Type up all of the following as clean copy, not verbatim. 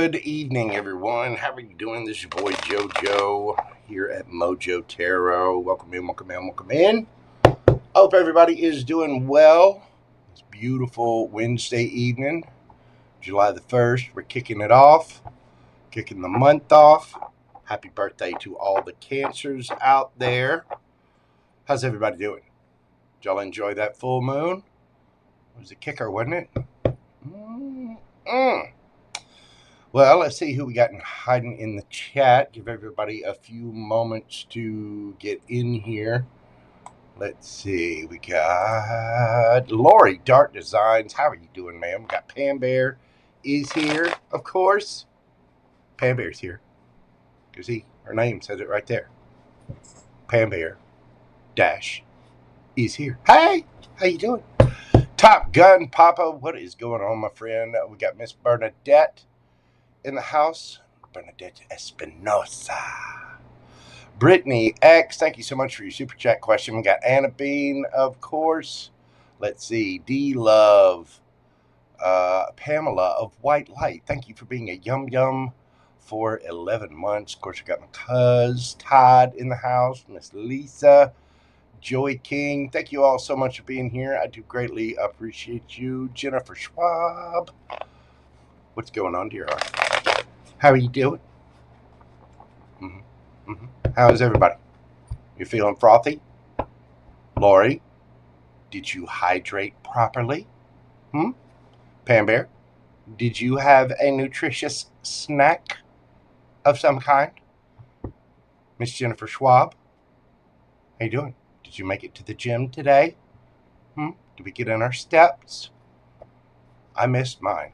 Good evening, everyone. How are you doing? This is your boy JoJo here at Mojo Tarot. Welcome in, welcome in, welcome in. Hope everybody is doing well. It's beautiful Wednesday evening, July the 1st. We're kicking it off, kicking the month off. Happy birthday to all the Cancers out there. How's everybody doing? Did y'all enjoy that full moon? It was a kicker, wasn't it? Well, let's see who we got hiding in the chat. Give everybody a few moments to get in here. Let's see. We got Lori, Dark Designs. How are you doing, ma'am? We got PamBear-IsHere, of course. PamBear's here. You see, her name says it right there. PamBear-IsHere. Hey, how you doing? Top Gun Papa, what is going on, my friend? We got Miss Bernadette in the house. Bernadette Espinosa. BrittanyX, thank you so much for your super chat question. We got Anna Bean, of course. Let's see. D-Love. Pamela of White Light. Thank you for being a yum yum for 11 months. Of course, we got my cuz Todd in the house. Miss Lisa. Joey King. Thank you all so much for being here. I do greatly appreciate you. Jennifer Schwab. What's going on, dear heart? How are you doing? How is everybody? You feeling frothy? Lori, did you hydrate properly? PamBear, did you have a nutritious snack of some kind? Miss Jennifer Schwab, how you doing? Did you make it to the gym today? Did we get in our steps? I missed mine.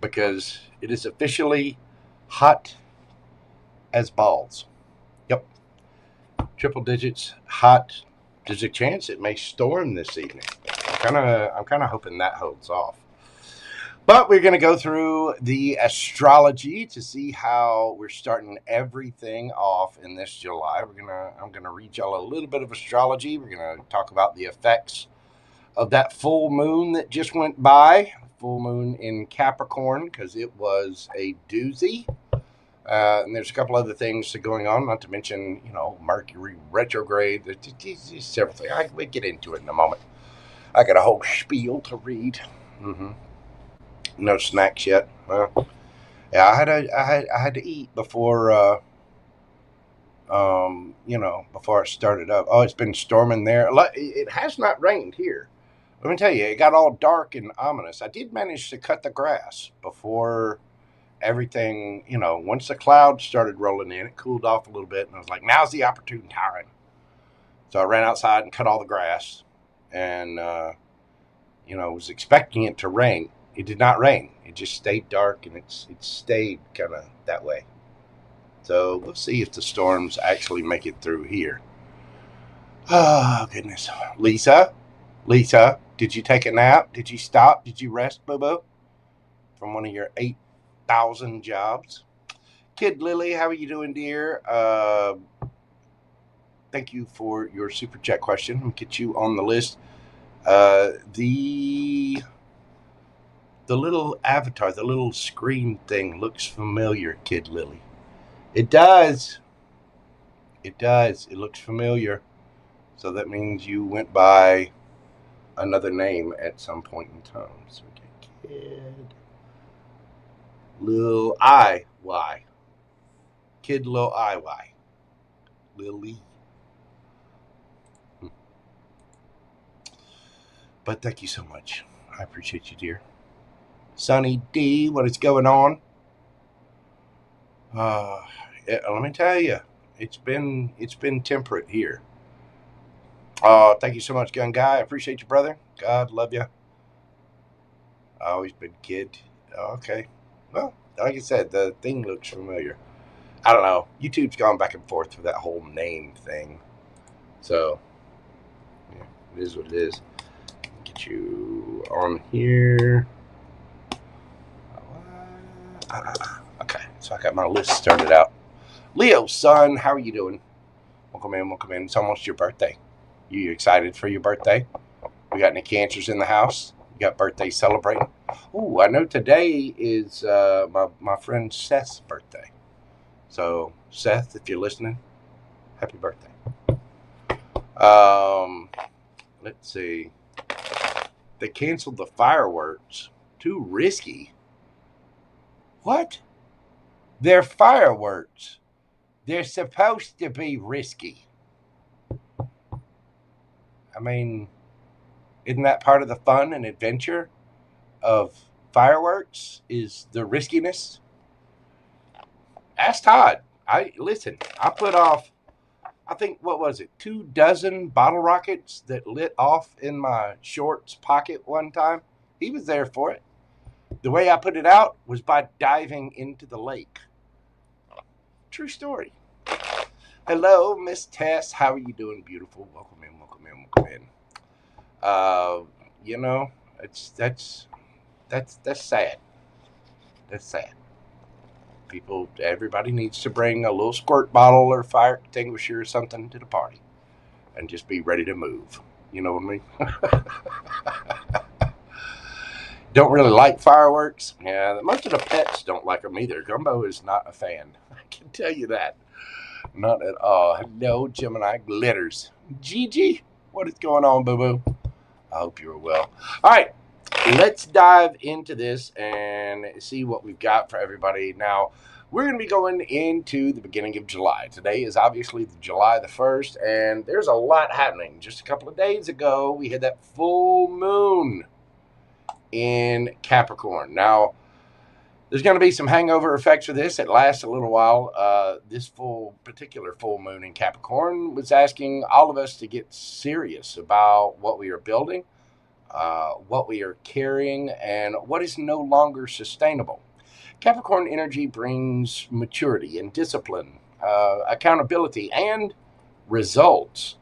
Because it is officially hot as balls. Yep. Triple digits, hot. There's a chance it may storm this evening. I'm kind of hoping that holds off. But we're going to go through the astrology to see how we're starting everything off in this July. I'm going to read y'all a little bit of astrology. We're going to talk about the effects of that full moon that just went by. Full moon in Capricorn, because it was a doozy. And there's a couple other things going on, not to mention, Mercury retrograde. There's several things. We'll get into it in a moment. I got a whole spiel to read. No snacks yet. Yeah, I had to eat before, before I started up. Oh, it's been storming there. It has not rained here. Let me tell you, it got all dark and ominous. I did manage to cut the grass before everything, once the clouds started rolling in, it cooled off a little bit, and I was like, now's the opportune time. So I ran outside and cut all the grass, and, was expecting it to rain. It did not rain. It just stayed dark, and it stayed kind of that way. So we'll see if the storms actually make it through here. Oh, goodness. Lisa, did you take a nap? Did you stop? Did you rest, boo-boo? From one of your 8,000 jobs. Kid Lily, how are you doing, dear? Thank you for your super chat question. Let me get you on the list. The little avatar, the little screen thing looks familiar, Kid Lily. It does. It does. It looks familiar. So that means you went by another name at some point in time. So we get Kid Lil IY. Kid Lil IY. Lily. But thank you so much. I appreciate you, dear. Sunny D, what is going on? Let me tell you, it's been temperate here. Thank you so much, Gun Guy. I appreciate you, brother. God love you. Always been kid. Okay. Well, like I said, the thing looks familiar. I don't know. YouTube's gone back and forth with that whole name thing. So, yeah, it is what it is. Get you on here. Okay, so I got my list started out. Leo, son, how are you doing? Welcome in, welcome in. It's almost your birthday. You excited for your birthday? We got any Cancers in the house? You got birthdays celebrating. Ooh, I know today is my friend Seth's birthday. So, Seth, if you're listening, happy birthday. Let's see. They canceled the fireworks. Too risky. What? They're fireworks. They're supposed to be risky. I mean, isn't that part of the fun and adventure of fireworks, is the riskiness? Ask Todd. I put off, I think, what was it, 24 bottle rockets that lit off in my shorts pocket one time. He was there for it. The way I put it out was by diving into the lake. True story. Hello, Miss Tess. How are you doing, beautiful? Welcome in, welcome in, welcome in. You know, that's sad. That's sad. Everybody needs to bring a little squirt bottle or fire extinguisher or something to the party and just be ready to move. You know what I mean? Don't really like fireworks. Yeah, most of the pets don't like them either. Gumbo is not a fan. I can tell you that. Not at all. Hello, Gemini Glitters. Gigi, what is going on, boo-boo? I hope you're well. All right, let's dive into this and see what we've got for everybody. Now, we're going to be going into the beginning of July. Today is obviously July the 1st, and there's a lot happening. Just a couple of days ago, we had that full moon in Capricorn. Now, there's going to be some hangover effects for this. It lasts a little while. This particular full moon in Capricorn was asking all of us to get serious about what we are building, what we are carrying, and what is no longer sustainable. Capricorn energy brings maturity and discipline, accountability, and results.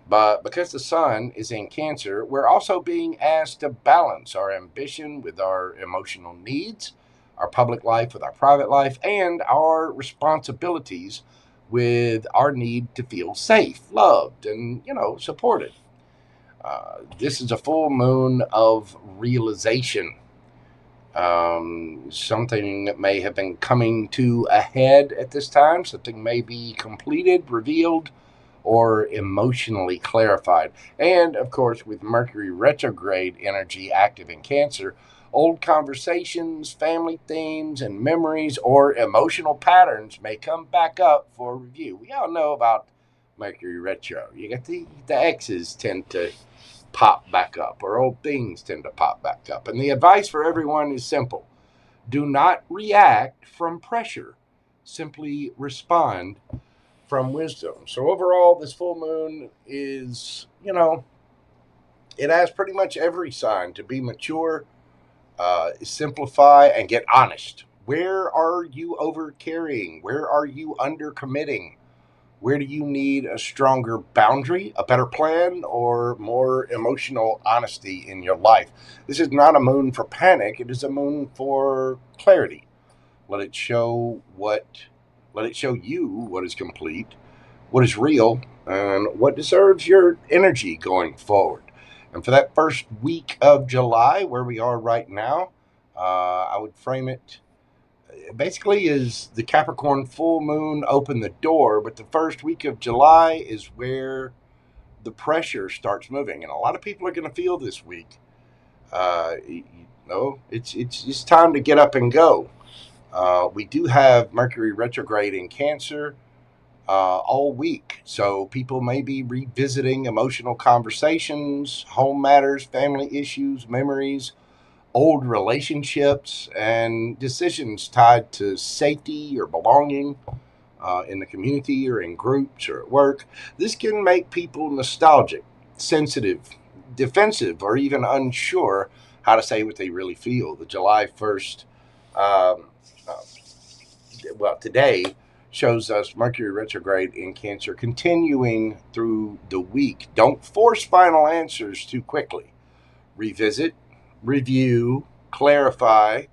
But because the sun is in Cancer, we're also being asked to balance our ambition with our emotional needs, our public life with our private life, and our responsibilities with our need to feel safe, loved, and, supported. This is a full moon of realization. Something that may have been coming to a head at this time. Something may be completed, revealed, or emotionally clarified. And, of course, with Mercury retrograde energy active in Cancer, old conversations, family themes, and memories or emotional patterns may come back up for review. We all know about Mercury retro. You got the exes tend to pop back up, or old things tend to pop back up. And the advice for everyone is simple. Do not react from pressure. Simply respond from wisdom. So overall, this full moon is, it asks pretty much every sign to be mature, simplify, and get honest. Where are you over carrying? Where are you under committing? Where do you need a stronger boundary, a better plan, or more emotional honesty in your life? This is not a moon for panic. It is a moon for clarity. Let it show you what is complete, what is real, and what deserves your energy going forward. And for that first week of July, where we are right now, I would frame it basically is the Capricorn full moon opened the door, but the first week of July is where the pressure starts moving. And a lot of people are going to feel this week. It's time to get up and go. We do have Mercury retrograde in Cancer all week. So people may be revisiting emotional conversations, home matters, family issues, memories, old relationships, and decisions tied to safety or belonging in the community or in groups or at work. This can make people nostalgic, sensitive, defensive, or even unsure how to say what they really feel. The July 1st, today shows us Mercury retrograde in Cancer continuing through the week. Don't force final answers too quickly. Revisit, review, clarify,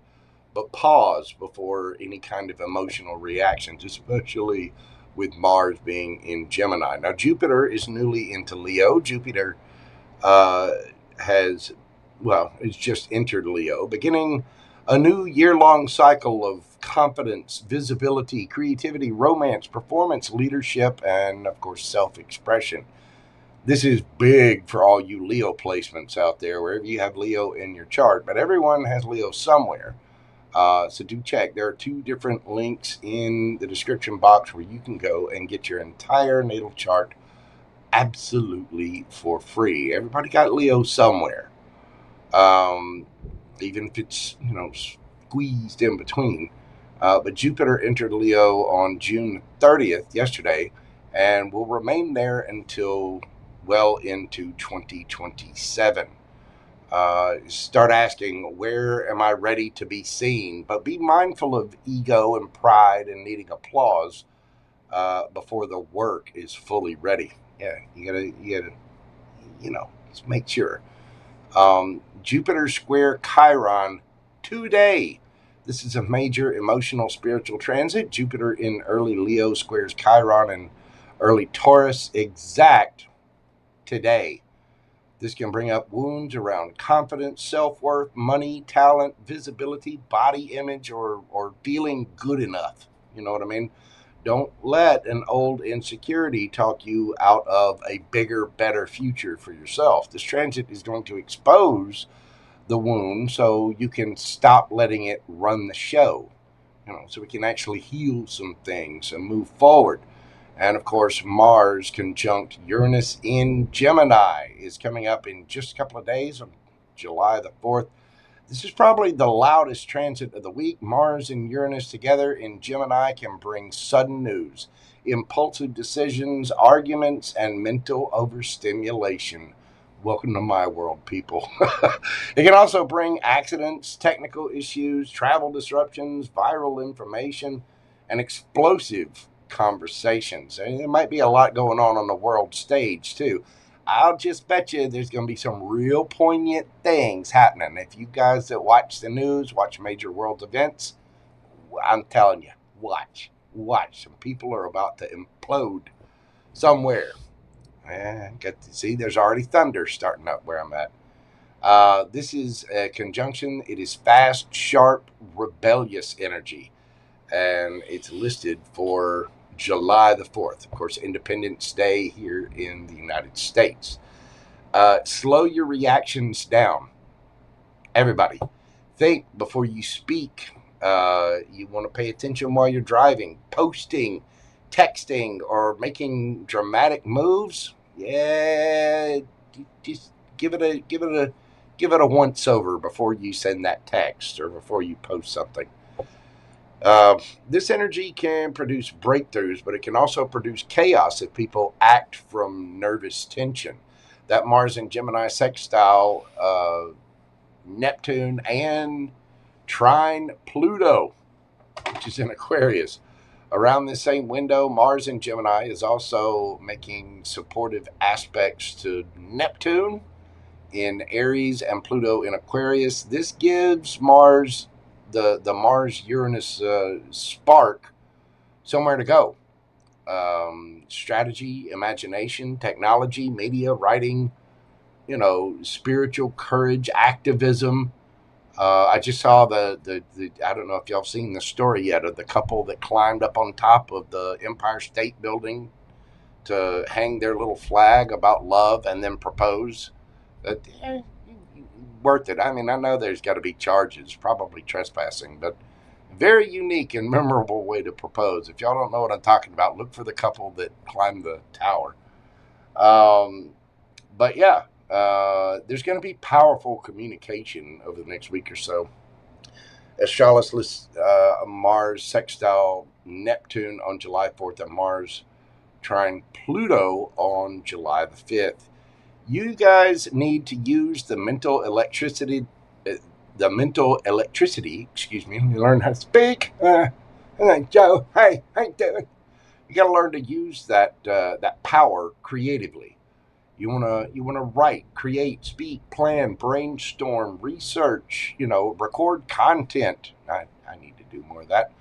but pause before any kind of emotional reactions, especially with Mars being in Gemini. Now, Jupiter is newly into Leo. Jupiter has well, it's just entered Leo, beginning a new year-long cycle of confidence, visibility, creativity, romance, performance, leadership, and, of course, self-expression. This is big for all you Leo placements out there, wherever you have Leo in your chart, but everyone has Leo somewhere. So do check. There are 2 different links in the description box where you can go and get your entire natal chart absolutely for free. Everybody got Leo somewhere. Even if it's, squeezed in between. But Jupiter entered Leo on June 30th, yesterday, and will remain there until well into 2027. Start asking, where am I ready to be seen? But be mindful of ego and pride and needing applause before the work is fully ready. Yeah, you gotta, just make sure. Jupiter square Chiron today. This is a major emotional spiritual transit. Jupiter in early Leo squares Chiron in early Taurus exact today. This can bring up wounds around confidence, self-worth, money, talent, visibility, body image, or feeling good enough. You know what I mean? Don't let an old insecurity talk you out of a bigger, better future for yourself. This transit is going to expose the wound so you can stop letting it run the show, so we can actually heal some things and move forward. And of course, Mars conjunct Uranus in Gemini is coming up in just a couple of days on July the 4th. This is probably the loudest transit of the week. Mars and Uranus together in Gemini can bring sudden news, impulsive decisions, arguments, and mental overstimulation. Welcome to my world, people. It can also bring accidents, technical issues, travel disruptions, viral information, and explosive conversations. And there might be a lot going on the world stage, too. I'll just bet you there's going to be some real poignant things happening. If you guys that watch the news, watch major world events, I'm telling you, watch. Some people are about to implode somewhere. See, there's already thunder starting up where I'm at. This is a conjunction. It is fast, sharp, rebellious energy. And it's listed for July the 4th. Of course, Independence Day here in the United States. Slow your reactions down. Everybody, think before you speak. You want to pay attention while you're driving, posting, texting, or making dramatic moves. Yeah, just give it a once over before you send that text or before you post something. This energy can produce breakthroughs, but it can also produce chaos if people act from nervous tension. That Mars and Gemini sextile, Neptune and trine Pluto, which is in Aquarius. Around this same window, Mars in Gemini is also making supportive aspects to Neptune in Aries and Pluto in Aquarius. This gives Mars, the Mars-Uranus spark, somewhere to go. Strategy, imagination, technology, media, writing, spiritual courage, activism. I just saw the I don't know if y'all have seen the story yet of the couple that climbed up on top of the Empire State Building to hang their little flag about love and then propose. Worth it. I mean, I know there's got to be charges, probably trespassing, but very unique and memorable way to propose. If y'all don't know what I'm talking about, look for the couple that climbed the tower. But yeah, there's going to be powerful communication over the next week or so. Astralis lists Mars sextile Neptune on July 4th and Mars trine Pluto on July the 5th. You guys need to use the mental electricity, excuse me, learn how to speak. Joe, hey, how you doing? You got to learn to use that power creatively. You wanna write, create, speak, plan, brainstorm, research. Record content. I need to do more of that.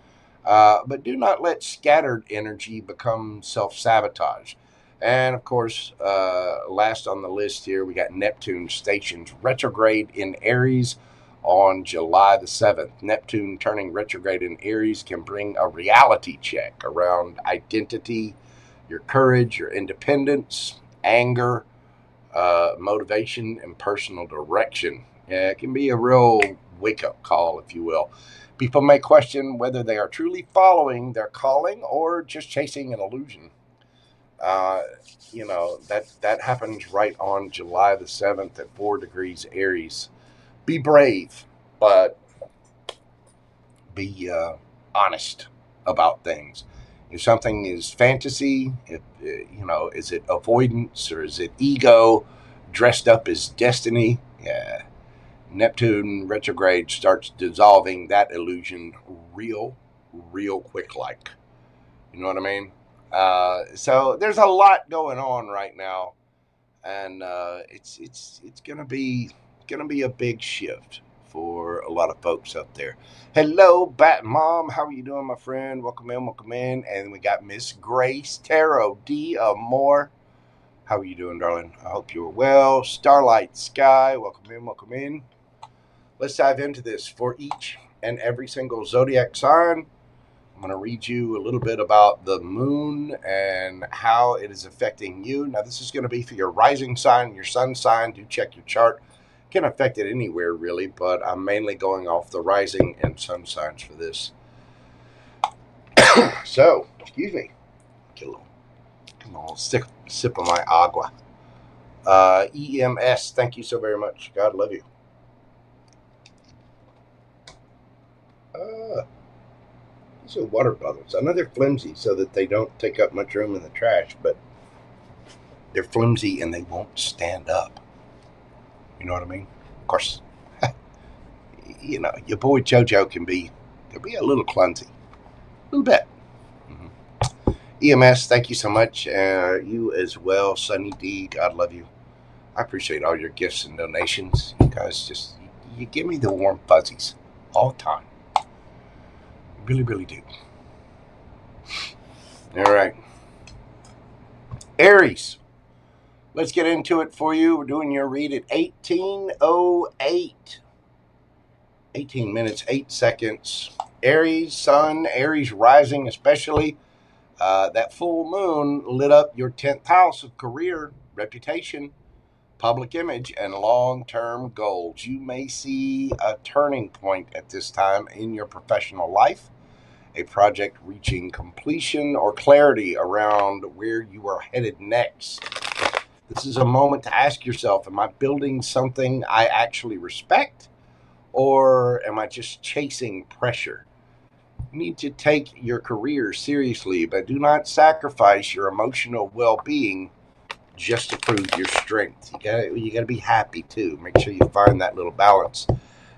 But do not let scattered energy become self-sabotage. And of course, last on the list here, we got Neptune stations retrograde in Aries on July the 7th. Neptune turning retrograde in Aries can bring a reality check around identity, your courage, your independence, anger, motivation, and personal direction. Yeah, it can be a real wake-up call, if you will. People may question whether they are truly following their calling or just chasing an illusion. That happens right on July the 7th at 4 degrees Aries. Be brave, but be honest about things. If something is fantasy, is it avoidance or is it ego dressed up as destiny? Yeah. Neptune retrograde starts dissolving that illusion real quick like. You know what I mean? So there's a lot going on right now, and it's gonna be a big shift for a lot of folks out there. Hello, Bat Mom. How are you doing, my friend? Welcome in. And we got Miss Grace Tarot D. More. How are you doing, darling? I hope you're well. Starlight Sky. Welcome in. Let's dive into this for each and every single zodiac sign. I'm going to read you a little bit about the moon and how it is affecting you. Now, this is going to be for your rising sign, your sun sign. Do check your chart. Can affect it anywhere, really, but I'm mainly going off the rising and sun signs for this. So, excuse me. Get a little sip of my agua. EMS, thank you so very much. God love you. These are water bottles. I know they're flimsy so that they don't take up much room in the trash, but they're flimsy and they won't stand up. You know what I mean? Of course, your boy JoJo can be a little clumsy. A little bit. Mm-hmm. EMS, thank you so much. You as well, Sunny D. God love you. I appreciate all your gifts and donations. You guys you give me the warm fuzzies all the time. Really, really do. All right. Aries. Let's get into it for you. We're doing your read at 18:08. 18 minutes, 8 seconds. Aries, sun, Aries rising especially. That full moon lit up your 10th house of career, reputation, public image, and long-term goals. You may see a turning point at this time in your professional life. A project reaching completion or clarity around where you are headed next. This is a moment to ask yourself, am I building something I actually respect, or am I just chasing pressure? You need to take your career seriously, but do not sacrifice your emotional well-being just to prove your strength. You gotta be happy too. Make sure you find that little balance.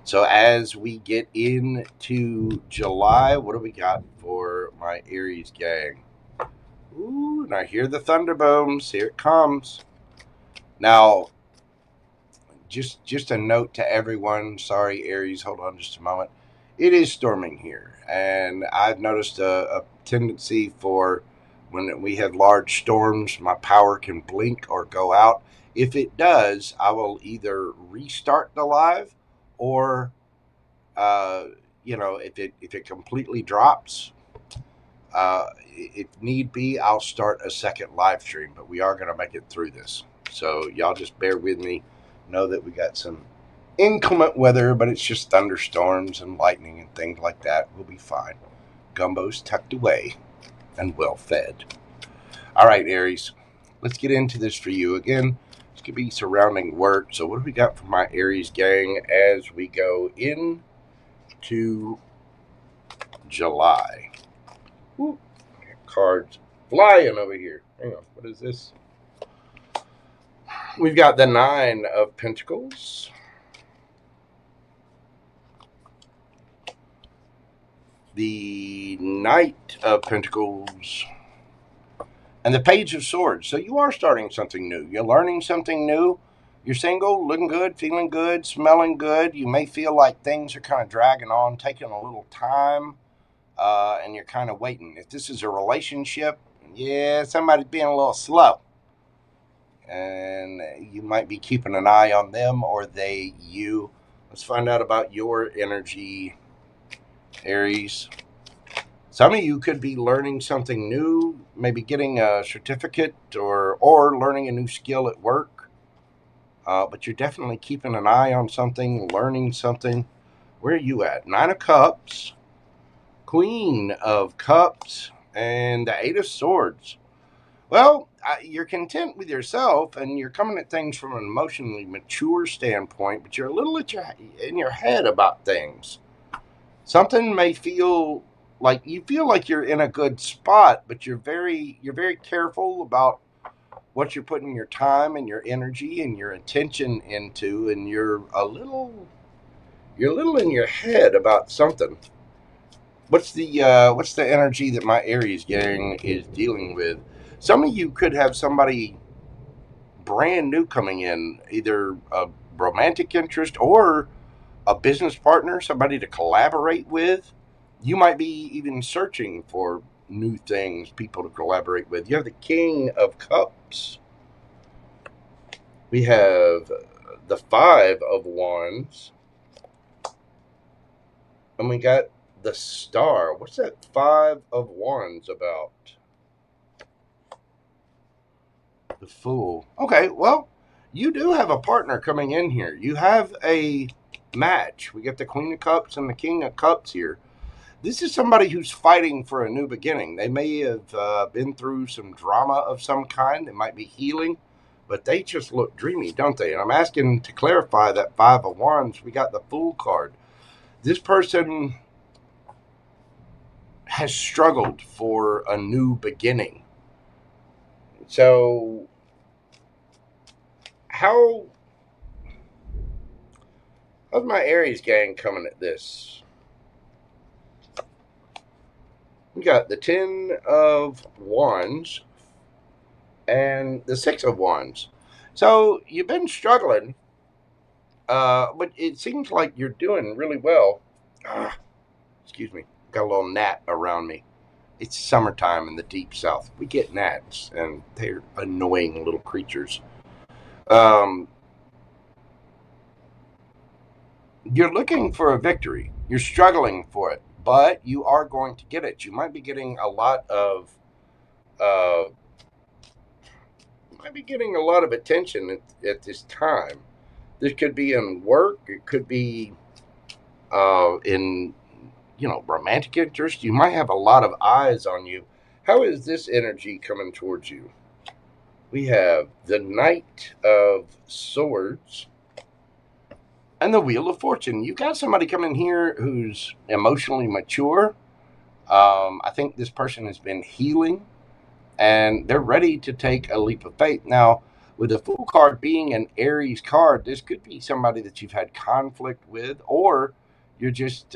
So as we get into July, what do we got for my Aries gang? Ooh, and I hear the thunder booms. Here it comes. Now, just a note to everyone. Sorry, Aries, hold on just a moment. It is storming here, and I've noticed a tendency for when we have large storms, my power can blink or go out. If it does, I will either restart the live or if it completely drops, if need be, I'll start a second live stream. But we are going to make it through this, so y'all just bear with me. Know that we got some inclement weather, but it's just thunderstorms and lightning and things like that. We'll be fine. Gumbo's tucked away and well fed. All right, Aries, let's get into this for you again. This could be surrounding work. So what do we got for my Aries gang as we go into July? Ooh, cards flying over here. Hang on, what is this? We've got the 9 of Pentacles, the Knight of Pentacles, and the Page of Swords. So you are starting something new. You're learning something new. You're single, looking good, feeling good, smelling good. You may feel like things are kind of dragging on, taking a little time, and you're kind of waiting. If this is a relationship, yeah, somebody's being a little slow. and you might be keeping an eye on them or they you. Let's find out about your energy, Aries. Some of you could be learning something new, maybe getting a certificate or learning a new skill at work. But you're definitely keeping an eye on something, learning something. Where are you at? 9 of Cups, Queen of Cups, and the 8 of Swords. Well, you're content with yourself, and you're coming at things from an emotionally mature standpoint, but you're a little in your head about things. Something may feel like you're in a good spot, but you're very careful about what you're putting your time and your energy and your attention into, and you're a little in your head about something. What's the energy that my Aries gang is dealing with? Some of you could have somebody brand new coming in, either a romantic interest or a business partner, somebody to collaborate with. You might be even searching for new things, people to collaborate with. You have the King of Cups. We have the 5 of Wands. And we got the Star. What's that 5 of Wands about? The Fool. Okay, well, you do have a partner coming in here. You have a match. We get the Queen of Cups and the King of Cups here. This is somebody who's fighting for a new beginning. They may have been through some drama of some kind. It might be healing, but they just look dreamy, don't they? And I'm asking to clarify that 5 of Wands. We got the Fool card. This person has struggled for a new beginning. So how's my Aries gang coming at this? We got the 10 of Wands and the 6 of Wands. So you've been struggling, but it seems like you're doing really well. Excuse me, got a little gnat around me. It's summertime in the deep south. We get gnats, and they're annoying little creatures. You're looking for a victory. You're struggling for it, but you are going to get it. You might be getting a lot of attention at this time. This could be in work. It could be in romantic interest. You might have a lot of eyes on you. How is this energy coming towards you? We have the Knight of Swords and the Wheel of Fortune. You got somebody coming here who's emotionally mature. I think this person has been healing, and they're ready to take a leap of faith. Now, with the Fool card being an Aries card, this could be somebody that you've had conflict with, or you're just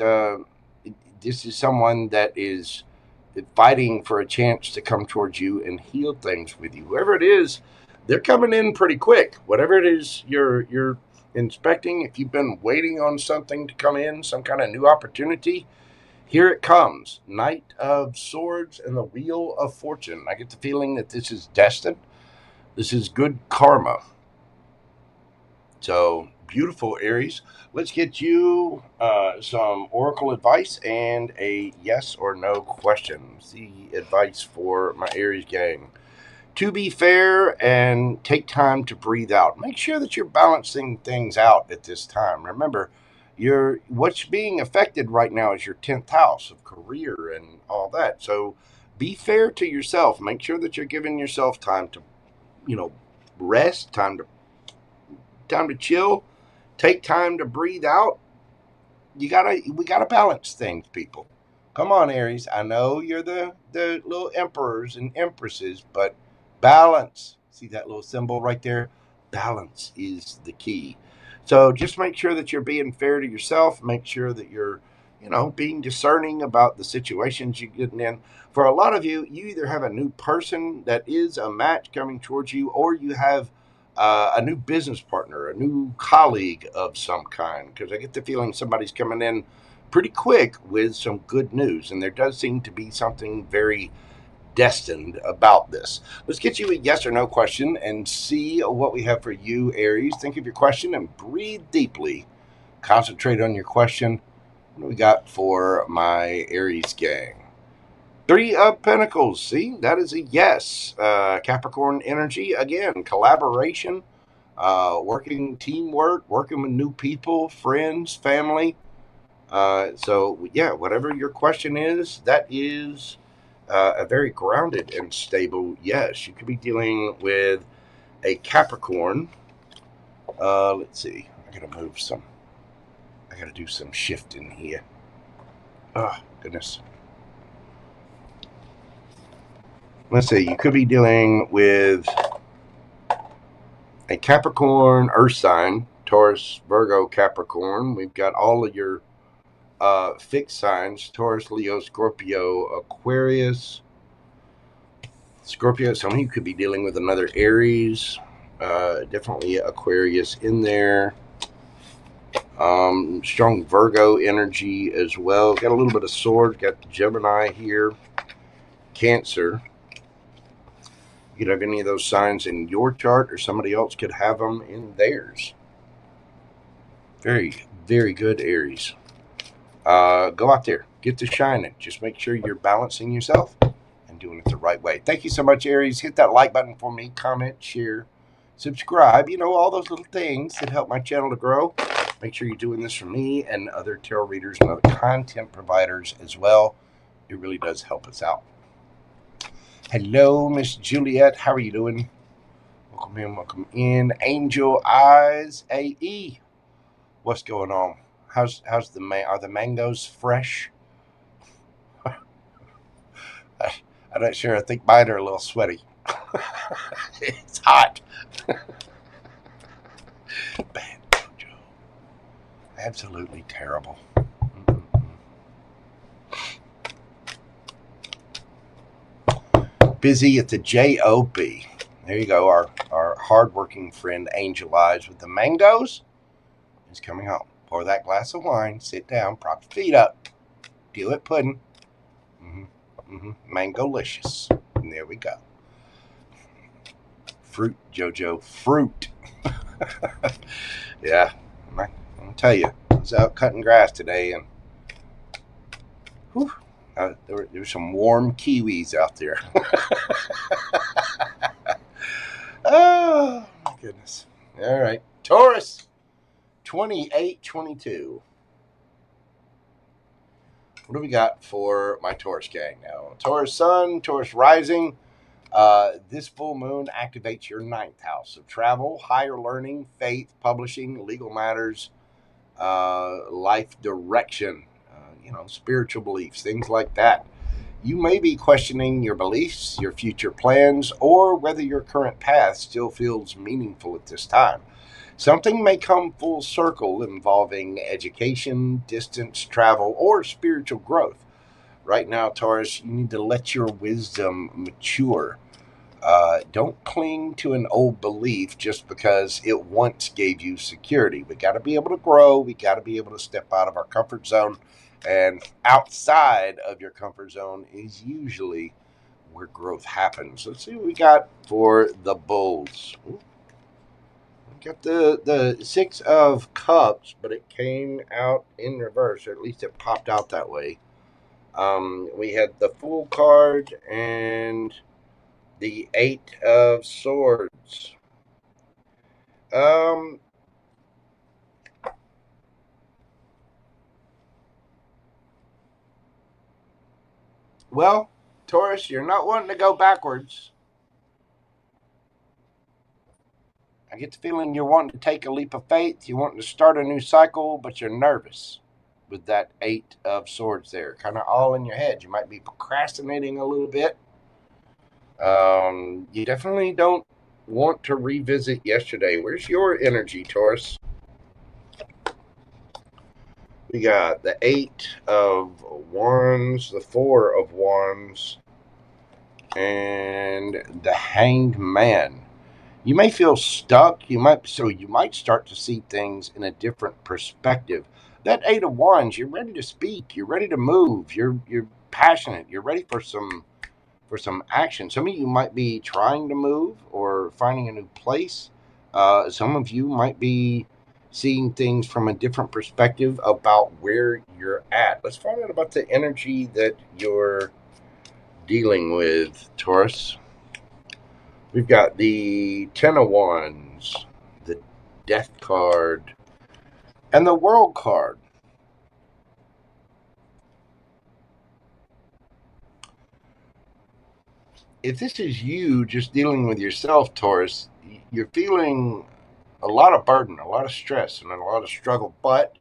this is someone that is fighting for a chance to come towards you and heal things with you. Whoever it is, they're coming in pretty quick. Whatever it is you're inspecting, if you've been waiting on something to come in, some kind of new opportunity, here it comes. Knight of Swords and the Wheel of Fortune. I get the feeling that this is destined. This is good karma. So, beautiful, Aries. Let's get you some oracle advice and a yes or no question. The advice for my Aries gang. To be fair and take time to breathe out. Make sure that you're balancing things out at this time. Remember, what's being affected right now is your 10th house of career and all that. So be fair to yourself. Make sure that you're giving yourself time to, rest, time to chill, take time to breathe out. We gotta balance things, people. Come on, Aries. I know you're the little emperors and empresses, but balance. See that little symbol right there? Balance is the key. So just make sure that you're being fair to yourself. Make sure that you're, being discerning about the situations you're getting in. For a lot of you, you either have a new person that is a match coming towards you, or you have a new business partner, a new colleague of some kind. Because I get the feeling somebody's coming in pretty quick with some good news. And there does seem to be something very destined about this. Let's get you a yes or no question and see what we have for you, Aries. Think of your question and breathe deeply. Concentrate on your question. What do we got for my Aries gang? 3 of Pentacles. See, that is a yes. Capricorn energy, again, collaboration, working teamwork, working with new people, friends, family. So, yeah, whatever your question is, that is a very grounded and stable yes. You could be dealing with a Capricorn. Let's see. I got to move some. I got to do some shifting here. Oh, goodness. Let's see. You could be dealing with a Capricorn Earth sign, Taurus, Virgo, Capricorn. We've got all of your fixed signs, Taurus, Leo, Scorpio, Aquarius. Scorpio, some of you could be dealing with another Aries. Definitely Aquarius in there. Strong Virgo energy as well. Got a little bit of sword. Got Gemini here. Cancer. You could have any of those signs in your chart, or somebody else could have them in theirs. Very, very good, Aries. Go out there. Get to shining. Just make sure you're balancing yourself and doing it the right way. Thank you so much, Aries. Hit that like button for me. Comment, share, subscribe. You know, all those little things that help my channel to grow. Make sure you're doing this for me and other tarot readers and other content providers as well. It really does help us out. Hello, Miss Juliet. How are you doing? Welcome in, welcome in. Angel Eyes AE. What's going on? How's the are the mangoes fresh? I'm not sure. I think mine are a little sweaty. It's hot. Bad Mojo. Absolutely terrible. Busy at the JOB. There you go. Our hardworking friend Angel Eyes with the mangoes is coming home. Pour that glass of wine. Sit down. Prop your feet up. Do it pudding. Mango-licious. And there we go. Fruit, Jojo. Fruit. Yeah. I'm going to tell you. I was out cutting grass today and whew, there were some warm kiwis out there. Oh, my goodness. All right. Taurus, 2822. What do we got for my Taurus gang now? Taurus Sun, Taurus Rising. This full moon activates your 9th house of travel, higher learning, faith, publishing, legal matters, life direction, spiritual beliefs, things like that. You may be questioning your beliefs, your future plans, or whether your current path still feels meaningful at this time. Something may come full circle involving education, distance, travel, or spiritual growth. Right now, Taurus, you need to let your wisdom mature. Don't cling to an old belief just because it once gave you security. We got to be able to grow. We got to be able to step out of our comfort zone. And outside of your comfort zone is usually where growth happens. Let's see what we got for the Bulls. Ooh. We got the 6 of Cups, but it came out in reverse, or at least it popped out that way. We had the Fool card and the 8 of Swords. Well, Taurus, you're not wanting to go backwards. I get the feeling you're wanting to take a leap of faith. You're wanting to start a new cycle, but you're nervous with that 8 of Swords there. Kind of all in your head. You might be procrastinating a little bit. You definitely don't want to revisit yesterday. Where's your energy, Taurus? We got the 8 of Wands, the 4 of Wands, and the Hanged Man. You may feel stuck. You might start to see things in a different perspective. That 8 of Wands, you're ready to speak. You're ready to move. You're passionate. You're ready for some for some action. Some of you might be trying to move or finding a new place. Some of you might be seeing things from a different perspective about where you're at. Let's find out about the energy that you're dealing with, Taurus. We've got the Ten of Wands, the Death card, and the World card. If this is you just dealing with yourself, Taurus, you're feeling a lot of burden, a lot of stress, and a lot of struggle, but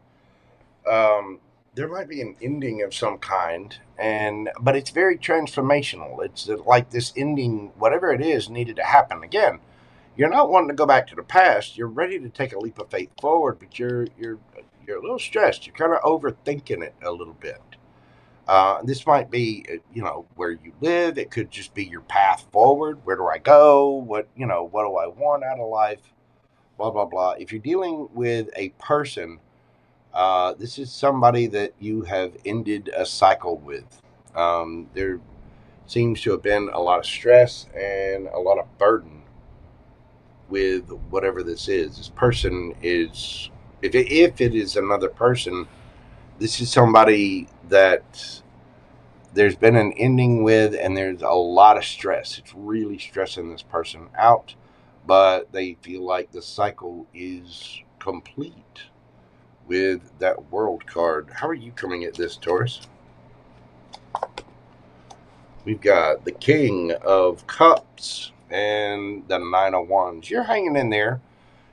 there might be an ending of some kind, but it's very transformational. It's like this ending, whatever it is, needed to happen. Again, you're not wanting to go back to the past. You're ready to take a leap of faith forward, but you're a little stressed. You're kind of overthinking it a little bit. This might be, where you live. It could just be your path forward. Where do I go? What do I want out of life? Blah, blah, blah. If you're dealing with a person, this is somebody that you have ended a cycle with. There seems to have been a lot of stress and a lot of burden with whatever this is. This person is, if it is another person, this is somebody that there's been an ending with, and there's a lot of stress. It's really stressing this person out, but they feel like the cycle is complete with that World card. How are you coming at this, Taurus? We've got the King of Cups and the Nine of Wands. You're hanging in there.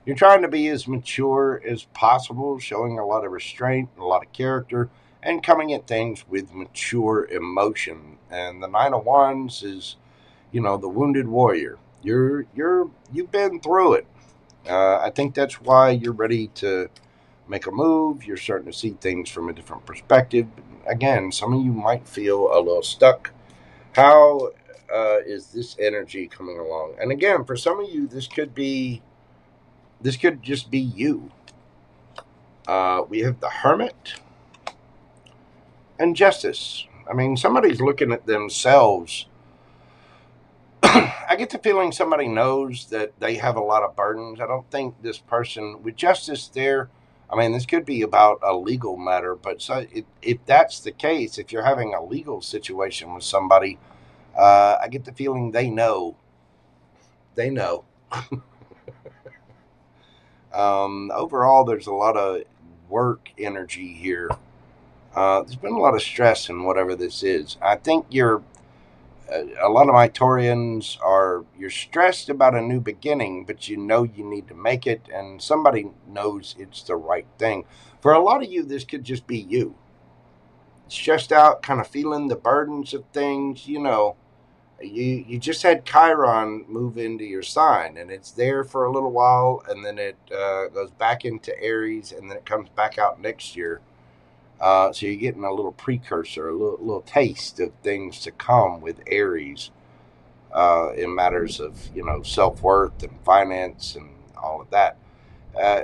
You're trying to be as mature as possible, showing a lot of restraint, a lot of character, and coming at things with mature emotion. And the Nine of Wands is, the wounded warrior. You've been through it. I think that's why you're ready to make a move. You're starting to see things from a different perspective. Again, some of you might feel a little stuck. How is this energy coming along? And again, for some of you, this could just be you. We have the Hermit and Justice. I mean, somebody's looking at themselves. I get the feeling somebody knows that they have a lot of burdens. I don't think this person, with Justice there, I mean, this could be about a legal matter, but so if that's the case, if you're having a legal situation with somebody, I get the feeling they know. They know. Overall, there's a lot of work energy here. There's been a lot of stress in whatever this is. I think a lot of my Taurians you're stressed about a new beginning, but you know you need to make it, and somebody knows it's the right thing. For a lot of you, this could just be you. Stressed out, kind of feeling the burdens of things, You just had Chiron move into your sign, and it's there for a little while, and then it goes back into Aries, and then it comes back out next year. So you're getting a little precursor, a little taste of things to come with Aries in matters of, self-worth and finance and all of that.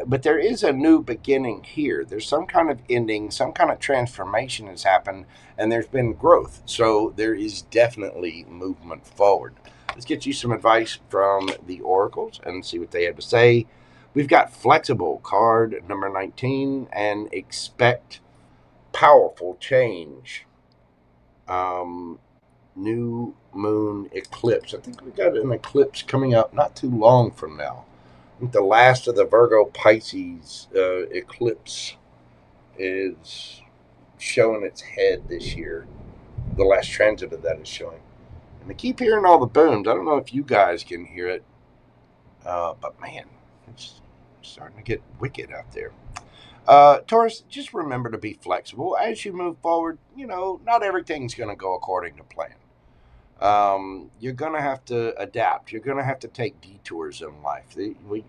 But there is a new beginning here. There's some kind of ending, some kind of transformation has happened, and there's been growth. So there is definitely movement forward. Let's get you some advice from the oracles and see what they have to say. We've got Flexible, card number 19, and Expect Powerful Change. New moon eclipse. I think we got an eclipse coming up not too long from now. I think the last of the Virgo Pisces eclipse is showing its head this year. The last transit of that is showing. And I keep hearing all the booms. I don't know if you guys can hear it. But man, it's starting to get wicked out there. Taurus, just remember to be flexible as you move forward. Not everything's going to go according to plan. You're going to have to adapt. You're going to have to take detours in life. We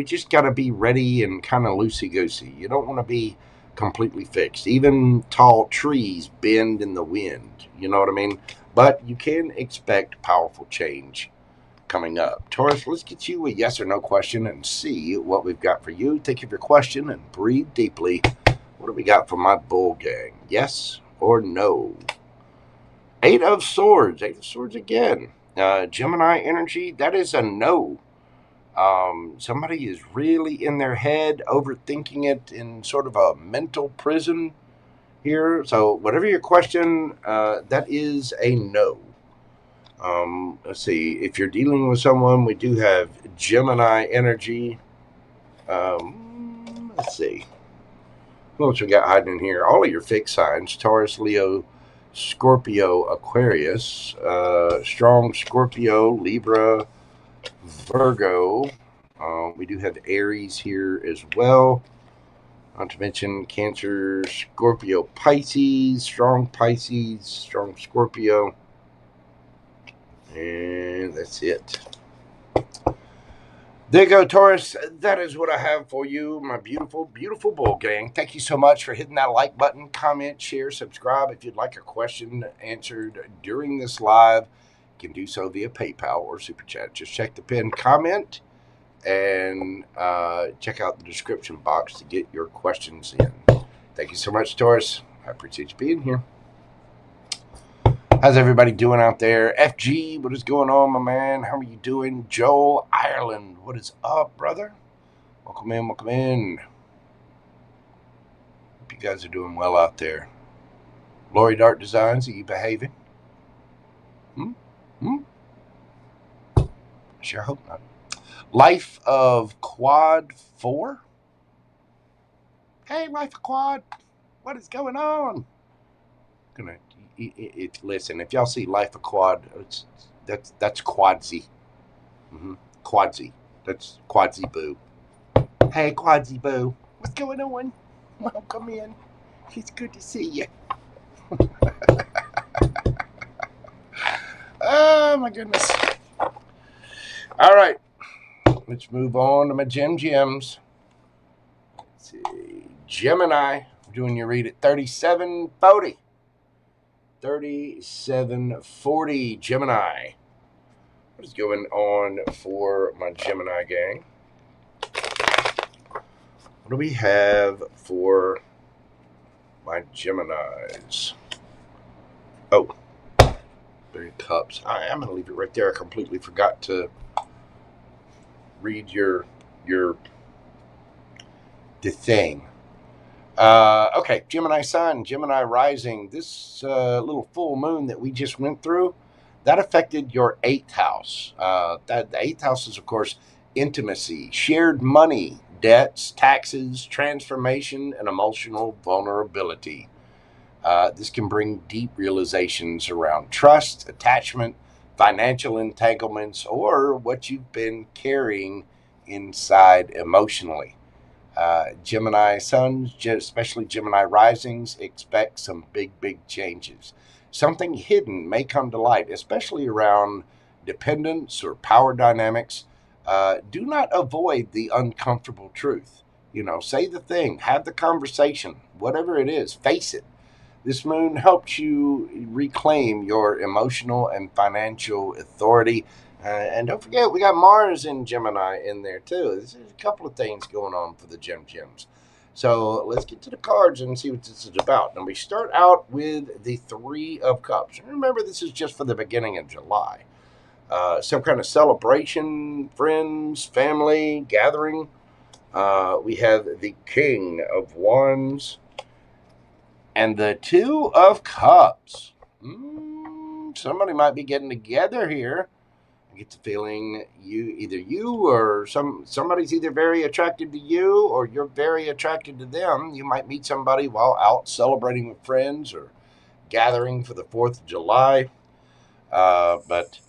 just got to be ready and kind of loosey-goosey. You don't want to be completely fixed. Even tall trees bend in the wind. You know what I mean? But you can expect powerful change coming up. Taurus, let's get you a yes or no question and see what we've got for you. Think of your question and breathe deeply. What do we got for my bull gang? Yes or no? Eight of Swords. Eight of Swords again. Gemini energy, that is a no. Somebody is really in their head, overthinking it in sort of a mental prison here. So whatever your question, that is a no. Let's see. If you're dealing with someone, we do have Gemini energy. Let's see. What else we got hiding in here? All of your fixed signs: Taurus, Leo, Scorpio, Aquarius, strong Scorpio, Libra, Virgo. We do have Aries here as well. Not to mention Cancer, Scorpio, Pisces, strong Scorpio. And that's it. There you go, Taurus. That is what I have for you, my beautiful, beautiful bull gang. Thank you so much for hitting that like button, comment, share, subscribe. If you'd like a question answered during this live, you can do so via PayPal or Super Chat. Just check the pinned comment and check out the description box to get your questions in. Thank you so much, Taurus. I appreciate you being here. How's everybody doing out there? FG, what is going on, my man? How are you doing? Joel, Ireland, what is up, brother? Welcome in, welcome in. Hope you guys are doing well out there. Lori Dart Designs, are you behaving? Sure hope not. Life of Quad 4? Hey, Life of Quad, what is going on? Listen, if y'all see Life of Quad, that's Quadzy. Quadzy. That's Quadzy Boo. Hey, Quadzy Boo. What's going on? Welcome in. It's good to see you. Oh, my goodness. All right. Let's move on to my gems. Let's see. Gemini. I'm doing your read at 3740. 3740 Gemini. What is going on for my Gemini gang? What do we have for my Geminis? Oh, Three of Cups. I'm going to leave it right there. I completely forgot to read the thing. Okay, Gemini Sun, Gemini Rising. This little full moon that we just went through, that affected your 8th house. The 8th house is, of course, intimacy, shared money, debts, taxes, transformation, and emotional vulnerability. This can bring deep realizations around trust, attachment, financial entanglements, or what you've been carrying inside emotionally. Gemini Suns, especially Gemini Risings, expect some big changes. Something hidden may come to light, especially around dependence or power dynamics. Do not avoid the uncomfortable truth. Say the thing, have the conversation, whatever it is, face it. This moon helps you reclaim your emotional and financial authority. And don't forget, we got Mars in Gemini in there too. There's a couple of things going on for the gems. So let's get to the cards and see what this is about. And we start out with the Three of Cups. And remember, this is just for the beginning of July. Some kind of celebration, friends, family, gathering. We have the King of Wands and the Two of Cups. Somebody might be getting together here. I get the feeling you or somebody's either very attracted to you or you're very attracted to them. You might meet somebody while out celebrating with friends or gathering for the 4th of July. But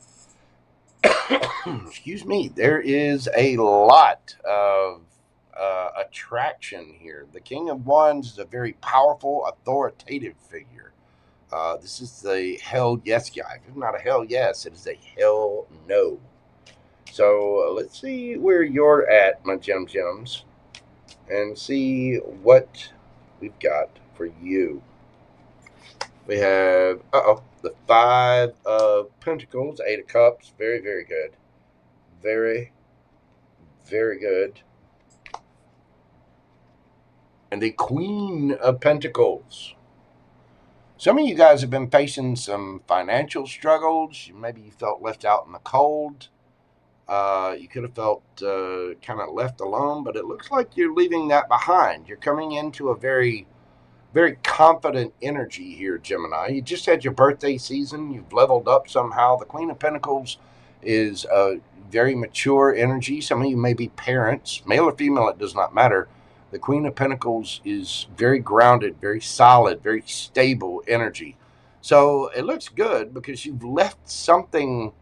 excuse me, there is a lot of attraction here. The King of Wands is a very powerful, authoritative figure. This is the hell yes guy. If it's not a hell yes, it is a hell no. So let's see where you're at, my gems, and see what we've got for you. We have, the Five of Pentacles, Eight of Cups. Very good. Very good. And the Queen of Pentacles. Some of you guys have been facing some financial struggles. Maybe you felt left out in the cold. You could have felt kind of left alone, but it looks like you're leaving that behind. You're coming into a very, very confident energy here, Gemini. You just had your birthday season. You've leveled up somehow. The Queen of Pentacles is a very mature energy. Some of you may be parents, male or female, it does not matter. The Queen of Pentacles is very grounded, very solid, very stable energy. So it looks good because you've left something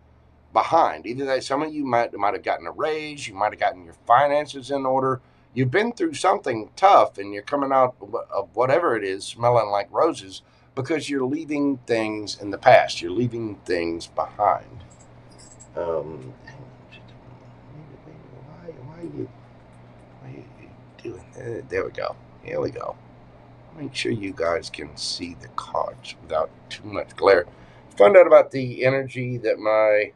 behind. Either that some of you might have gotten a raise, you might have gotten your finances in order. You've been through something tough and you're coming out of whatever it is smelling like roses because you're leaving things in the past. You're leaving things behind. Why are you doing that? There we go. Here we go. Make sure you guys can see the cards without too much glare. Find out about the energy that my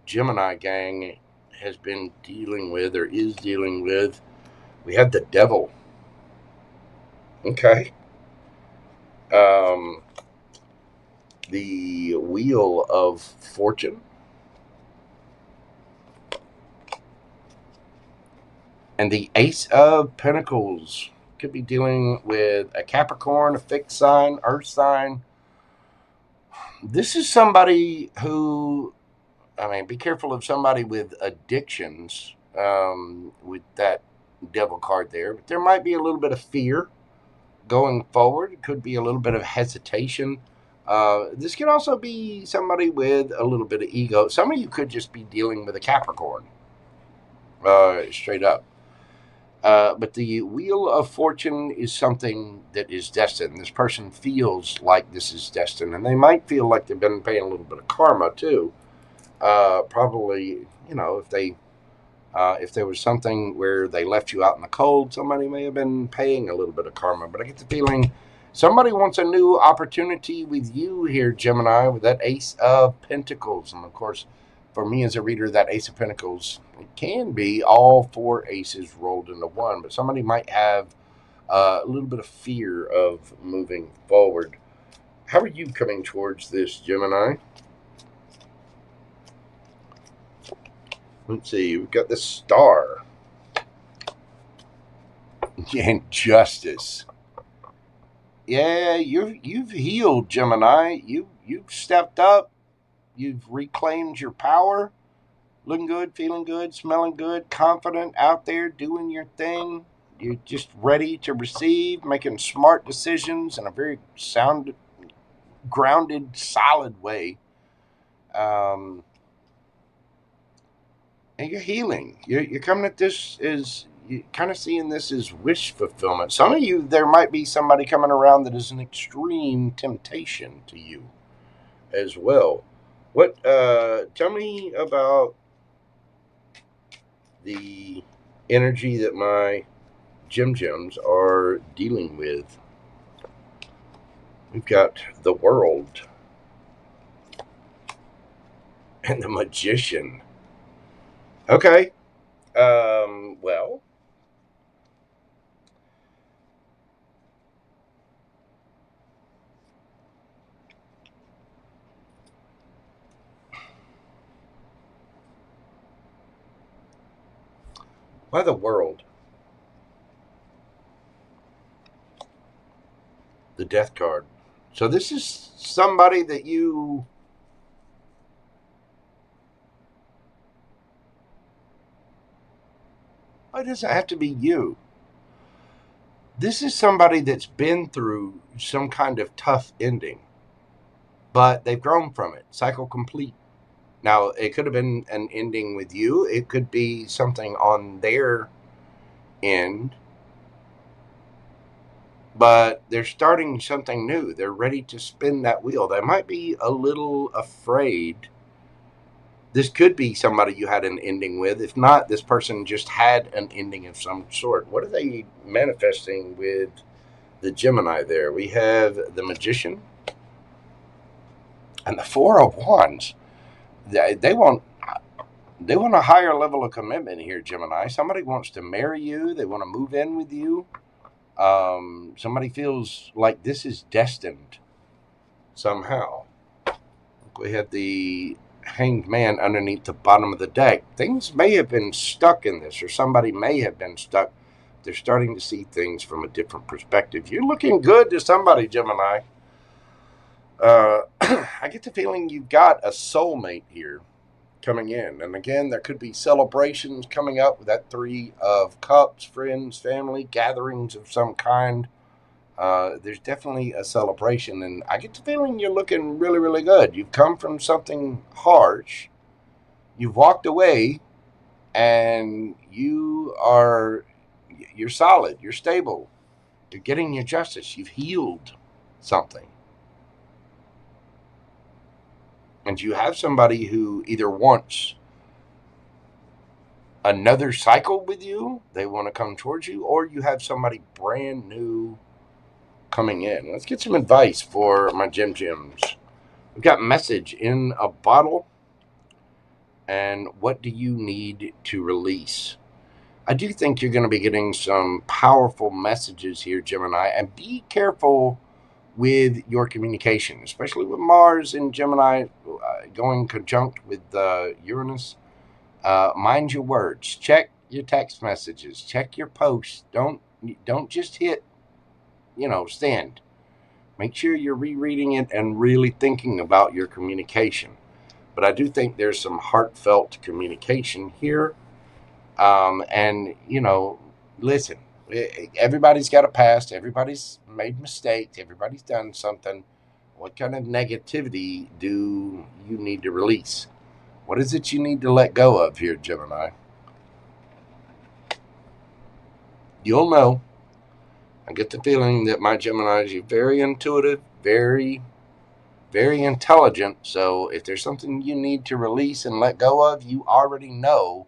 Gemini gang has been dealing with or is dealing with. We had the Devil. Okay. The Wheel of Fortune. And the Ace of Pentacles. Could be dealing with a Capricorn, a fixed sign, earth sign. This is somebody who, I mean, be careful of somebody with addictions with that Devil card there. But there might be a little bit of fear going forward. It could be a little bit of hesitation. This could also be somebody with a little bit of ego. Some of you could just be dealing with a Capricorn, straight up. But the Wheel of Fortune is something that is destined. This person feels like this is destined, and they might feel like they've been paying a little bit of karma too. Probably, you know, if there was something where they left you out in the cold, somebody may have been paying a little bit of karma. But I get the feeling somebody wants a new opportunity with you here, Gemini, with that Ace of Pentacles. And of course, for me as a reader, that Ace of Pentacles, it can be all four aces rolled into one. But somebody might have a little bit of fear of moving forward. How are you coming towards this, Gemini? Let's see, we've got the Star. And Justice. Yeah, you've healed, Gemini. You've stepped up. You've reclaimed your power. Looking good, feeling good, smelling good, confident, out there doing your thing. You're just ready to receive, making smart decisions in a very sound, grounded, solid way. And you're healing. You're coming at this as, you're kind of seeing this as wish fulfillment. Some of you, there might be somebody coming around that is an extreme temptation to you as well. What, tell me about the energy that my Gems are dealing with. We've got the World and the Magician. Okay. Well, why the World? The Death card. So this is somebody that you... Why does it have to be you? This is somebody that's been through some kind of tough ending, but they've grown from it. Cycle complete. Now, it could have been an ending with you. It could be something on their end, but they're starting something new. They're ready to spin that wheel. They might be a little afraid. This could be somebody you had an ending with. If not, this person just had an ending of some sort. What are they manifesting with the Gemini there? We have the Magician and the Four of Wands. They want a higher level of commitment here, Gemini. Somebody wants to marry you. They want to move in with you. Somebody feels like this is destined somehow. We had the Hanged Man underneath the bottom of the deck. Things may have been stuck in this, or somebody may have been stuck. They're starting to see things from a different perspective. You're looking good to somebody, Gemini. I get the feeling you've got a soulmate here coming in. And again, there could be celebrations coming up with that Three of Cups, friends, family, gatherings of some kind. There's definitely a celebration, and I get the feeling you're looking really, really good. You've come from something harsh. You've walked away, and you're solid. You're stable. You're getting your justice. You've healed something. And you have somebody who either wants another cycle with you, they want to come towards you, or you have somebody brand new coming in. Let's get some advice for my Gems. We've got message in a bottle. And what do you need to release? I do think you're going to be getting some powerful messages here, Gemini, and be careful with your communication, especially with Mars and Gemini going conjunct with Uranus. Mind your words. Check your text messages. Check your posts. Don't just hit, send. Make sure you're rereading it and really thinking about your communication. But I do think there's some heartfelt communication here. And, listen, everybody's got a past. Everybody's made mistakes. Everybody's done something. What kind of negativity do you need to release? What is it you need to let go of here, Gemini? You'll know. I get the feeling that my Geminis are very intuitive, very, very intelligent. So if there's something you need to release and let go of, you already know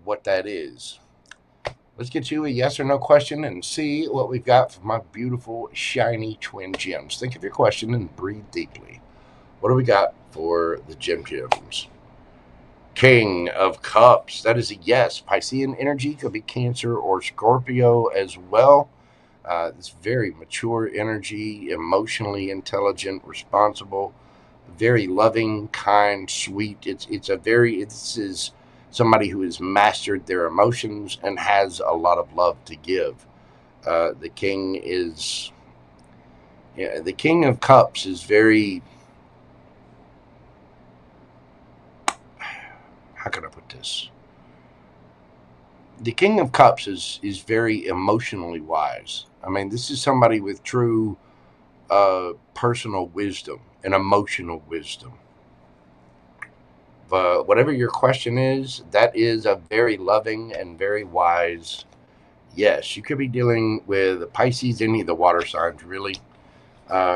what that is. Let's get you a yes or no question and see what we've got for my beautiful, shiny twin gems. Think of your question and breathe deeply. What do we got for the Gems? King of Cups. That is a yes. Piscean energy could be Cancer or Scorpio as well. It's very mature energy, emotionally intelligent, responsible, very loving, kind, sweet. This is somebody who has mastered their emotions and has a lot of love to give. The King of Cups is very, how can I put this? The King of Cups is very emotionally wise. I mean, this is somebody with true personal wisdom and emotional wisdom. But whatever your question is, that is a very loving and very wise yes. You could be dealing with Pisces, any of the water signs, really.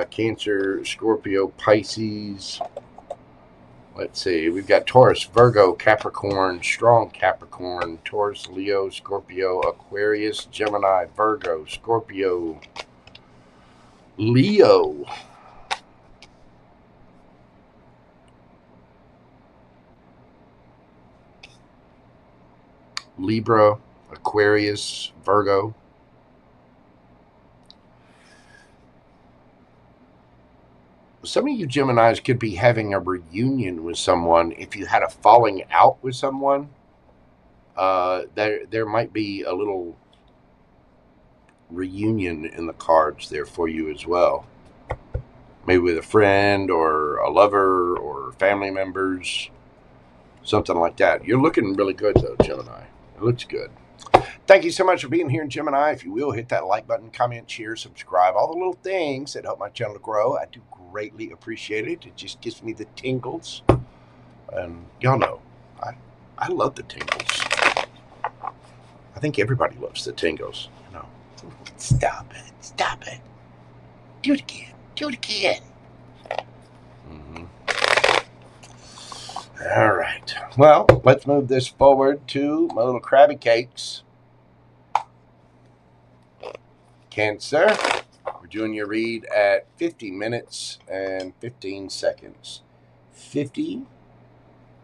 Cancer, Scorpio, Pisces. Let's see. We've got Taurus, Virgo, Capricorn, strong Capricorn, Taurus, Leo, Scorpio, Aquarius, Gemini, Virgo, Scorpio, Leo. Libra, Aquarius, Virgo. Some of you Geminis could be having a reunion with someone. If you had a falling out with someone, there might be a little reunion in the cards there for you as well. Maybe with a friend or a lover or family members, something like that. You're looking really good, though, Gemini. It looks good. Thank you so much for being here, Gemini. If you will, hit that like button, comment, share, subscribe, all the little things that help my channel to grow. I do greatly appreciate it. It just gives me the tingles. And y'all know, I love the tingles. I think everybody loves the tingles. Stop it. Stop it. Do it again. Do it again. All right. Well, let's move this forward to my little Krabby Cakes. Cancer, we're doing your read at 50 minutes and 15 seconds. 50,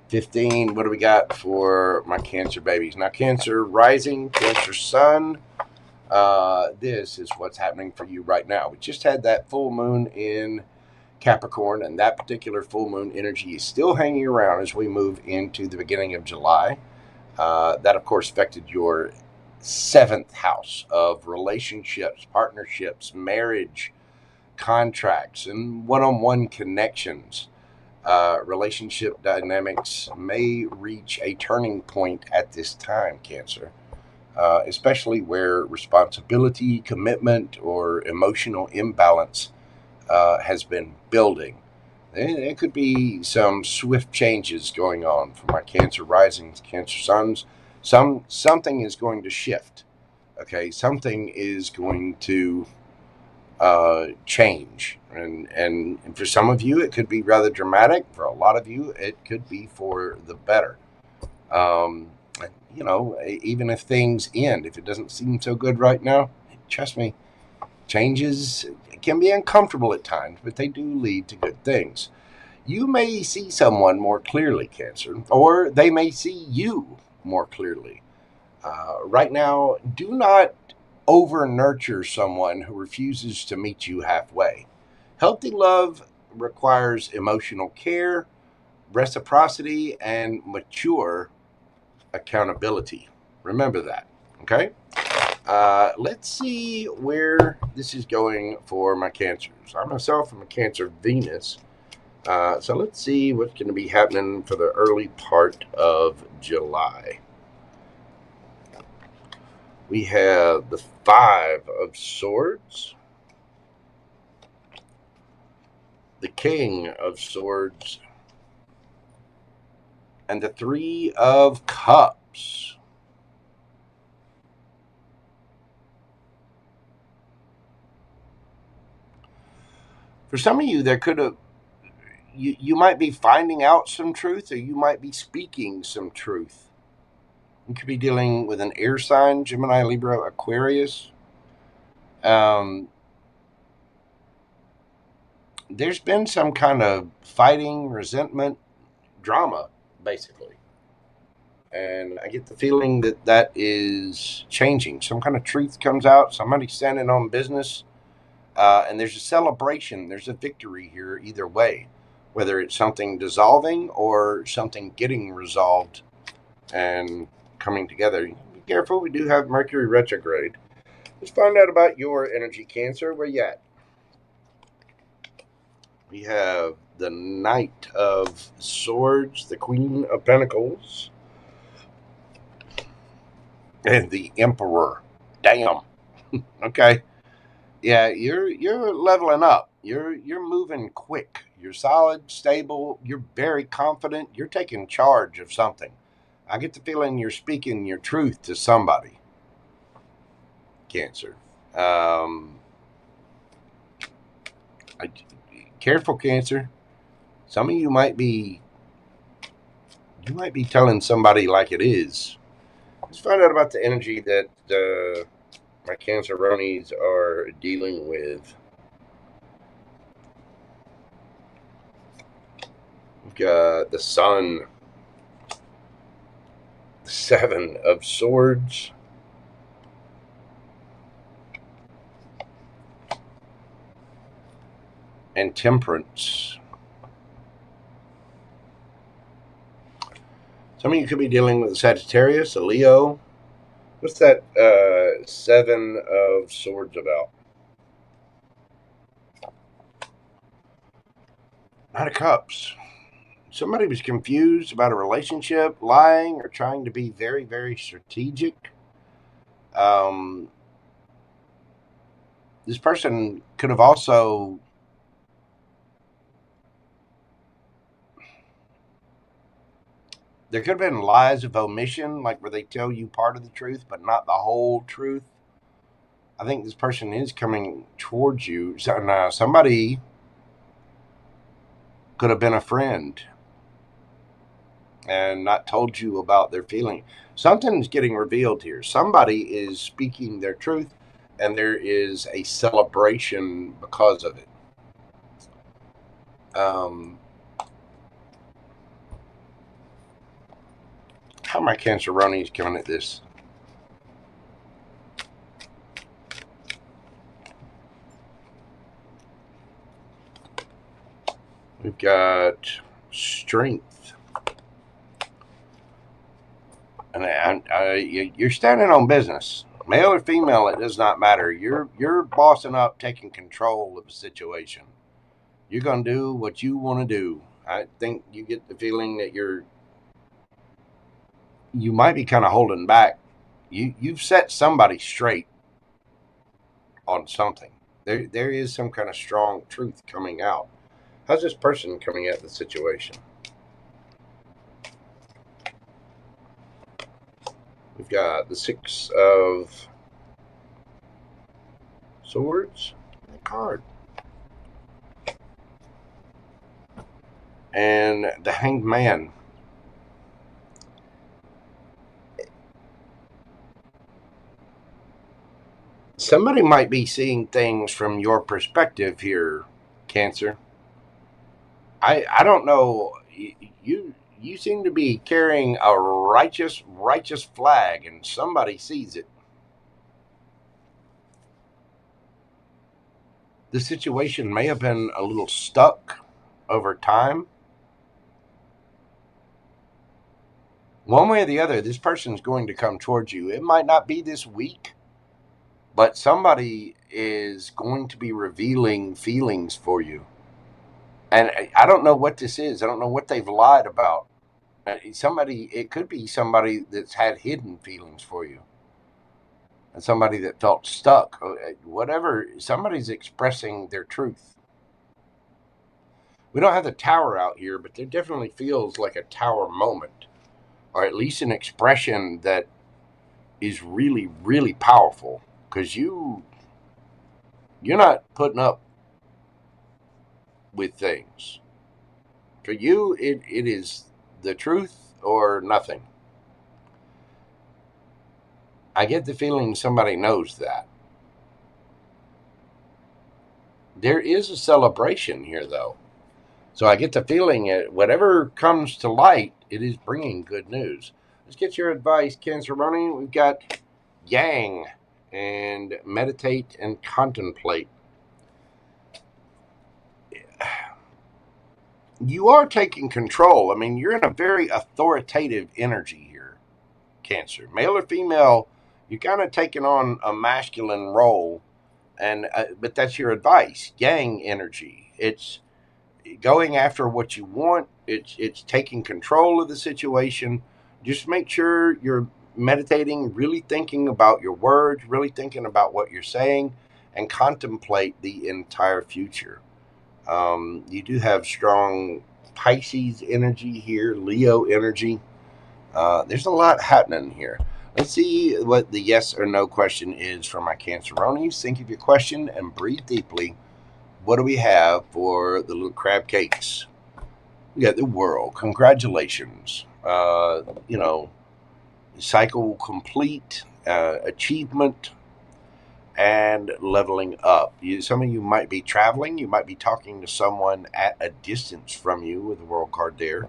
15, what do we got for my Cancer babies? Now, Cancer rising, Cancer sun, This is what's happening for you right now. We just had that full moon in Capricorn, and that particular full moon energy is still hanging around as we move into the beginning of July. That, of course, affected your 7th house of relationships, partnerships, marriage, contracts, and one-on-one connections. Relationship dynamics may reach a turning point at this time, Cancer, especially where responsibility, commitment, or emotional imbalance has been building. There could be some swift changes going on for my Cancer risings, Cancer suns. Something is going to shift. Okay, something is going to change, and for some of you it could be rather dramatic. For a lot of you it could be for the better. You know, even if things end, if it doesn't seem so good right now, trust me, changes can be uncomfortable at times, but they do lead to good things. You may see someone more clearly, Cancer, or they may see you more clearly. Right now, do not over nurture someone who refuses to meet you halfway. Healthy love requires emotional care, reciprocity, and mature accountability. Remember that, okay? Let's see where this is going for my Cancers. I myself am a Cancer Venus. So let's see what's going to be happening for the early part of July. We have the 5 of Swords, the King of Swords, and the 3 of Cups. For some of you, there could have you might be finding out some truth, or you might be speaking some truth. You could be dealing with an air sign, Gemini, Libra, Aquarius. There's been some kind of fighting, resentment, drama, basically. And I get the feeling that that is changing. Some kind of truth comes out, somebody's standing on business, and there's a celebration, there's a victory here either way, whether it's something dissolving or something getting resolved and coming together. Be careful, we do have Mercury retrograde. Let's find out about your energy, Cancer. Where you at? We have the Knight of Swords, the Queen of Pentacles, and the Emperor. Damn. Okay. Yeah, you're leveling up. You're moving quick. You're solid, stable. You're very confident. You're taking charge of something. I get the feeling you're speaking your truth to somebody, Cancer. Careful, Cancer. Some of you might be telling somebody like it is. Let's find out about the energy that my Canceronis are dealing with. We've got the Sun, the 7 of Swords, and Temperance. Some of you could be dealing with a Sagittarius, a Leo. What's that 7 of Swords about? Knight of Cups. Somebody was confused about a relationship, lying, or trying to be very, very strategic. This person could have also there could have been lies of omission, like where they tell you part of the truth, but not the whole truth. I think this person is coming towards you. So now somebody could have been a friend and not told you about their feeling. Something's getting revealed here. Somebody is speaking their truth, and there is a celebration because of it. How are my Canceronis coming at this? We've got strength. And you're standing on business. Male or female, it does not matter. You're bossing up, taking control of the situation. You're going to do what you want to do. I think you get the feeling that you might be kind of holding back. You've set somebody straight on something. There is some kind of strong truth coming out. How's this person coming at the situation? We've got the Six of Swords, the card, and the Hanged Man. Somebody might be seeing things from your perspective here, Cancer. I don't know. You seem to be carrying a righteous flag, and somebody sees it. The situation may have been a little stuck over time. One way or the other, this person's going to come towards you. It might not be this week, but somebody is going to be revealing feelings for you. And I don't know what this is. I don't know what they've lied about. It could be somebody that's had hidden feelings for you. And somebody that felt stuck. Whatever, somebody's expressing their truth. We don't have the tower out here, but there definitely feels like a tower moment. Or at least an expression that is really, really powerful. Because you're not putting up with things. For you, it is the truth or nothing. I get the feeling somebody knows that. There is a celebration here, though. So I get the feeling whatever comes to light, it is bringing good news. Let's get your advice, Canceroni. We've got Yang and meditate and contemplate. You are taking control. I mean, you're in a very authoritative energy here, Cancer. Male or female, you're kind of taking on a masculine role, and but that's your advice. Yang energy. It's going after what you want. It's taking control of the situation. Just make sure you're meditating, really thinking about your words, really thinking about what you're saying, and contemplate the entire future. You do have strong Pisces energy here, Leo energy. There's a lot happening here. Let's see what the yes or no question is from my Canceronis. Think of your question and breathe deeply. What do we have for the little crab cakes? We got the world. Congratulations. Cycle complete, achievement, and leveling up. Some of you might be traveling. You might be talking to someone at a distance from you with the world card there.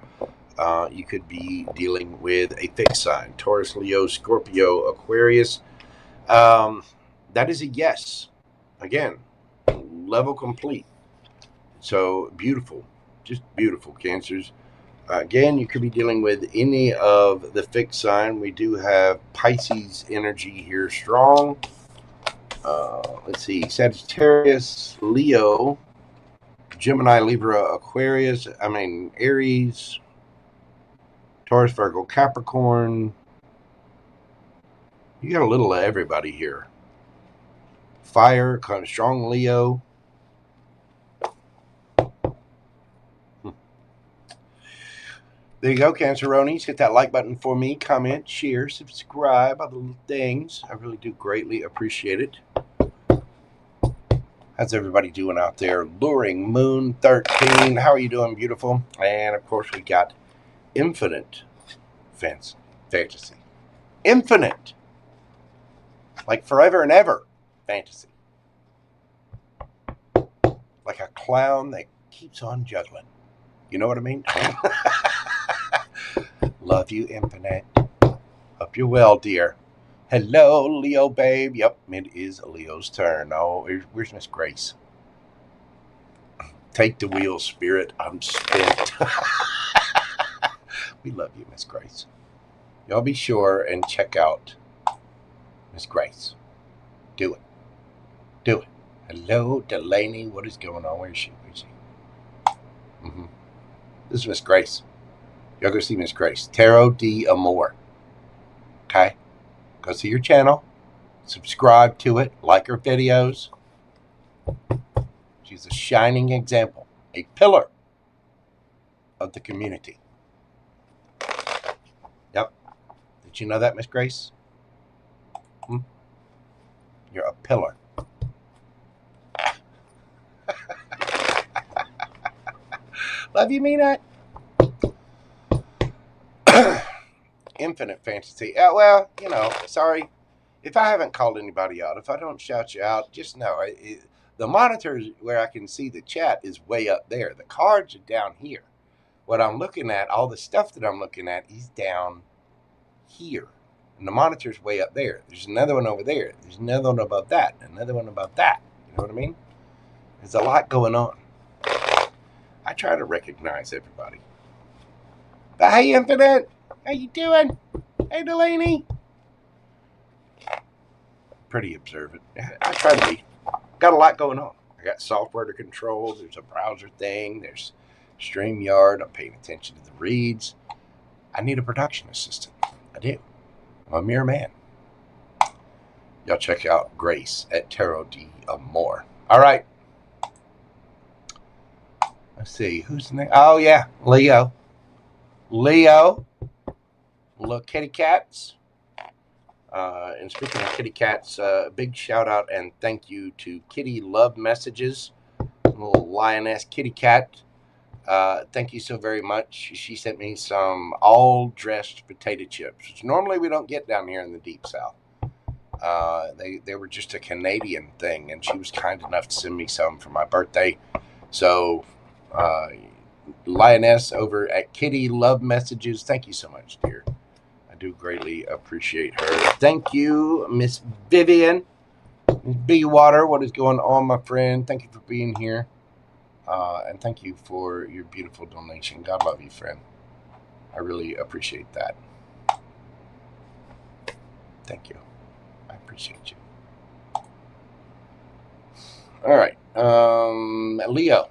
You could be dealing with a fixed sign. Taurus, Leo, Scorpio, Aquarius. That is a yes. Again, level complete. So beautiful. Just beautiful, Cancers. Again, you could be dealing with any of the fixed sign. We do have Pisces energy here strong. Let's see, Sagittarius, Leo, Gemini, Libra, Aquarius, Aries, Taurus, Virgo, Capricorn. You got a little of everybody here. Fire, kind of strong Leo. There you go, Canceronis. Hit that like button for me. Comment, share, subscribe, all the little things. I really do greatly appreciate it. How's everybody doing out there? Luring Moon 13. How are you doing, beautiful? And, of course, we got infinite fantasy. Infinite. Like forever and ever fantasy. Like a clown that keeps on juggling. You know what I mean? Love you, Infinite. Hope you're well, dear. Hello, Leo, babe. Yep, it is Leo's turn. Oh, where's Miss Grace? Take the wheel, Spirit. I'm spent. We love you, Miss Grace. Y'all be sure and check out Miss Grace. Do it. Do it. Hello, Delaney. What is going on? Where is she? Where is she? This is Miss Grace. Y'all go see Miss Grace. Tarot d'Amore. Okay? Go see your channel. Subscribe to it. Like her videos. She's a shining example. A pillar of the community. Yep. Did you know that, Miss Grace? You're a pillar. Love you, mean that? Infinite fantasy. Well, you know, sorry. If I haven't called anybody out, if I don't shout you out, just know the monitor where I can see the chat is way up there. The cards are down here. What I'm looking at, all the stuff that I'm looking at is down here. And the monitor's way up there. There's another one over there. There's another one above that. Another one above that. You know what I mean? There's a lot going on. I try to recognize everybody. But hey, Infinite. How you doing? Hey, Delaney. Pretty observant. I try to be. Got a lot going on. I got software to control. There's a browser thing. There's StreamYard. I'm paying attention to the reads. I need a production assistant. I do. I'm a mere man. Y'all check out Grace at Tarot d'Amore. All right. Let's see. Who's next? Oh, yeah. Leo. Leo. Little kitty cats. And speaking of kitty cats, big shout out and thank you to Kitty Love Messages. Little lioness kitty cat. Thank you so very much. She sent me some all-dressed potato chips, which normally we don't get down here in the Deep South. They were just a Canadian thing, and she was kind enough to send me some for my birthday. So, lioness over at Kitty Love Messages, thank you so much, dear. I do greatly appreciate her. Thank you, Miss Vivian. Miss B Water, what is going on, my friend? Thank you for being here. And thank you for your beautiful donation. God love you, friend. I really appreciate that. Thank you. I appreciate you. All right. Leo.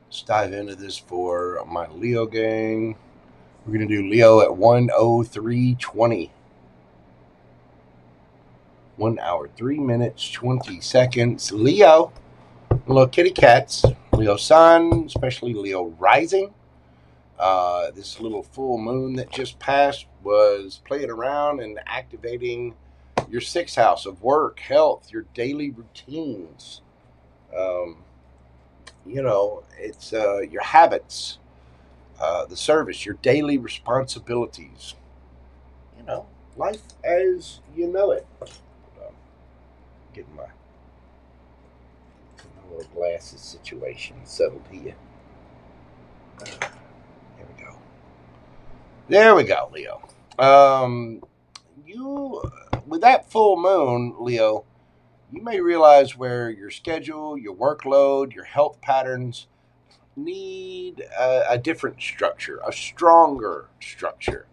Let's dive into this for my Leo gang. We're going to do Leo at 1:03:20. 1 hour, 3 minutes, 20 seconds. Leo. Little kitty cats, Leo sun, especially Leo rising. This little full moon that just passed was playing around and activating your 6th house of work, health, your daily routines. You know, it's your habits, the service, your daily responsibilities. You know, life as you know it. Getting my little glasses situation settled here. There we go. There we go, Leo. You, with that full moon, Leo, you may realize where your schedule, your workload, your health patterns need a different structure, a stronger structure.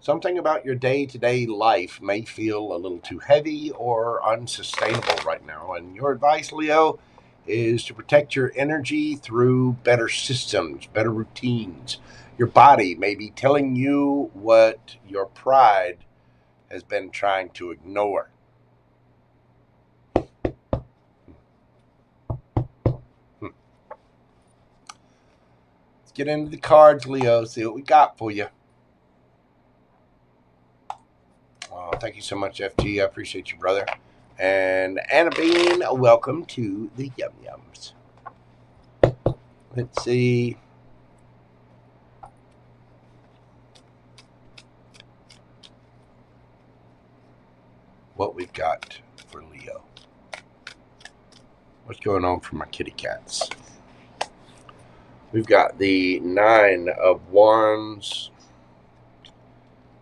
Something about your day-to-day life may feel a little too heavy or unsustainable right now. And your advice, Leo, is to protect your energy through better systems, better routines. Your body may be telling you what your pride has been trying to ignore. Let's get into the cards, Leo, see what we got for you. Oh, thank you so much, FG. I appreciate you, brother. And Anna Bean, welcome to the Yum Yums. Let's see. What we've got for Leo. What's going on for my kitty cats? We've got the 9 of Wands,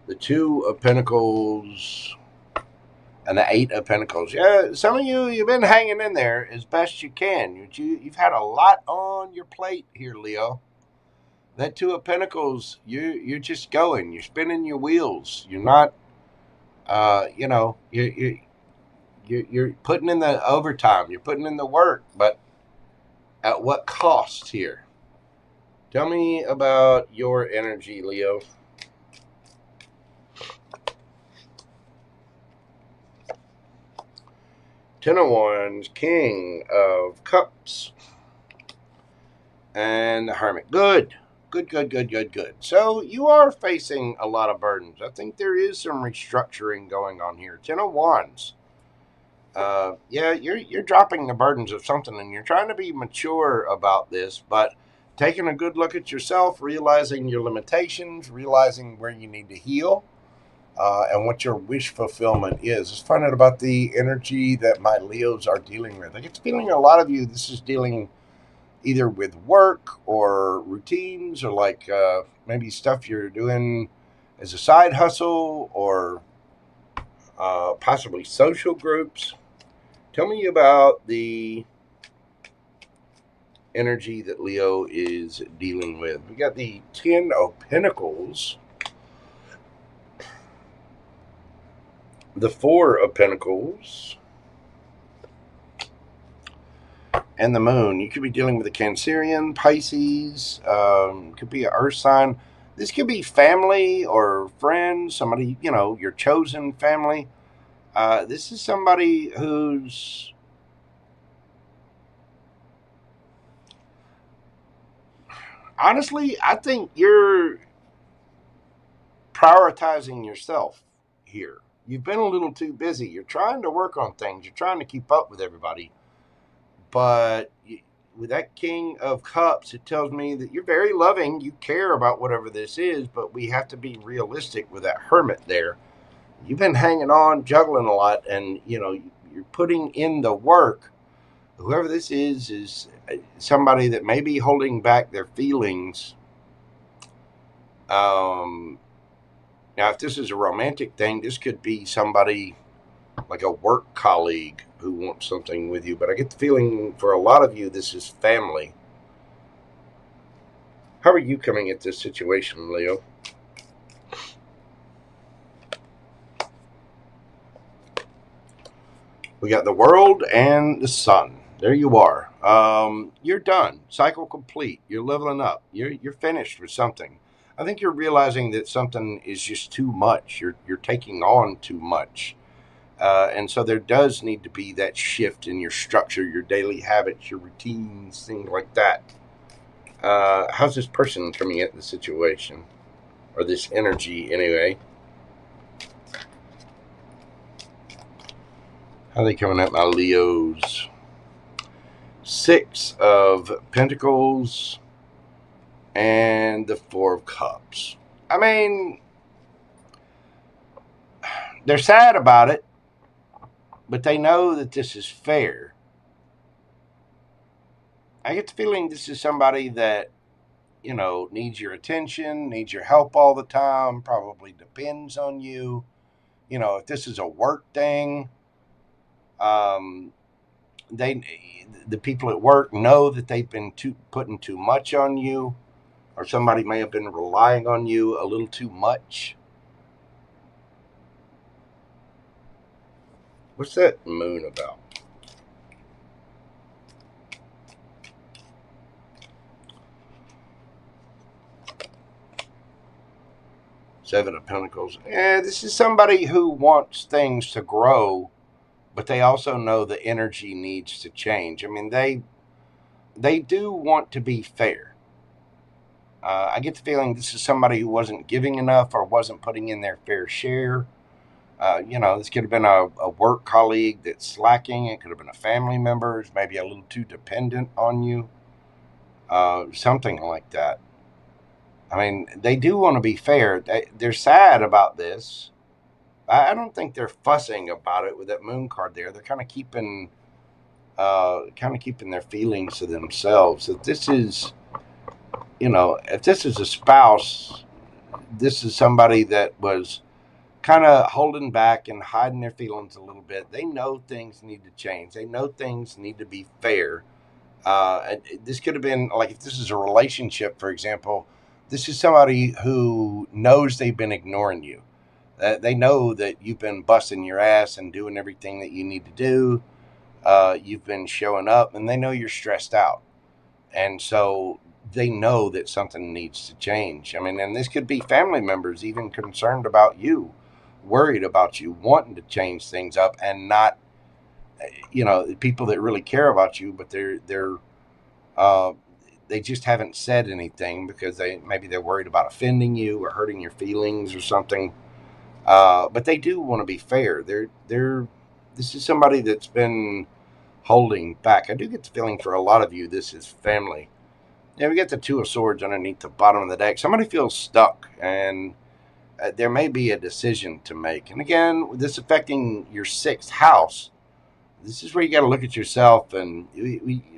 the 2 of Pentacles, And the 8 of Pentacles. Yeah, some of you, you've been hanging in there as best you can. You've had a lot on your plate here, Leo. That 2 of Pentacles, you're just going. You're spinning your wheels. You're not, you know, you're putting in the overtime. You're putting in the work. But at what cost here? Tell me about your energy, Leo. Ten of Wands, King of Cups, and the Hermit. Good. Good. So you are facing a lot of burdens. I think there is some restructuring going on here. Ten of Wands. Yeah, you're dropping the burdens of something, and you're trying to be mature about this, but taking a good look at yourself, realizing your limitations, realizing where you need to heal, and what your wish fulfillment is. Let's find out about the energy that my Leos are dealing with. I get the feeling a lot of you, this is dealing either with work or routines, or like maybe stuff you're doing as a side hustle, or possibly social groups. Tell me about the energy that Leo is dealing with. We got the 10 of Pentacles, the 4 of Pentacles, and the Moon. You could be dealing with a Cancerian, Pisces, could be an Earth sign. This could be family or friends, somebody, you know, your chosen family. This is somebody who's honestly, I think you're prioritizing yourself here. You've been a little too busy. You're trying to work on things. You're trying to keep up with everybody. But with that King of Cups, it tells me that you're very loving. You care about whatever this is, but we have to be realistic with that Hermit there. You've been hanging on, juggling a lot, and, you know, you're putting in the work. Whoever this is somebody that may be holding back their feelings. Now, if this is a romantic thing, this could be somebody like a work colleague who wants something with you. But I get the feeling for a lot of you, this is family. How are you coming at this situation, Leo? We got the World and the Sun. There you are. You're done. Cycle complete. You're leveling up. You're finished with something. I think you're realizing that something is just too much. You're taking on too much. And so there does need to be that shift in your structure, your daily habits, your routines, things like that. How's this person coming at the situation? Or this energy, anyway? How are they coming at my Leos? 6 of Pentacles and the 4 of Cups. I mean, they're sad about it, but they know that this is fair. I get the feeling this is somebody that, you know, needs your attention, needs your help all the time, probably depends on you. You know, if this is a work thing, the people at work know that they've been putting too much on you, or somebody may have been relying on you a little too much. What's that Moon about? Seven of Pentacles. Yeah, this is somebody who wants things to grow, but they also know the energy needs to change. I mean, they do want to be fair. I get the feeling this is somebody who wasn't giving enough or wasn't putting in their fair share. You know, this could have been a work colleague that's slacking. It could have been a family member who's maybe a little too dependent on you. Something like that. I mean, they do want to be fair. They're sad about this. I don't think they're fussing about it with that Moon card there. They're kind of keeping their feelings to themselves. If this is, you know, if this is a spouse, this is somebody that was kind of holding back and hiding their feelings a little bit. They know things need to change. They know things need to be fair. This could have been like, if this is a relationship, for example, this is somebody who knows they've been ignoring you. They know that you've been busting your ass and doing everything that you need to do. You've been showing up, and they know you're stressed out. And so they know that something needs to change. I mean, and this could be family members even concerned about you, worried about you, wanting to change things up, and not, people that really care about you, but they just haven't said anything because they're worried about offending you or hurting your feelings or something. But they do want to be fair. This is somebody that's been holding back. I do get the feeling for a lot of you, this is family. Yeah, we get the Two of Swords underneath the bottom of the deck. Somebody feels stuck, and there may be a decision to make. And again, with this affecting your 6th house, this is where you got to look at yourself and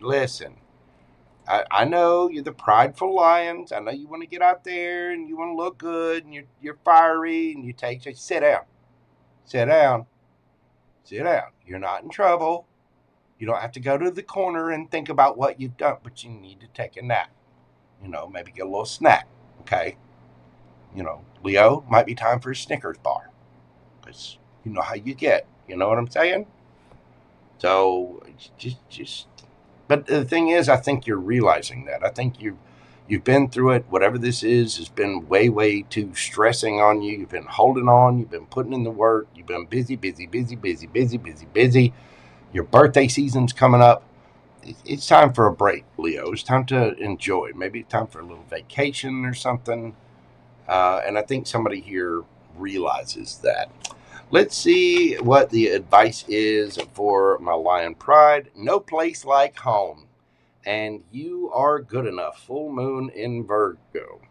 listen. I know you're the prideful lions. I know you want to get out there and you want to look good and you're fiery and sit down. Sit down. Sit down. You're not in trouble. You don't have to go to the corner and think about what you've done, but you need to take a nap. Maybe get a little snack, okay? Leo, might be time for a Snickers bar. Because you know how you get. You know what I'm saying? So, but the thing is, I think you're realizing that. I think you've been through it. Whatever this is has been way, way too stressing on you. You've been holding on. You've been putting in the work. You've been busy. Your birthday season's coming up. It's time for a break, Leo. It's time to enjoy. Maybe it's time for a little vacation or something. And I think somebody here realizes that. Let's see what the advice is for my Lion Pride. No place like home. And you are good enough. Full moon in Virgo.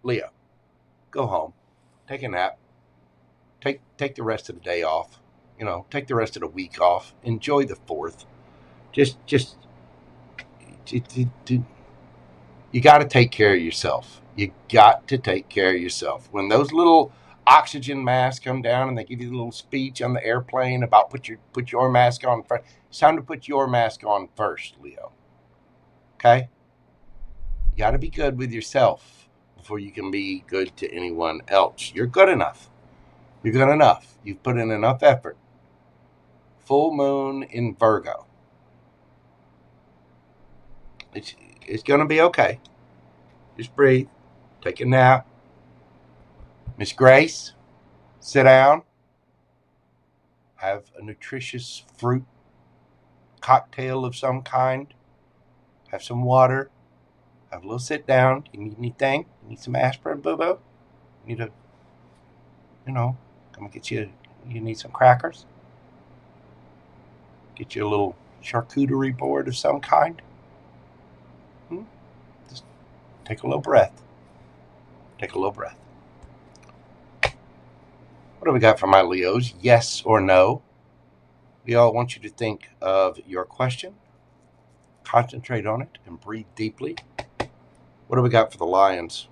Leo, go home. Take a nap. Take the rest of the day off. Take the rest of the week off. Enjoy the 4th. Just you got to take care of yourself. You got to take care of yourself. When those little oxygen masks come down and they give you a little speech on the airplane about put your mask on first, it's time to put your mask on first, Leo. Okay? You got to be good with yourself before you can be good to anyone else. You're good enough. You're good enough. You've put in enough effort. Full moon in Virgo. It's going to be okay. Just breathe. Take a nap. Miss Grace, sit down. Have a nutritious fruit cocktail of some kind. Have some water. Have a little sit down. You need anything? You need some aspirin, boo-boo? You need to, come get you. You need some crackers? Get you a little charcuterie board of some kind? Just take a little breath. Take a little breath. What do we got for my Leos? Yes or no? Leo, I want you to think of your question, concentrate on it, and breathe deeply. What do we got for the Lions?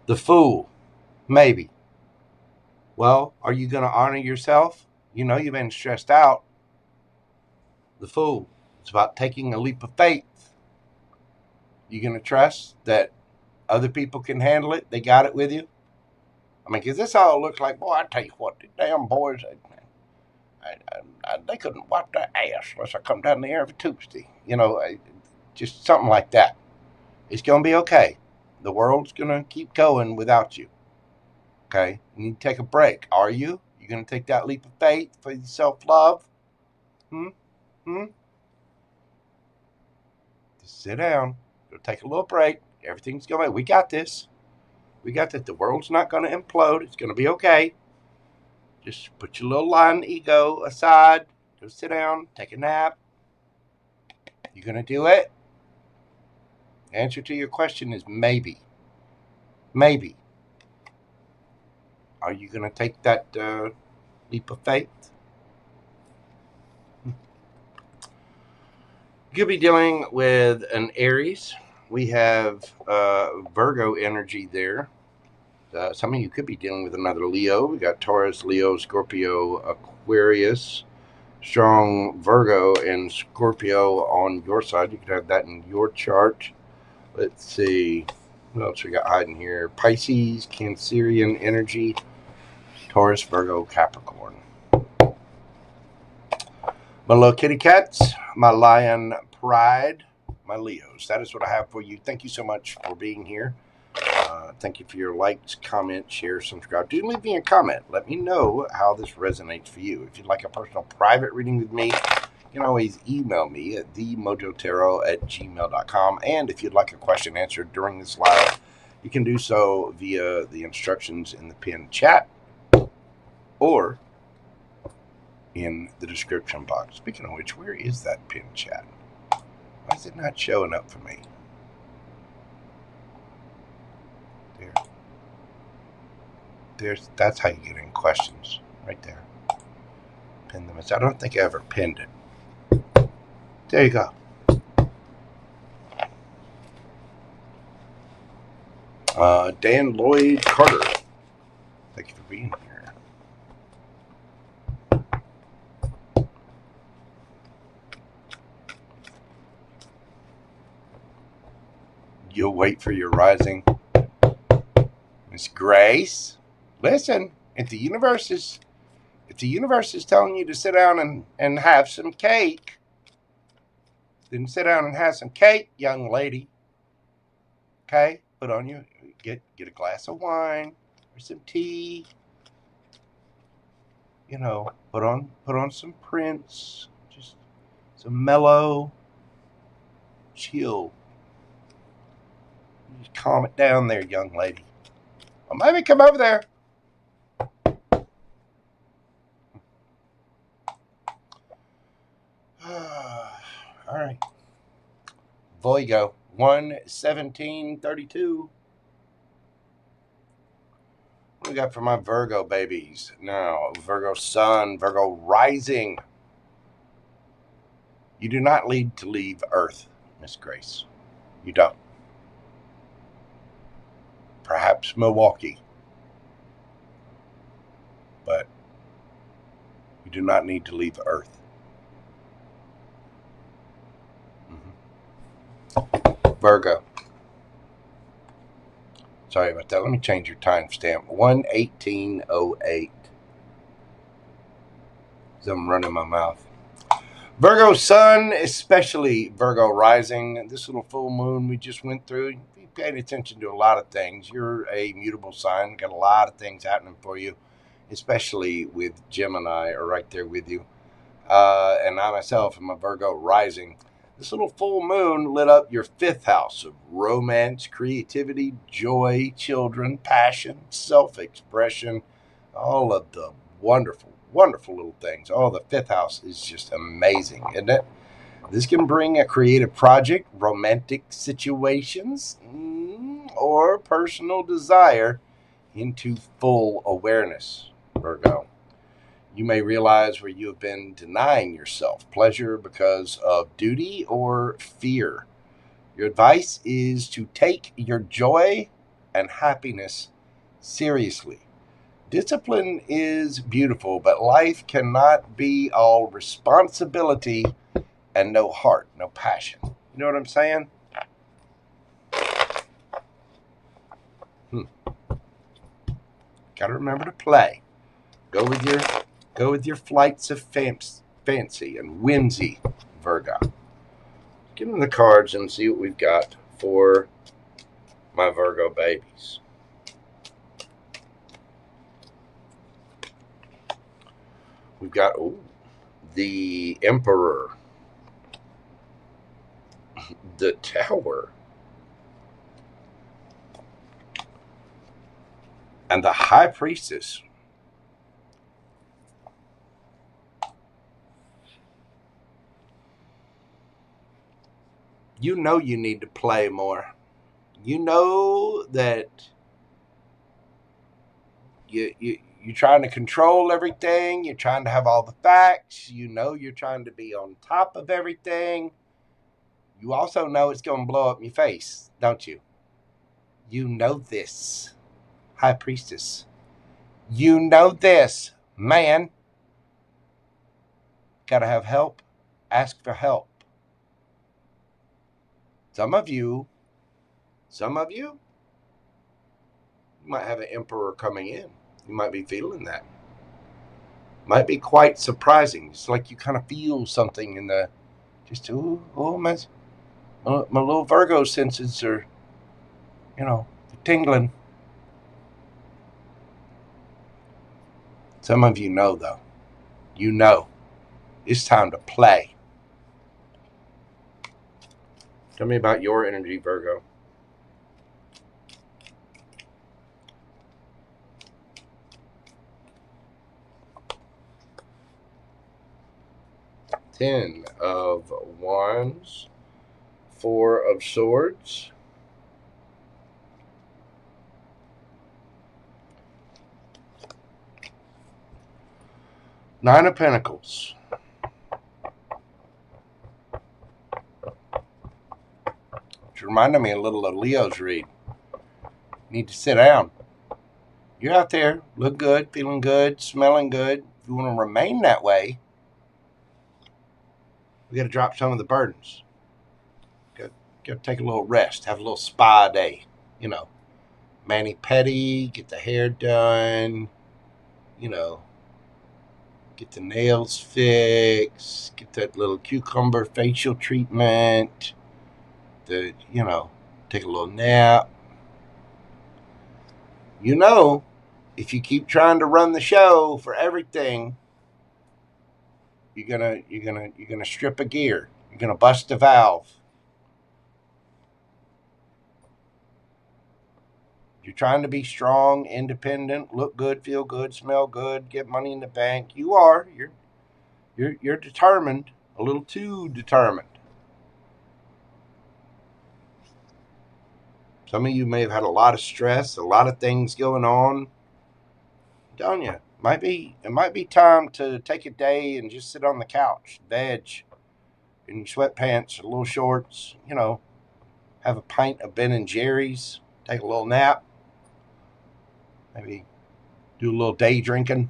The Fool. Maybe. Well, are you going to honor yourself? You've been stressed out. The Fool. It's about taking a leap of faith. You going to trust that other people can handle it? They got it with you? Because this all looks like, boy, I tell you what, the damn boys, they couldn't wipe their ass unless I come down there every Tuesday. Just something like that. It's going to be okay. The world's going to keep going without you. Okay? You need to take a break. Are you? You going to take that leap of faith for self-love? Just sit down. Go take a little break. Everything's going to be, we got this. We got that. The world's not going to implode. It's going to be okay. Just put your little lion ego aside. Go sit down. Take a nap. You going to do it? The answer to your question is maybe. Maybe. Are you going to take that leap of faith? You could be dealing with an Aries. We have Virgo energy there. Some of you could be dealing with another Leo. We got Taurus, Leo, Scorpio, Aquarius, strong Virgo, and Scorpio on your side. You could have that in your chart. Let's see. What else we got hiding here? Pisces, Cancerian energy, Taurus, Virgo, Capricorn. My little kitty cats, my lion pride, my Leos. That is what I have for you. Thank you so much for being here. Thank you for your likes, comments, share, subscribe. Do leave me a comment. Let me know how this resonates for you. If you'd like a personal private reading with me, you can always email me at themojotaro@gmail.com. And if you'd like a question answered during this live, you can do so via the instructions in the pinned chat or in the description box. Speaking of which, where is that pinned chat? Why is it not showing up for me? That's how you get in questions. Right there. Pin them. I don't think I ever pinned it. There you go. Dan Lloyd Carter. Thank you for being here. You'll wait for your rising. Miss Grace. Listen, if the universe is telling you to sit down and have some cake, then sit down and have some cake, young lady. Okay? Put on your get a glass of wine or some tea. You know, put on some Prince, just some mellow, chill. Just calm it down there, young lady. Or maybe come over there. All right. Virgo 1/17/32. What do we got for my Virgo babies? Now, Virgo sun, Virgo rising. You do not need to leave Earth, Miss Grace. You don't. Perhaps Milwaukee. But you do not need to leave Earth. Virgo. Sorry about that. Let me change your timestamp. 1/18/08. I'm running my mouth. Virgo sun, especially Virgo rising. This little full moon we just went through. You paid attention to a lot of things. You're a mutable sign. Got a lot of things happening for you, especially with Gemini are right there with you. And I myself am a Virgo rising. This little full moon lit up your 5th house of romance, creativity, joy, children, passion, self-expression, all of the wonderful, wonderful little things. Oh, the 5th house is just amazing, isn't it? This can bring a creative project, romantic situations, or personal desire into full awareness, Virgo. You may realize where you have been denying yourself pleasure because of duty or fear. Your advice is to take your joy and happiness seriously. Discipline is beautiful, but life cannot be all responsibility and no heart, no passion. You know what I'm saying? Gotta remember to play. Go with your flights of fancy and whimsy, Virgo. Get in the cards and see what we've got for my Virgo babies. We've got the Emperor, the Tower, and the High Priestess. You know you need to play more. You know that you're trying to control everything. You're trying to have all the facts. You know you're trying to be on top of everything. You also know it's going to blow up in your face, don't you? You know this. High Priestess. You know this, man. Gotta have help. Ask for help. Some of you might have an emperor coming in. You might be feeling that. Might be quite surprising. It's like you kind of feel something in the, just, my little Virgo senses are, tingling. Some of you know, though. You know. It's time to play. Tell me about your energy, Virgo. Ten of Wands. Four of Swords. Nine of Pentacles. Which reminded me a little of Leo's read. Need to sit down. You're out there, look good, feeling good, smelling good. If you want to remain that way, we got to drop some of the burdens. Got to take a little rest, have a little spa day. Mani-pedi, get the hair done. Get the nails fixed. Get that little cucumber facial treatment. Take a little nap. If you keep trying to run the show for everything, you're gonna strip a gear. You're gonna bust a valve. You're trying to be strong, independent, look good, feel good, smell good, get money in the bank. You're determined, a little too determined. Some of you may have had a lot of stress, a lot of things going on. Don't you? It might be time to take a day and just sit on the couch, veg, in your sweatpants, a little shorts, have a pint of Ben & Jerry's, take a little nap, maybe do a little day drinking,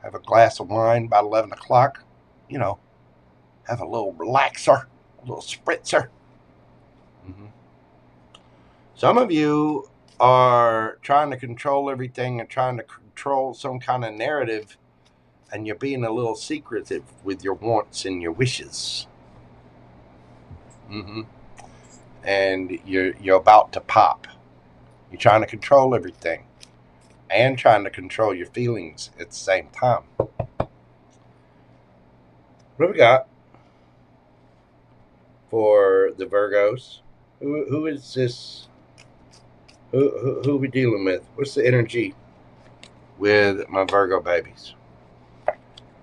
have a glass of wine about 11 o'clock, have a little relaxer, a little spritzer. Some of you are trying to control everything and trying to control some kind of narrative, and you're being a little secretive with your wants and your wishes. And you're about to pop. You're trying to control everything and trying to control your feelings at the same time. What do we got for the Virgos? Who is this? Who are we dealing with? What's the energy with my Virgo babies?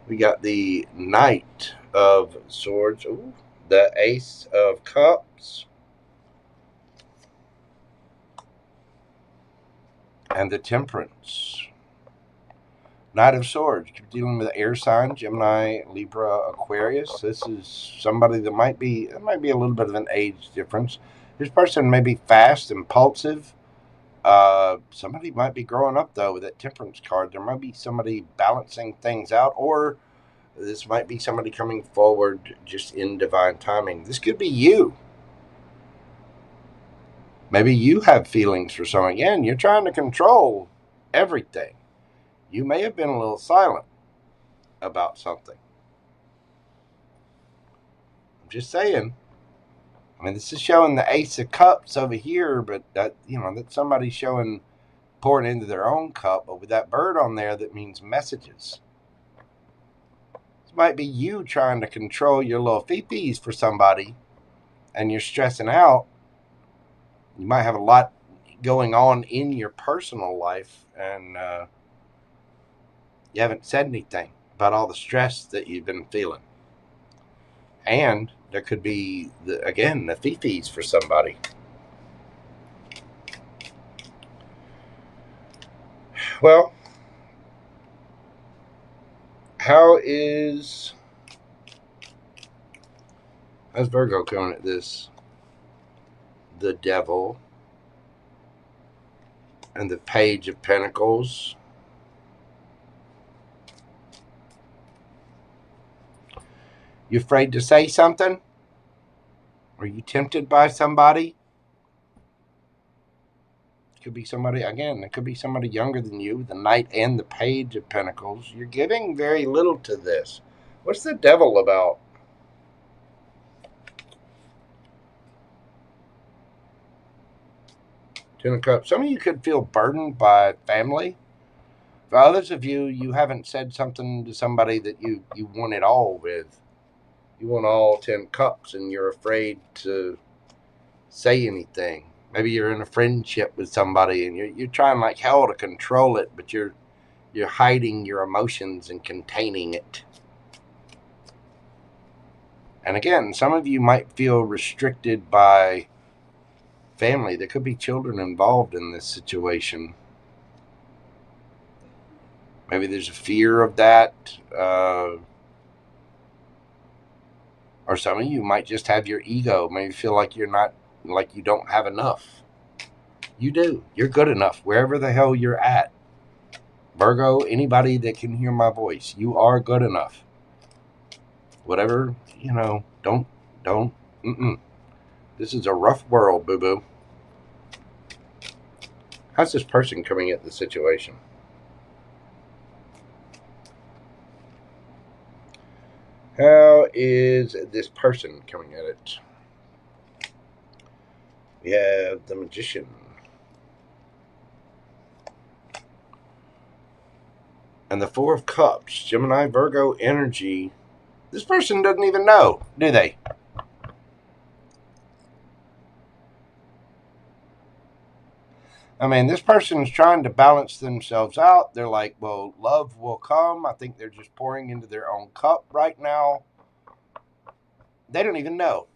We got the Knight of Swords. Ooh, the Ace of Cups. And the Temperance. Knight of Swords. You're dealing with air sign, Gemini, Libra, Aquarius. This is somebody that might be a little bit of an age difference. This person may be fast, impulsive. Somebody might be growing up, though, with that Temperance card. There might be somebody balancing things out, or this might be somebody coming forward just in divine timing. This could be you. Maybe you have feelings for someone. Again, you're trying to control everything. You may have been a little silent about something. I'm just saying. This is showing the Ace of Cups over here, but that's somebody showing pouring into their own cup. But with that bird on there, that means messages. This might be you trying to control your little fifis for somebody, and you're stressing out. You might have a lot going on in your personal life, and you haven't said anything about all the stress that you've been feeling. And there could be, the fifis for somebody. Well, how's Virgo going at this? The Devil. and the Page of Pentacles. You afraid to say something? Are you tempted by somebody? Could be somebody, again, it could be somebody younger than you, the Knight and the Page of Pentacles. You're giving very little to this. What's the Devil about? Ten of Cups. Some of you could feel burdened by family. For others of you, you haven't said something to somebody that you want it all with. You want all 10 cups and you're afraid to say anything. Maybe you're in a friendship with somebody and you're trying like hell to control it, but you're hiding your emotions and containing it. And again, some of you might feel restricted by family. There could be children involved in this situation. Maybe there's a fear of that. Or some of you might just have your ego. Maybe feel like you're not, like you don't have enough. You do. You're good enough wherever the hell you're at. Virgo, anybody that can hear my voice, you are good enough. Whatever, don't. This is a rough world, boo-boo. How's this person coming at the situation? How is this person coming at it? We have the Magician. And the Four of Cups. Gemini, Virgo energy. This person doesn't even know, do they? I mean, this person's trying to balance themselves out. They're like, well, love will come. I think they're just pouring into their own cup right now. They don't even know.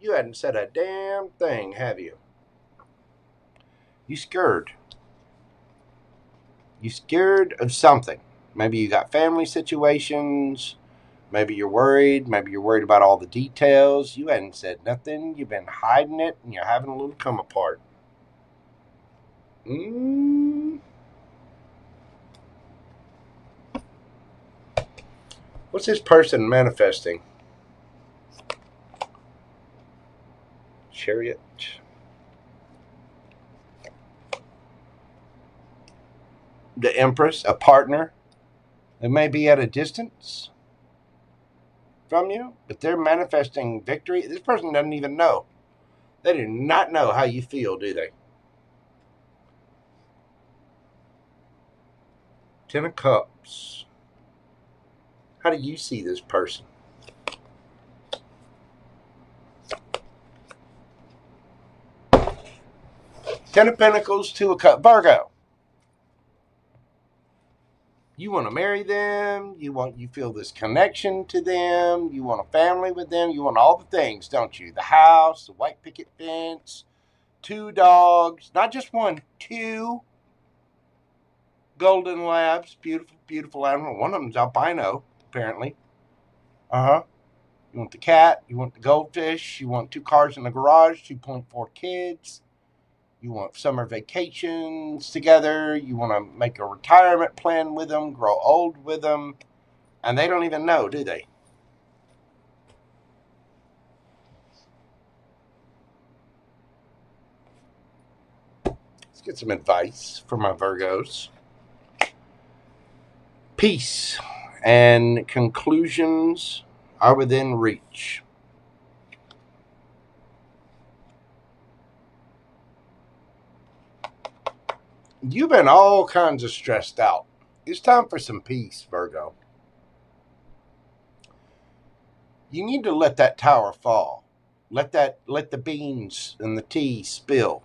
You hadn't said a damn thing, have you? You scared. You scared of something. Maybe you got family situations. Maybe you're worried. Maybe you're worried about all the details. You hadn't said nothing. You've been hiding it, and you're having a little come apart. What's this person manifesting? Chariot. The Empress, a partner. They may be at a distance from you, but they're manifesting victory. This person doesn't even know. They do not know how you feel, do they? Ten of Cups. How do you see this person? Ten of Pentacles, Two of Cups. Virgo. You want to marry them. You feel this connection to them. You want a family with them. You want all the things, don't you? The house, the white picket fence, 2 dogs, not just one, 2 golden labs. Beautiful, beautiful animal. One of them's albino, apparently. You want the cat. You want the goldfish. You want 2 cars in the garage. 2.4 kids. You want summer vacations together. You want to make a retirement plan with them, grow old with them. And they don't even know, do they? Let's get some advice for my Virgos. Peace and conclusions are within reach. You've been all kinds of stressed out. It's time for some peace, Virgo. You need to let that tower fall. Let the beans and the tea spill.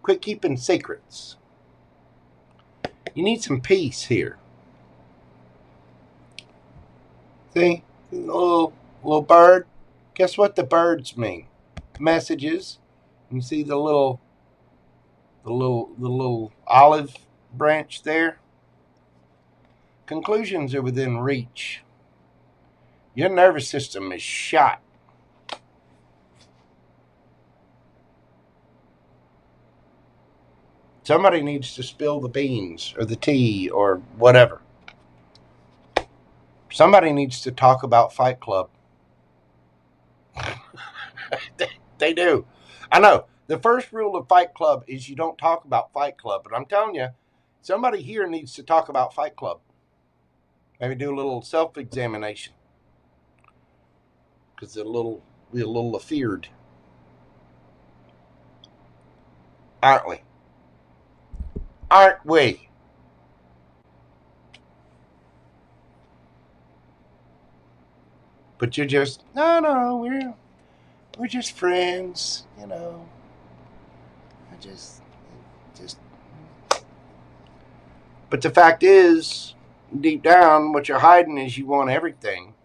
Quit keeping secrets. You need some peace here. See? Little bird. Guess what the birds mean? Messages. You see the little olive branch there? Conclusions are within reach. Your nervous system is shot. Somebody needs to spill the beans or the tea or whatever. Somebody needs to talk about Fight Club. They do. I know. The first rule of Fight Club is you don't talk about Fight Club. But I'm telling you, somebody here needs to talk about Fight Club. Maybe do a little self-examination. Because they're a little afeared. Aren't we? Aren't we? But you're just, no, we're just friends, you know. I just. But the fact is, deep down, what you're hiding is you want everything.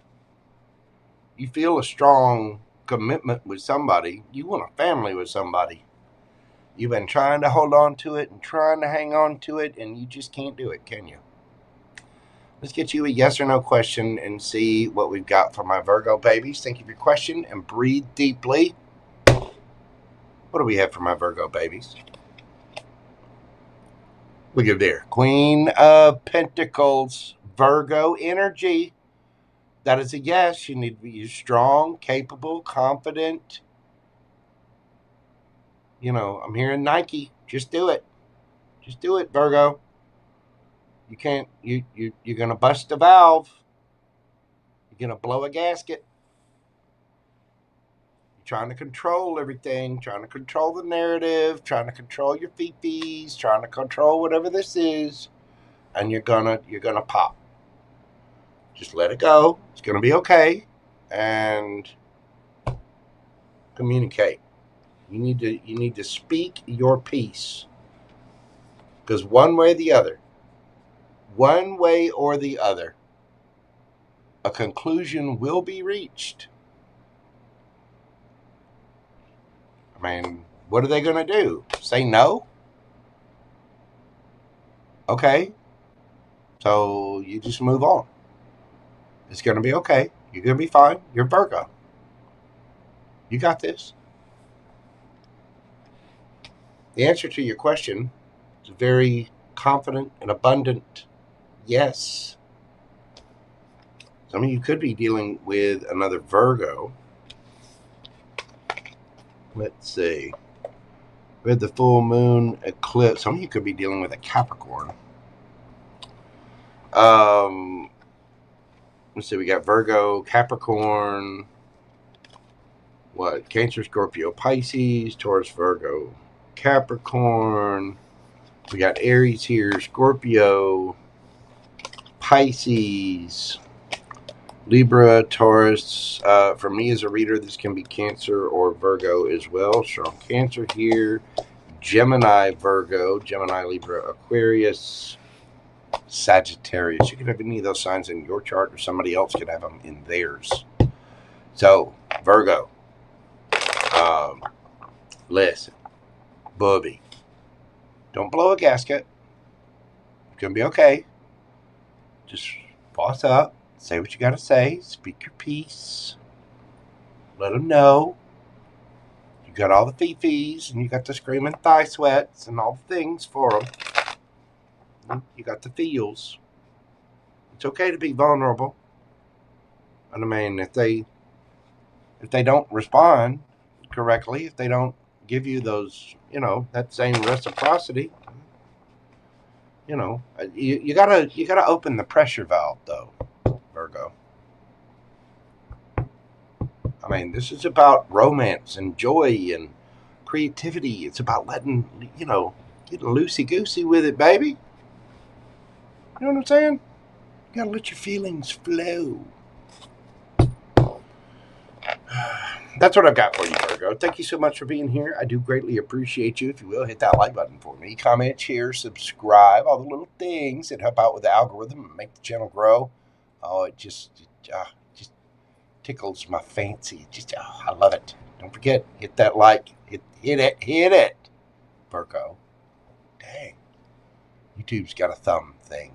You feel a strong commitment with somebody. You want a family with somebody. You've been trying to hold on to it and trying to hang on to it, and you just can't do it, can you? Let's get you a yes or no question and see what we've got for my Virgo babies. Thank you for your question and breathe deeply. What do we have for my Virgo babies? Look at there. Queen of Pentacles, Virgo energy. That is a yes. You need to be strong, capable, confident. You know, I'm hearing Nike. Just do it. Just do it, Virgo. You can't, you're going to bust a valve. You're going to blow a gasket. You're trying to control everything, trying to control the narrative, trying to control your fifis, trying to control whatever this is, and you're going to pop. Just let it go. It's going to be okay. And communicate. You need to speak your piece. Because one way or the other, a conclusion will be reached. I mean, what are they going to do? Say no? Okay. So you just move on. It's going to be okay. You're going to be fine. You're Virgo. You got this. The answer to your question is very confident and abundant yes. Some of you could be dealing with another Virgo. Let's see. With the full moon eclipse, some of you could be dealing with a Capricorn. Let's see. We got Virgo, Capricorn. What? Cancer, Scorpio, Pisces, Taurus, Virgo, Capricorn. We got Aries here, Scorpio, Pisces, Libra, Taurus. For me as a reader, this can be Cancer or Virgo as well. Strong Cancer here. Gemini, Virgo, Gemini, Libra, Aquarius, Sagittarius. You could have any of those signs in your chart, or somebody else could have them in theirs. So, Virgo. Listen, Bubby. Don't blow a gasket. It's going to be okay. Just boss up. Say what you got to say. Speak your piece. Let them know. You got all the fifis, and you got the screaming thigh sweats, and all the things for them. You got the feels. It's okay to be vulnerable. And I mean, if they don't respond correctly, if they don't give you those, that same reciprocity, you gotta open the pressure valve, though, Virgo. I mean, this is about romance and joy and creativity. It's about getting loosey-goosey with it, baby. You know what I'm saying? You gotta let your feelings flow. That's what I've got for you, Virgo. Thank you so much for being here. I do greatly appreciate you. If you will, hit that like button for me. Comment, share, subscribe. All the little things that help out with the algorithm and make the channel grow. Oh, it just tickles my fancy. I love it. Don't forget, hit that like. Hit it, Virgo. Dang. YouTube's got a thumb thing.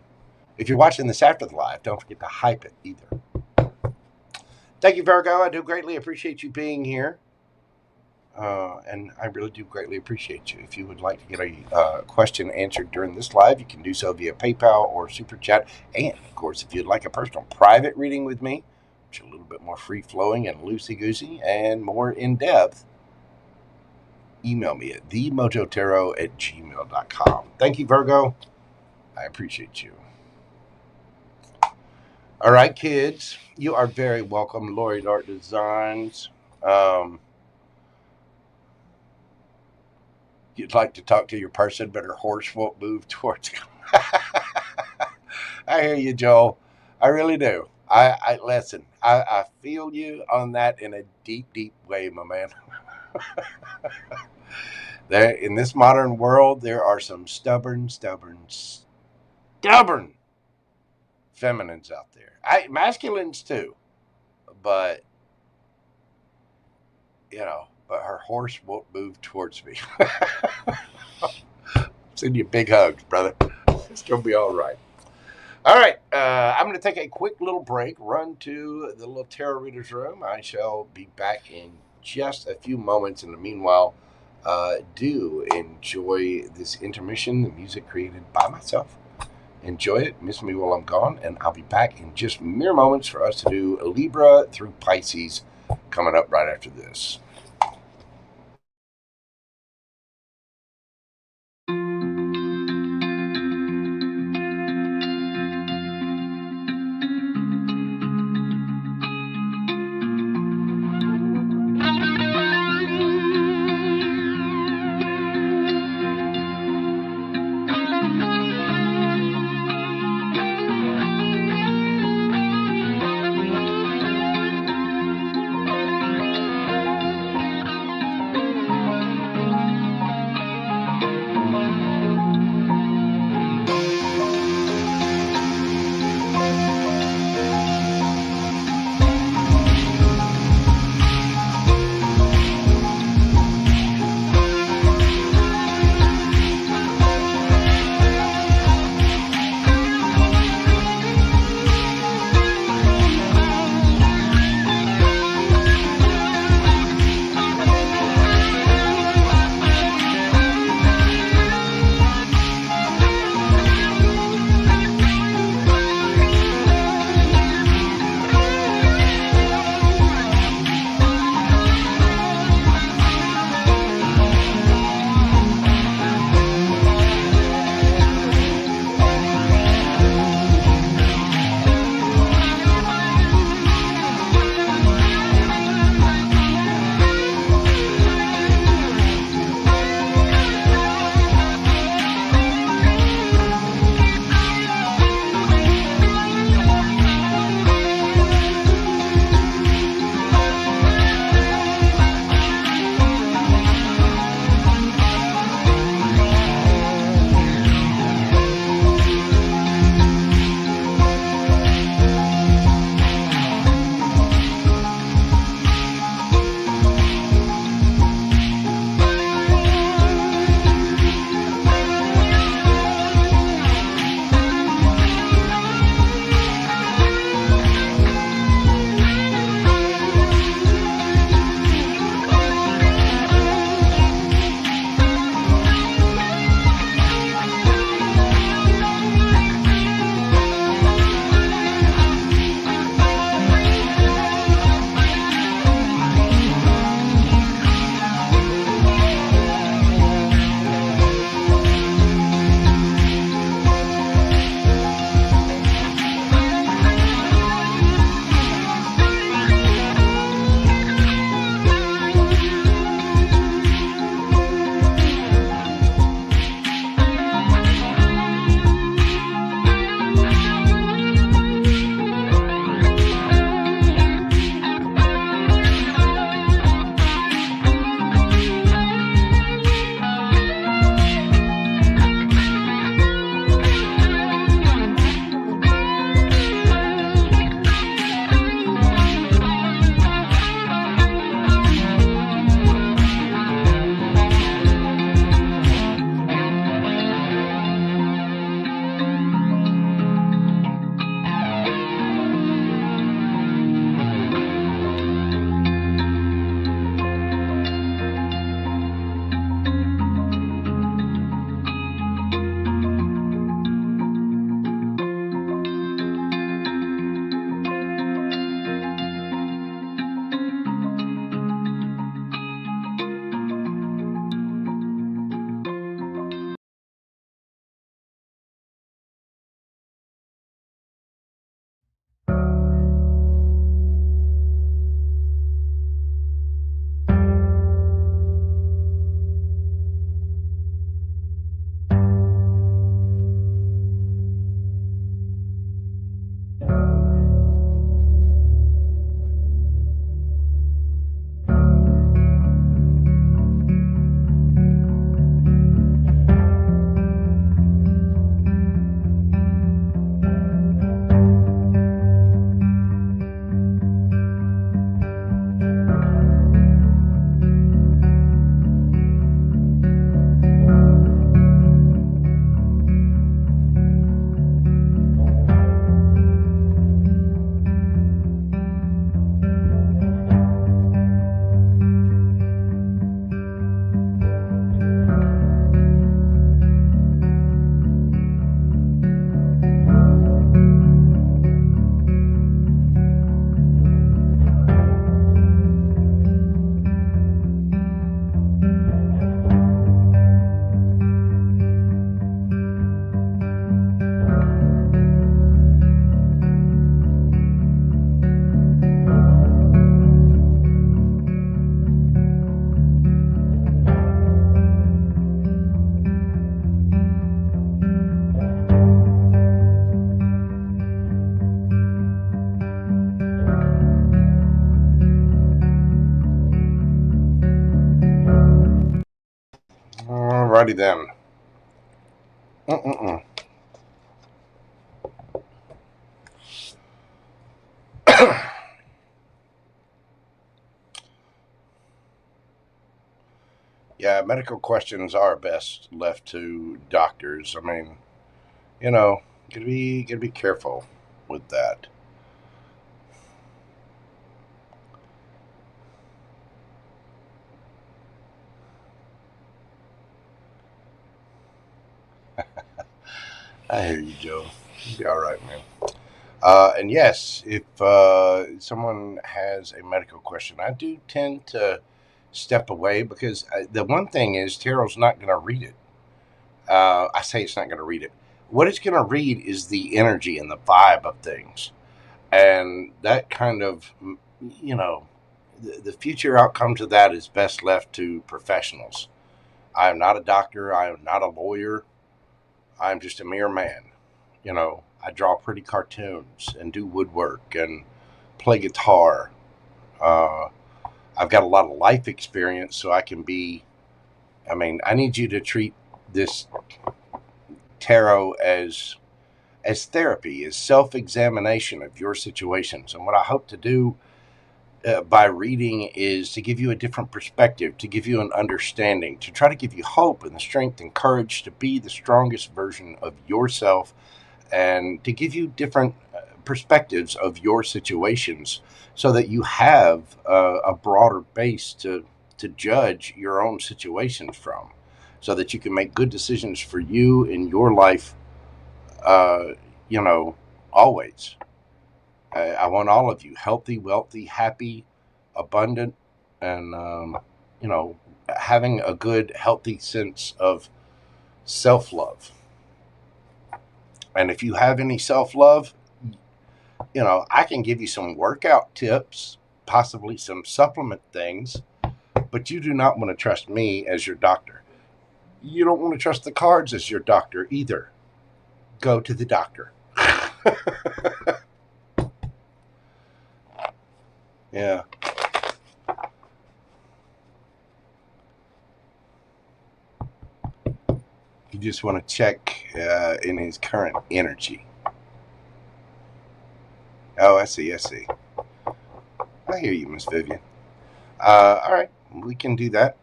If you're watching this after the live, don't forget to hype it either. Thank you, Virgo. I do greatly appreciate you being here. and I really do greatly appreciate you. If you would like to get a question answered during this live, you can do so via PayPal or Super Chat. And, of course, if you'd like a personal private reading with me, which is a little bit more free-flowing and loosey-goosey and more in-depth, email me at themojotaro@gmail.com. Thank you, Virgo. I appreciate you. All right, kids, you are very welcome. Lori Art Designs. You'd like to talk to your person, but her horse won't move towards you. I hear you, Joel. I really do. I listen. I feel you on that in a deep, deep way, my man. There, in this modern world, there are some stubborn feminines out there. Masculines too, but but her horse won't move towards me. Send you big hugs, brother. It's gonna be all right. All right, I'm going to take a quick little break, run to the little tarot reader's room. I shall be back in just a few moments. In the meanwhile, do enjoy this intermission, the music created by myself. Enjoy it, miss me while I'm gone, and I'll be back in just mere moments for us to do Libra through Pisces coming up right after this. Alrighty then. Yeah, medical questions are best left to doctors. I mean, you know, gotta be careful with that. I hear you, Joe. You'll be all right, man. And yes, if someone has a medical question, I do tend to step away because the one thing is Tarot's not going to read it. I say it's not going to read it. What it's going to read is the energy and the vibe of things. And that kind of, you know, the future outcomes of that is best left to professionals. I am not a doctor. I am not a lawyer. I'm just a mere man. You know, I draw pretty cartoons and do woodwork and play guitar. I've got a lot of life experience, so I can be. I mean, I need you to treat this tarot as therapy, as self-examination of your situations. And what I hope to do by reading is to give you a different perspective, to give you an understanding, to try to give you hope and the strength and courage to be the strongest version of yourself, and to give you different perspectives of your situations so that you have a broader base to judge your own situations from, so that you can make good decisions for you in your life, you know, always. I want all of you healthy, wealthy, happy, abundant, and, you know, having a good, healthy sense of self-love. And if you have any self-love, you know, I can give you some workout tips, possibly some supplement things, but you do not want to trust me as your doctor. You don't want to trust the cards as your doctor either. Go to the doctor. Yeah. You just want to check in his current energy. Oh, I see. I hear you, Miss Vivian. All right, we can do that.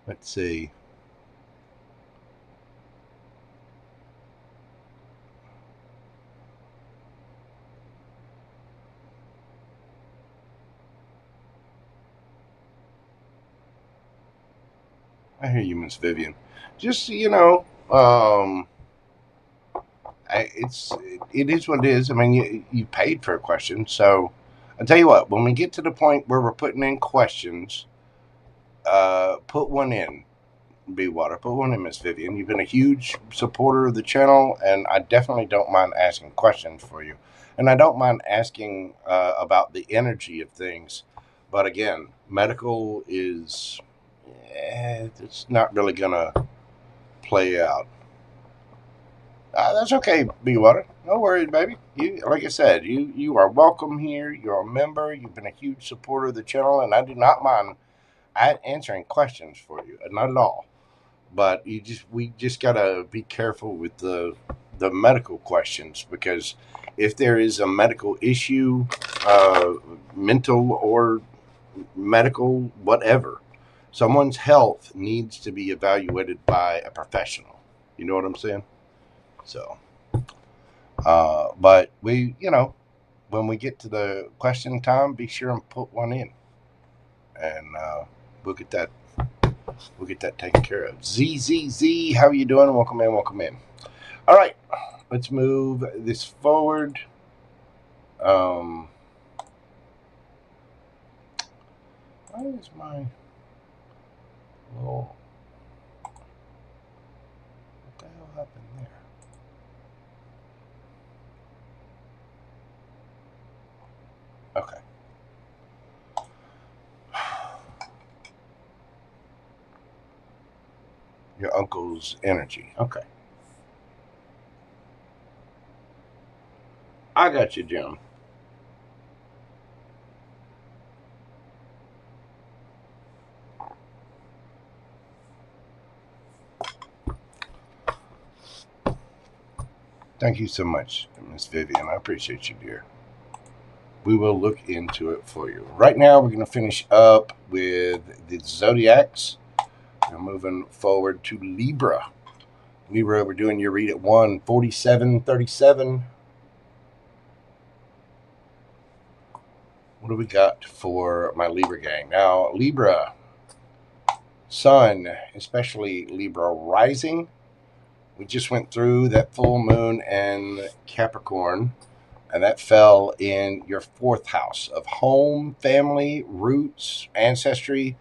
Let's see. I hear you, Miss Vivian. Just, you know, it is what it is. I mean, you paid for a question, so I'll tell you what. When we get to the point where we're putting in questions, put one in. Be Water, put one in, Miss Vivian. You've been a huge supporter of the channel, and I definitely don't mind asking questions for you, and I don't mind asking about the energy of things. But again, medical is it's not really gonna play out. That's okay, B Water. No worries, baby. You, like I said, you are welcome here. You're a member. You've been a huge supporter of the channel, and I do not mind answering questions for you. Not at all. But we just gotta be careful with the medical questions, because if there is a medical issue, mental or medical, whatever, someone's health needs to be evaluated by a professional. You know what I'm saying? So, but we, you know, when we get to the question time, be sure and put one in, and we'll get that taken care of. ZZZ, how are you doing? Welcome in. All right, let's move this forward. Why is my little... What the hell happened there? Okay. Your uncle's energy. Okay. I got you, Jim. Thank you so much, Miss Vivian. I appreciate you, dear. We will look into it for you. Right now, we're going to finish up with the Zodiacs. We're moving forward to Libra. Libra, we're doing your read at 1:47:37. What do we got for my Libra gang? Now, Libra, Sun, especially Libra rising. We just went through that full moon and Capricorn, and that fell in your 4th house of home, family, roots, ancestry,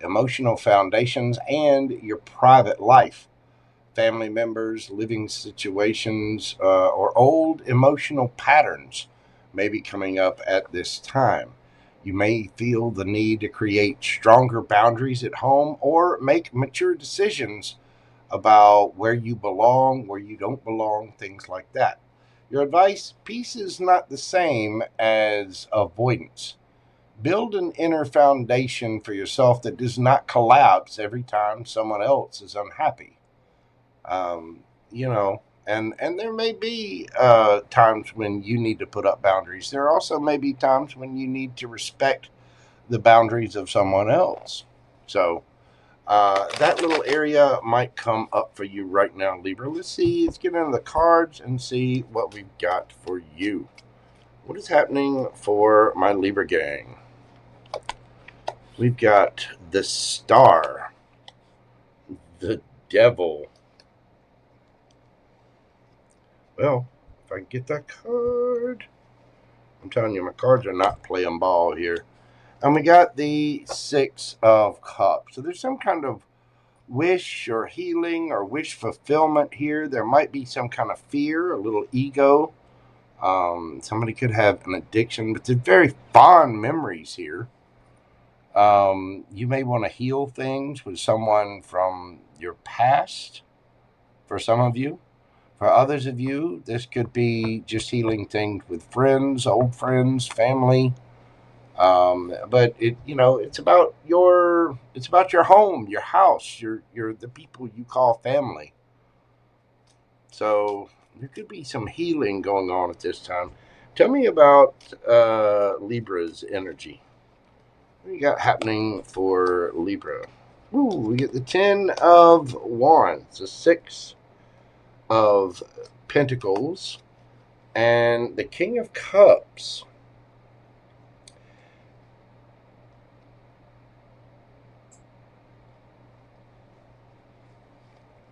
emotional foundations, and your private life. Family members, living situations, or old emotional patterns may be coming up at this time. You may feel the need to create stronger boundaries at home or make mature decisions about where you belong, where you don't belong, things like that. Your advice: peace is not the same as avoidance. Build an inner foundation for yourself that does not collapse every time someone else is unhappy. And there may be times when you need to put up boundaries. There also may be times when you need to respect the boundaries of someone else. So that little area might come up for you right now, Libra. Let's see. Let's get into the cards and see what we've got for you. What is happening for my Libra gang? We've got the Star, the Devil. Well, if I can get that card. I'm telling you, my cards are not playing ball here. And we got the 6 of Cups. So there's some kind of wish or healing or wish fulfillment here. There might be some kind of fear, a little ego. Somebody could have an addiction, but they're very fond memories here. You may want to heal things with someone from your past, for some of you. For others of you, this could be just healing things with friends, old friends, family. But it's about your home, your house, your the people you call family. So there could be some healing going on at this time. Tell me about Libra's energy. What do you got happening for Libra? Ooh, we get the 10 of Wands, the 6 of Pentacles, and the King of Cups.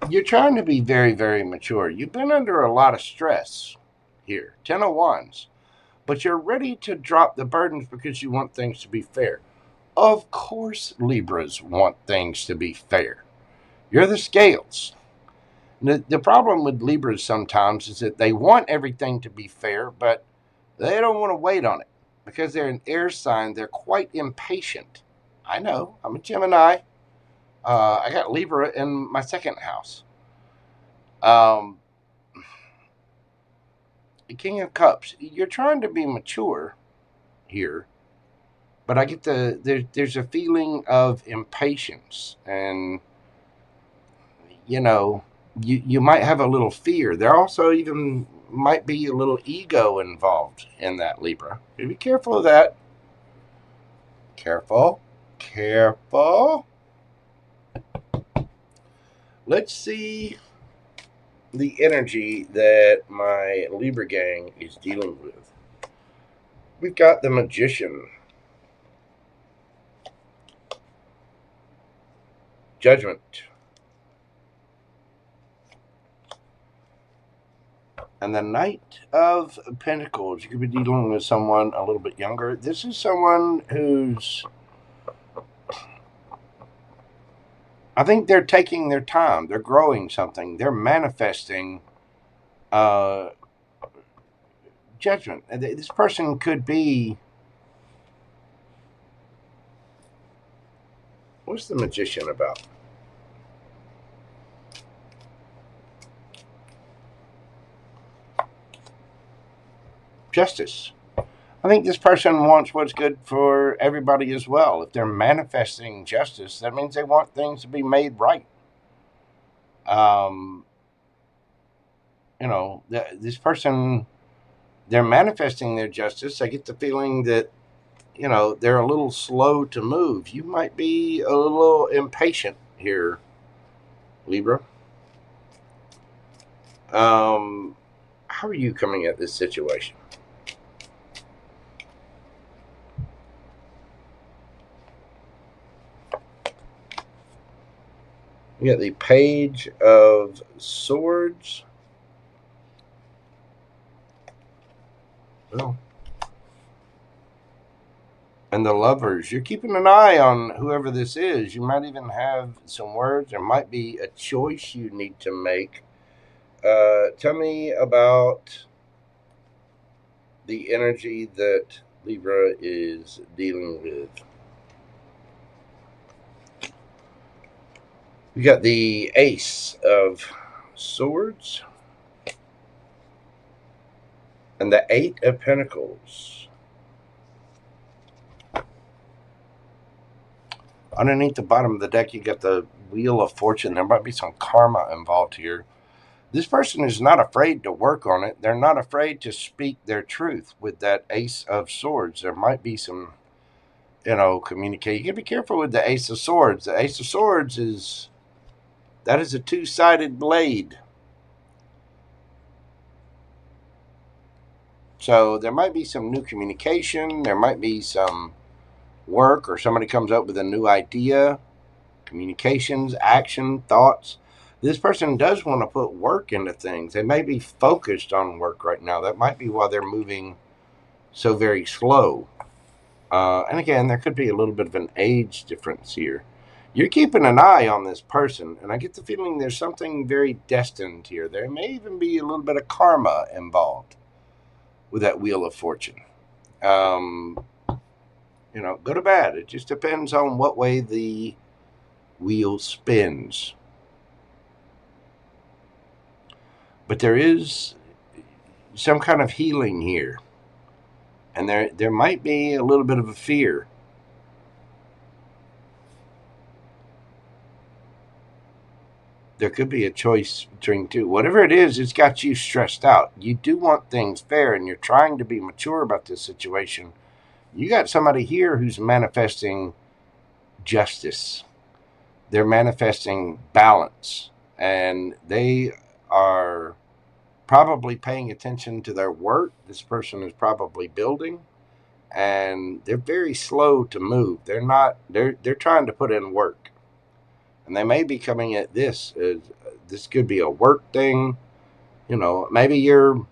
You're trying to be very, very mature. You've been under a lot of stress here. 10 of Wands. But you're ready to drop the burdens because you want things to be fair. Of course, Libras want things to be fair. You're the scales. The problem with Libras sometimes is that they want everything to be fair, but they don't want to wait on it. Because they're an air sign, they're quite impatient. I know, I'm a Gemini. I got Libra in my 2nd house. The King of Cups. You're trying to be mature here, but I get there's a feeling of impatience, and you might have a little fear. There also even might be a little ego involved in that, Libra. Be careful of that. Careful. Let's see the energy that my Libra gang is dealing with. We've got the Magician, Judgment, and the Knight of Pentacles. You could be dealing with someone a little bit younger. This is someone who's, I think they're taking their time. They're growing something. They're manifesting judgment. This person could be, what's the Magician about? Justice. I think this person wants what's good for everybody as well. If they're manifesting justice, that means they want things to be made right. you know, this person, they're manifesting their justice. I get the feeling that, you know, they're a little slow to move. You might be a little impatient here, Libra. How are you coming at this situation? You got the Page of Swords. Well, and the Lovers. You're keeping an eye on whoever this is. You might even have some words. There might be a choice you need to make. Tell me about the energy that Libra is dealing with. We got the Ace of Swords and the Eight of Pentacles. Underneath the bottom of the deck, you got the Wheel of Fortune. There might be some karma involved here. This person is not afraid to work on it. They're not afraid to speak their truth with that Ace of Swords. There might be some, you know, communicate. You got to be careful with the Ace of Swords. The Ace of Swords is a two-sided blade. So there might be some new communication. There might be some work, or somebody comes up with a new idea, communications, action, thoughts. This person does want to put work into things. They may be focused on work right now. That might be why they're moving so very slow. And again, there could be a little bit of an age difference here. You're keeping an eye on this person, and I get the feeling there's something very destined here. There may even be a little bit of karma involved with that Wheel of Fortune. You know, good or bad. It just depends on what way the wheel spins. But there is some kind of healing here. And there might be a little bit of a fear. There could be a choice between two. Whatever it is, it's got you stressed out. You do want things fair, and you're trying to be mature about this situation. You got somebody here who's manifesting justice. They're manifesting balance, and they are probably paying attention to their work. This person is probably building, and they're very slow to move. They're trying to put in work, and they may be coming at this as this could be a work thing. You know, maybe you're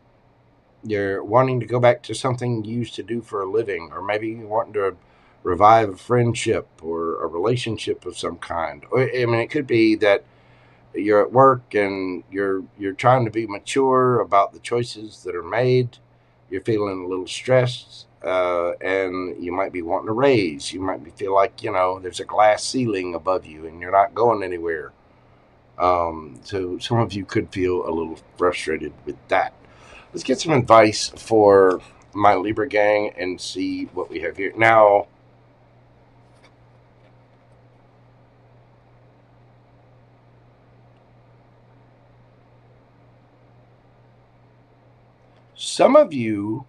wanting to go back to something you used to do for a living, or maybe you're wanting to revive a friendship or a relationship of some kind. Or, I mean, it could be that you're at work and you're trying to be mature about the choices that are made. You're feeling a little stressed, and you might be wanting a raise. You might feel like, you know, there's a glass ceiling above you and you're not going anywhere. So some of you could feel a little frustrated with that. Let's get some advice for my Libra gang and see what we have here. Now, some of you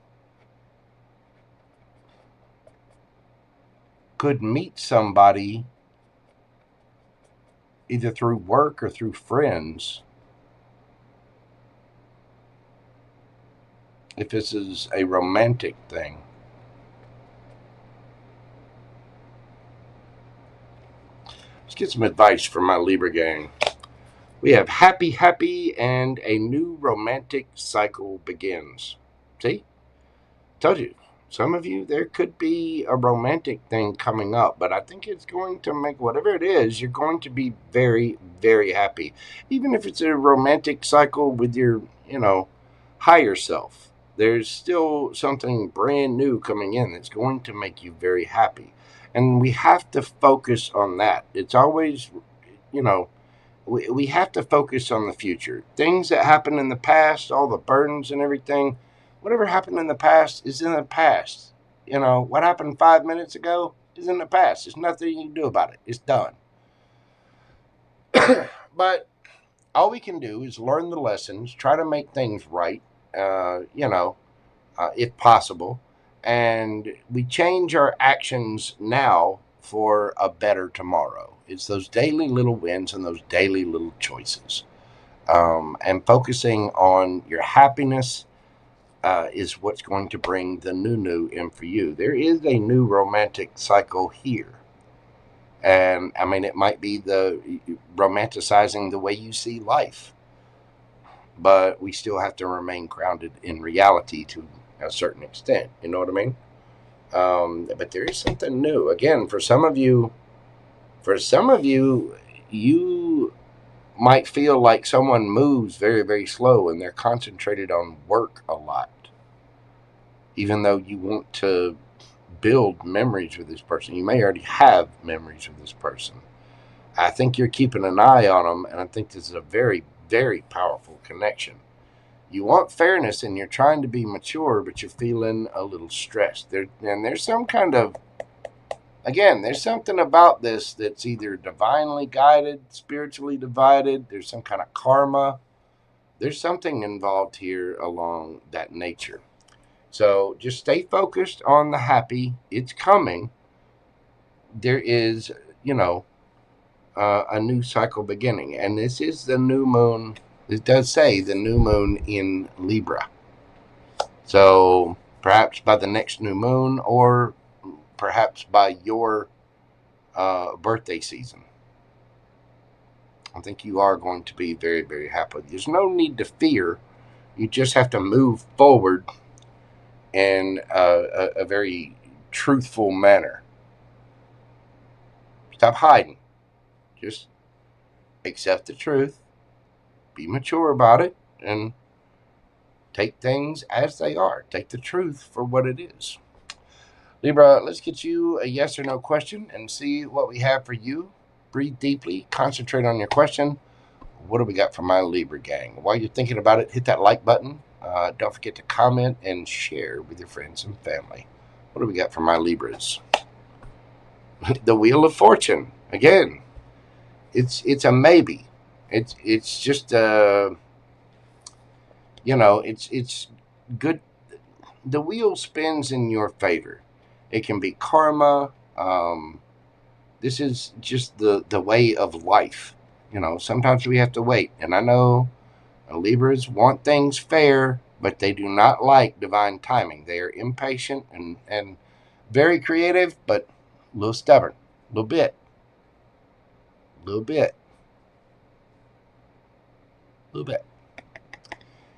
could meet somebody either through work or through friends. If this is a romantic thing. Let's get some advice from my Libra gang. We have happy, happy, and a new romantic cycle begins. See? Told you. Some of you, there could be a romantic thing coming up, but I think it's going to make, whatever it is, you're going to be very, very happy. Even if it's a romantic cycle with your, you know, higher self, there's still something brand new coming in that's going to make you very happy. And we have to focus on that. It's always, you know, we have to focus on the future. Things that happened in the past, all the burdens and everything, whatever happened in the past is in the past. You know, what happened 5 minutes ago is in the past. There's nothing you can do about it. It's done. But all we can do is learn the lessons, try to make things right, if possible. And we change our actions now for a better tomorrow. It's those daily little wins and those daily little choices. And focusing on your happiness is what's going to bring the new in for you. There is a new romantic cycle here. And I mean, it might be the romanticizing the way you see life, but we still have to remain grounded in reality to a certain extent. You know what I mean? But there is something new. Again, for some of you, you might feel like someone moves very, very slow and they're concentrated on work a lot, even though you want to build memories with this person. You may already have memories with this person. I think you're keeping an eye on them, and I think this is a very, very powerful connection. You want fairness, and you're trying to be mature, but you're feeling a little stressed. There's some kind of, again, there's something about this that's either divinely guided, spiritually divided. There's some kind of karma. There's something involved here along that nature. So just stay focused on the happy. It's coming. There is, a new cycle beginning. And this is the new moon. It does say the new moon in Libra. So perhaps by the next new moon, or perhaps by your birthday season, I think you are going to be very, very happy. There's no need to fear. You just have to move forward in a very truthful manner. Stop hiding. Just accept the truth. Be mature about it. And take things as they are. Take the truth for what it is. Libra, let's get you a yes or no question and see what we have for you. Breathe deeply. Concentrate on your question. What do we got for my Libra gang? While you're thinking about it, hit that like button. Don't forget to comment and share with your friends and family. What do we got for my Libras? The Wheel of Fortune. Again, it's a maybe. It's just it's good. The wheel spins in your favor. It can be karma. This is just the way of life. Sometimes we have to wait. And I know Libras want things fair, but they do not like divine timing. They are impatient and very creative, but a little stubborn. A little bit.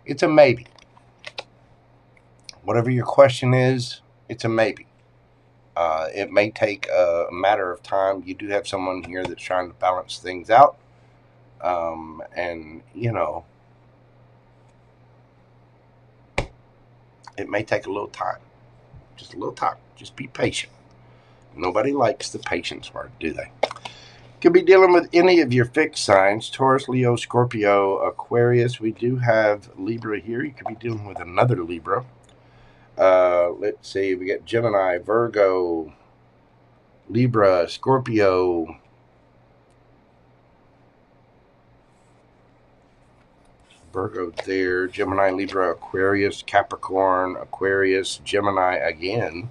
It's a maybe. Whatever your question is, it's a maybe. It may take a matter of time. You do have someone here that's trying to balance things out. It may take a little time. Just a little time. Just be patient. Nobody likes the patience part, do they? Could be dealing with any of your fixed signs. Taurus, Leo, Scorpio, Aquarius. We do have Libra here. You could be dealing with another Libra. Let's see. We got Gemini, Virgo, Libra, Scorpio, Virgo there, Gemini, Libra, Aquarius, Capricorn, Aquarius, Gemini again.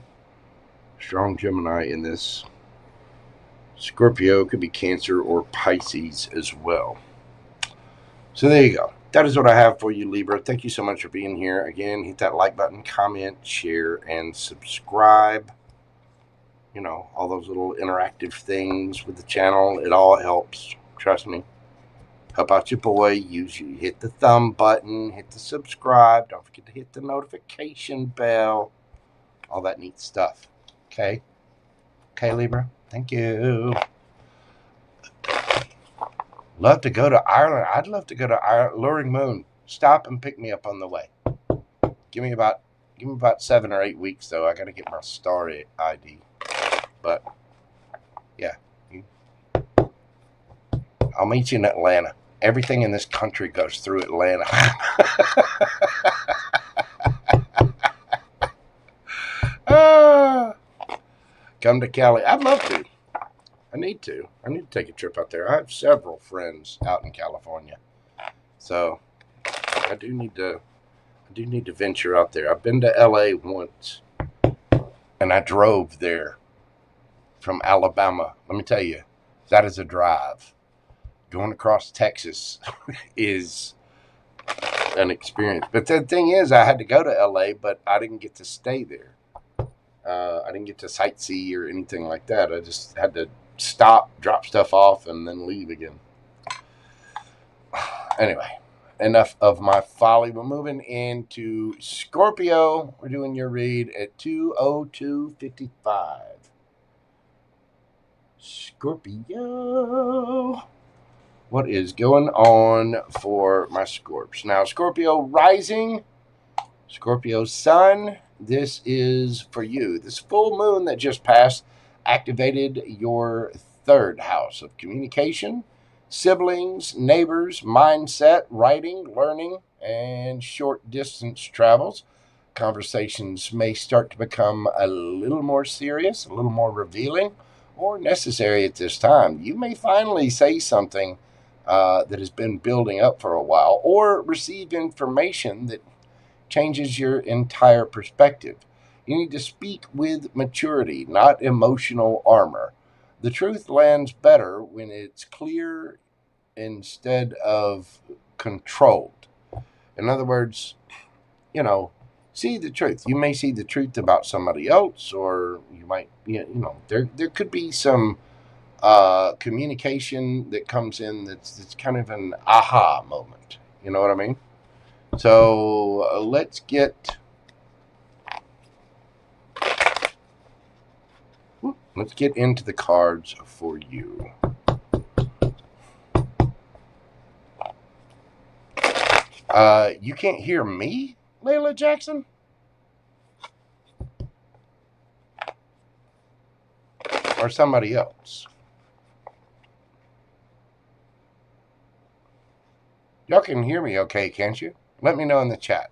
Strong Gemini in this. Scorpio could be Cancer or Pisces as well. So there you go. That is what I have for you, Libra. Thank you so much for being here. Again, hit that like button, comment, share, and subscribe. All those little interactive things with the channel. It all helps. Trust me. Help out your boy. Hit the thumb button. Hit the subscribe. Don't forget to hit the notification bell. All that neat stuff. Okay? Okay, Libra? Thank you. Love to go to Ireland. I'd love to go to Ireland. Luring Moon. Stop and pick me up on the way. Give me about 7 or 8 weeks, though. I got to get my star ID. But, yeah. I'll meet you in Atlanta. Everything in this country goes through Atlanta. Come to Cali. I'd love to. I need to take a trip out there. I have several friends out in California. So I do need to venture out there. I've been to LA once, and I drove there from Alabama. Let me tell you, that is a drive. Going across Texas is an experience. But the thing is, I had to go to LA, but I didn't get to stay there. I didn't get to sightsee or anything like that. I just had to stop, drop stuff off, and then leave again. Anyway, enough of my folly. We're moving into Scorpio. We're doing your read at 2:02:55. Scorpio. What is going on for my Scorps? Now, Scorpio rising, Scorpio sun, this is for you. This full moon that just passed activated your third house of communication, siblings, neighbors, mindset, writing, learning, and short distance travels. Conversations may start to become a little more serious, a little more revealing, or necessary at this time. You may finally say something that has been building up for a while, or receive information that changes your entire perspective. You need to speak with maturity, not emotional armor. The truth lands better when it's clear instead of controlled. In other words, see the truth. You may see the truth about somebody else, or you might, there could be some communication that comes in that's kind of an aha moment. You know what I mean? So let's get into the cards for you. You can't hear me, Layla Jackson? Or somebody else? Y'all can hear me okay, can't you? Let me know in the chat.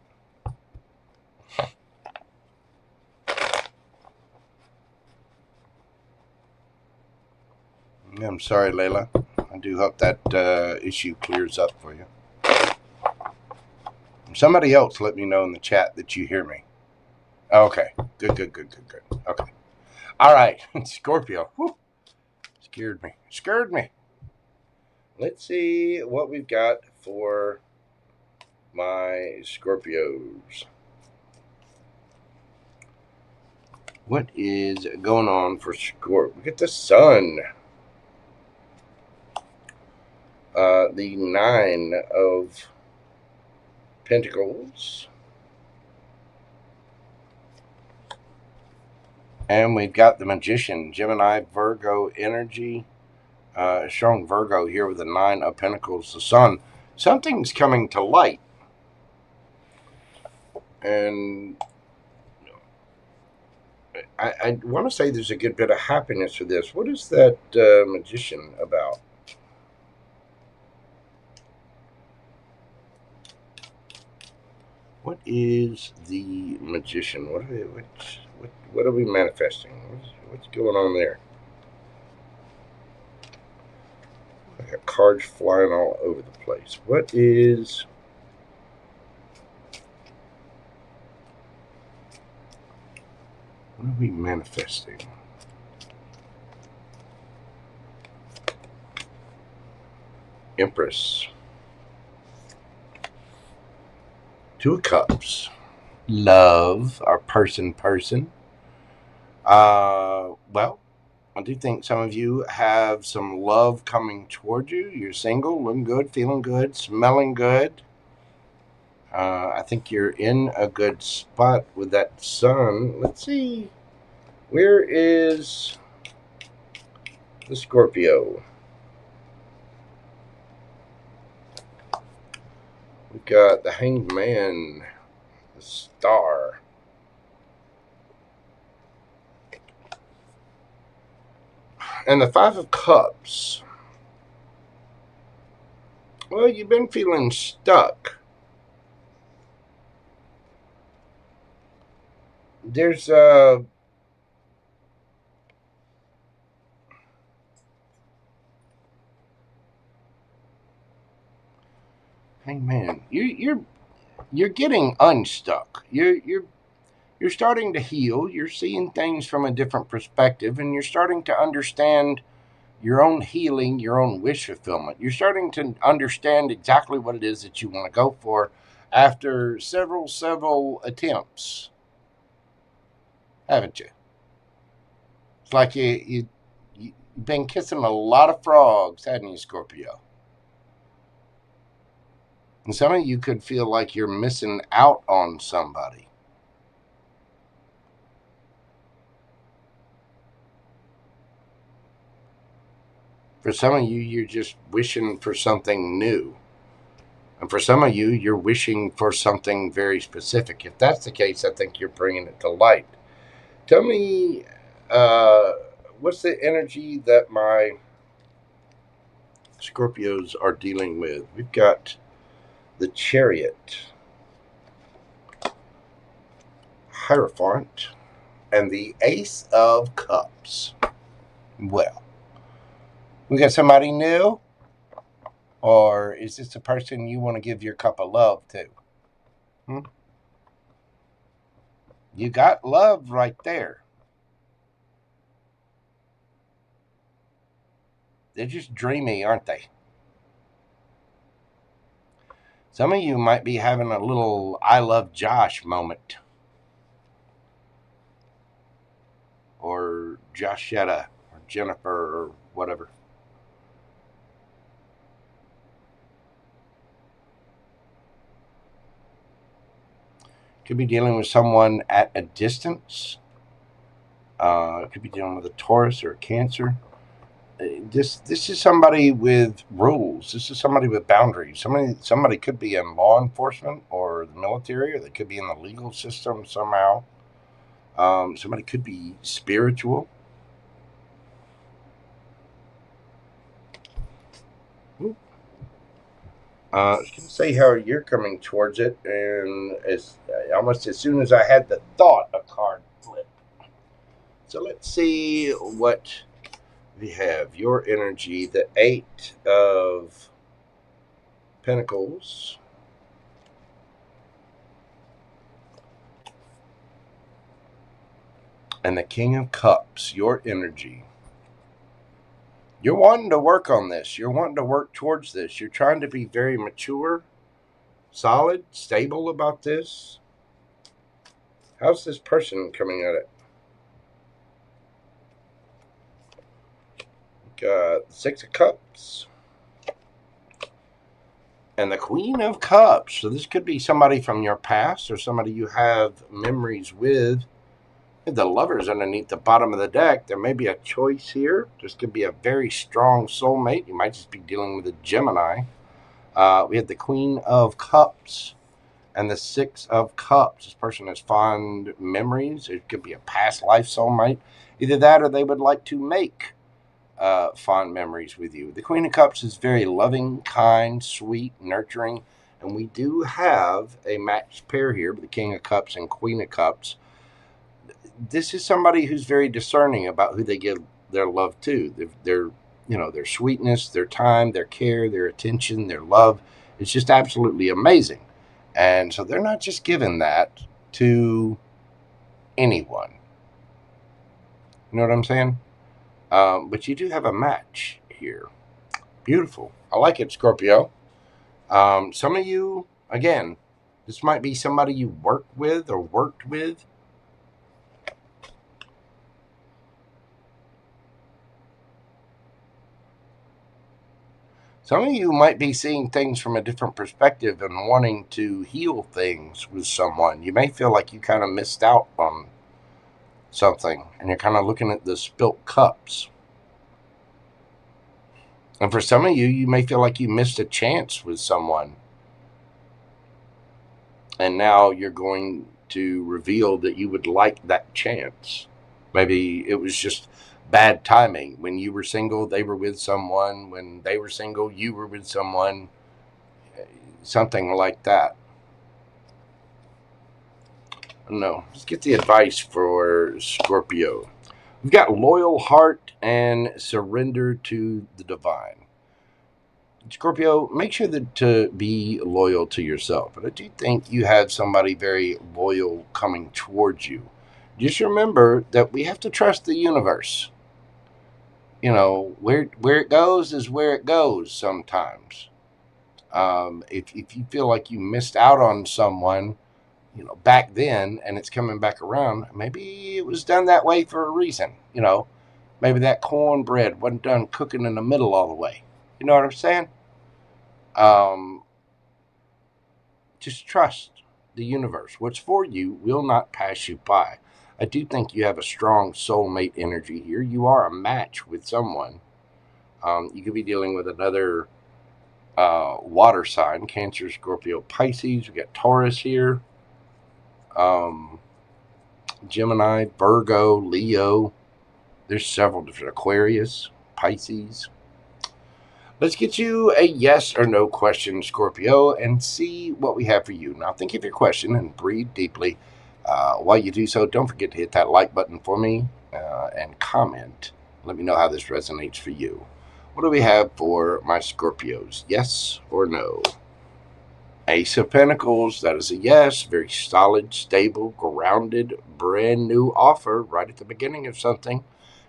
I'm sorry, Layla. I do hope that issue clears up for you. Somebody else let me know in the chat that you hear me. Okay. Good. Okay. All right. Scorpio. Whew. Scared me. Let's see what we've got for my Scorpios. What is going on for Scorpio? We get the sun. The 9 of Pentacles. And we've got the Magician, Gemini, Virgo energy. Strong Virgo here with the 9 of Pentacles, the sun. Something's coming to light. And I want to say there's a good bit of happiness for this. What is that Magician about? What is the Magician? What are we manifesting? What's going on there? I got cards flying all over the place. What are we manifesting? Empress. 2 of Cups. Love, our person. Well, I do think some of you have some love coming toward you. You're single, looking good, feeling good, smelling good. I think you're in a good spot with that sun. Let's see. Where is the Scorpio? We've got the Hanged Man, the Star. And the 5 of Cups. Well, you've been feeling stuck. There's Hangman. You're getting unstuck. You're starting to heal. You're seeing things from a different perspective, and you're starting to understand your own healing, your own wish fulfillment. You're starting to understand exactly what it is that you want to go for after several attempts, haven't you? It's like you've been kissing a lot of frogs, hadn't you, Scorpio? And some of you could feel like you're missing out on somebody. For some of you, you're just wishing for something new. And for some of you, you're wishing for something very specific. If that's the case, I think you're bringing it to light. Tell me, what's the energy that my Scorpios are dealing with? We've got the Chariot, Hierophant, and the Ace of Cups. Well, we got somebody new? Or is this a person you want to give your cup of love to? You got love right there. They're just dreamy, aren't they? Some of you might be having a little I love Josh moment. Or Joshetta, or Jennifer, or whatever. Could be dealing with someone at a distance. Could be dealing with a Taurus or a Cancer. This is somebody with rules. This is somebody with boundaries. Somebody could be in law enforcement or the military, or they could be in the legal system somehow. Somebody could be spiritual. I was going to say how you're coming towards it, and almost as soon as I had the thought, a card flipped. So let's see what we have. Your energy, the Eight of Pentacles, and the King of Cups. Your energy. You're wanting to work on this. You're wanting to work towards this. You're trying to be very mature, solid, stable about this. How's this person coming at it? Got the Six of Cups and the Queen of Cups. So this could be somebody from your past or somebody you have memories with. The Lovers underneath the bottom of the deck. There may be a choice here. This could be a very strong soulmate. You might just be dealing with a Gemini. We have the Queen of Cups and the Six of Cups. This person has fond memories. It could be a past life soulmate. Either that or they would like to make fond memories with you. The Queen of Cups is very loving, kind, sweet, nurturing. And we do have a matched pair here with the King of Cups and Queen of Cups. This is somebody who's very discerning about who they give their love to. Their sweetness, their time, their care, their attention, their love. It's just absolutely amazing. And so they're not just giving that to anyone. You know what I'm saying? But you do have a match here. Beautiful. I like it, Scorpio. Some of you, again, this might be somebody you work with or worked with. Some of you might be seeing things from a different perspective and wanting to heal things with someone. You may feel like you kind of missed out on something, and you're kind of looking at the spilt cups. And for some of you, you may feel like you missed a chance with someone. And now you're going to reveal that you would like that chance. Maybe it was just bad timing. When you were single, they were with someone. When they were single, you were with someone. Something like that. No, let's get the advice for Scorpio. We've got loyal heart and surrender to the divine. Scorpio, make sure to be loyal to yourself. But I do think you have somebody very loyal coming towards you. Just remember that we have to trust the universe. You know, where it goes is where it goes sometimes. If you feel like you missed out on someone, you know, back then and it's coming back around, maybe it was done that way for a reason. You know, maybe that cornbread wasn't done cooking in the middle all the way. You know what I'm saying? Um, just trust the universe. What's for you will not pass you by. I do think you have a strong soulmate energy here. You are a match with someone. You could be dealing with another water sign, Cancer, Scorpio, Pisces. We got Taurus here. Gemini, Virgo, Leo. There's several different Aquarius, Pisces. Let's get you a yes or no question, Scorpio, and see what we have for you. Now, think of your question and breathe deeply. While you do so, don't forget to hit that like button for me and comment. Let me know how this resonates for you. What do we have for my Scorpios? Yes or no? Ace of Pentacles, that is a yes. Very solid, stable, grounded, brand new offer right at the beginning of something.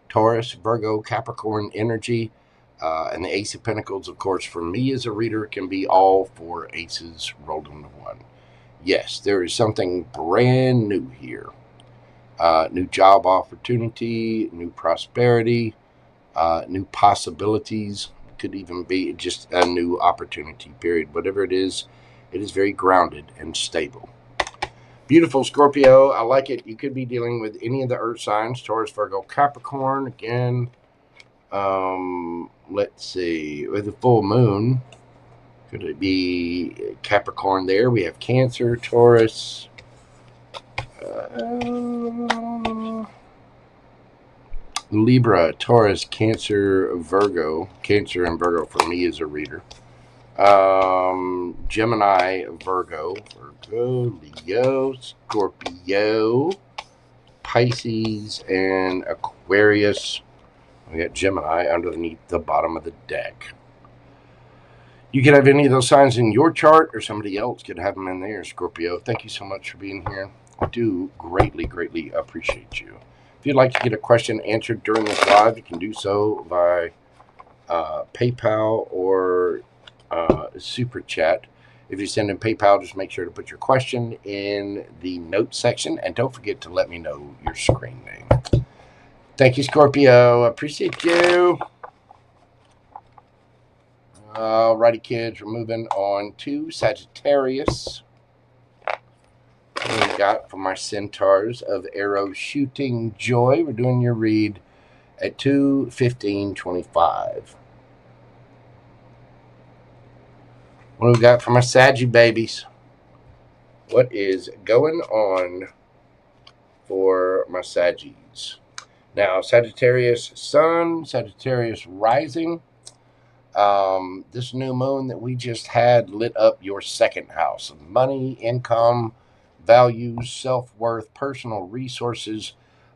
Taurus, Virgo, Capricorn energy. And the Ace of Pentacles, of course, for me as a reader, can be all four aces rolled into one. Yes, there is something brand new here. New job opportunity, new prosperity, new possibilities. Could even be just a new opportunity, period. Whatever it is very grounded and stable. Beautiful, Scorpio. I like it. You could be dealing with any of the earth signs, Taurus, Virgo, Capricorn. Again, let's see, with the full moon, could it be Capricorn there? We have Cancer, Taurus, Libra, Taurus, Cancer, Virgo. Cancer and Virgo for me as a reader. Gemini, Virgo, Leo, Scorpio, Pisces, and Aquarius. We got Gemini underneath the bottom of the deck. You could have any of those signs in your chart, or somebody else could have them in there, Scorpio. Thank you so much for being here. I do greatly, greatly appreciate you. If you'd like to get a question answered during this live, you can do so by PayPal or Super Chat. If you send in PayPal, just make sure to put your question in the notes section, and don't forget to let me know your screen name. Thank you, Scorpio. Appreciate you. Alrighty, kids, we're moving on to Sagittarius. What we got from our centaurs of arrow shooting joy. We're doing your read at 2:15:25. What do we got from our Saggy babies? What is going on for my Saggies? Now, Sagittarius Sun, Sagittarius Rising. This new moon that we just had lit up your second house. Money, income, values, self-worth, personal resources,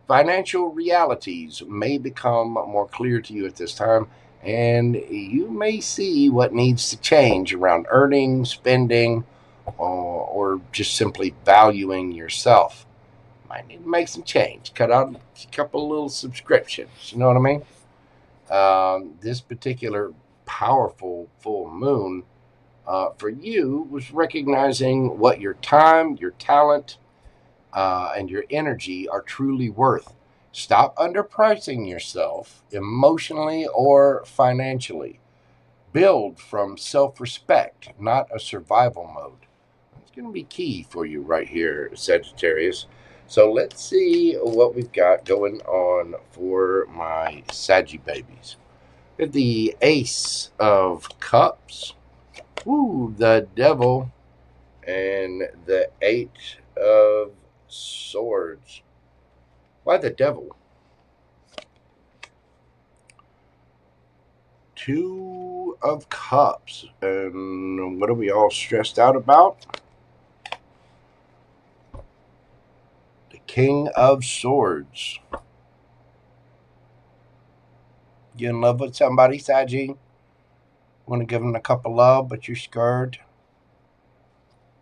financial realities may become more clear to you at this time. And you may see what needs to change around earning, spending, or just simply valuing yourself. Might need to make some change. Cut out a couple little subscriptions. You know what I mean? This particular powerful full moon for you was recognizing what your time, your talent, and your energy are truly worth. Stop underpricing yourself emotionally or financially. Build from self-respect, not a survival mode. It's going to be key for you right here, Sagittarius. So let's see what we've got going on for my Saggy babies. The Ace of Cups, the Devil, and the Eight of Swords. Why the Devil? Two of Cups. And what are we all stressed out about? The King of Swords. You in love with somebody, Saji? Want to give them a cup of love, but you're scared?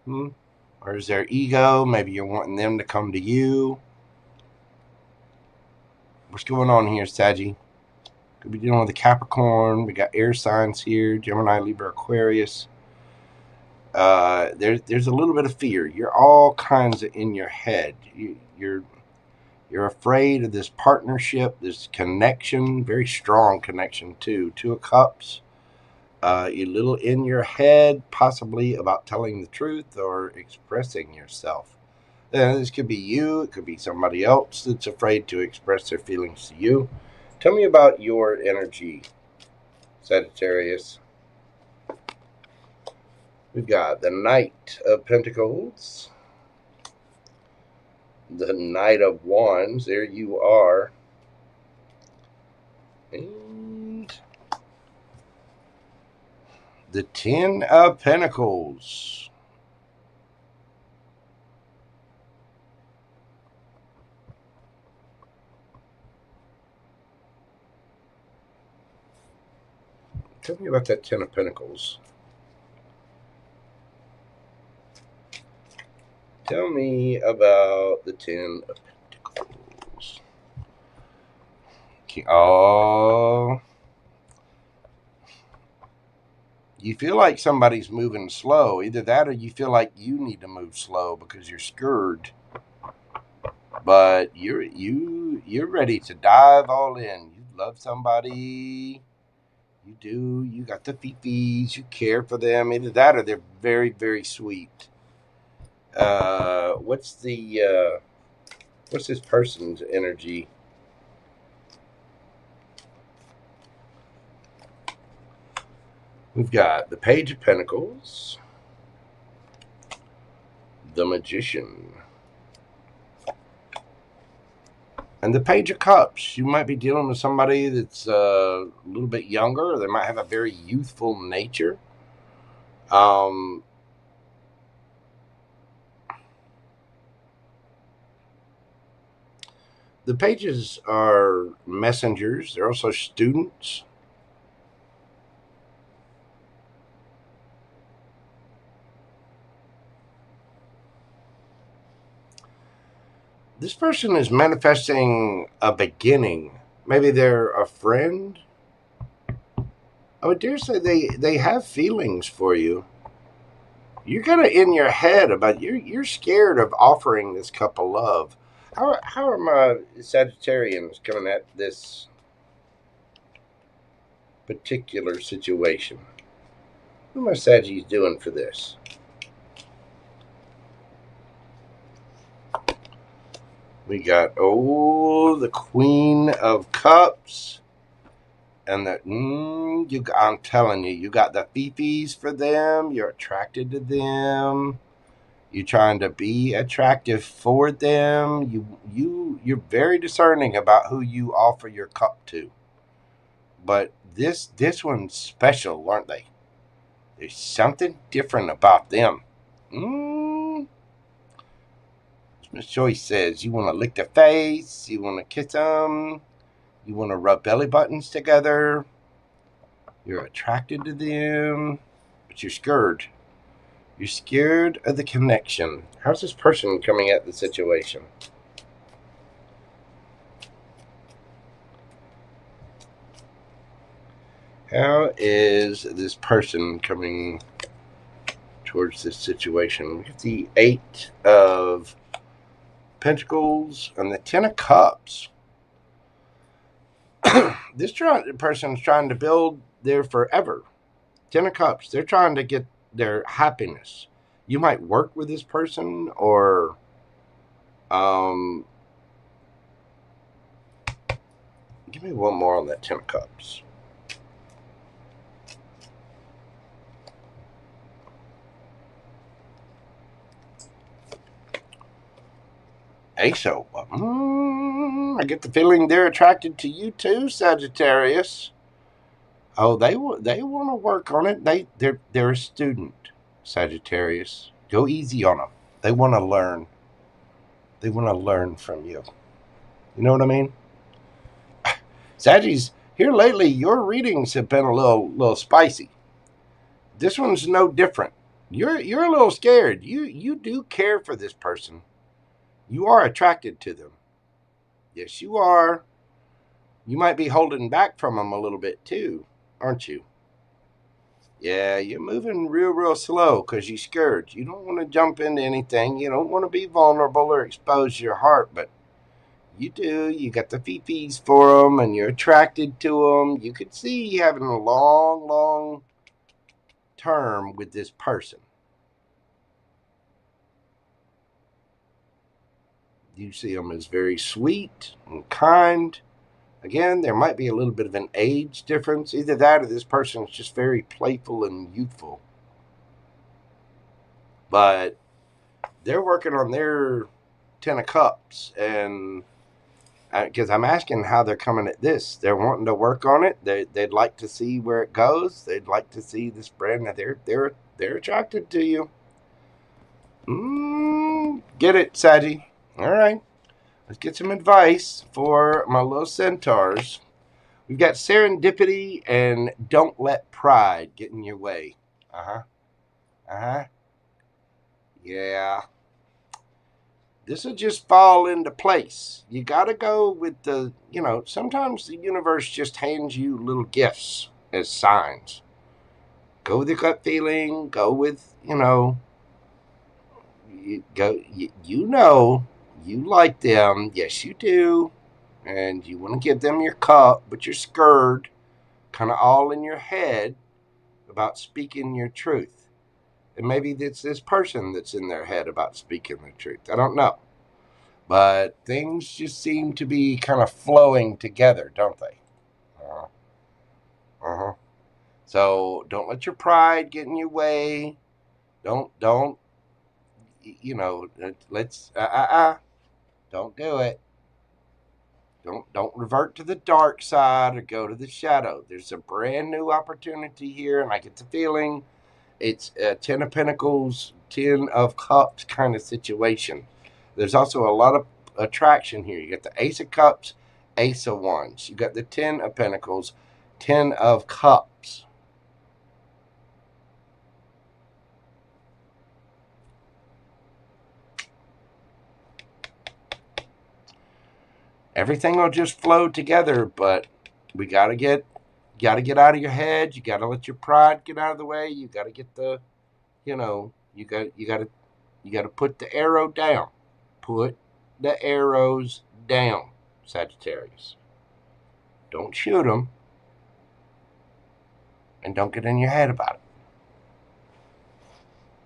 Or is there ego? Maybe you're wanting them to come to you. What's going on here, Saggy? Could be dealing with a Capricorn. We got air signs here: Gemini, Libra, Aquarius. There's a little bit of fear. You're all kinds of in your head. You're afraid of this partnership, this connection, very strong connection too. Two of Cups. You're a little in your head, possibly about telling the truth or expressing yourself. This could be you. It could be somebody else that's afraid to express their feelings to you. Tell me about your energy, Sagittarius. We've got the Knight of Pentacles, the Knight of Wands. There you are. And the Ten of Pentacles. Tell me about that Ten of Pentacles. Tell me about the Ten of Pentacles. Oh. You feel like somebody's moving slow. Either that or you feel like you need to move slow because you're scared. But you're ready to dive all in. You love somebody. You do. You got the fifis. You care for them. Either that or they're very, very sweet. What's this person's energy? We've got the Page of Pentacles, the Magician, and the Page of Cups. You might be dealing with somebody that's a little bit younger. Or they might have a very youthful nature. The pages are messengers. They're also students. This person is manifesting a beginning. Maybe they're a friend. I would dare say they have feelings for you. You're kind of in your head about you're scared of offering this cup of love. How are my Sagittarians coming at this particular situation? What are my Saggies doing for this? We got, the Queen of Cups. And I'm telling you, you got the fifis for them. You're attracted to them. You're trying to be attractive for them. You're very discerning about who you offer your cup to. But this one's special, aren't they? There's something different about them. Miss Joyce says you want to lick their face, you want to kiss them, you want to rub belly buttons together. You're attracted to them, but you're scared. You're scared of the connection. How's this person coming at the situation? How is this person coming towards this situation? We have the Eight of Pentacles and the Ten of Cups. This person's trying to build their forever. Ten of Cups. They're trying to get their happiness. You might work with this person, or give me one more on that Ten of Cups. I get the feeling they're attracted to you too, Sagittarius. Oh, they want to work on it. They're a student, Sagittarius. Go easy on them. They want to learn. They want to learn from you. You know what I mean? Saggies, here lately, your readings have been a little spicy. this one's no different. You're a little scared. You do care for this person. You are attracted to them. Yes, you are. You might be holding back from them a little bit too, aren't you? Yeah, you're moving real slow because you're scared. You don't want to jump into anything. You don't want to be vulnerable or expose your heart, but you do. You got the fifis for them, and you're attracted to them. You could see you having a long term with this person. You see them as very sweet and kind. Again, there might be a little bit of an age difference. Either that or this person is just very playful and youthful. But they're working on their 10 of Cups, and because I'm asking how they're coming at this. They're wanting to work on it. They'd like to see where it goes. They'd like to see this brand. They're attracted to you. Get it, Saggy. All right. Let's get some advice for my little centaurs. We've got serendipity and don't let pride get in your way. Yeah. This will just fall into place. You got to go with the, sometimes the universe just hands you little gifts as signs. Go with your gut feeling. Go with, you like them. Yes, you do. And you want to give them your cup, but you're scared, kind of all in your head about speaking your truth. And maybe it's this person that's in their head about speaking the truth. I don't know. But things just seem to be kind of flowing together, don't they? So don't let your pride get in your way. Don't, don't do it. Don't revert to the dark side or go to the shadow. There's a brand new opportunity here, and I get the feeling it's a 10 of Pentacles, 10 of Cups kind of situation. There's also a lot of attraction here. You got the Ace of Cups, Ace of Wands. You got the 10 of Pentacles, 10 of Cups. Everything will just flow together, but we gotta get out of your head. You gotta let your pride get out of the way. You gotta get the, you gotta put the arrow down. Put the arrows down, Sagittarius. Don't shoot them, and don't get in your head about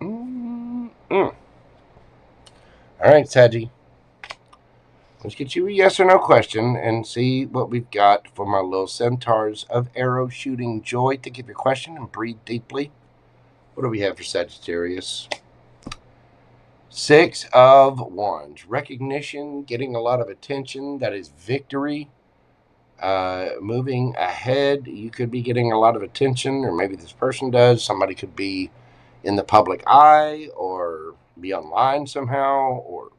it. All right, Saggy. Let's get you a yes or no question and see what we've got for my little centaurs of arrow shooting joy. Think of your question and breathe deeply. What do we have for Sagittarius? 6 of Wands. Recognition, getting a lot of attention. That is victory. Moving ahead. You could be getting a lot of attention, or maybe this person does. Somebody could be in the public eye or be online somehow, or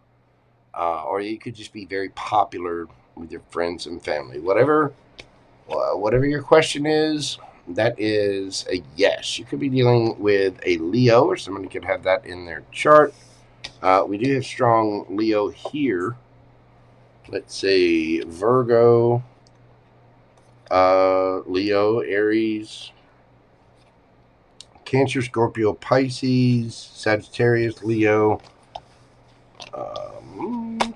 you could just be very popular with your friends and family. Whatever your question is, that is a yes. You could be dealing with a Leo, or somebody could have that in their chart. We do have strong Leo here. Let's see, Virgo, Leo, Aries, Cancer, Scorpio, Pisces, Sagittarius, Leo,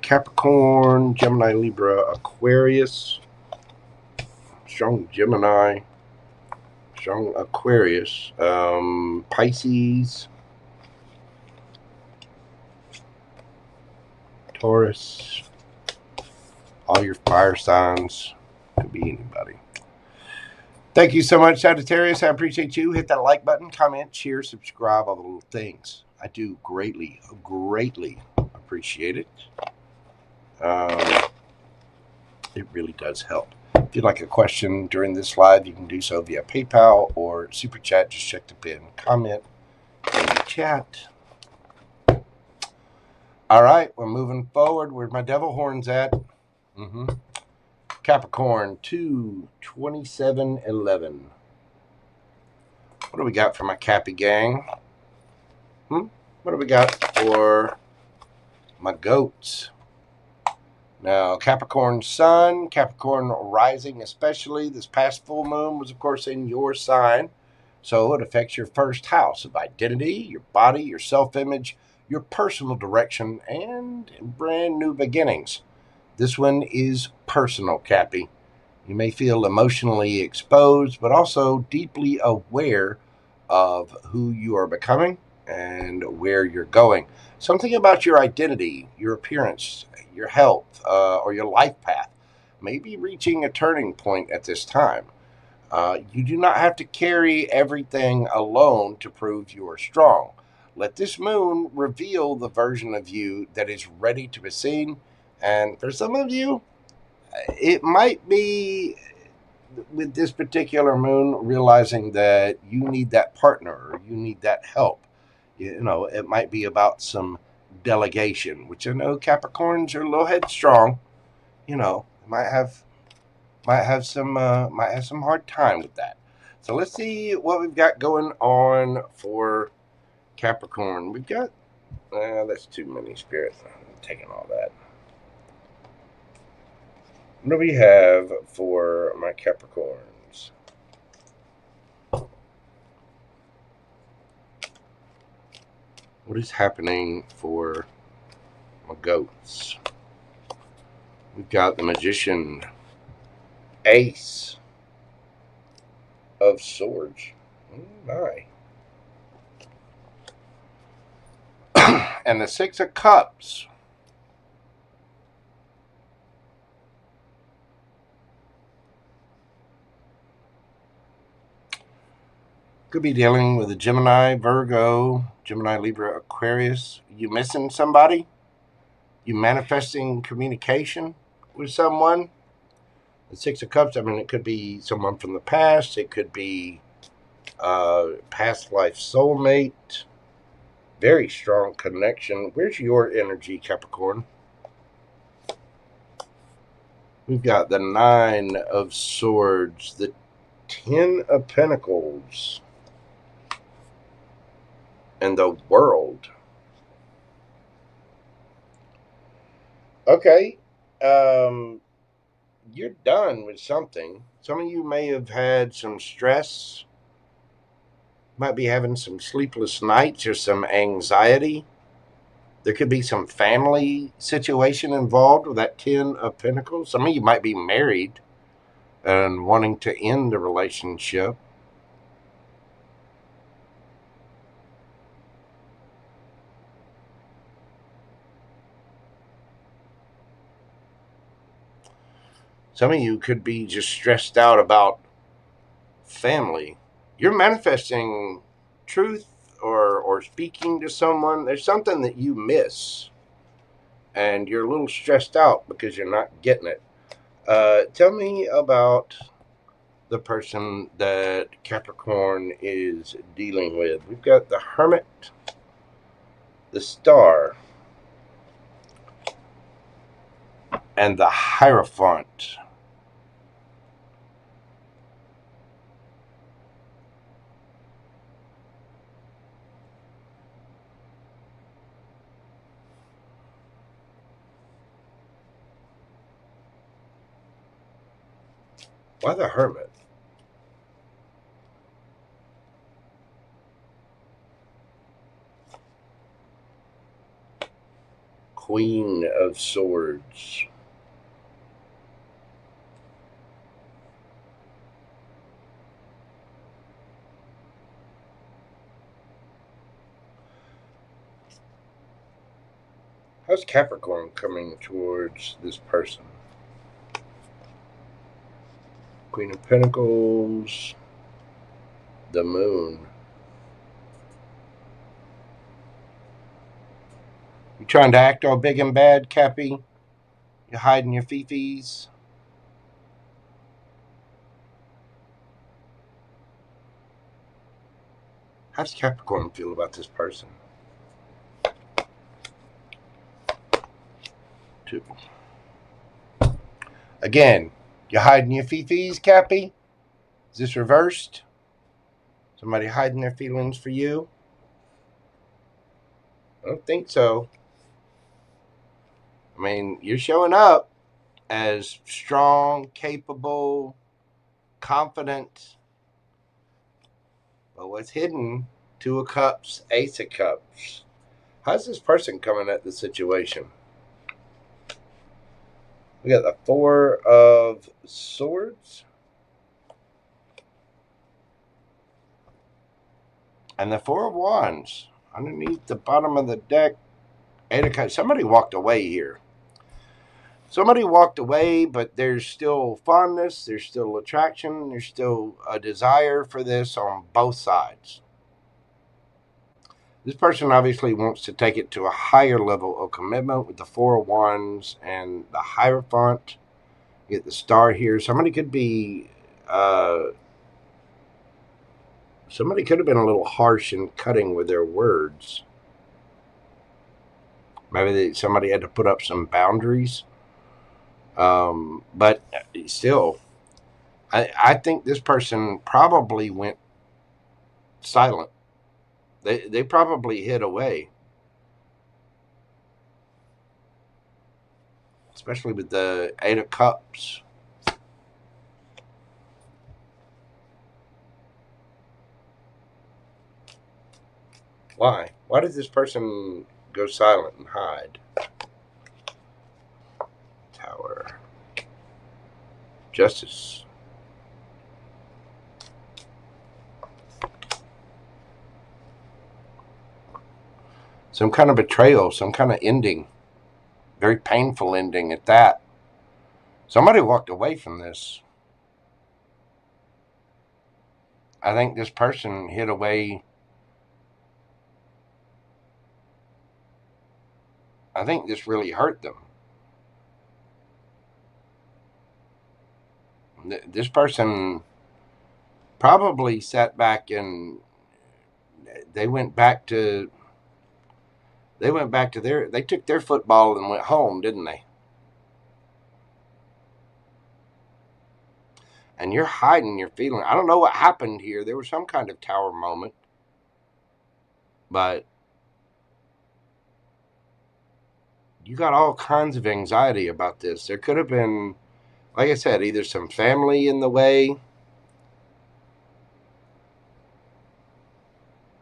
Capricorn, Gemini, Libra, Aquarius, strong Gemini, strong Aquarius, Pisces, Taurus, all your fire signs. Could be anybody. Thank you so much, Sagittarius. I appreciate you. Hit that like button, comment, share, subscribe, all the little things. I do greatly appreciate it. It really does help. If you'd like a question during this live, you can do so via PayPal or Super Chat. Just check the pin comment in the chat. All right, we're moving forward. Where's my devil horns at? Capricorn 2/27/11. What do we got for my Cappy gang? What do we got for my goats? Now, Capricorn Sun, Capricorn Rising especially, this past full moon was, of course, in your sign. So it affects your first house of identity, your body, your self-image, your personal direction, and brand new beginnings. This one is personal, Cappy. You may feel emotionally exposed, but also deeply aware of who you are becoming and where you're going. Something about your identity, your appearance, your health, or your life path may be reaching a turning point at this time. You do not have to carry everything alone to prove you are strong. Let this moon reveal the version of you that is ready to be seen. And for some of you, it might be with this particular moon realizing that you need that partner or you need that help. You know, it might be about some delegation, which I know Capricorns are a little headstrong. You know, might have some hard time with that. So let's see what we've got going on for Capricorn. We've got that's too many spirits. I'm taking all that. What do we have for my Capricorns? What is happening for my goats? We've got the Magician, Ace of Swords. Oh my. And the Six of Cups. Could be dealing with a Gemini, Virgo, Gemini, Libra, Aquarius. You missing somebody? You manifesting communication with someone? The Six of Cups, I mean, it could be someone from the past. It could be past life soulmate. Very strong connection. Where's your energy, Capricorn? We've got the Nine of Swords, the Ten of Pentacles, and the World. Okay. You're done with something. Some of you may have had some stress, might be having some sleepless nights or some anxiety. There could be some family situation involved with that Ten of Pentacles. Some of you might be married and wanting to end the relationship. Some of you could be just stressed out about family. You're manifesting truth or speaking to someone. There's something that you miss, and you're a little stressed out because you're not getting it. Tell me about the person that Capricorn is dealing with. We've got the Hermit, the Star, and the Hierophant. Why the Hermit? Queen of Swords. How's Capricorn coming towards this person? Queen of Pentacles, the Moon. You trying to act all big and bad, Cappy? You hiding your fifis? How does Capricorn feel about this person? Two. Again, you hiding your fifis, Cappy? Is this reversed? Somebody hiding their feelings for you? I don't think so. I mean, you're showing up as strong, capable, confident. But what's hidden? Two of Cups, Ace of Cups. How's this person coming at the situation? We got the Four of Swords. And the Four of Wands. Underneath the bottom of the deck, Eight of Cups. Somebody walked away here. Somebody walked away, but there's still fondness, there's still attraction, there's still a desire for this on both sides. This person obviously wants to take it to a higher level of commitment with the Four of Wands and the Hierophant. You get the Star here. Somebody could be, somebody could have been a little harsh and cutting with their words. Maybe somebody had to put up some boundaries. But still, I think this person probably went silent. They probably hid away. Especially with the Eight of Cups. Why? Why does this person go silent and hide? Tower. Justice. Some kind of betrayal, some kind of ending. Very painful ending at that. Somebody walked away from this. I think this person hid away. I think this really hurt them. This person probably sat back and they took their football and went home, didn't they? And you're hiding your feeling. I don't know what happened here. There was some kind of tower moment. But you got all kinds of anxiety about this. There could have been, like I said, either some family in the way.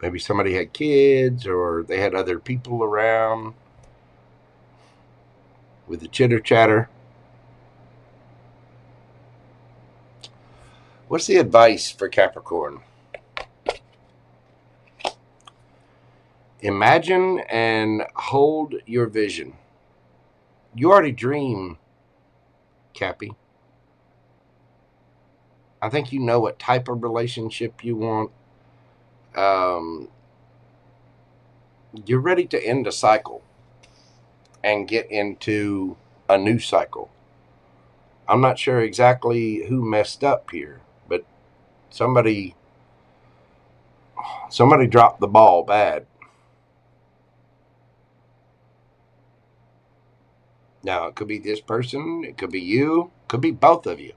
Maybe somebody had kids or they had other people around with the chitter chatter. What's the advice for Capricorn? Imagine and hold your vision. You already dream, Cappy. I think you know what type of relationship you want. You're ready to end a cycle and get into a new cycle. I'm not sure exactly who messed up here, but somebody dropped the ball bad. Now, it could be this person, it could be you, it could be both of you.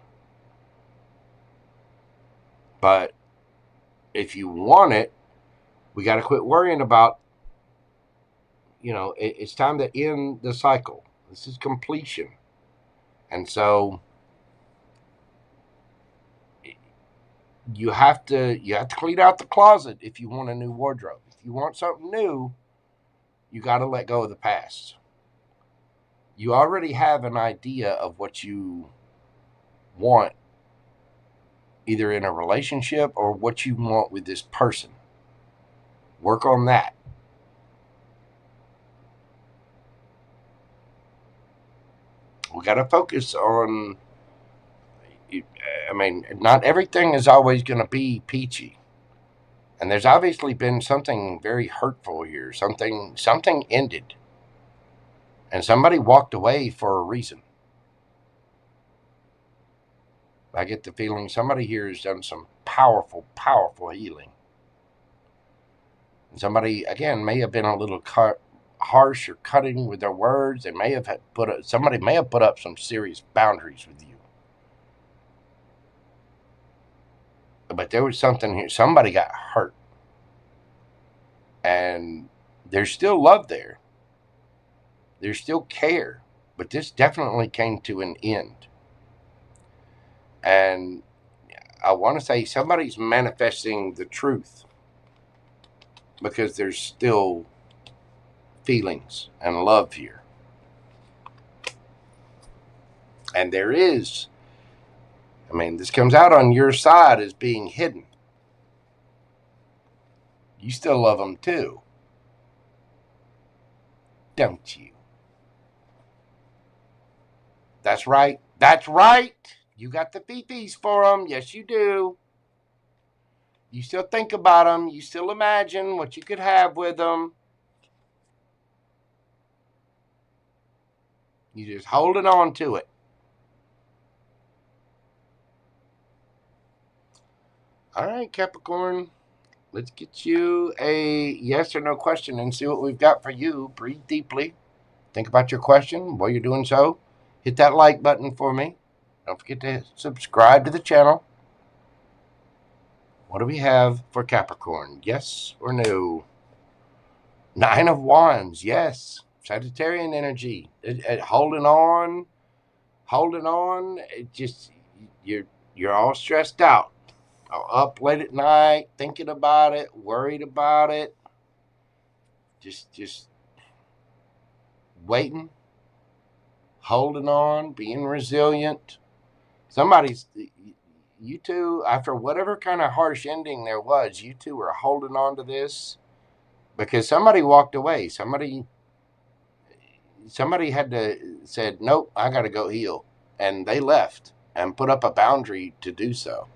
But if you want it, we got to quit worrying about, it's time to end the cycle. This is completion. And so you have to clean out the closet if you want a new wardrobe. If you want something new, you got to let go of the past. You already have an idea of what you want, either in a relationship or what you want with this person. Work on that. We got to focus on, not everything is always going to be peachy. And there's obviously been something very hurtful here. Something ended. And somebody walked away for a reason. I get the feeling somebody here has done some powerful, powerful healing. And somebody, again, may have been a little harsh or cutting with their words. They may have somebody may have put up some serious boundaries with you. But there was something here. Somebody got hurt. And there's still love there. There's still care. But this definitely came to an end. And I want to say somebody's manifesting the truth. Because there's still feelings and love here. And there is, I mean, this comes out on your side as being hidden. You still love them too, don't you? That's right. That's right. You got the fifis for them. Yes, you do. You still think about them. You still imagine what you could have with them. You're just holding on to it. All right, Capricorn. Let's get you a yes or no question and see what we've got for you. Breathe deeply. Think about your question. While you're doing so, hit that like button for me. Don't forget to subscribe to the channel. What do we have for Capricorn? Yes or no? 9 of Wands. Yes. Sagittarian energy. Holding on. Holding on. It just, you're all stressed out. Up late at night, thinking about it, worried about it. Just waiting. Holding on. Being resilient. You two, after whatever kind of harsh ending there was, you two were holding on to this because somebody walked away. Somebody had to said, nope, I got to go heal. And they left and put up a boundary to do so.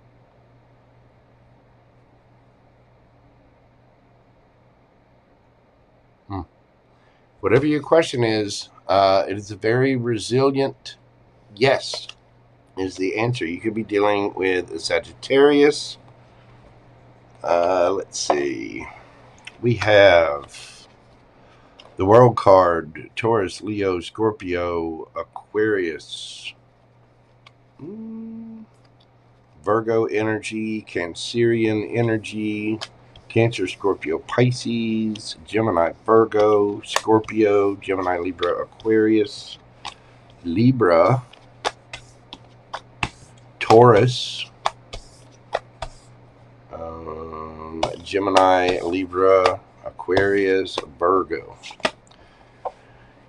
Whatever your question is, it is a very resilient yes is the answer. You could be dealing with a Sagittarius. Let's see. We have the World card, Taurus, Leo, Scorpio, Aquarius, Virgo energy, Cancerian energy, Cancer, Scorpio, Pisces, Gemini, Virgo, Scorpio, Gemini, Libra, Aquarius, Libra, Taurus, Gemini, Libra, Aquarius, Virgo.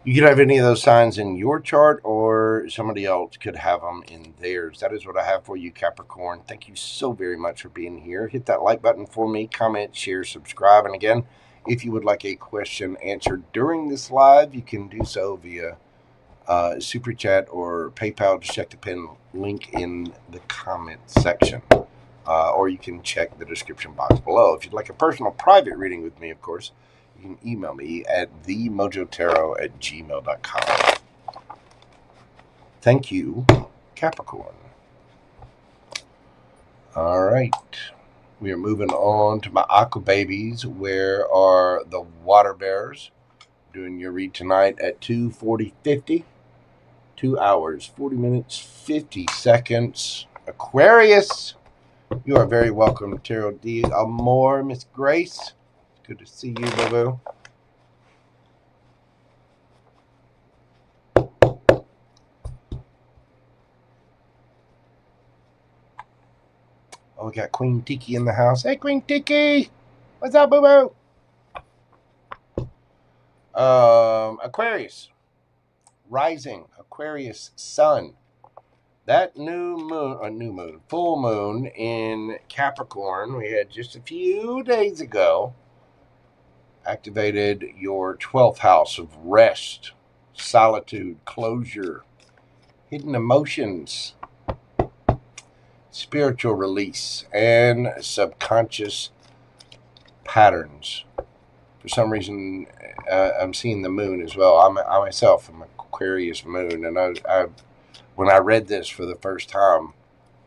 You could have any of those signs in your chart, or somebody else could have them in theirs. That is what I have for you, Capricorn. Thank you so very much for being here. Hit that like button for me, comment, share, subscribe. And again, if you would like a question answered during this live, you can do so via Super Chat or PayPal. Just check the pin link in the comment section. Or you can check the description box below. If you'd like a personal private reading with me, of course, you can email me at themojotarot@gmail.com. Thank you, Capricorn. All right. We are moving on to my aqua babies. Where are the water bears? Doing your read tonight at 2:40:50. 2 hours, 40 minutes, 50 seconds. Aquarius. You are very welcome, Tarot D. Amor, Miss Grace. Good to see you, boo-boo. Oh, we got Queen Tiki in the house. Hey, Queen Tiki. What's up, boo-boo? Aquarius. Rising. Aquarius sun. That full moon in Capricorn we had just a few days ago activated your 12th house of rest, solitude, closure, hidden emotions, spiritual release, and subconscious patterns. For some reason, I'm seeing the moon as well. I myself am Aquarius moon, and I when I read this for the first time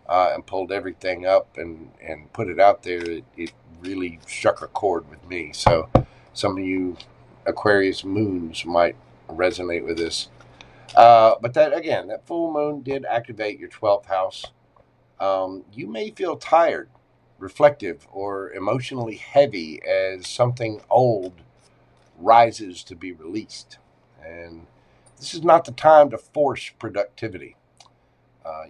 and pulled everything up and put it out there, it really struck a chord with me. So some of you Aquarius moons might resonate with this. But that full moon did activate your 12th house. You may feel tired. reflective or emotionally heavy as something old rises to be released. And this is not the time to force productivity.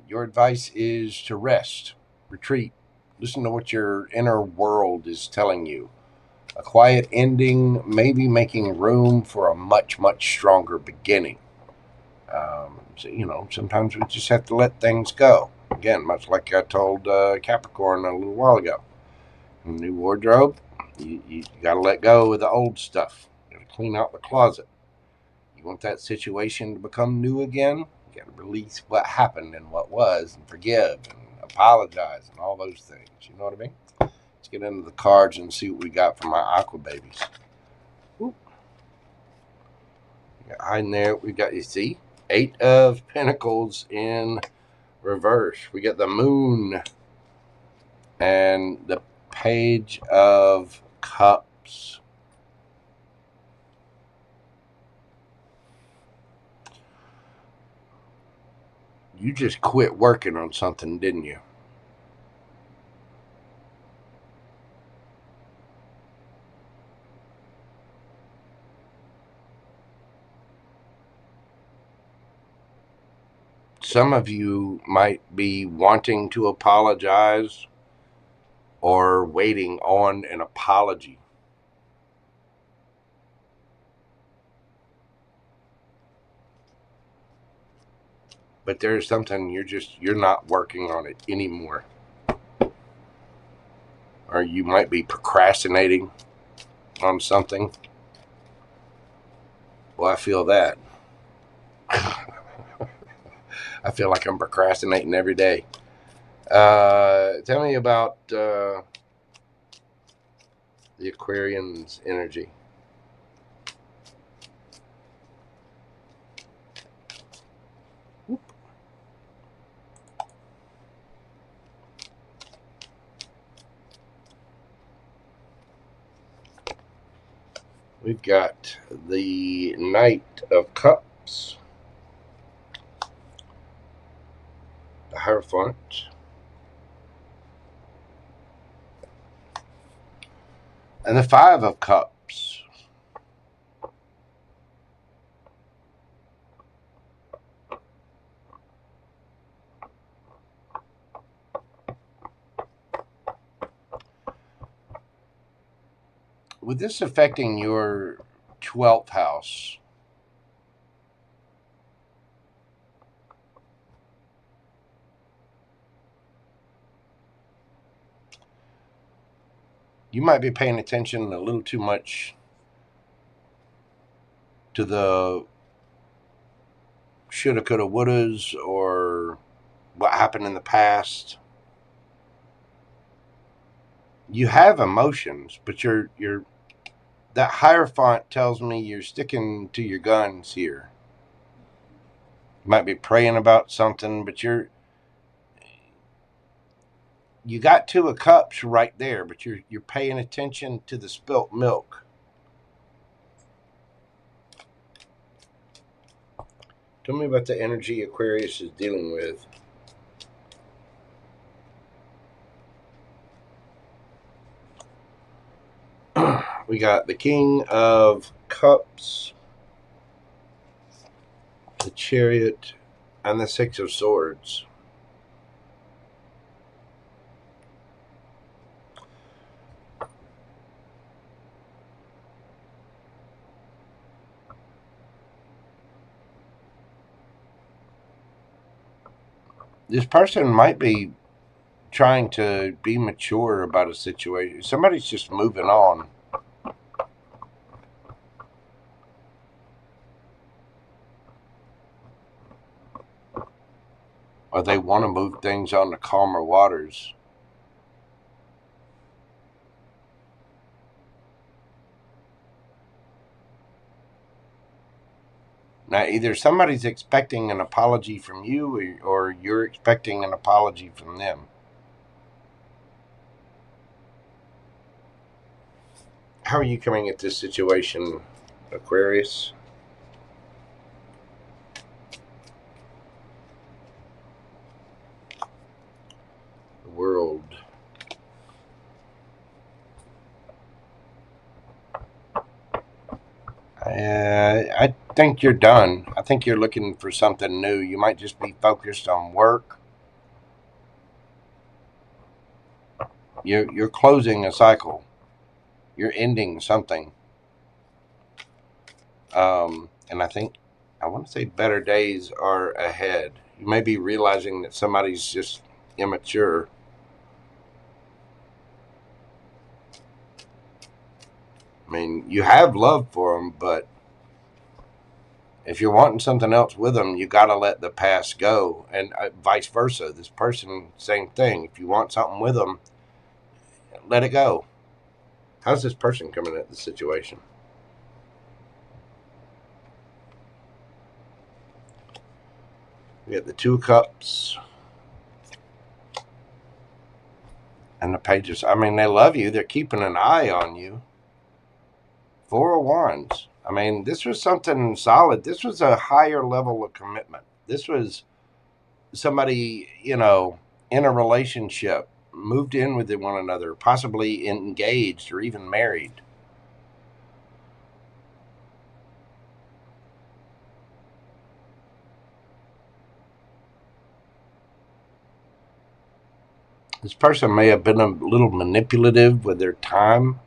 Your advice is to rest, retreat, listen to what your inner world is telling you. A quiet ending, maybe making room for a much, much stronger beginning. So, sometimes we just have to let things go. Again, much like I told Capricorn a little while ago. New wardrobe, you got to let go of the old stuff. You got to clean out the closet. You want that situation to become new again? You got to release what happened and what was, and forgive and apologize and all those things. You know what I mean? Let's get into the cards and see what we got from my aqua babies. Ooh. In there, we got, you see, 8 of Pentacles in reverse. We got the Moon and the Page of Cups. You just quit working on something, didn't you? Some of you might be wanting to apologize or waiting on an apology. But there's something you're not working on it anymore. Or you might be procrastinating on something. Well, I feel that. I feel like I'm procrastinating every day. Tell me about the Aquarian's energy. We've got the Knight of Cups, the Hierophant, and the 5 of Cups. With this affecting your 12th house, you might be paying attention a little too much to the shoulda, coulda, wouldas, or what happened in the past. You have emotions, but that Hierophant tells me you're sticking to your guns here. You might be praying about something, but you got 2 of Cups right there, but you're paying attention to the spilt milk. Tell me about the energy Aquarius is dealing with. We got the King of Cups, the Chariot, and the 6 of Swords. This person might be trying to be mature about a situation. Somebody's just moving on. Or they want to move things on to calmer waters. Now, either somebody's expecting an apology from you or you're expecting an apology from them. How are you coming at this situation, Aquarius? The World. think you're done. I think you're looking for something new. You might just be focused on work. You're closing a cycle. You're ending something. And I think, I want to say better days are ahead. You may be realizing that somebody's just immature. I mean, you have love for them, but if you're wanting something else with them, you got to let the past go, and vice versa. This person, same thing. If you want something with them, let it go. How's this person coming at the situation? We got the Two of Cups and the Pages. I mean, they love you. They're keeping an eye on you. Four of Wands. I mean, this was something solid. This was a higher level of commitment. This was somebody, in a relationship, moved in with one another, possibly engaged or even married. This person may have been a little manipulative with their time.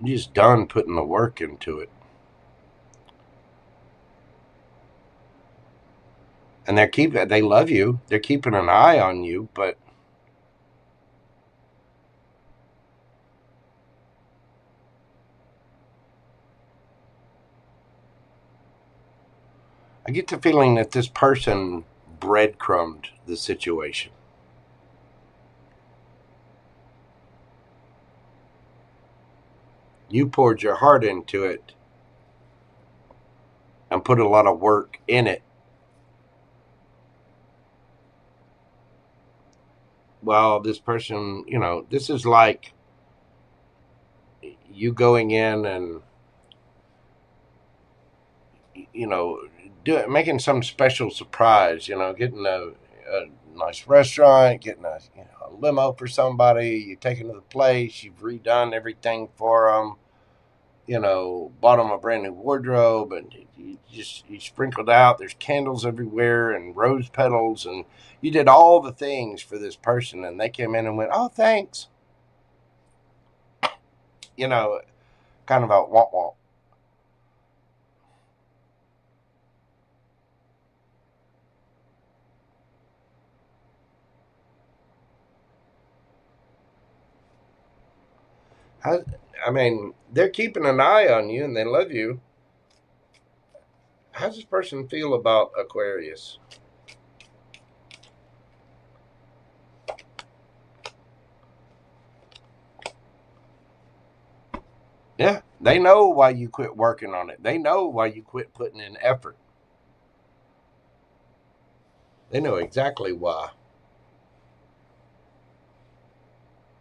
You're just done putting the work into it. And they love you. They're keeping an eye on you, but I get the feeling that this person breadcrumbed the situation. You poured your heart into it and put a lot of work in it. Well, this person, this is like you going in and, making some special surprise, getting a nice restaurant, getting a limo for somebody, you take them to the place, you've redone everything for them, bought them a brand new wardrobe, and you sprinkled out, there's candles everywhere and rose petals, and you did all the things for this person, and they came in and went, oh, thanks. Kind of a womp. I mean, they're keeping an eye on you and they love you. How's this person feel about Aquarius? Yeah, they know why you quit working on it. They know why you quit putting in effort. They know exactly why.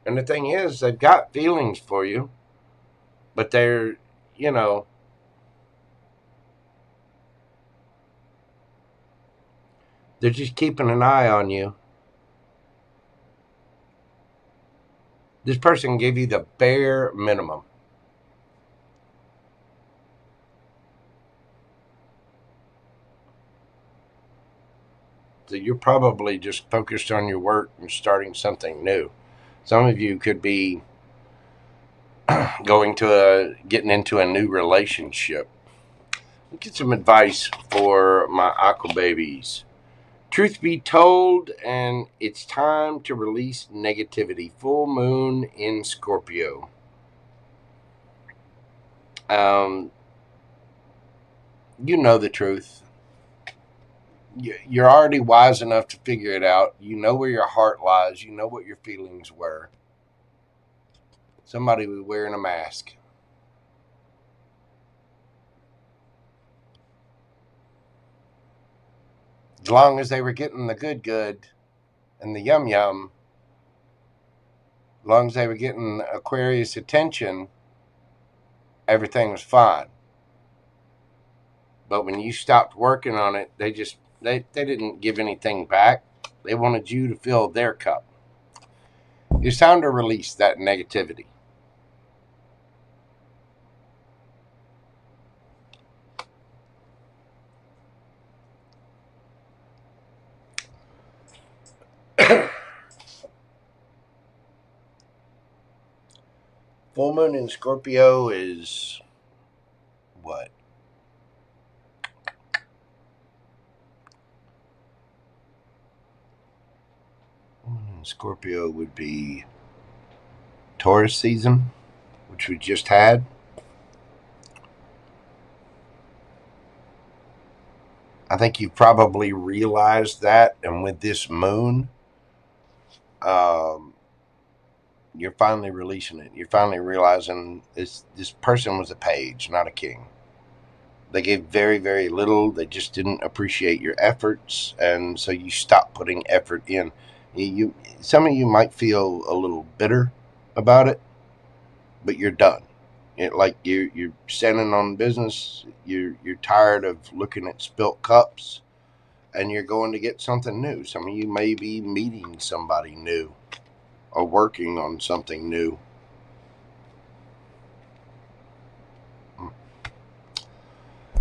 And the thing is, they've got feelings for you, but they're, they're just keeping an eye on you. This person gave you the bare minimum. So you're probably just focused on your work and starting something new. Some of you could be getting into a new relationship. Let's get some advice for my aqua babies. Truth be told, and it's time to release negativity. Full moon in Scorpio. You know the truth. You're already wise enough to figure it out. You know where your heart lies. You know what your feelings were. Somebody was wearing a mask. As long as they were getting the good and the yum, as long as they were getting Aquarius attention, everything was fine. But when you stopped working on it, they didn't give anything back. They wanted you to fill their cup. It's time to release that negativity. Full moon in Scorpio is what? Scorpio would be Taurus season, which we just had. I think you probably realized that, and with this moon, you're finally releasing it. You're finally realizing this person was a page, not a king. They gave very, very little. They just didn't appreciate your efforts, and so you stopped putting effort in. Some of you might feel a little bitter about it, but you're done. Like you're standing on business. You're tired of looking at spilt cups, and you're going to get something new. Some of you may be meeting somebody new or working on something new.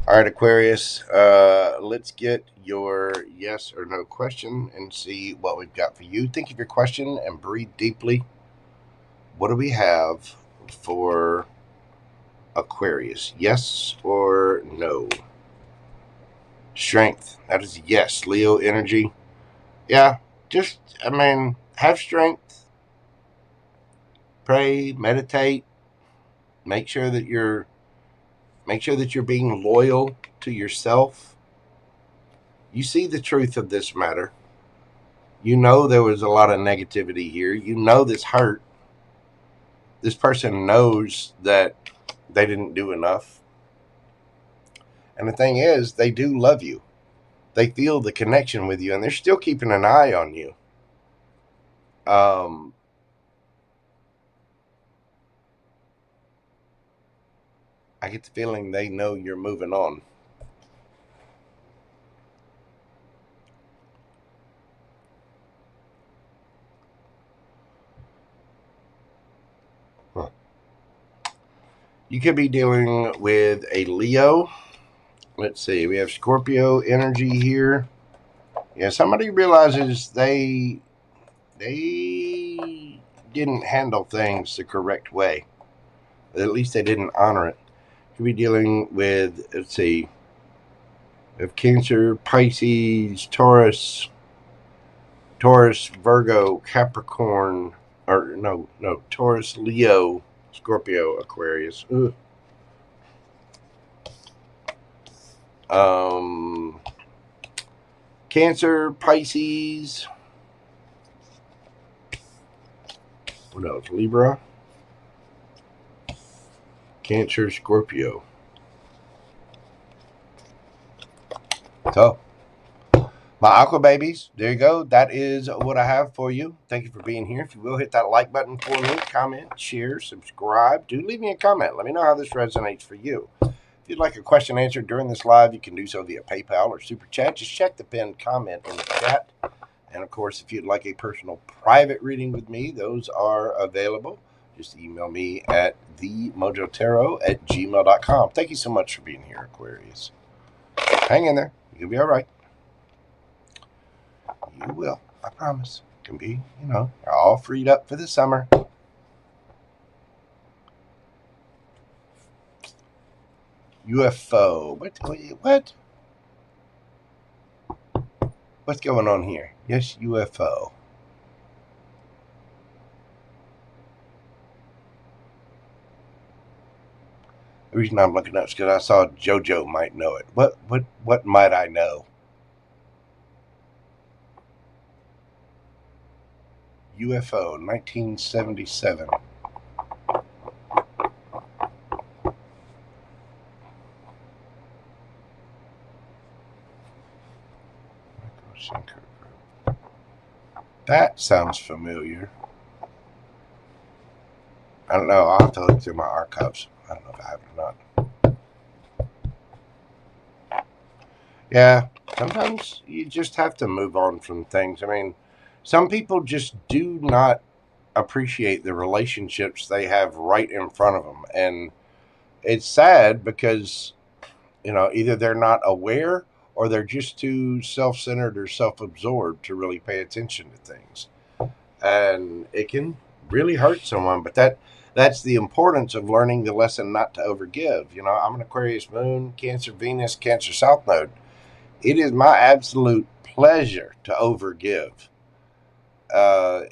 All right, Aquarius, let's get your yes or no question and see what we've got for you. Think of your question and breathe deeply. What do we have for Aquarius? Yes or no? Strength. That is yes. Leo energy. Yeah, have strength. Pray, meditate. Make sure that you're being loyal to yourself. You see the truth of this matter. You know there was a lot of negativity here. You know this hurt. This person knows that they didn't do enough. And the thing is, they do love you. They feel the connection with you, and they're still keeping an eye on you. I get the feeling they know you're moving on. You could be dealing with a Leo. Let's see. We have Scorpio energy here. Yeah, somebody realizes they didn't handle things the correct way. At least they didn't honor it. Could be dealing with, let's see, we have Cancer, Pisces, Taurus, Virgo, Capricorn, Taurus, Leo, Scorpio, Aquarius. Ugh. Cancer, Pisces. What else? Libra, Cancer, Scorpio. So, my aqua babies, there you go. That is what I have for you. Thank you for being here. If you will, hit that like button for me, comment, share, subscribe. Do leave me a comment. Let me know how this resonates for you. If you'd like a question answered during this live, you can do so via PayPal or Super Chat. Just check the pinned comment in the chat. And, of course, if you'd like a personal private reading with me, those are available. Just email me at themojotarot@gmail.com. Thank you so much for being here, Aquarius. Hang in there. You'll be all right. You will. I promise. You can be, you're all freed up for the summer. UFO. What? What's going on here? Yes, UFO. The reason I'm looking up is because I saw JoJo might know it. What might I know? UFO, 1977. That sounds familiar. I don't know. I'll have to look through my archives. I don't know if I have it or not. Yeah, sometimes you just have to move on from things. I mean, some people just do not appreciate the relationships they have right in front of them. And it's sad because, you know, either they're not aware or they're just too self-centered or self-absorbed to really pay attention to things. And it can really hurt someone, but that's the importance of learning the lesson not to overgive. You know, I'm an Aquarius moon, Cancer Venus, Cancer South Node. It is my absolute pleasure to overgive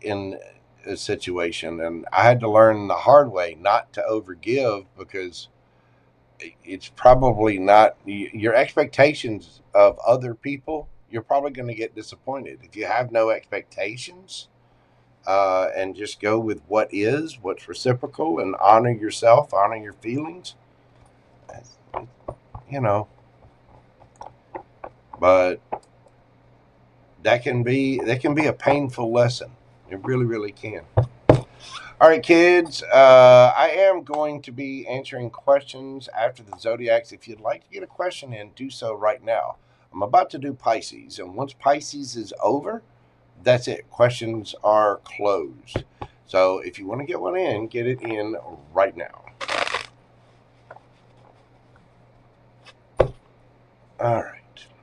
in a situation, and I had to learn the hard way not to overgive, because it's probably not your expectations of other people. You're probably going to get disappointed if you have no expectations, and just go with what's reciprocal, and honor yourself, honor your feelings. You know, but that can be a painful lesson. It really, really can. All right, kids, I am going to be answering questions after the Zodiacs. If you'd like to get a question in, do so right now. I'm about to do Pisces, and once Pisces is over, that's it. Questions are closed. So if you want to get one in, get it in right now. All right.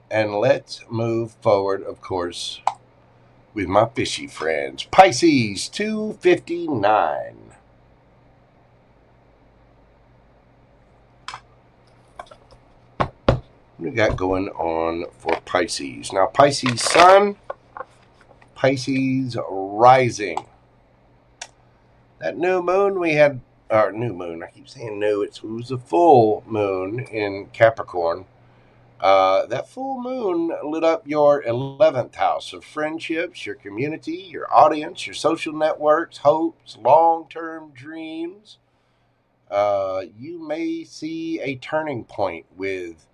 And let's move forward, of course, with my fishy friends. Pisces 259. What we got going on for Pisces? Now, Pisces Sun, Pisces Rising. That new moon we had, or new moon, I keep saying new, it was a full moon in Capricorn. That full moon lit up your 11th house of friendships, your community, your audience, your social networks, hopes, long-term dreams. You may see a turning point with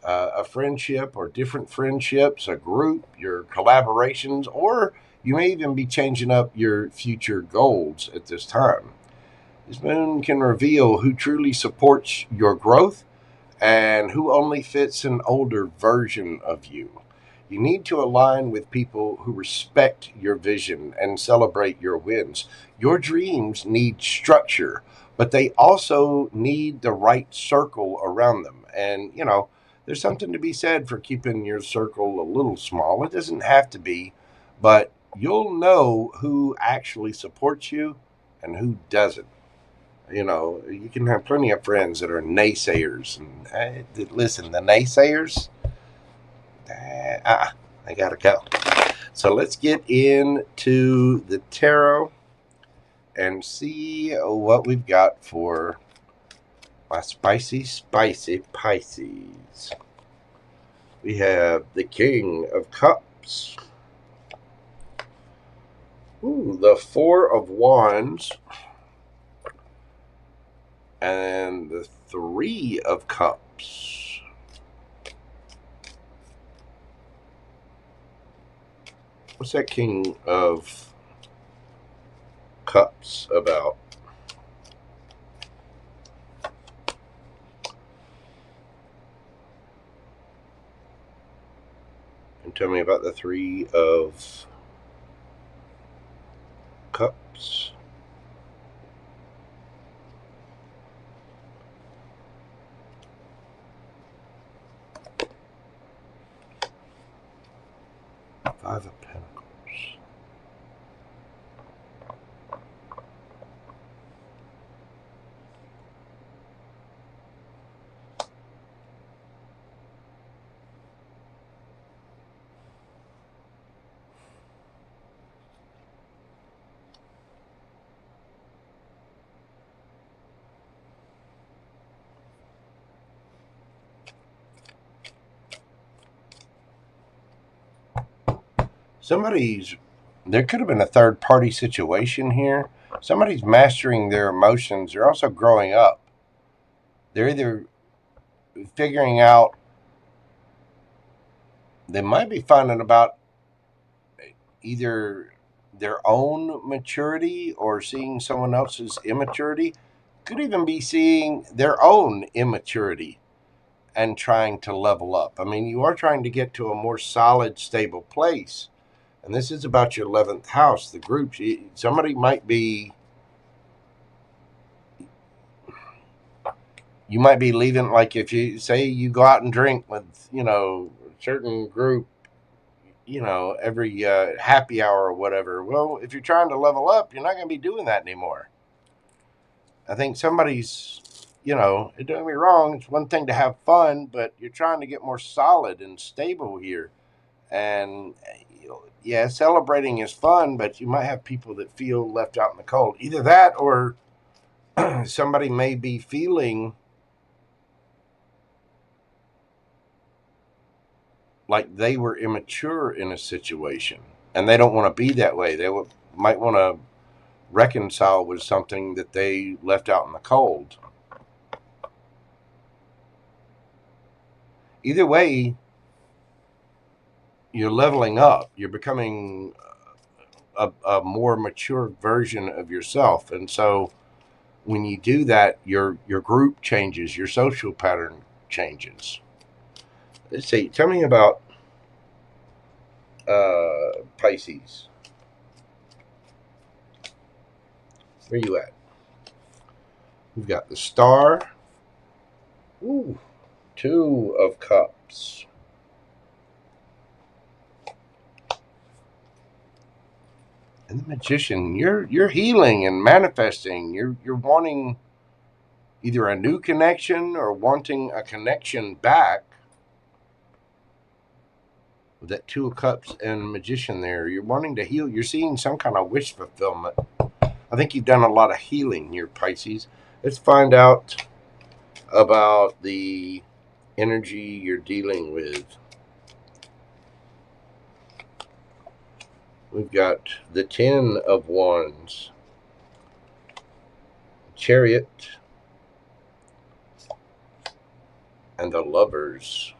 a friendship or different friendships, a group, your collaborations, or you may even be changing up your future goals at this time. This moon can reveal who truly supports your growth and who only fits an older version of you. You need to align with people who respect your vision and celebrate your wins. Your dreams need structure, but they also need the right circle around them. And, you know, there's something to be said for keeping your circle a little small. It doesn't have to be, but you'll know who actually supports you and who doesn't. You know, you can have plenty of friends that are naysayers. And listen, the naysayers, I gotta go. So let's get into the tarot and see what we've got for my spicy Pisces. We have the King of Cups. Ooh, the Four of Wands. And the Three of Cups. What's that King of Cups about? And tell me about the Three of Cups. Five of Pentacles. There could have been a third party situation here. Somebody's mastering their emotions. They're also growing up. They're either figuring out, they might be finding about either their own maturity or seeing someone else's immaturity. could even be seeing their own immaturity and trying to level up. I mean, you are trying to get to a more solid, stable place. And this is about your 11th house, the groups. Somebody might be, you might be leaving, like if you say you go out and drink with, a certain group, every happy hour or whatever. Well, if you're trying to level up, you're not going to be doing that anymore. I think somebody's, don't get me wrong, it's one thing to have fun, but you're trying to get more solid and stable here. And, yeah, celebrating is fun, but you might have people that feel left out in the cold. Either that or somebody may be feeling like they were immature in a situation, and they don't want to be that way. They might want to reconcile with something that they left out in the cold. Either way, you're leveling up. You're becoming a more mature version of yourself. And so when you do that, your group changes, your social pattern changes. Let's see. Tell me about Pisces. Where you at? We've got the Star. Ooh, 2 of Cups. And the Magician. You're healing and manifesting. You're wanting either a new connection or wanting a connection back. With that 2 of Cups and Magician there, you're wanting to heal. You're seeing some kind of wish fulfillment. I think you've done a lot of healing here, Pisces. Let's find out about the energy you're dealing with. We've got the 10 of Wands, Chariot, and the Lovers.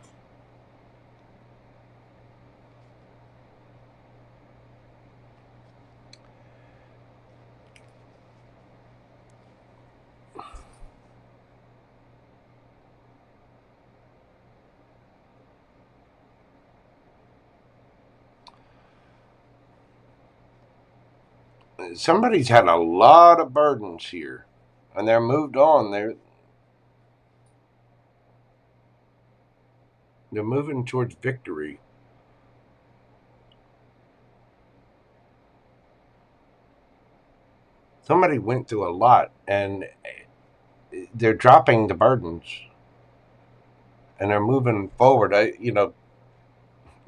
Somebody's had a lot of burdens here, and they're moved on. They're moving towards victory. Somebody went through a lot, and they're dropping the burdens, and they're moving forward. You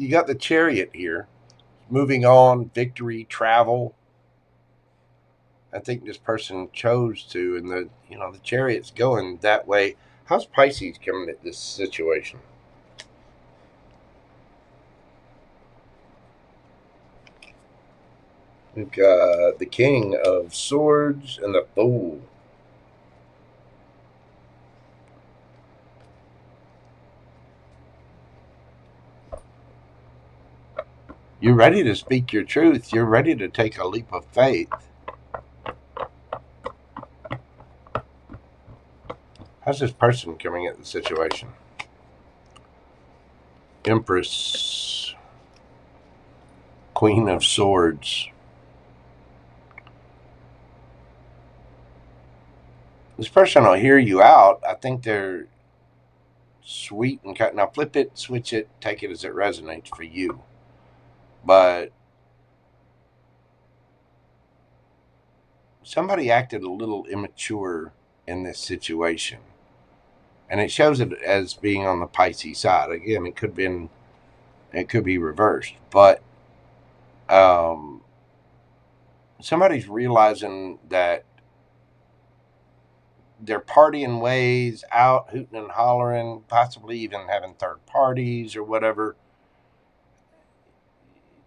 got the Chariot here, moving on, victory, travel. I think this person chose to, and the Chariot's going that way. How's Pisces coming at this situation? We've got the King of Swords and the Fool. You're ready to speak your truth. You're ready to take a leap of faith. How's this person coming at the situation? Empress. Queen of Swords. This person will hear you out. I think they're sweet and cut. Now flip it, switch it, take it as it resonates for you. But somebody acted a little immature in this situation. And it shows it as being on the Pisces side. Again, it could be reversed. But somebody's realizing that they're partying ways, out hooting and hollering, possibly even having third parties or whatever.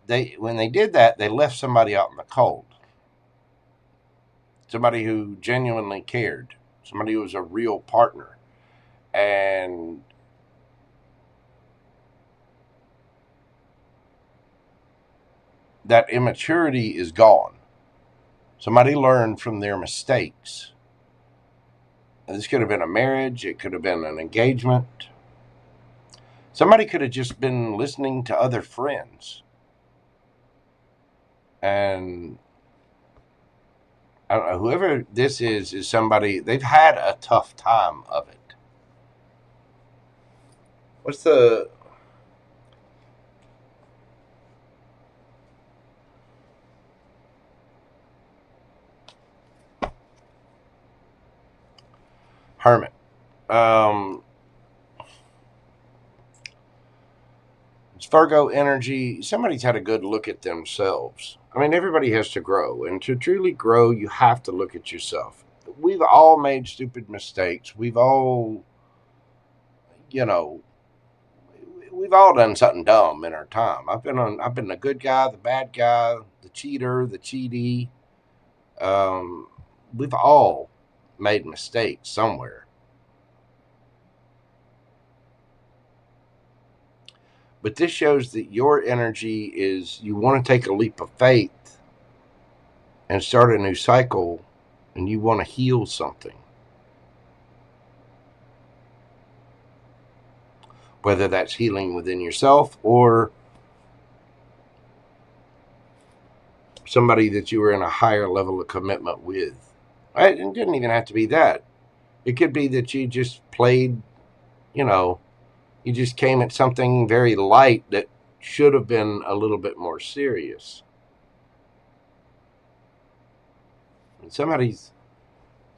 When they did that, they left somebody out in the cold. Somebody who genuinely cared. Somebody who was a real partner. And that immaturity is gone. Somebody learned from their mistakes. This could have been a marriage. It could have been an engagement. Somebody could have just been listening to other friends. And I don't know, whoever this is somebody, they've had a tough time of it. What's the... Hermit. It's Virgo energy. Somebody's had a good look at themselves. I mean, everybody has to grow. And to truly grow, you have to look at yourself. We've all made stupid mistakes. We've all, you know, we've all done something dumb in our time. I've been the good guy, the bad guy, the cheater, the cheaty. We've all made mistakes somewhere. But this shows that your energy is, you want to take a leap of faith and start a new cycle, and you want to heal something. Whether that's healing within yourself or somebody that you were in a higher level of commitment with. It didn't even have to be that. It could be that you just played, you just came at something very light that should have been a little bit more serious. And somebody's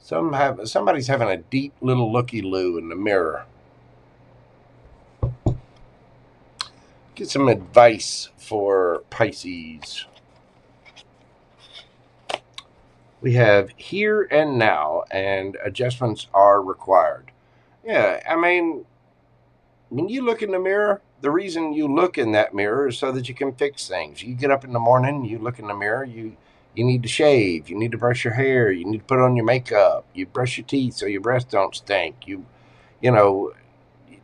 having a deep little looky-loo in the mirror. Get some advice for Pisces. We have here and now, and adjustments are required. Yeah, I mean, when you look in the mirror, the reason you look in that mirror is so that you can fix things. You get up in the morning, you look in the mirror, you need to shave, you need to brush your hair, you need to put on your makeup, you brush your teeth so your breath don't stink.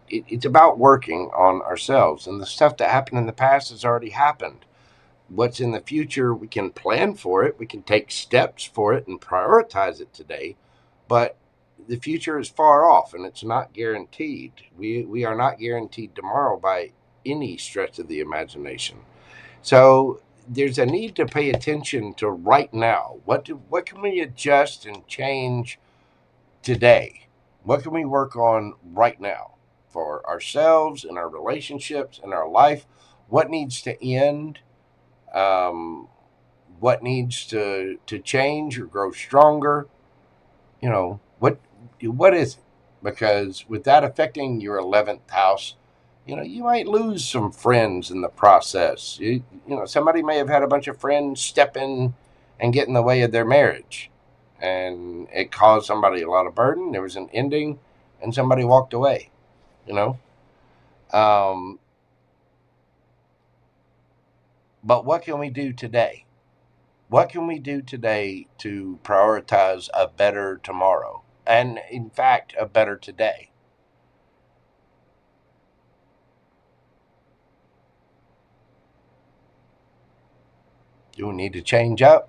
It's about working on ourselves, and the stuff that happened in the past has already happened. What's in the future, we can plan for it, we can take steps for it and prioritize it today, but the future is far off and it's not guaranteed. We are not guaranteed tomorrow by any stretch of the imagination. So there's a need to pay attention to right now. What can we adjust and change today? What can we work on right now for ourselves and our relationships and our life? What needs to end? What needs to change or grow stronger? What is it? Because with that affecting your 11th house, you might lose some friends in the process. Somebody may have had a bunch of friends step in and get in the way of their marriage, and it caused somebody a lot of burden. There was an ending, and somebody walked away. But what can we do today? What can we do today to prioritize a better tomorrow? And in fact, a better today? Do we need to change up?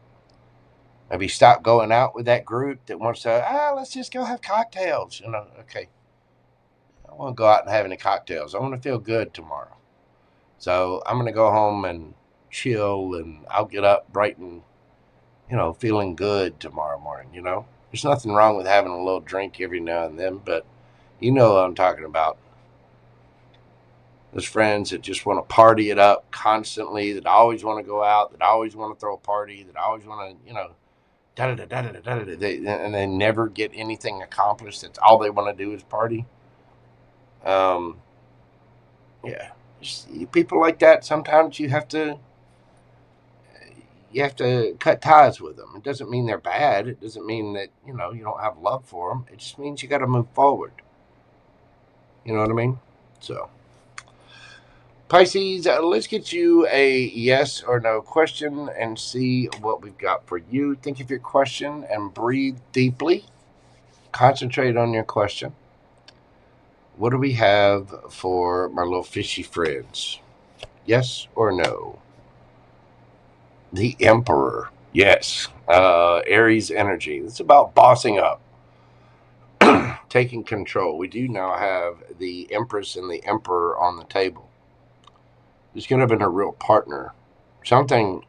Maybe stop going out with that group that wants to, let's just go have cocktails. Okay. I want to go out and have any cocktails. I want to feel good tomorrow. So I'm going to go home and chill, and I'll get up bright and, feeling good tomorrow morning, There's nothing wrong with having a little drink every now and then, but you know what I'm talking about. Those friends that just want to party it up constantly, that always want to go out, that always want to throw a party, that always want to, and they never get anything accomplished. That's all they want to do is party. Yeah. People like that, sometimes you have to cut ties with them. It doesn't mean they're bad. It doesn't mean that, you don't have love for them. It just means you got to move forward. You know what I mean? So, Pisces, let's get you a yes or no question and see what we've got for you. Think of your question and breathe deeply. Concentrate on your question. What do we have for my little fishy friends? Yes or no? The Emperor. Yes. Aries energy. It's about bossing up. taking control. We do now have the Empress and the Emperor on the table. There's going to have been a real partner. Somebody's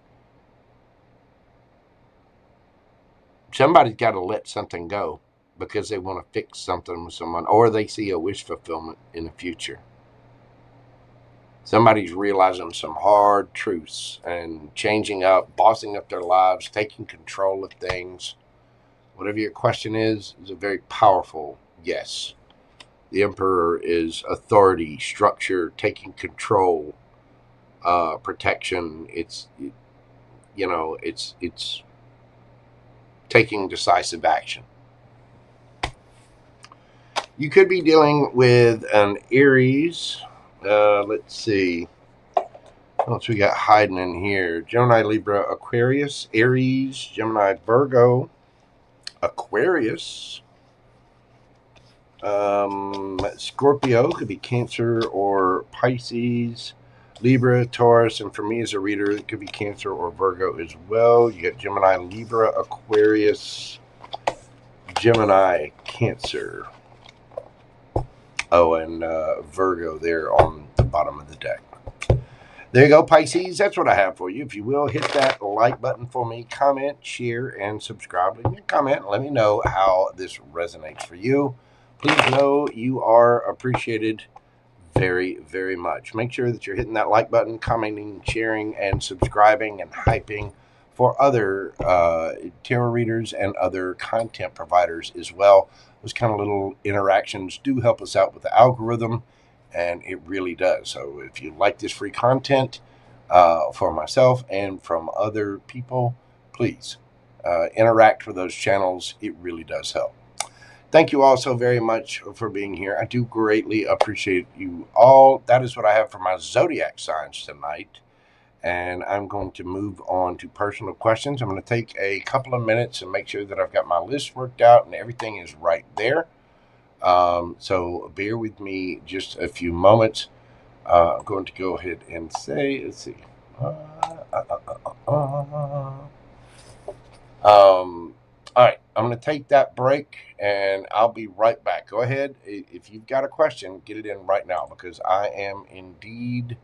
got to let something go because they want to fix something with someone, or they see a wish fulfillment in the future. Somebody's realizing some hard truths and changing up, bossing up their lives, taking control of things. Whatever your question is a very powerful yes. The Emperor is authority, structure, taking control, protection. It's taking decisive action. You could be dealing with an Aries. Let's see. What else we got hiding in here? Gemini, Libra, Aquarius, Aries, Gemini, Virgo, Aquarius. Scorpio, could be Cancer or Pisces. Libra, Taurus, and for me as a reader, it could be Cancer or Virgo as well. You got Gemini, Libra, Aquarius, Gemini, Cancer. Oh, and Virgo there on the bottom of the deck. There you go, Pisces. That's what I have for you. If you will, hit that like button for me. Comment, share, and subscribe. Leave me a comment and let me know how this resonates for you. Please know you are appreciated very, very much. Make sure that you're hitting that like button, commenting, sharing, and subscribing and hyping for other tarot readers and other content providers as well. Those kind of little interactions do help us out with the algorithm, and it really does. So if you like this free content for myself and from other people, please interact with those channels. It really does help. Thank you all so very much for being here. I do greatly appreciate you all. That is what I have for my zodiac signs tonight. And I'm going to move on to personal questions. I'm going to take a couple of minutes and make sure that I've got my list worked out and everything is right there. So bear with me just a few moments. I'm going to go ahead and say, let's see. All right, I'm going to take that break and I'll be right back. Go ahead. If you've got a question, get it in right now because I am indeed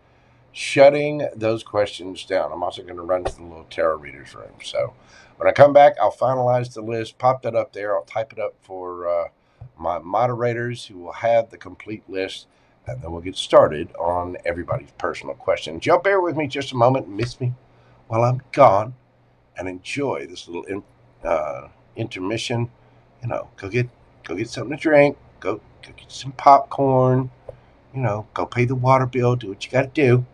shutting those questions down. I'm also going to run to the little tarot readers room. So when I come back, I'll finalize the list, pop that up there. I'll type it up for my moderators who will have the complete list. And then we'll get started on everybody's personal questions. Y'all bear with me just a moment and miss me while I'm gone and enjoy this little intermission. You know, go get something to drink, go get some popcorn, you know, go pay the water bill, do what you got to do.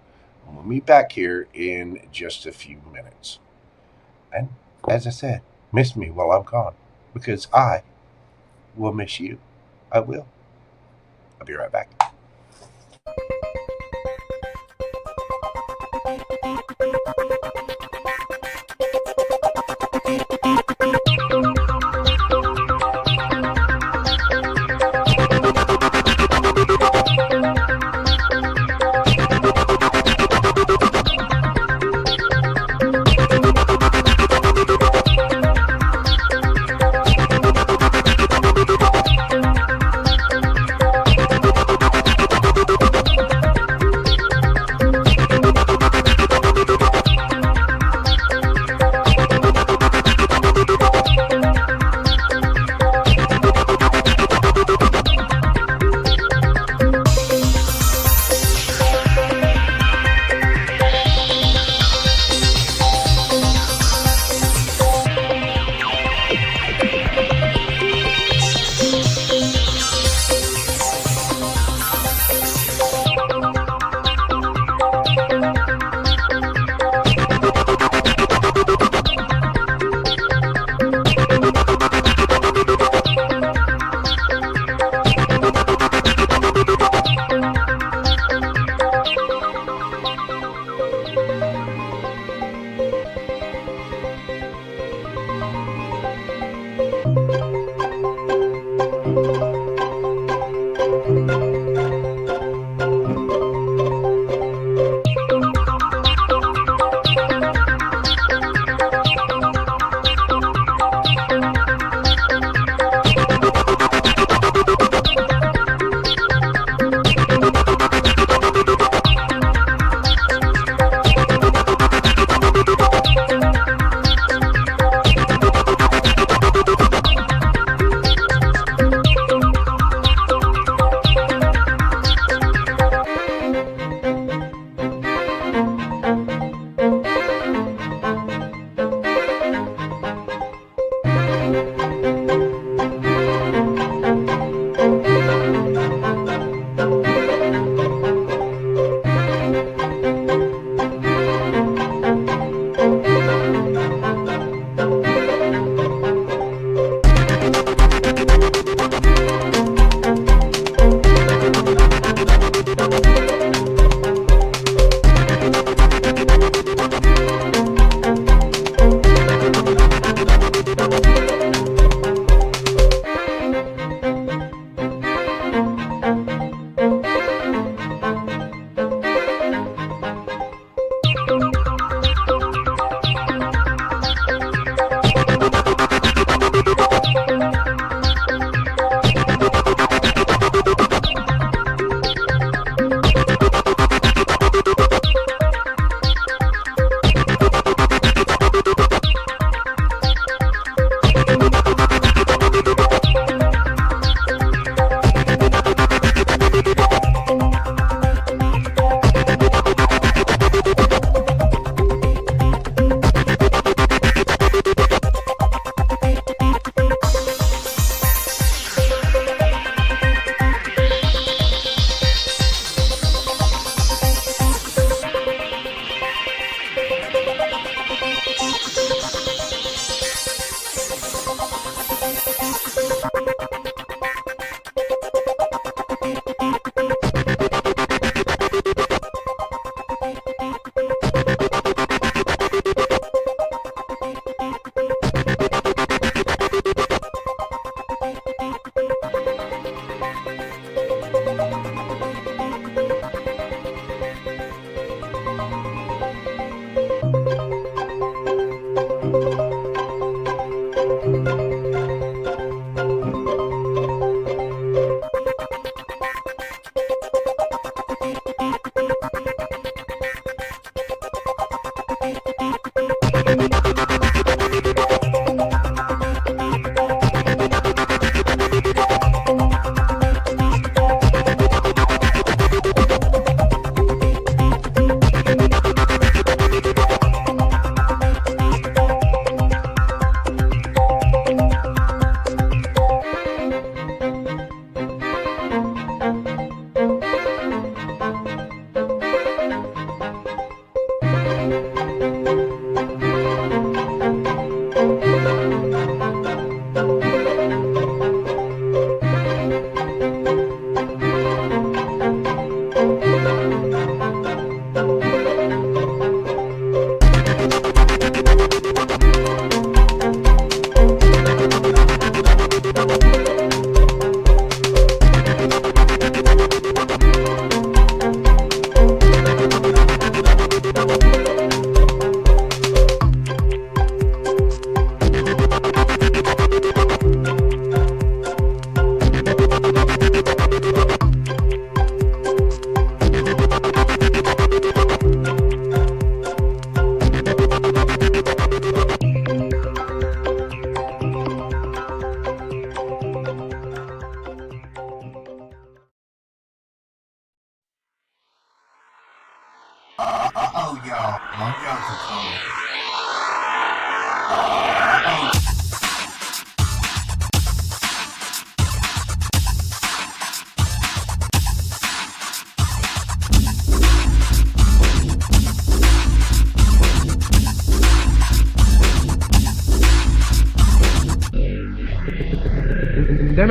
And we'll meet back here in just a few minutes. And as I said, miss me while I'm gone because I will miss you. I will. I'll be right back.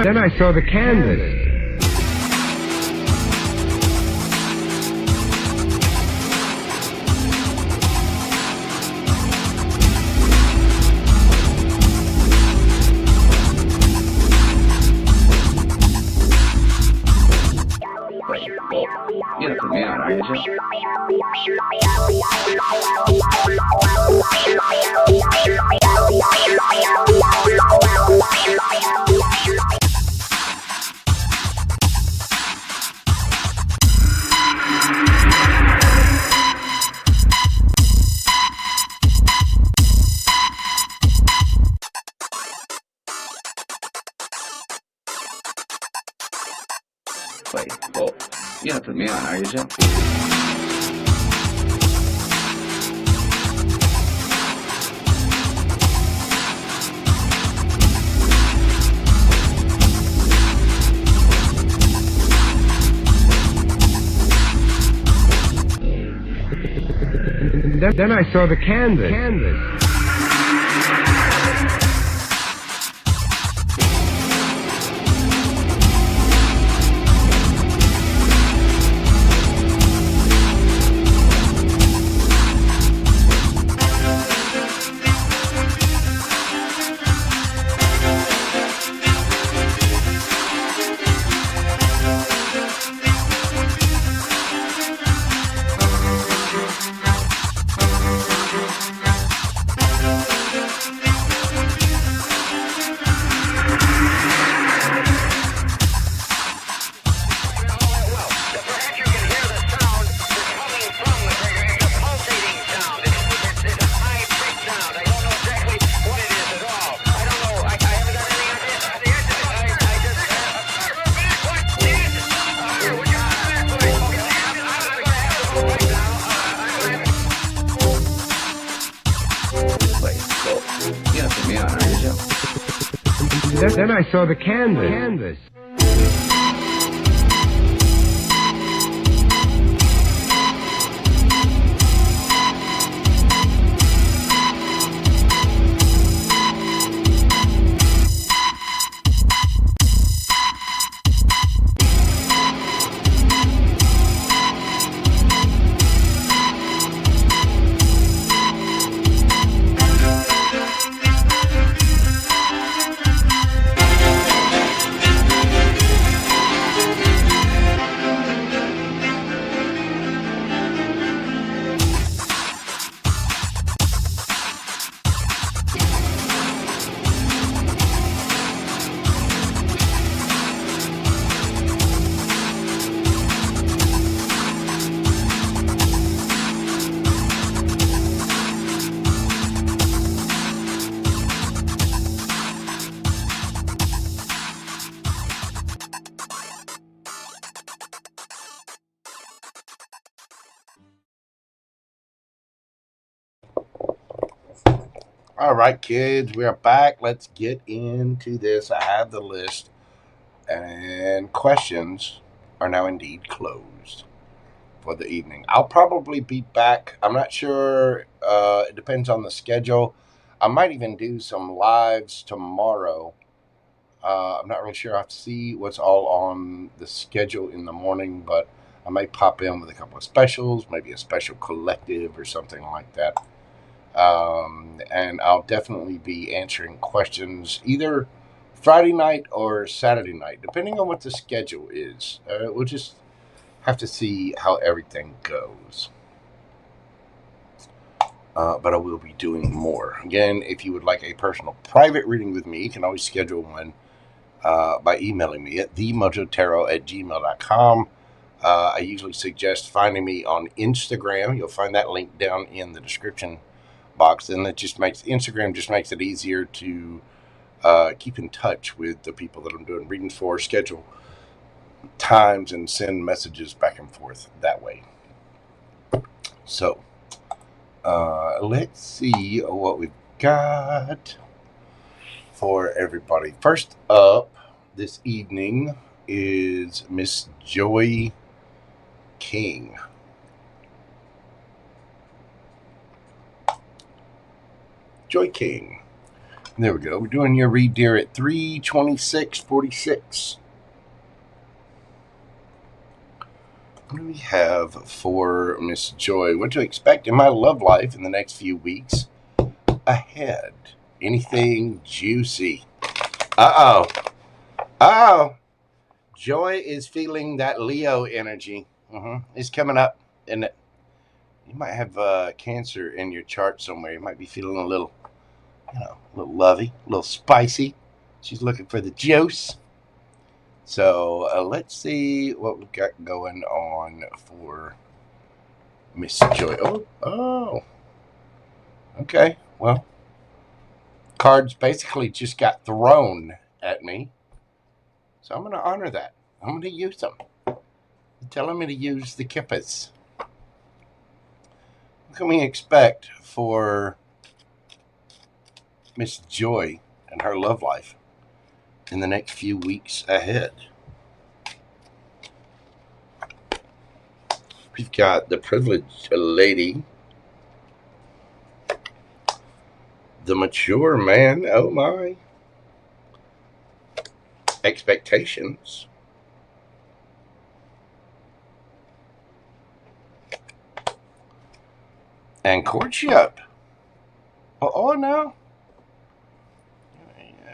Then I saw the canvas. You're the man, are you? Wait, whoa. You're not putting me on, are you, Joe? Then I saw the canvas. Then I saw the canvas. All right, kids, we are back. Let's get into this. I have the list, and questions are now indeed closed for the evening. I'll probably be back. I'm not sure. It depends on the schedule. I might even do some lives tomorrow. I'm not really sure. I have to see what's all on the schedule in the morning, but I may pop in with a couple of specials, maybe a special collective or something like that. And I'll definitely be answering questions either Friday night or Saturday night, depending on what the schedule is. We'll just have to see how everything goes. But I will be doing more. Again, if you would like a personal private reading with me, you can always schedule one by emailing me at themojotarot@gmail.com. I usually suggest finding me on Instagram. You'll find that link down in the description box, and that just makes Instagram it easier to keep in touch with the people that I'm doing readings for, schedule times, and send messages back and forth that way. So let's see what we've got for everybody. First up this evening is Miss Joy King. Joy King. There we go. We're doing your read, dear, at 326.46. What do we have for Miss Joy? What to expect in my love life in the next few weeks ahead? Anything juicy? Uh-oh. Uh-oh. Joy is feeling that Leo energy. It's coming up, and you might have Cancer in your chart somewhere. You might be feeling a little, a little lovey, a little spicy. She's looking for the juice. So let's see what we've got going on for Miss Joy. Oh. Okay, well, cards basically just got thrown at me. So I'm going to honor that. I'm going to use them. You're telling me to use the kippas. What can we expect for Miss Joy and her love life in the next few weeks ahead? We've got the privileged lady, the mature man, oh my, expectations, and courtship. Oh no,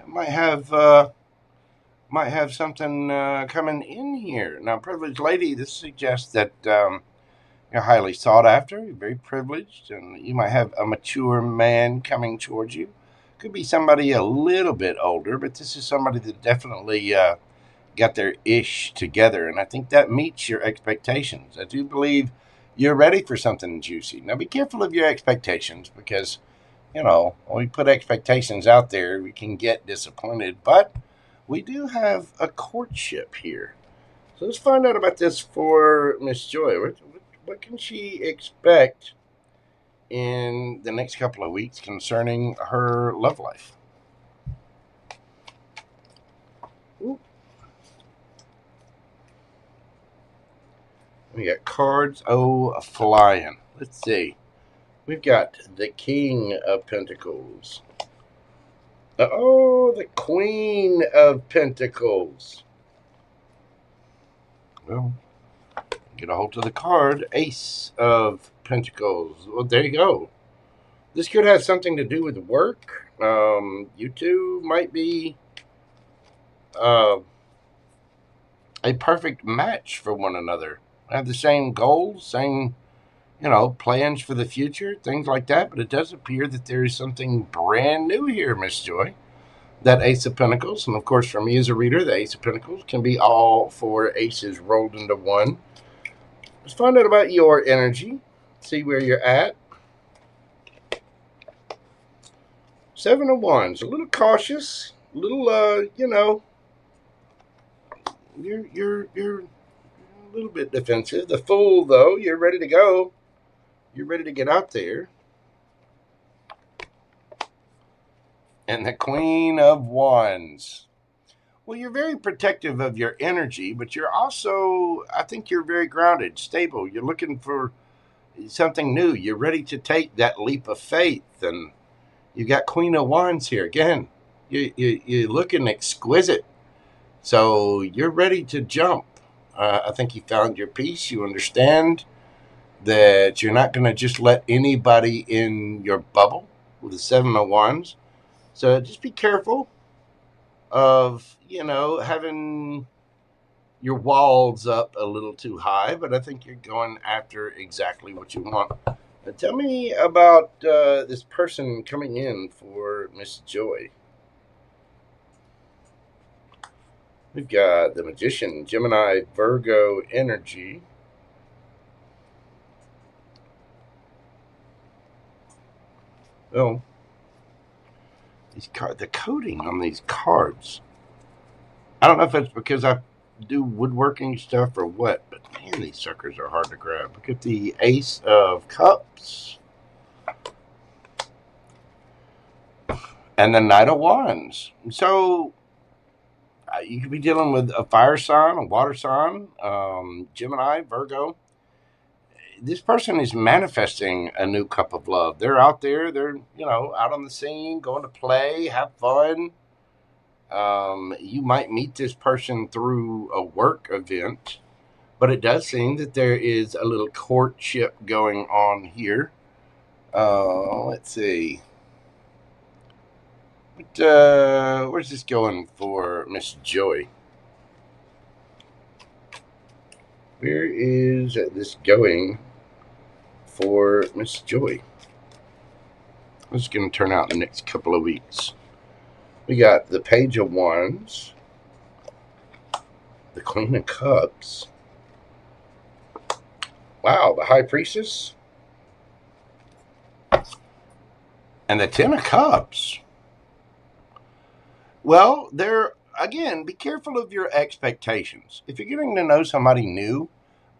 might have something coming in here. Now, privileged lady, this suggests that you're highly sought after, you're very privileged, and you might have a mature man coming towards you. Could be somebody a little bit older, but this is somebody that definitely got their ish together, and I think that meets your expectations. I do believe you're ready for something juicy. Now, be careful of your expectations, because, when we put expectations out there, we can get disappointed, but we do have a courtship here. So let's find out about this for Miss Joy. What can she expect in the next couple of weeks concerning her love life? Ooh. We got cards flying. Let's see. We've got the King of Pentacles. The Queen of Pentacles. Well, get a hold of the card, Ace of Pentacles. Well, there you go. This could have something to do with work. You two might be a perfect match for one another. Have the same goals, same, plans for the future, things like that. But it does appear that there is something brand new here, Miss Joy. That Ace of Pentacles. And, of course, for me as a reader, the Ace of Pentacles can be all four aces rolled into one. Let's find out about your energy. See where you're at. Seven of Wands. A little cautious. A little, you're a little bit defensive. The Fool, though, you're ready to go. You're ready to get out there. And the Queen of Wands. Well, you're very protective of your energy, but you're also, I think you're very grounded, stable. You're looking for something new. You're ready to take that leap of faith. And you got Queen of Wands here. Again, you're looking exquisite. So you're ready to jump. I think you found your peace. You understand that you're not going to just let anybody in your bubble with the Seven of Wands. So just be careful of, having your walls up a little too high, but I think you're going after exactly what you want. Now tell me about this person coming in for Miss Joy. We've got the Magician, Gemini, Virgo energy. Well, the coding on these cards, I don't know if it's because I do woodworking stuff or what, but man, these suckers are hard to grab. Look at the Ace of Cups. and the Knight of Wands. So you could be dealing with a fire sign, a water sign, Gemini, Virgo. This person is manifesting a new cup of love. They're out there. They're, out on the scene, going to play, have fun. You might meet this person through a work event, but it does seem that there is a little courtship going on here. Let's see. Where's this going for Miss Joy? Where is this going for Miss Joy? This is going to turn out in the next couple of weeks. We got the Page of Wands, the Queen of Cups. Wow, the High Priestess. And the Ten of Cups. Well, again, be careful of your expectations. If you're getting to know somebody new,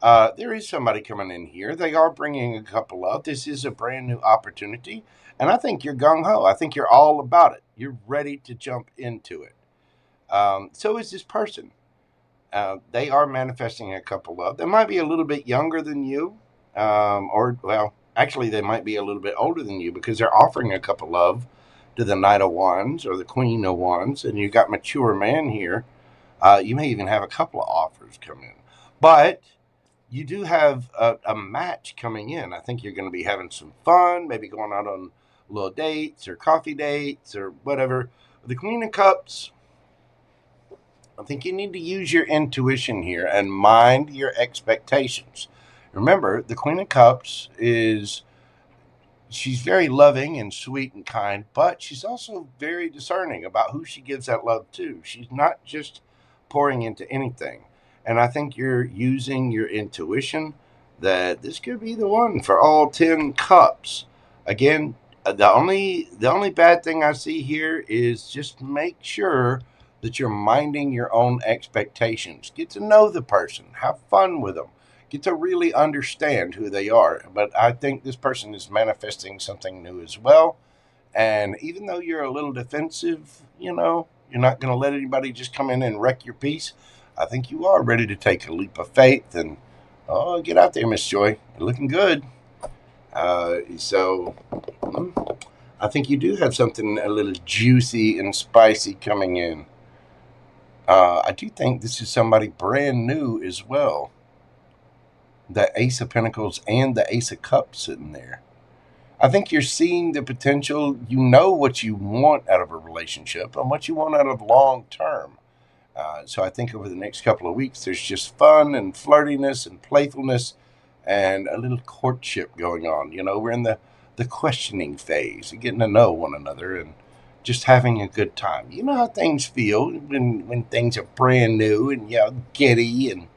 there is somebody coming in here. They are bringing a couple up. This is a brand new opportunity. And I think you're gung-ho. I think you're all about it. You're ready to jump into it. So is this person. They are manifesting a couple up. They might be a little bit younger than you. Actually, they might be a little bit older than you because they're offering a couple of to the Knight of Wands or the Queen of Wands. And you've got mature man here. You may even have a couple of offers come in. But you do have a match coming in. I think you're going to be having some fun, maybe going out on little dates or coffee dates or whatever. The Queen of Cups, I think you need to use your intuition here and mind your expectations. Remember, the Queen of Cups she's very loving and sweet and kind, but she's also very discerning about who she gives that love to. She's not just pouring into anything. And I think you're using your intuition that this could be the one for all 10 cups. Again, the only bad thing I see here is just make sure that you're minding your own expectations. Get to know the person. Have fun with them. Get to really understand who they are. But I think this person is manifesting something new as well. And even though you're a little defensive, you're not going to let anybody just come in and wreck your peace. I think you are ready to take a leap of faith and get out there, Miss Joy. You're looking good. So I think you do have something a little juicy and spicy coming in. I do think this is somebody brand new as well. The Ace of Pentacles and the Ace of Cups sitting there. I think you're seeing the potential. You know what you want out of a relationship and what you want out of long term. So I think over the next couple of weeks, there's just fun and flirtiness and playfulness and a little courtship going on. We're in the questioning phase, getting to know one another and just having a good time. You know how things feel when things are brand new and giddy and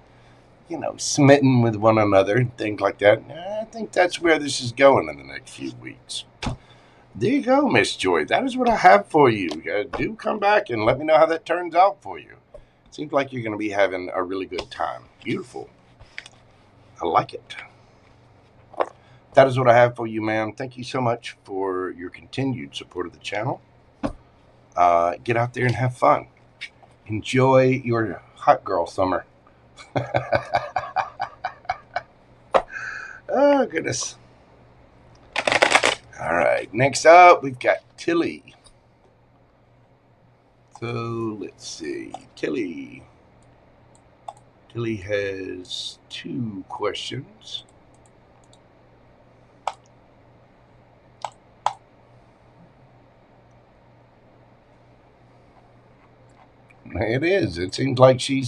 smitten with one another and things like that. I think that's where this is going in the next few weeks. There you go, Miss Joy. That is what I have for you. Do come back and let me know how that turns out for you. Seems like you're going to be having a really good time. Beautiful. I like it. That is what I have for you, ma'am. Thank you so much for your continued support of the channel. Get out there and have fun. Enjoy your hot girl summer. Oh, goodness. All right. Next up, we've got Tilly. So, let's see. Tilly has 2 questions. It is. It seems like she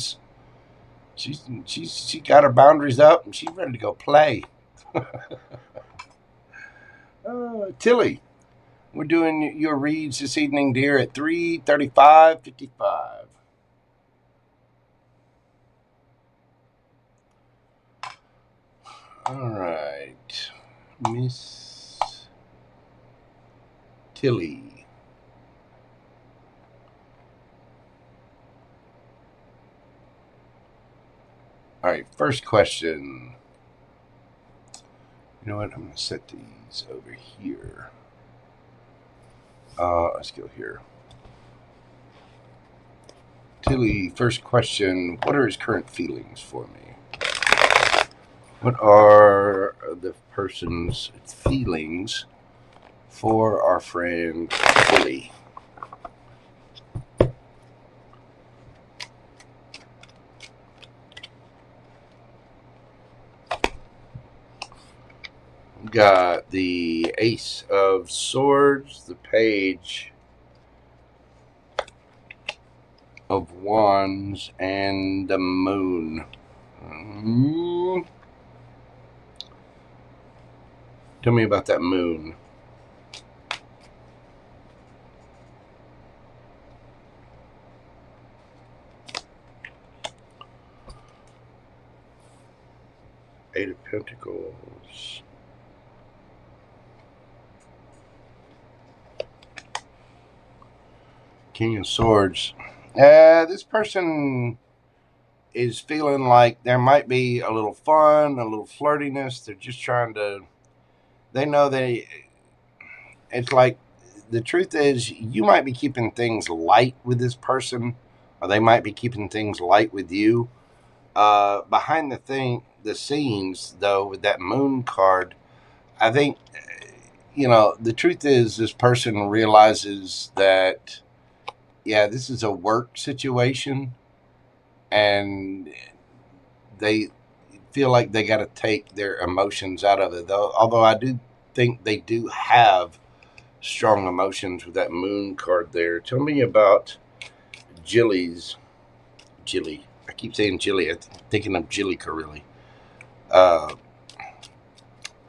got her boundaries up and she's ready to go play. Tilly, we're doing your reads this evening, dear, at 3:35:55. All right, Miss Tilly. All right, first question. You know what? I'm going to set these over here. Let's go here. Tilly, first question. What are his current feelings for me? What are the person's feelings for our friend Tilly? We got the Ace of Swords, the Page of Wands, and the Moon. Tell me about that Moon. Eight of Pentacles. King of Swords. This person is feeling like there might be a little fun, a little flirtiness. They're just trying to, they know it's like, the truth is you might be keeping things light with this person, or they might be keeping things light with you. Behind the scenes, though, with that Moon card, I think, the truth is this person realizes that, yeah, this is a work situation, and they feel like they got to take their emotions out of it. Though, although I do think they do have strong emotions with that Moon card there. Tell me about Jilly. I keep saying Jilly. I'm thinking of JoelleKara.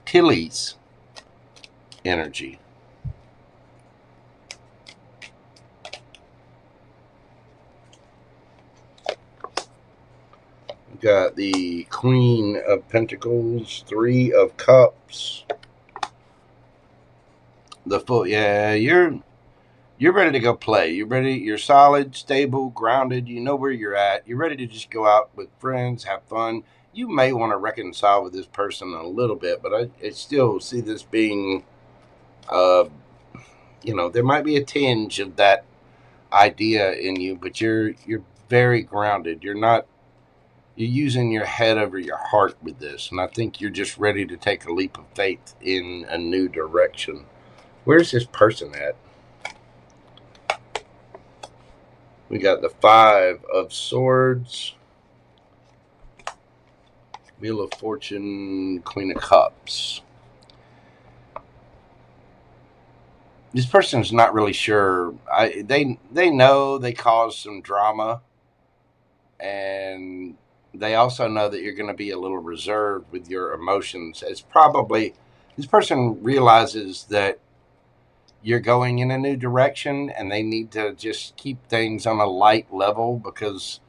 Tilly's energy. We got the Queen of Pentacles, Three of Cups, the Fool. Yeah, you're ready to go play. You're ready. You're solid, stable, grounded. You know where you're at. You're ready to just go out with friends, have fun. You may want to reconcile with this person a little bit, but I still see this being, there might be a tinge of that idea in you, but you're very grounded. You're using your head over your heart with this, and I think you're just ready to take a leap of faith in a new direction. Where's this person at? We got the Five of Swords, Wheel of Fortune, Queen of Cups. This person's not really sure. They know they caused some drama, and they also know that you're going to be a little reserved with your emotions. It's probably, this person realizes that you're going in a new direction, and they need to just keep things on a light level because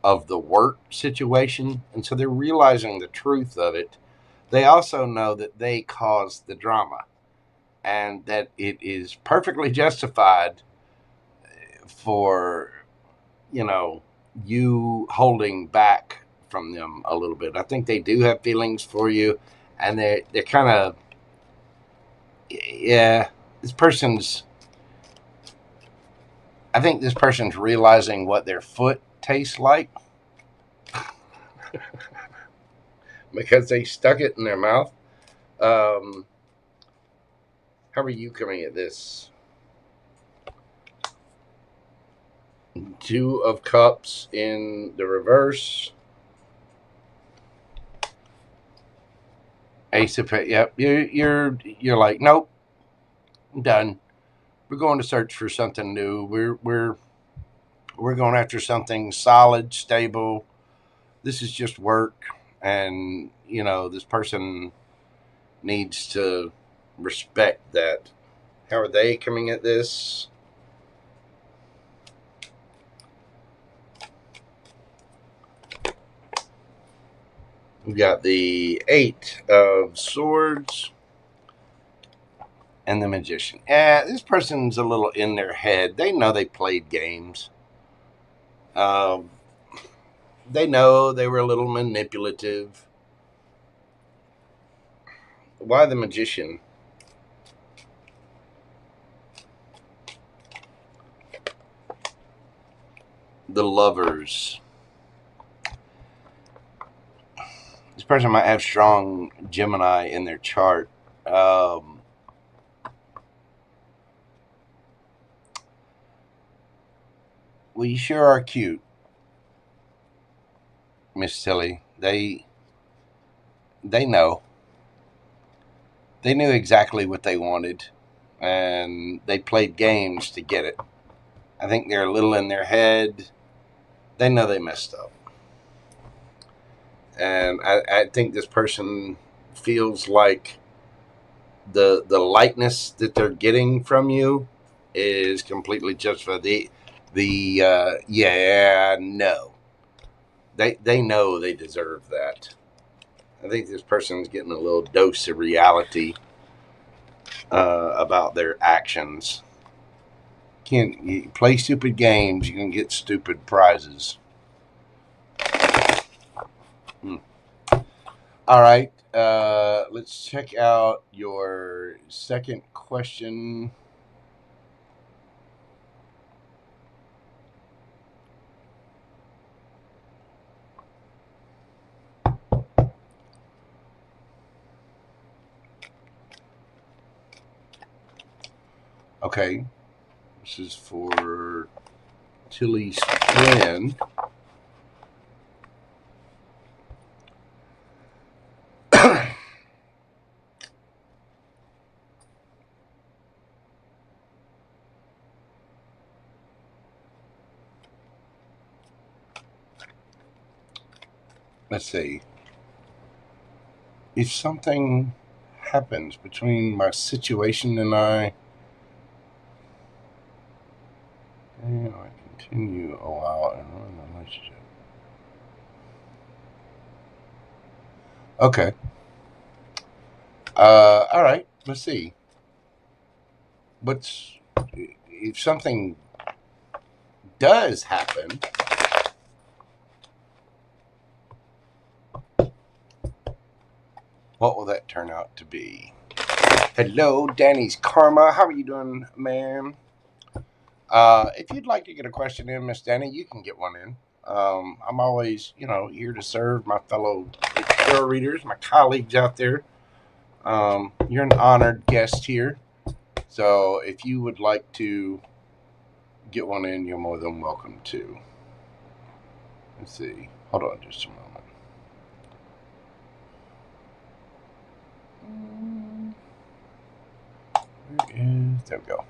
of the work situation. And so they're realizing the truth of it. They also know that they caused the drama, and that it is perfectly justified for, you holding back from them a little bit. I think they do have feelings for you, and they're kind of, yeah, I think this person's realizing what their foot tastes like because they stuck it in their mouth. How are you coming at this? Two of Cups in the reverse. Ace of Pentacles. Yep, you're like, nope, I'm done. We're going to search for something new. We're going after something solid, stable. This is just work, and this person needs to respect that. How are they coming at this? We've got the Eight of Swords and the Magician. This person's a little in their head. They know they played games. They know they were a little manipulative. Why the Magician? the Lovers. This person might have strong Gemini in their chart. Well, you sure are cute, Miss Tilly. They know. They knew exactly what they wanted, and they played games to get it. I think they're a little in their head. They know they messed up. And I think this person feels like the lightness that they're getting from you is completely justified. No. They know they deserve that. I think this person's getting a little dose of reality about their actions. You play stupid games, you can get stupid prizes. All right, let's check out your second question. Okay, this is for Tilly's friend. Let's see. If something happens between my situation and I continue a while and ruin the relationship. Okay. All right. Let's see. If something does happen, what will that turn out to be? Hello, Danny's Karma. How are you doing, ma'am? If you'd like to get a question in, Miss Danny, you can get one in. I'm always, here to serve my fellow tarot readers, my colleagues out there. You're an honored guest here. So if you would like to get one in, you're more than welcome to. Let's see. Hold on just a moment. There we go.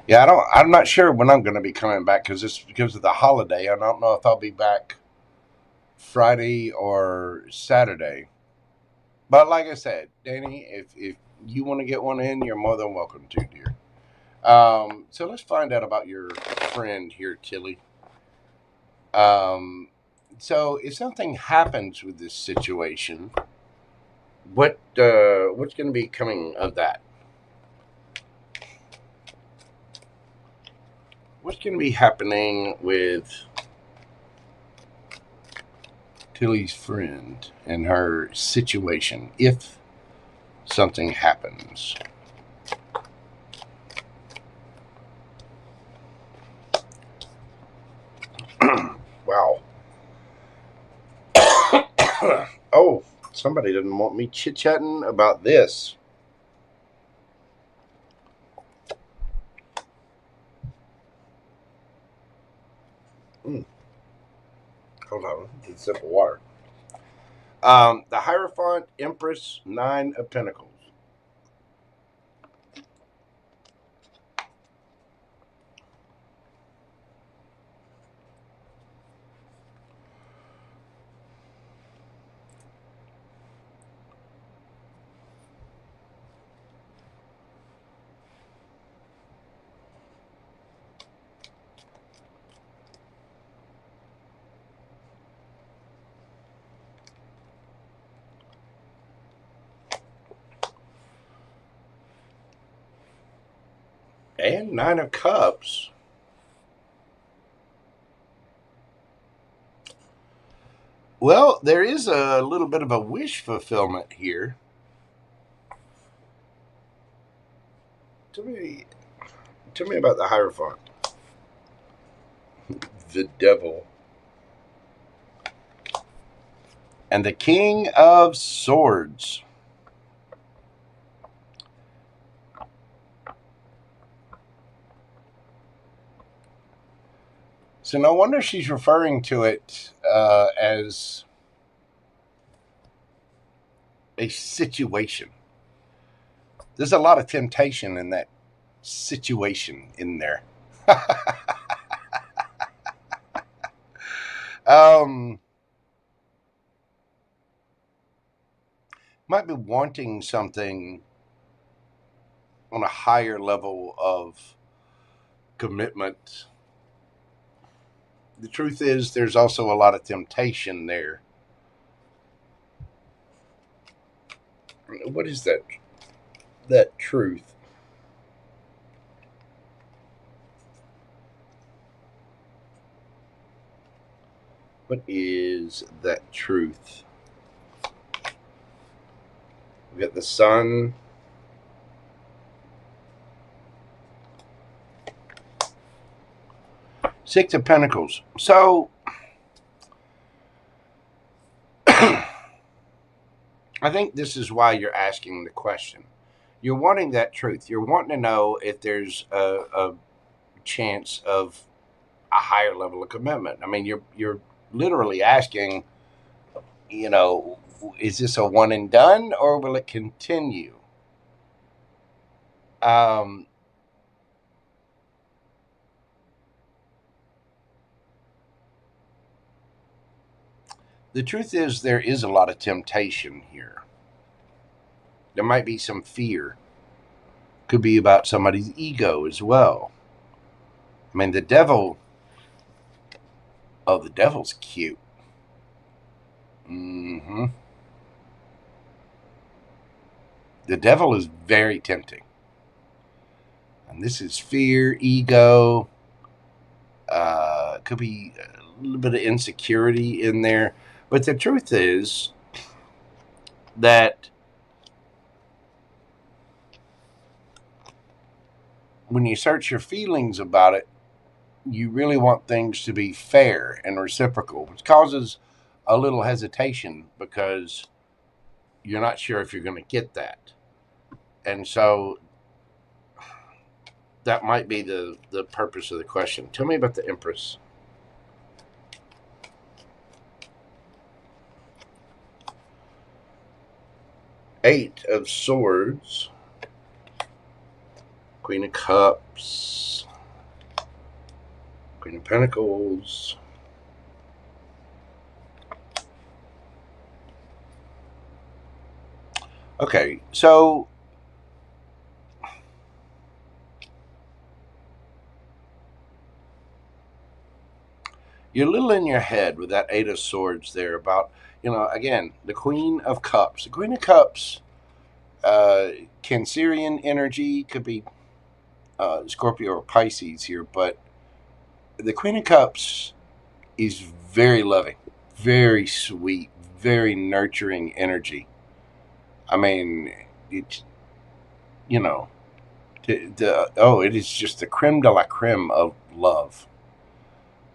Yeah, I'm not sure when I'm going to be coming back because of the holiday. I don't know if I'll be back Friday or Saturday. But like I said, Danny, if you want to get one in, you're more than welcome to, dear. So let's find out about your friend here, Tilly. So if something happens with this situation, what's going to be coming of that? What's going to be happening with Tilly's friend and her situation if something happens? Wow. Oh, somebody didn't want me chit-chatting about this. Hold on, it's a sip of water. The Hierophant, Empress, 9 of Pentacles. And 9 of Cups. Well, there is a little bit of a wish fulfillment here. Tell me about the Hierophant. The Devil. And the King of Swords. So no wonder she's referring to it as a situation. There's a lot of temptation in that situation in there. Might be wanting something on a higher level of commitment. The truth is, there's also a lot of temptation there. What is that? That truth? What is that truth? We got the Sun. Six of Pentacles. So, I think this is why you're asking the question. You're wanting that truth. You're wanting to know if there's a chance of a higher level of commitment. I mean, you're literally asking, you know, is this a one and done or will it continue? The truth is, there is a lot of temptation here. There might be some fear. Could be about somebody's ego as well. I mean, the devil. Oh, the devil's cute. The devil is very tempting. And this is fear, ego. Could be a little bit of insecurity in there. But the truth is that when you search your feelings about it, you really want things to be fair and reciprocal, which causes a little hesitation because you're not sure if you're going to get that. And so that might be the purpose of the question. Tell me about the Empress. Eight of Swords. Queen of Cups. Queen of Pentacles. Okay, so you're a little in your head with that Eight of Swords there about, you know, again, the Queen of Cups. The Queen of Cups, Cancerian energy, could be Scorpio or Pisces here, but the Queen of Cups is very loving, very sweet, very nurturing energy. I mean, it, you know, it is just the creme de la creme of love.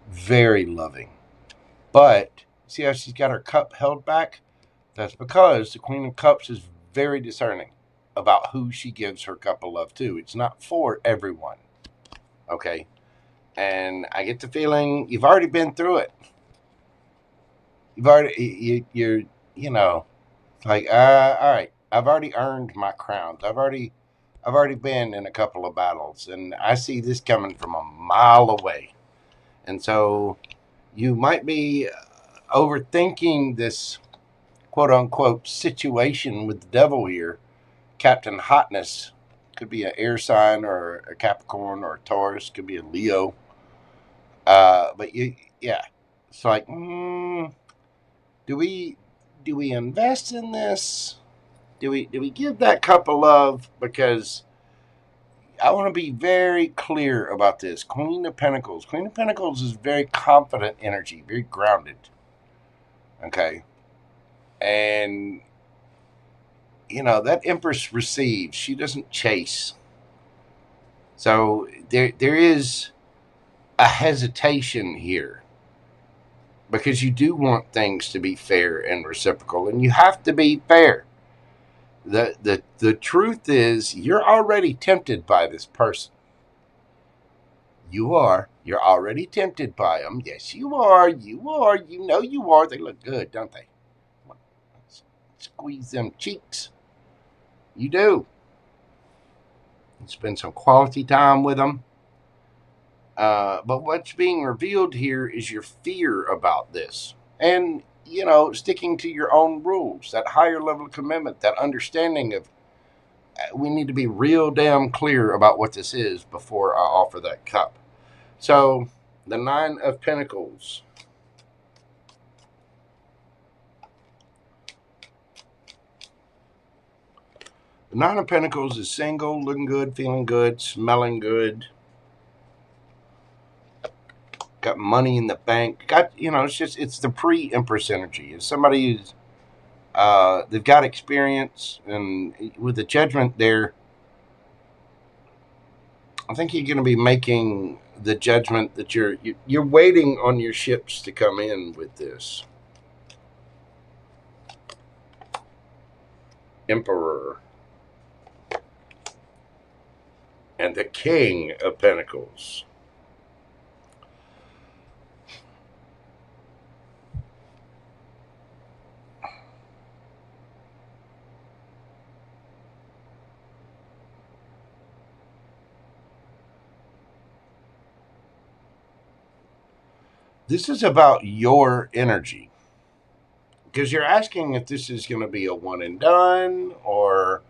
Very loving. But see how she's got her cup held back? That's because the Queen of Cups is very discerning about who she gives her cup of love to. It's not for everyone. Okay? And I get the feeling you've already been through it. You've already, you're, you know, like, all right, I've already earned my crowns. I've already been in a couple of battles, and I see this coming from a mile away. And so you might be overthinking this quote-unquote situation with the devil here. Captain Hotness could be an air sign or a Capricorn or a Taurus. Could be a Leo. But it's like, do we invest in this? Do we give that cup of love? Because I want to be very clear about this. Queen of Pentacles. Queen of Pentacles is very confident energy, very grounded. Okay. And, you know, that Empress receives. She doesn't chase. So there is a hesitation here, because you do want things to be fair and reciprocal, and you have to be fair. The truth is, you're already tempted by this person. You are. You're already tempted by them. Yes, you are. You are. You know you are. They look good, don't they? Squeeze them cheeks. You do. Spend some quality time with them. But what's being revealed here is your fear about this. And, you know, sticking to your own rules, that higher level of commitment, that understanding of we need to be real damn clear about what this is before I offer that cup. So, the Nine of Pentacles. The Nine of Pentacles is single, looking good, feeling good, smelling good. Got money in the bank. Got, you know, it's the pre-Empress energy. It's somebody who's, they've got experience, and with the Judgment there, I think you're going to be making the judgment that you're waiting on your ships to come in with this. Emperor. And the King of Pentacles. This is about your energy, because you're asking if this is going to be a one and done, or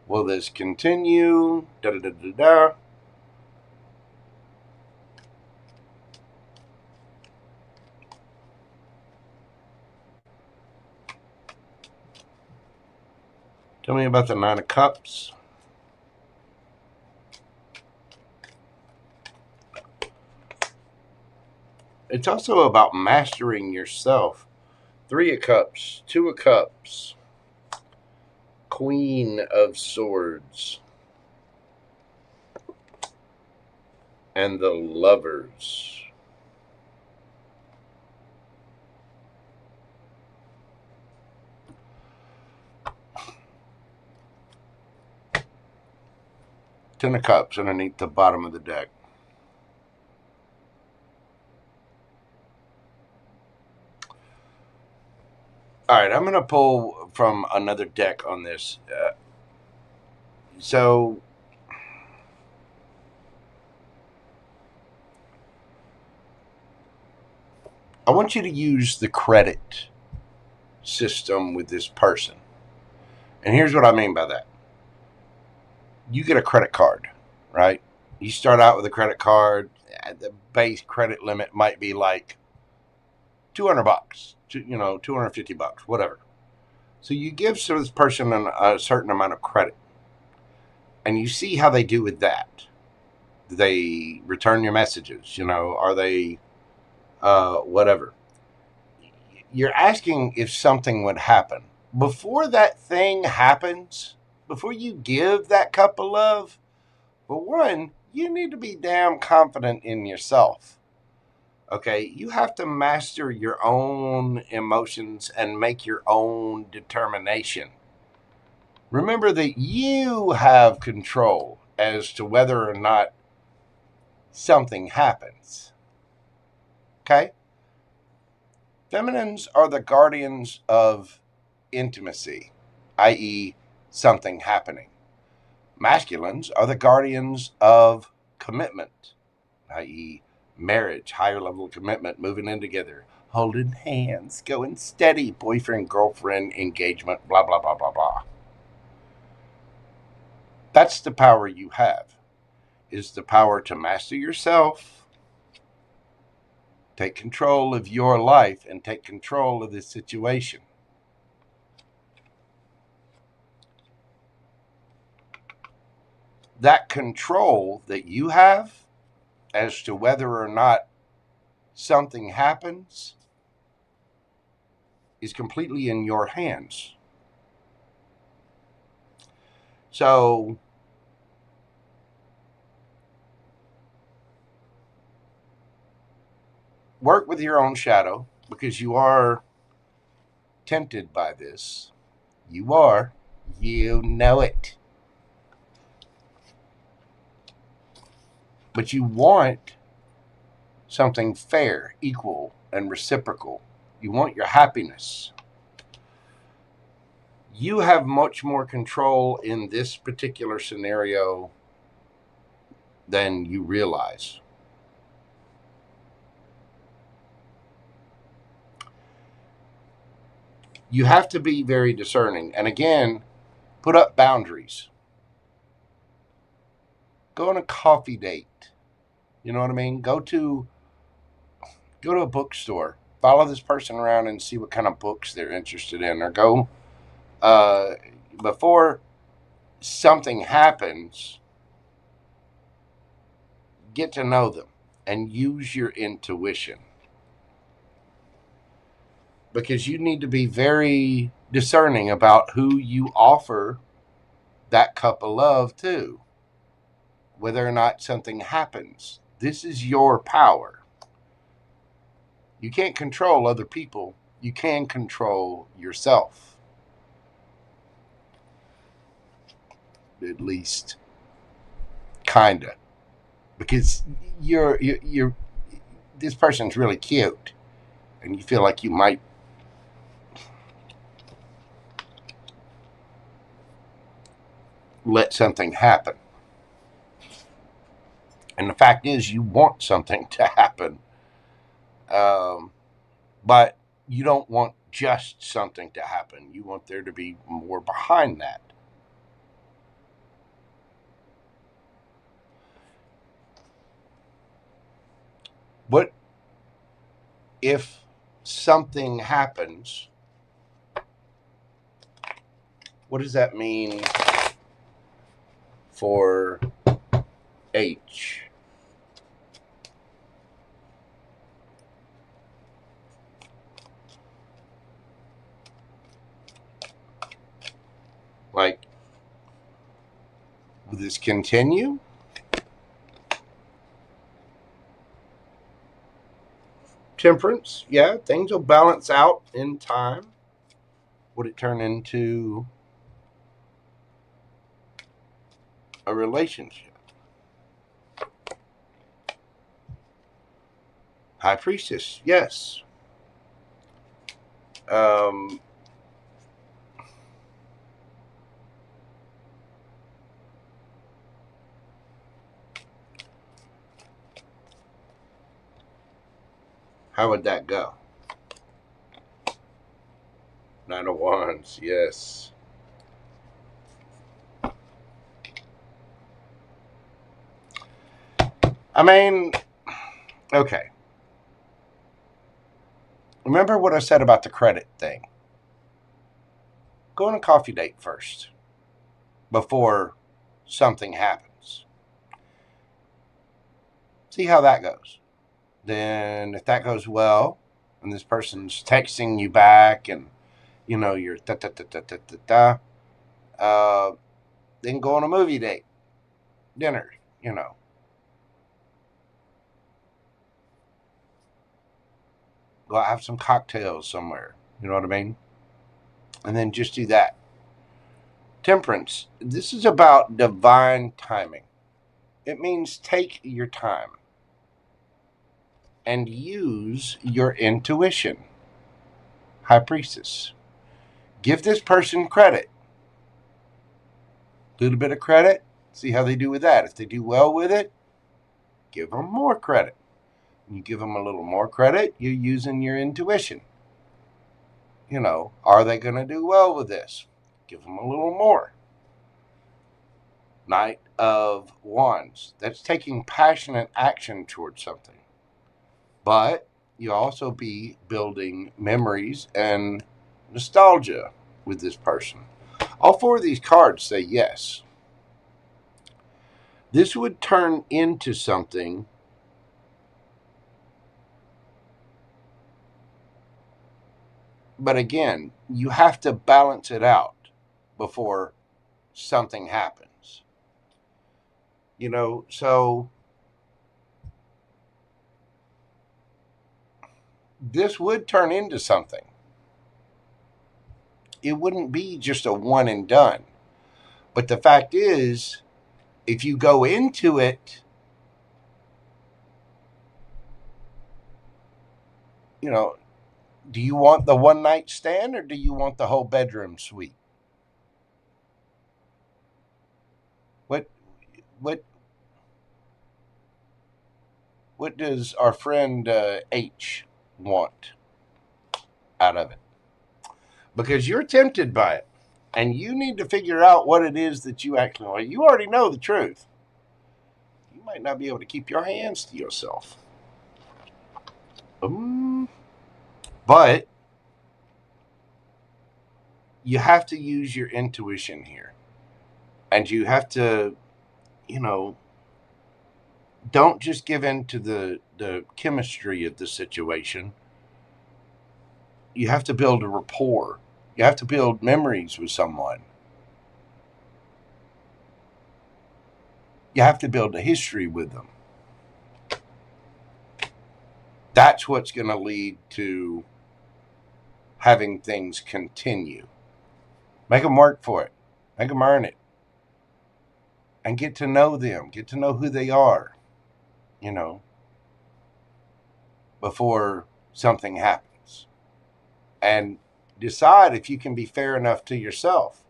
will this continue? Da da da da da. Tell me about the Nine of Cups. It's also about mastering yourself. Three of Cups, Two of Cups, Queen of Swords, and the Lovers. Ten of Cups underneath the bottom of the deck. All right, I'm going to pull from another deck on this. So, I want you to use the credit system with this person. And here's what I mean by that. You get a credit card, right? You start out with a credit card. The base credit limit might be like $200, you know, $250, whatever. So you give this person a certain amount of credit, and you see how they do with that. Do they return your messages? You know, are they whatever? You're asking if something would happen. Before that thing happens, before you give that cup of love, for one, you need to be damn confident in yourself. Okay, you have to master your own emotions and make your own determination. Remember that you have control as to whether or not something happens. Okay? Feminines are the guardians of intimacy, i.e., something happening. Masculines are the guardians of commitment, i.e., marriage, higher level of commitment, moving in together, holding hands, going steady, boyfriend, girlfriend, engagement, blah, blah, blah, blah, blah. That's the power you have, is the power to master yourself, take control of your life, and take control of this situation. That control that you have as to whether or not something happens is completely in your hands. So work with your own shadow, because you are tempted by this. You are. You know it. But you want something fair, equal, and reciprocal. You want your happiness. You have much more control in this particular scenario than you realize. You have to be very discerning. And again, put up boundaries. Go on a coffee date. You know what I mean? Go to a bookstore. Follow this person around and see what kind of books they're interested in. Or go, before something happens, get to know them and use your intuition. Because you need to be very discerning about who you offer that cup of love to, whether or not something happens. This is your power. You can't control other people. You can control yourself. At least, kinda. Because you're this person's really cute, and you feel like you might let something happen. And the fact is, you want something to happen. But you don't want just something to happen. You want there to be more behind that. What if something happens? What does that mean for H? Like, will this continue? Temperance, yeah, things will balance out in time. Would it turn into a relationship? High Priestess, yes. How would that go? Nine of Wands, yes. I mean, okay. Remember what I said about the credit thing. Go on a coffee date first before something happens. See how that goes. Then if that goes well, and this person's texting you back, and you know you're then go on a movie date, dinner, you know. Go out, have some cocktails somewhere. You know what I mean? And then just do that. Temperance. This is about divine timing. It means take your time and use your intuition. High Priestess. Give this person credit. A little bit of credit. See how they do with that. If they do well with it, give them more credit. When you give them a little more credit, you're using your intuition. You know, are they going to do well with this? Give them a little more. Knight of Wands. That's taking passionate action towards something. But you also be building memories and nostalgia with this person. All four of these cards say yes. This would turn into something But again, you have to balance it out before something happens. You know, so this would turn into something. It wouldn't be just a one and done. But the fact is, if you go into it, you know, do you want the one night stand or do you want the whole bedroom suite? What does our friend H want out of it? Because you're tempted by it, and you need to figure out what it is that you actually want. You already know the truth. You might not be able to keep your hands to yourself. But you have to use your intuition here. And you have to, you know, don't just give in to the chemistry of the situation. You have to build a rapport. You have to build memories with someone. You have to build a history with them. That's what's going to lead to having things continue. Make them work for it. Make them earn it. And get to know them. Get to know who they are, you know, before something happens. And decide if you can be fair enough to yourself.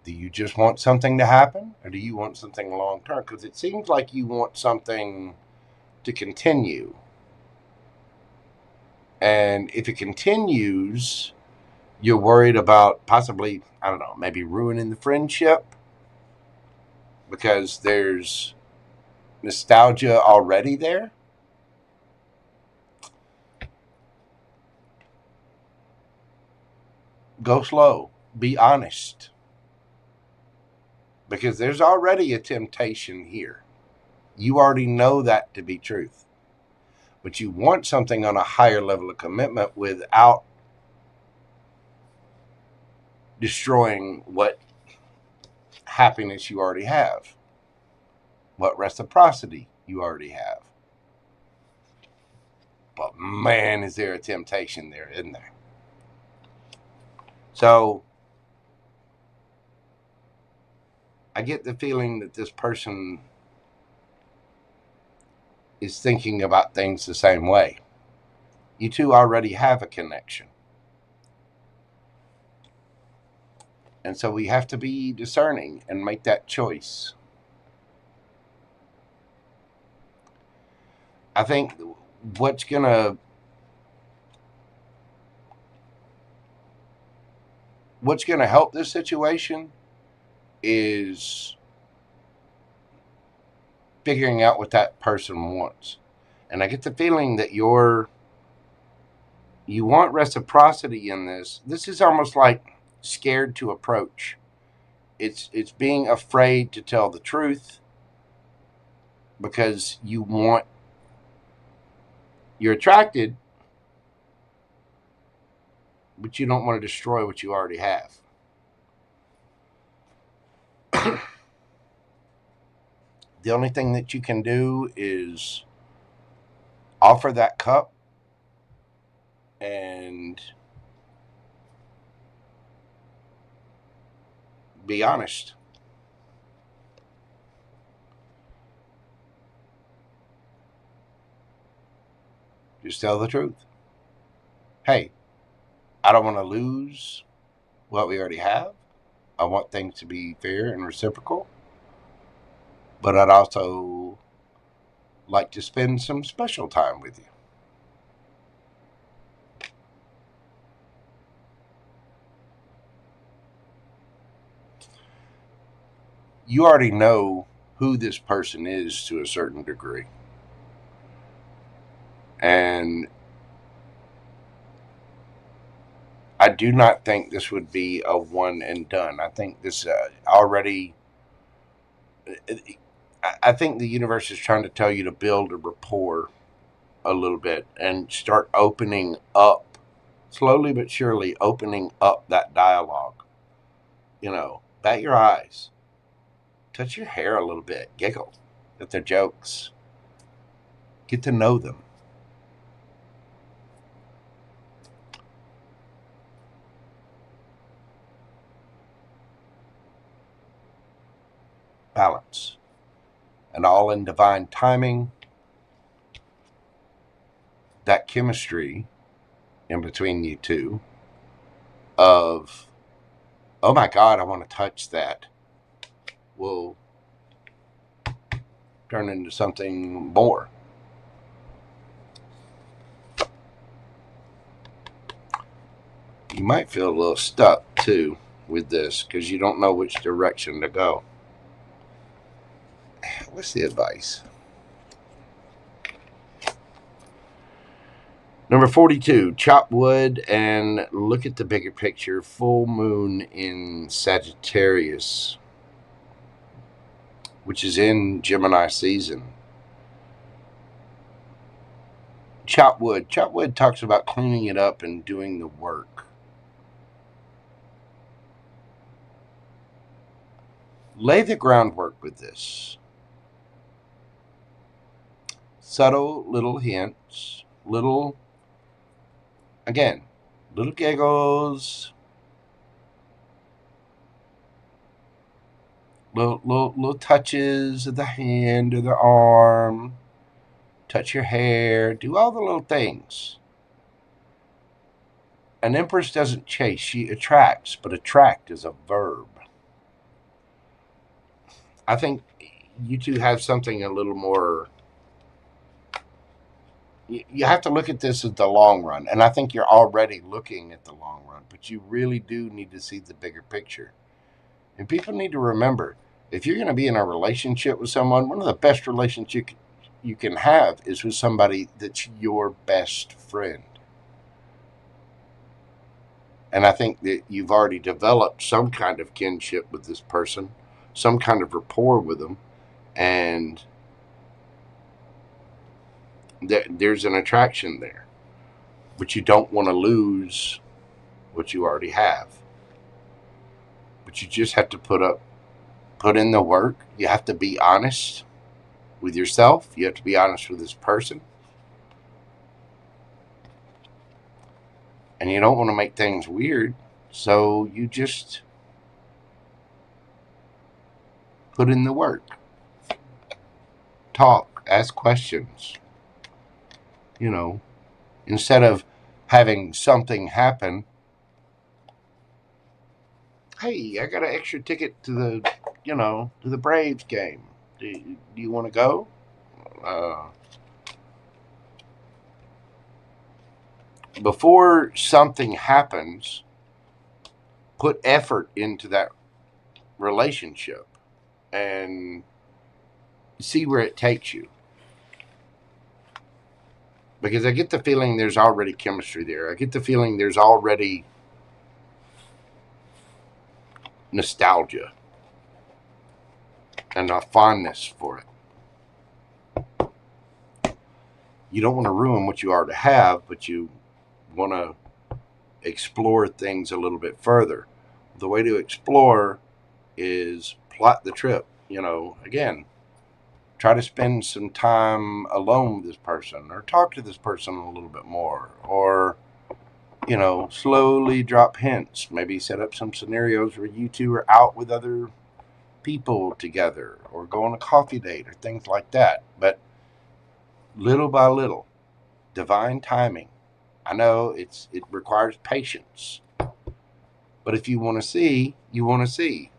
Do you just want something to happen, or do you want something long term? Because it seems like you want something to continue. And if it continues, you're worried about possibly, I don't know, maybe ruining the friendship because there's nostalgia already there. Go slow. Be honest. Because there's already a temptation here. You already know that to be truth. But you want something on a higher level of commitment without destroying what happiness you already have, what reciprocity you already have. But man, is there a temptation there, isn't there? So I get the feeling that this person is thinking about things the same way. You two already have a connection. And so we have to be discerning and make that choice. I think what's going to help this situation is figuring out what that person wants. And I get the feeling that you want reciprocity in this. This is almost like scared to approach. It's being afraid to tell the truth because you're attracted, but you don't want to destroy what you already have. The only thing that you can do is offer that cup and be honest. Just tell the truth. Hey, I don't want to lose what we already have. I want things to be fair and reciprocal. But I'd also like to spend some special time with you. You already know who this person is to a certain degree. And I do not think this would be a one and done. I think this I think the universe is trying to tell you to build a rapport a little bit and start opening up slowly but surely opening up that dialogue. You know, bat your eyes, touch your hair a little bit, giggle at their jokes, get to know them. Balance. And all in divine timing. That chemistry in between you two of, oh my God, I want to touch that, will turn into something more. You might feel a little stuck too with this because you don't know which direction to go. What's the advice? Number 42, chop wood and look at the bigger picture. Full moon in Sagittarius, which is in Gemini season. Chop wood. Chop wood talks about cleaning it up and doing the work. Lay the groundwork with this. Subtle little hints, little giggles, little touches of the hand or the arm, touch your hair, do all the little things. An empress doesn't chase, she attracts, but attract is a verb. I think you two have something a little more. You have to look at this as the long run, and I think you're already looking at the long run, but you really do need to see the bigger picture. And people need to remember, if you're going to be in a relationship with someone, one of the best relationships you can have is with somebody that's your best friend. And I think that you've already developed some kind of kinship with this person, some kind of rapport with them, and there's an attraction there. But you don't want to lose what you already have. But you just have to put in the work. You have to be honest with yourself. You have to be honest with this person. And you don't want to make things weird. So you just put in the work. Talk. Ask questions. You know, instead of having something happen. Hey, I got an extra ticket to the Braves game. Do you want to go? Before something happens, put effort into that relationship and see where it takes you. Because I get the feeling there's already chemistry there. I get the feeling there's already nostalgia and a fondness for it. You don't want to ruin what you already have, but you want to explore things a little bit further. The way to explore is plot the trip. Again, try to spend some time alone with this person, or talk to this person a little bit more, or slowly drop hints. Maybe set up some scenarios where you two are out with other people together, or go on a coffee date, or things like that. But little by little, divine timing. I know it requires patience, but if you want to see, you want to see.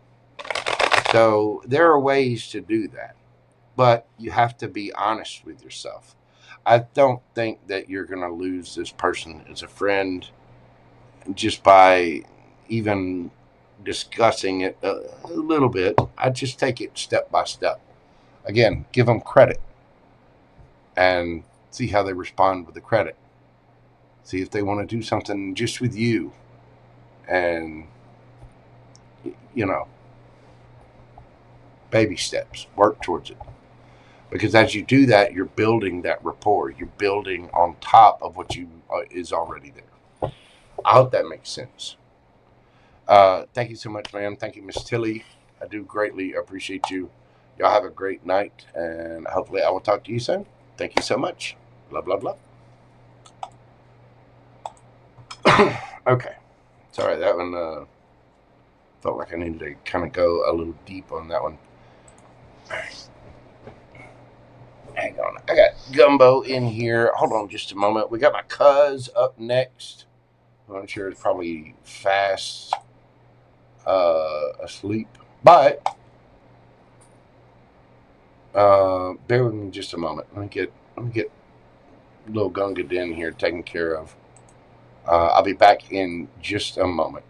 So there are ways to do that, but you have to be honest with yourself. I don't think that you're going to lose this person as a friend just by even discussing it a little bit. I just take it step by step. Again, give them credit and see how they respond with the credit. See if they want to do something just with you, and baby steps, work towards it. Because as you do that, you're building that rapport. You're building on top of what is already there. I hope that makes sense. Thank you so much, ma'am. Thank you, Miss Tilly. I do greatly appreciate you. Y'all have a great night, and hopefully I will talk to you soon. Thank you so much. Blah, blah, blah. Okay. Sorry, that one felt like I needed to kind of go a little deep on that one. Hang on. I got Gumbo in here. Hold on just a moment. We got my cuz up next. I'm sure it's probably fast asleep. But bear with me just a moment. Let me get little Gunga Den here taken care of. I'll be back in just a moment.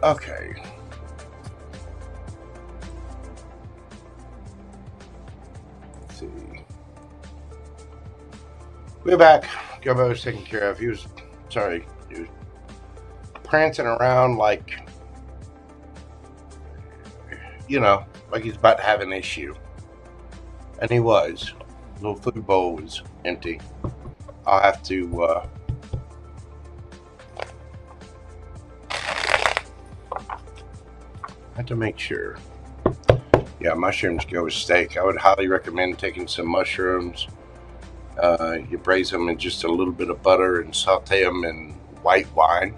Okay. Let's see. We're back. Gumbo was taken care of. He was prancing around like you know, like he's about to have an issue. And he was. The little food bowl was empty. I'll have to make sure. Yeah, mushrooms go with steak. I would highly recommend taking some mushrooms. You braise them in just a little bit of butter and saute them in white wine.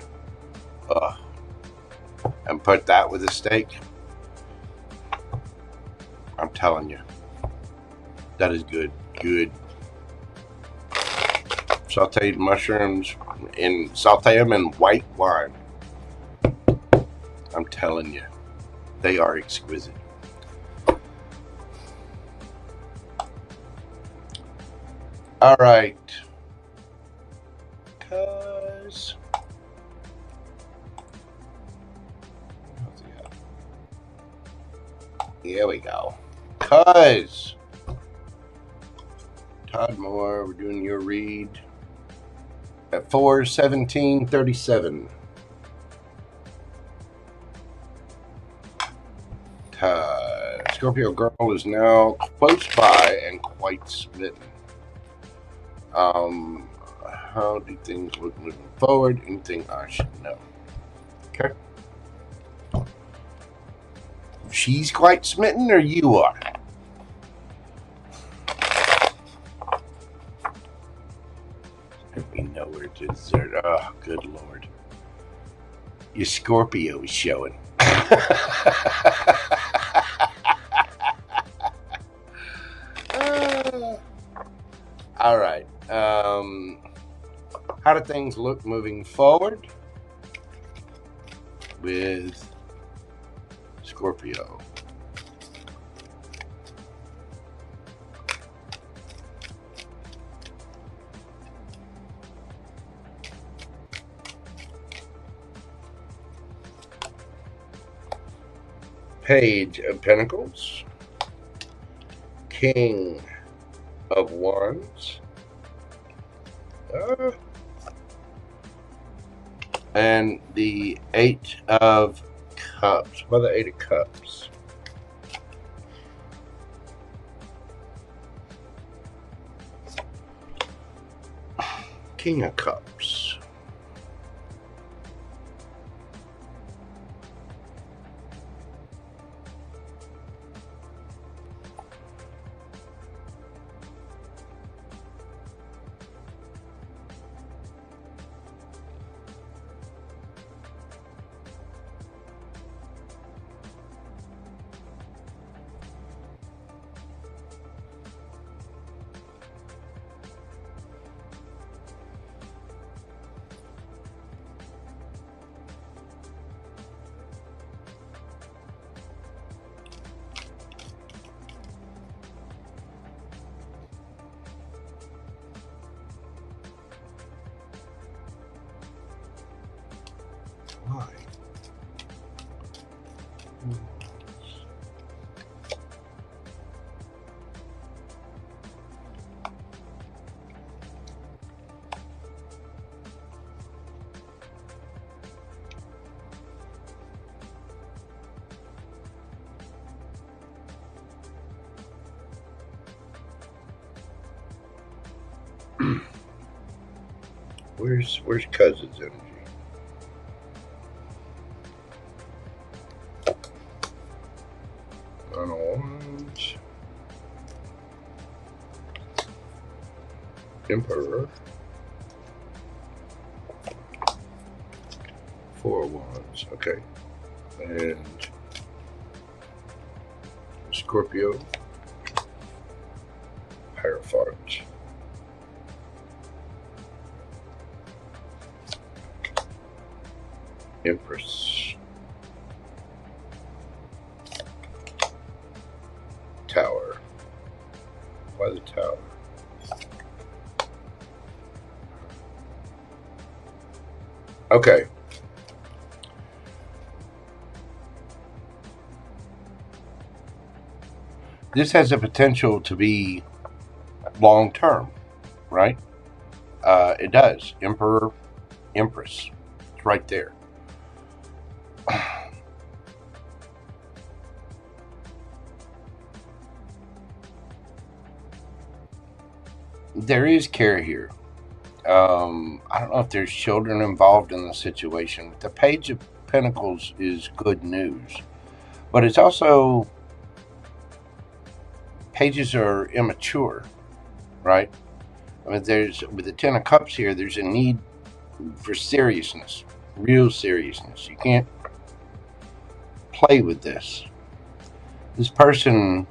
And put that with a steak. I'm telling you, that is good. Good. Sauteed mushrooms and saute them in white wine. I'm telling you, they are exquisite. All right, cuz here we go. Cuz Todd Moore, we're doing your read at 4/17/37. Scorpio girl is now close by and quite smitten. How do things look moving forward? Anything I should know? Okay. She's quite smitten, or you are? We know where to desert. Oh, good Lord. Your Scorpio is showing. All right. How do things look moving forward with Scorpio? Page of Pentacles, King of Wands, and the Eight of Cups. What are the Eight of Cups? King of Cups. Why? Where's Cousin's energy? On Wands, Emperor, Four of Wands, okay, and Scorpio, Hierophant, Empress, Tower. Why the Tower? Okay. This has the potential to be long term, right? It does. Emperor, Empress. It's right there. there is care here. I don't know if there's children involved in the situation. The Page of Pentacles is good news, but it's also, pages are immature, right? I mean, there's, with the Ten of Cups here, there's a need for seriousness, real seriousness. You can't play with this. This person,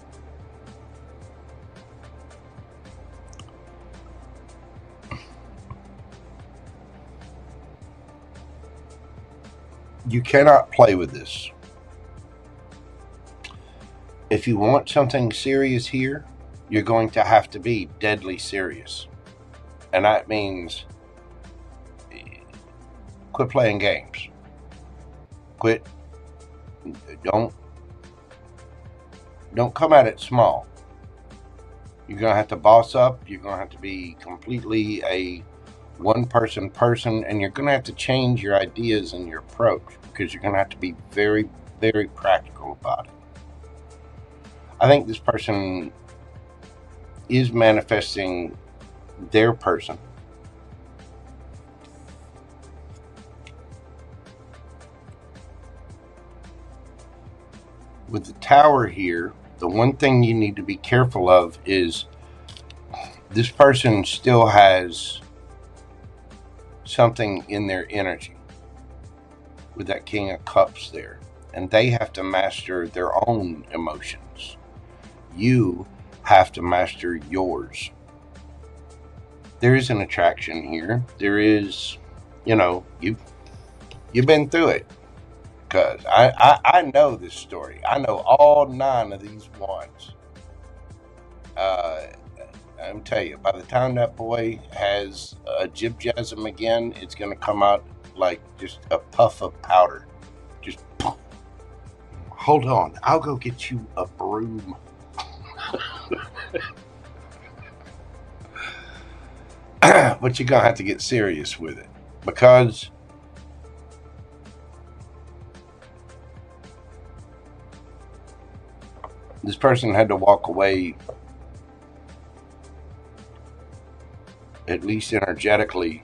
you cannot play with this. If you want something serious here, you're going to have to be deadly serious. And that means quit playing games. Quit. Don't come at it small. You're going to have to boss up. You're going to have to be completely a one-person person, and you're going to have to change your ideas and your approach, because you're going to have to be very, very practical about it. I think this person is manifesting their person. With the Tower here, the one thing you need to be careful of is this person still has something in their energy with that King of Cups there, and they have to master their own emotions. You have to master yours. There is an attraction here. There is, you know, you've been through it. Because I know this story. I know all 9 of these ones. I'm telling you, by the time that boy has a jibjasm again, it's going to come out like just a puff of powder. Just poof. Hold on, I'll go get you a broom. But you're going to have to get serious with it, because this person had to walk away, at least energetically,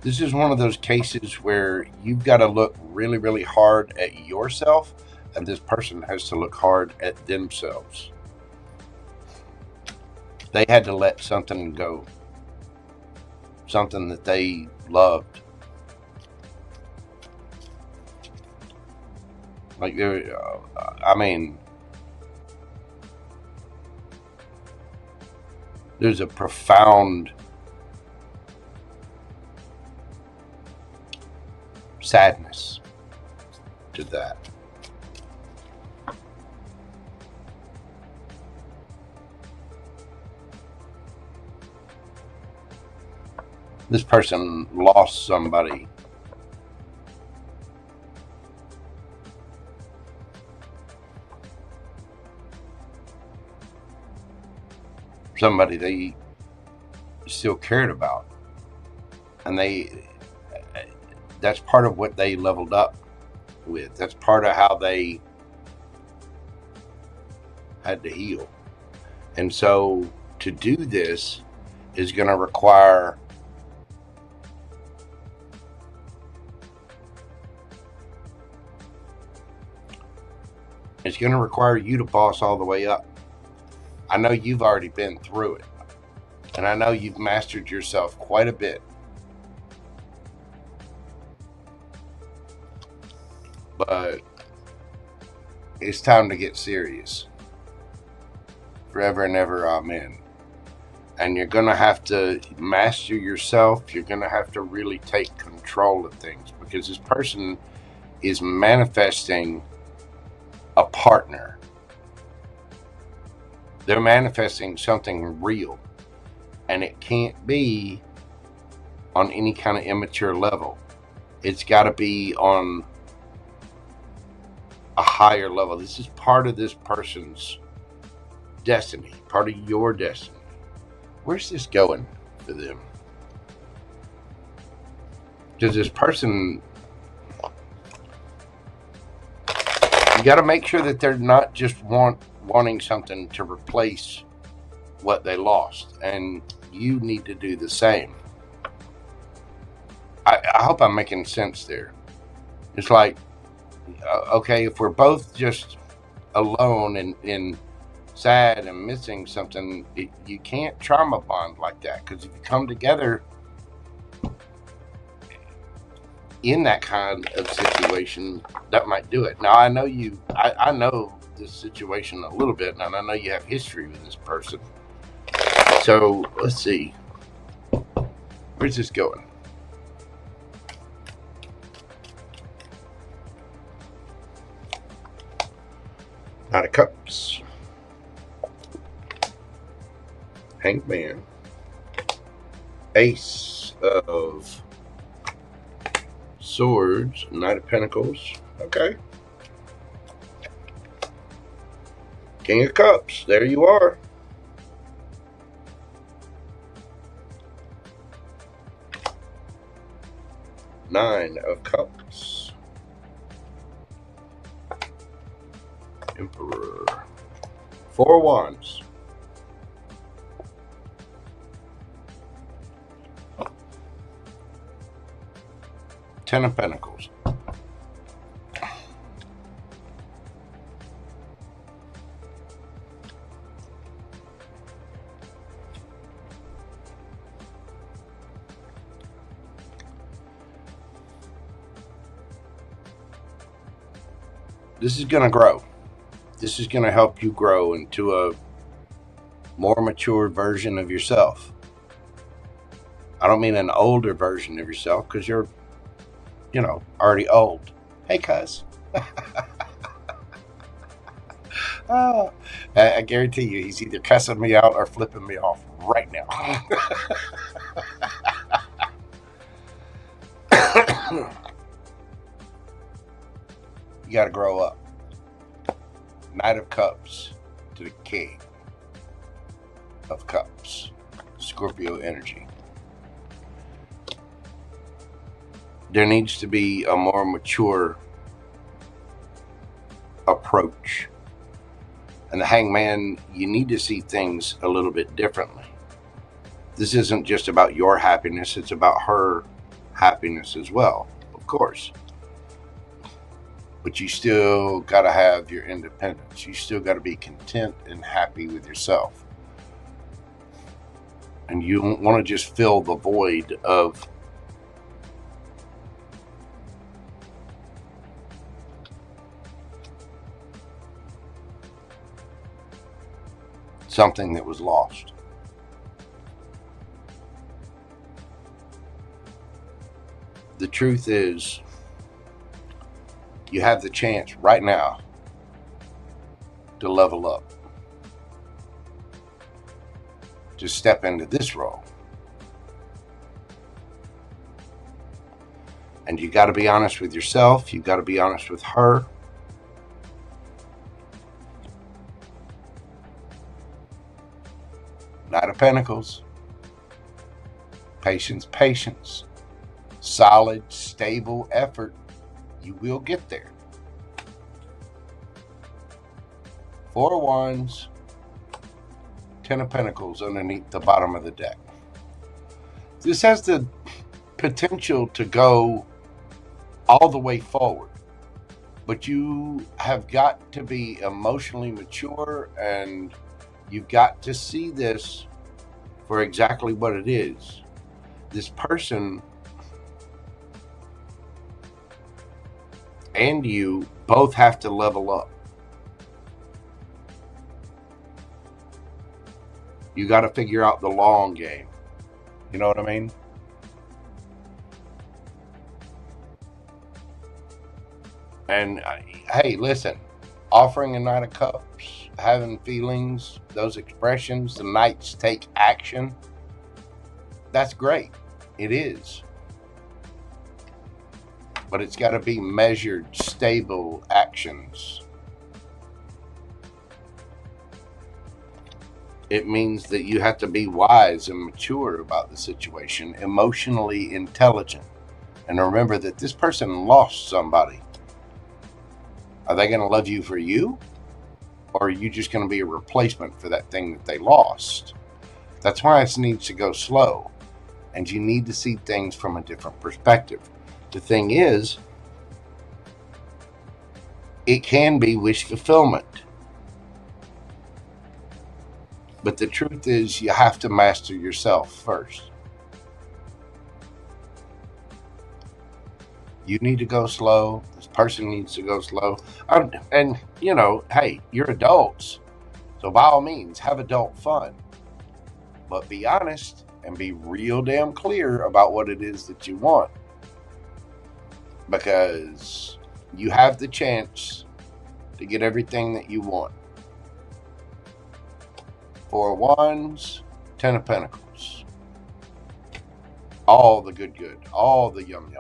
this is one of those cases where you've got to look really, really hard at yourself, and this person has to look hard at themselves. They had to let something go, something that they loved. Like, I mean, there's a profound sadness to that. This person lost somebody. Somebody they still cared about. And that's part of what they leveled up with. That's part of how they had to heal. And so to do this is going to require you to boss all the way up. I know you've already been through it, and I know you've mastered yourself quite a bit. But it's time to get serious. Forever and ever, amen. And you're going to have to master yourself. You're going to have to really take control of things, because this person is manifesting a partner. They're manifesting something real, and it can't be on any kind of immature level. It's got to be on a higher level. This is part of this person's destiny, part of your destiny. Where's this going for them? Because this person, you got to make sure that they're not just wanting something to replace what they lost, and you need to do the same. I hope I'm making sense there. It's like, okay, if we're both just alone and sad and missing something, you can't trauma bond like that, because if you come together in that kind of situation, that might do it. Now, I know I know this situation a little bit, and I know you have history with this person. So let's see, where's this going? Knight of Cups, Hanged Man, Ace of Swords, Knight of Pentacles. Okay. King of Cups. There you are. Nine of Cups. Emperor. Four of Wands. Ten of Pentacles. This is going to grow. This is going to help you grow into a more mature version of yourself. I don't mean an older version of yourself, because you're, you know, already old. Hey, cuz. Oh, I guarantee you, he's either cussing me out or flipping me off right now. You got to grow up. Knight of Cups to the King of Cups. Scorpio energy. There needs to be a more mature approach. And the Hangman, you need to see things a little bit differently. This isn't just about your happiness, it's about her happiness as well, of course. But you still got to have your independence. You still got to be content and happy with yourself. And you don't want to just fill the void of something that was lost. The truth is, you have the chance right now to level up, to step into this role. And you got to be honest with yourself. You got to be honest with her. Knight of Pentacles. Patience, patience. Solid, stable effort. You will get there. Four of Wands. Ten of Pentacles underneath the bottom of the deck. This has the potential to go all the way forward. But you have got to be emotionally mature, and you've got to see this for exactly what it is. This person and you both have to level up. You got to figure out the long game. You know what I mean? And hey, listen, offering a Knight of Cups, having feelings, those expressions, the Knights take action. That's great. It is. But it's got to be measured, stable actions. It means that you have to be wise and mature about the situation, emotionally intelligent. And remember that this person lost somebody. Are they going to love you for you? Or are you just going to be a replacement for that thing that they lost? That's why it needs to go slow. And you need to see things from a different perspective. The thing is, it can be wish fulfillment. But the truth is, you have to master yourself first. You need to go slow. This person needs to go slow. And, you know, hey, you're adults. So by all means, have adult fun. But be honest and be real damn clear about what it is that you want. Because you have the chance to get everything that you want. 4 of Wands, 10 of Pentacles. All the good, all the yum.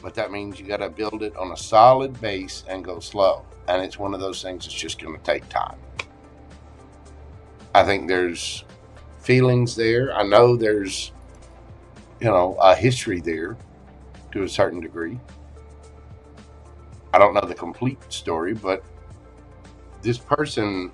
But that means you got to build it on a solid base and go slow. And it's one of those things that's just going to take time. I think there's feelings there. I know there's, you know, a history there to a certain degree. I don't know the complete story, but this person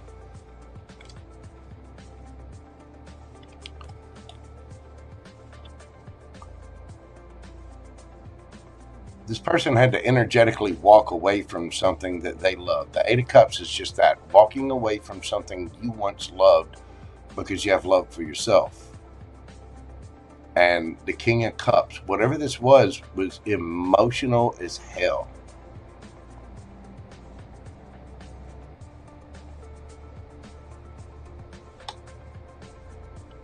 had to energetically walk away from something that they loved. The 8 of Cups is just that, walking away from something you once loved because you have love for yourself. And the King of Cups, whatever this was emotional as hell.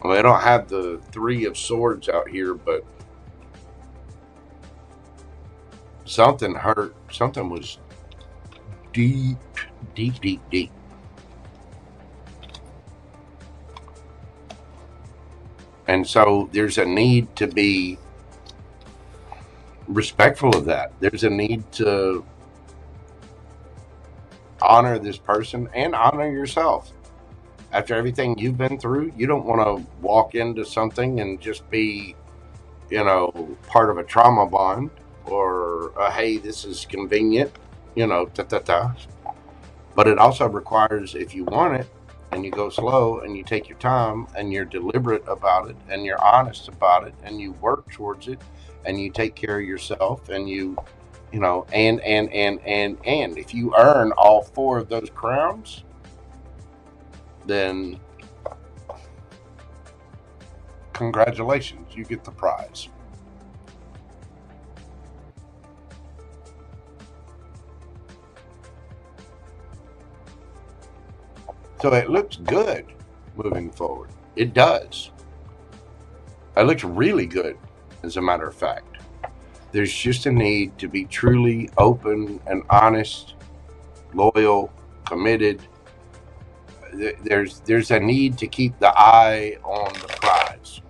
Well, I don't have the 3 of Swords out here, but something hurt. Something was deep. And so there's a need to be respectful of that. There's a need to honor this person and honor yourself. After everything you've been through, you don't want to walk into something and just be, you know, part of a trauma bond or, hey, this is convenient, you know, But it also requires, if you want it, and you go slow and you take your time and you're deliberate about it and you're honest about it and you work towards it and you take care of yourself and you know, and if you earn all 4 of those crowns, then congratulations, you get the prize. So it looks good moving forward. It does. It looks really good, as a matter of fact. There's just a need to be truly open and honest, loyal, committed. There's a need to keep the eye on the prize.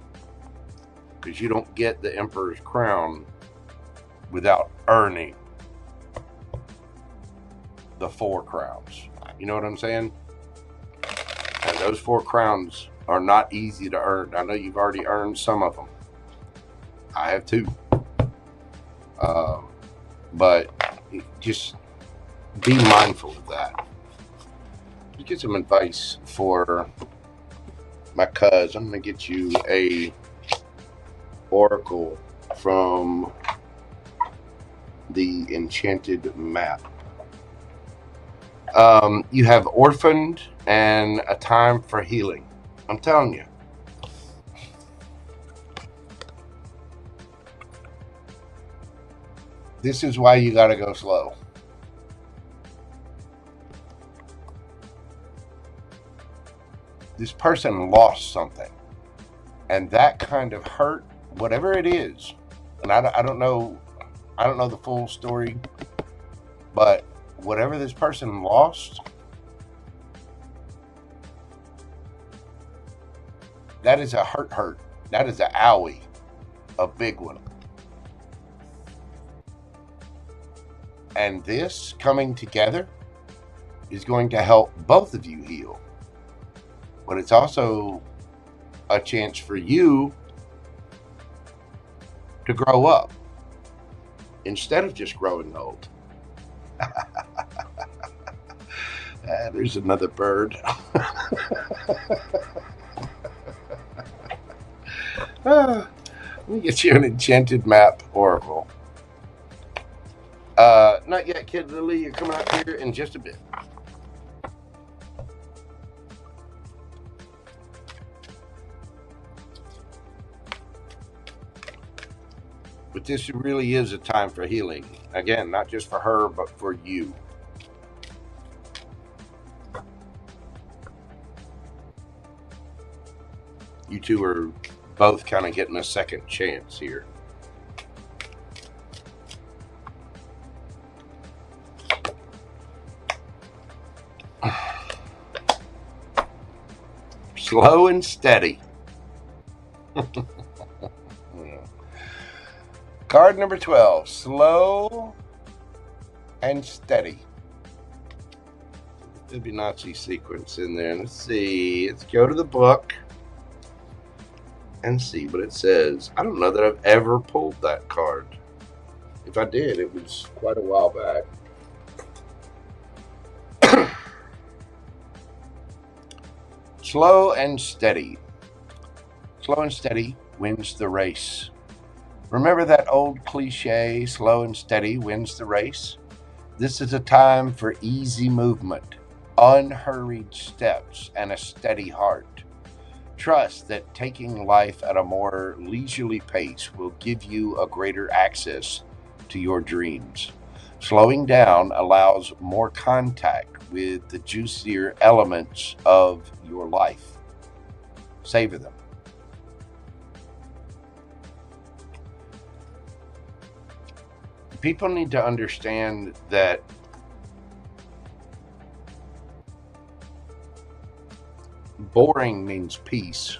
Because you don't get the Emperor's crown without earning the 4 crowns. You know what I'm saying? And those 4 crowns are not easy to earn. I know you've already earned some of them. I have too. But just be mindful of that. Let's get some advice for my cuz. I'm going to get you a oracle from the Enchanted Map. You have orphaned and a time for healing. I'm telling you. This is why you got to go slow. This person lost something. And that kind of hurt, whatever it is. And I don't know the full story, but whatever this person lost, that is a hurt. That is an owie, a big one. And this coming together is going to help both of you heal. but it's also a chance for you to grow up instead of just growing old. There's another bird. Let me get you an enchanted map oracle. Not yet, Kidilliy. You're coming up here in just a bit. But this really is a time for healing. Again, not just for her, but for you. You two are both kind of getting a second chance here. Slow and steady. Card number 12. Slow and steady. Fibonacci sequence in there. Let's see. Let's go to the book and see what it says. I don't know that I've ever pulled that card. If I did, it was quite a while back. Slow and steady. Slow and steady wins the race. Remember that old cliche, slow and steady wins the race? This is a time for easy movement, unhurried steps, and a steady heart. Trust that taking life at a more leisurely pace will give you a greater access to your dreams. Slowing down allows more contact with the juicier elements of your life. Savor them. People need to understand that boring means peace.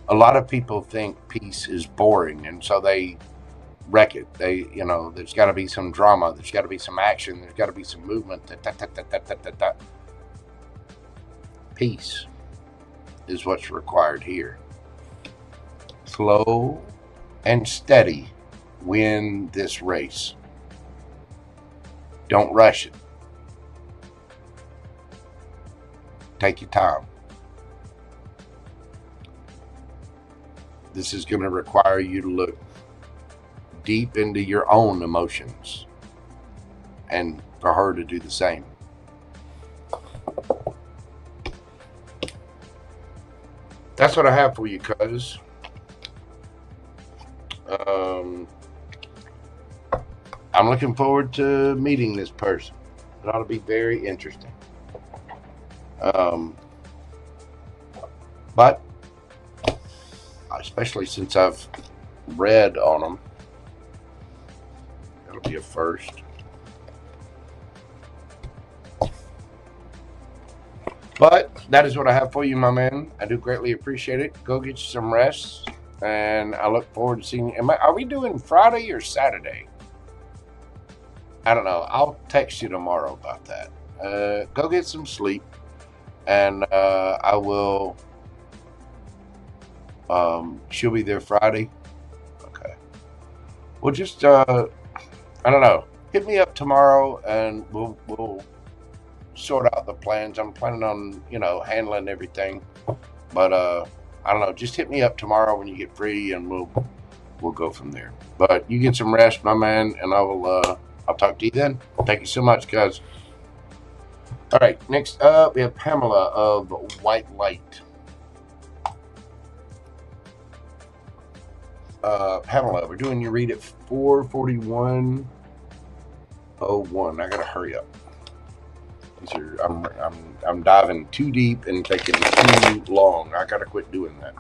A lot of people think peace is boring, and so they wreck it. They, there's got to be some drama. There's got to be some action. There's got to be some movement. Peace is what's required here. Slow and steady win this race. Don't rush it. Take your time. This is going to require you to look deep into your own emotions and for her to do the same. That's what I have for you, cuz. I'm looking forward to meeting this person. It ought to be very interesting. But especially since I've read on them, that'll be a first. But that is what I have for you, my man. I do greatly appreciate it. Go get you some rest, and I look forward to seeing you. Are we doing Friday or Saturday? I don't know. I'll text you tomorrow about that. Go get some sleep, and I will. She'll be there Friday. Okay. Well, just I don't know. Hit me up tomorrow, and we'll sort out the plans. I'm planning on handling everything, but I don't know. Just hit me up tomorrow when you get free, and we'll go from there. But you get some rest, my man, and I'll talk to you then. Thank you so much, guys. All right. Next up, we have Pamela of White Light. Pamela, we're doing your read at 4:41:01. I gotta hurry up. I'm diving too deep and taking too long. I gotta quit doing that.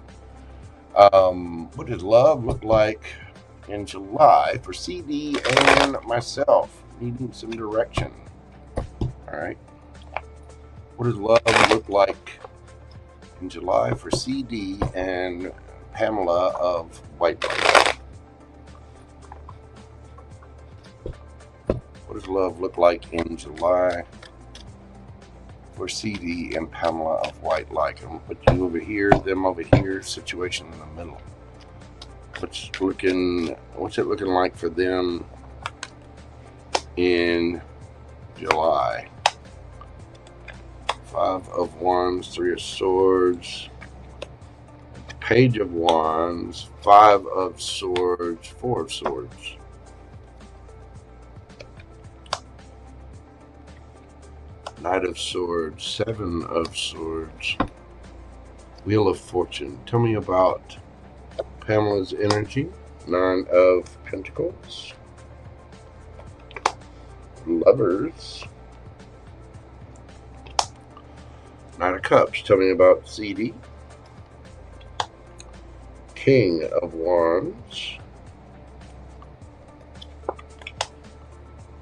What does love look like in July for CD and myself? Needing some direction. All right. What does love look like in July for CD and Pamela of White Light? What does love look like in July for CD and Pamela of White Light? I'm going to put you over here, them over here, situation in the middle. What's it looking like for them in July? 5 of Wands, 3 of Swords, Page of Wands, 5 of Swords, 4 of Swords. Knight of Swords, 7 of Swords, Wheel of Fortune. Tell me about Pamela's energy. 9 of Pentacles, Lovers, Knight of Cups. Tell me about CD. King of Wands,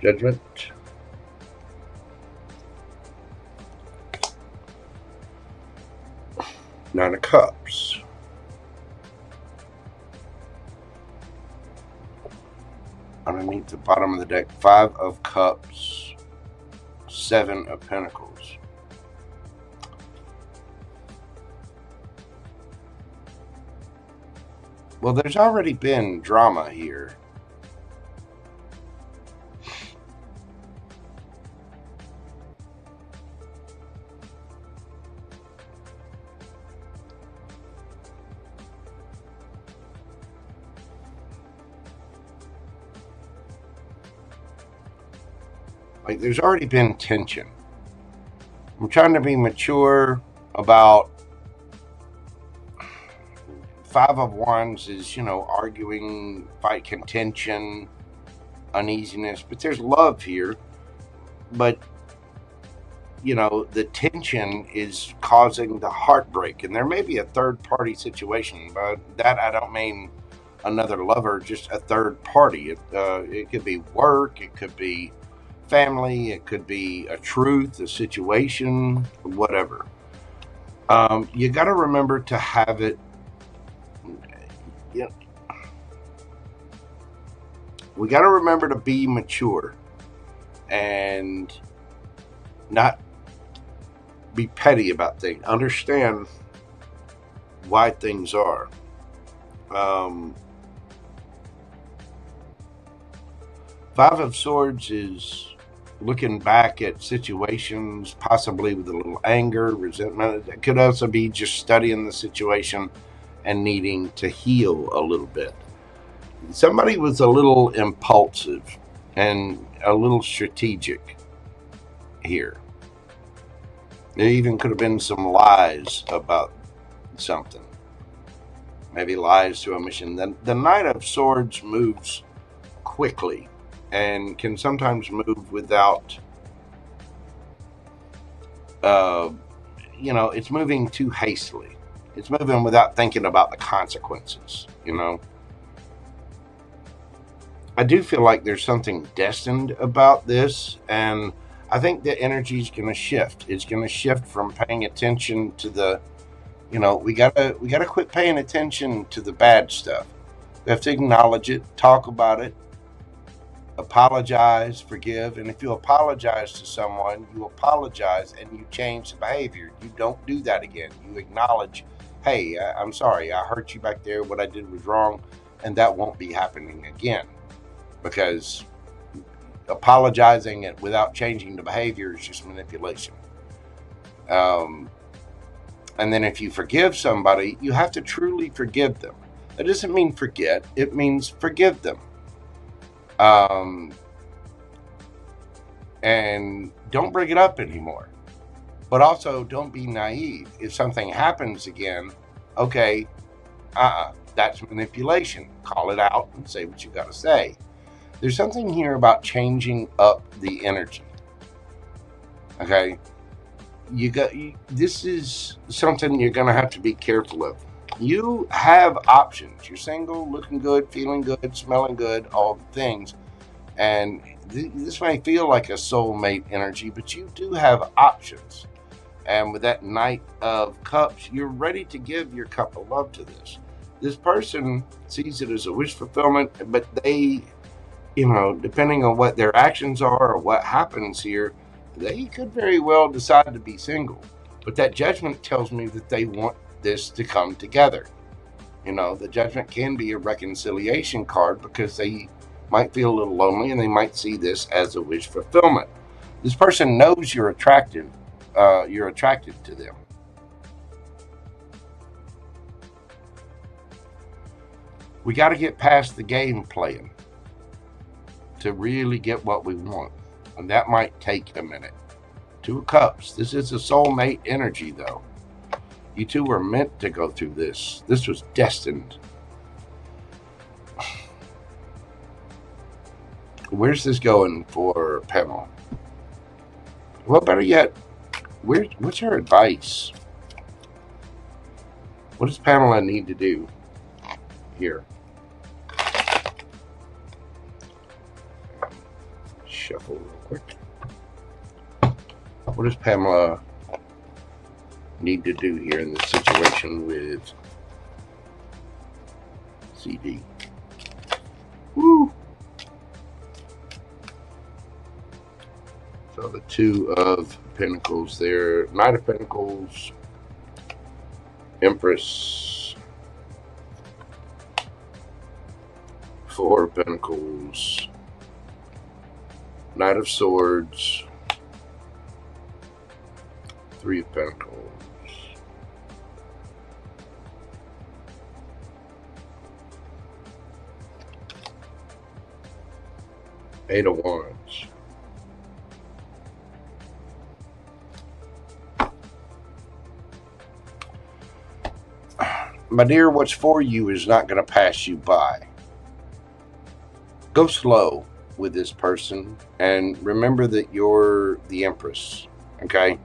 Judgment, Nine of Cups, underneath the bottom of the deck, 5 of Cups, 7 of Pentacles. Well, there's already been drama here. Like, there's already been tension. I'm trying to be mature about 5 of Wands is, arguing, fight, contention, uneasiness. But there's love here. But, the tension is causing the heartbreak. And there may be a third-party situation. But that, I don't mean another lover, just a third party. It could be work. It could be family. It could be a truth, a situation, whatever. You got to remember to have it. We got to remember to be mature and not be petty about things. Understand why things are. 5 of Swords is looking back at situations, possibly with a little anger, resentment. It could also be just studying the situation and needing to heal a little bit. Somebody was a little impulsive and a little strategic here. There even could have been some lies about something. Maybe lies to omission. The Knight of Swords moves quickly and can sometimes move without, it's moving too hastily. It's moving without thinking about the consequences, I do feel like there's something destined about this, and I think the energy is going to shift. It's going to shift from paying attention to the, we gotta quit paying attention to the bad stuff. We have to acknowledge it, talk about it, apologize, forgive, and if you apologize to someone, you apologize and you change the behavior. You don't do that again. You acknowledge, hey, I'm sorry, I hurt you back there. What I did was wrong, and that won't be happening again. Because apologizing it without changing the behavior is just manipulation. And then if you forgive somebody, you have to truly forgive them. That doesn't mean forget. It means forgive them. And don't bring it up anymore. But also don't be naive. If something happens again, okay, that's manipulation. Call it out and say what you got to say. There's something here about changing up the energy. Okay? This is something you're going to have to be careful of. You have options. You're single, looking good, feeling good, smelling good, all the things. And this may feel like a soulmate energy, but you do have options. And with that Knight of Cups, you're ready to give your cup of love to this. This person sees it as a wish fulfillment, but they you know, depending on what their actions are or what happens here, they could very well decide to be single. But that Judgment tells me that they want this to come together. You know, the Judgment can be a reconciliation card because they might feel a little lonely and they might see this as a wish fulfillment. This person knows you're attracted to them. We got to get past the game playing to really get what we want. And that might take a minute. 2 of Cups. This is a soulmate energy, though. You two were meant to go through this. This was destined. Where's this going for Pamela? Well, better yet, what's her advice? What does Pamela need to do here? Shuffle real quick. What does Pamela need to do here in this situation with CD? Woo! So the 2 of Pentacles there. Knight of Pentacles. Empress. 4 of Pentacles. Knight of Swords. 3 of Pentacles. 8 of Wands. My dear, what's for you is not going to pass you by. Go slow with this person and remember that you're the Empress, okay?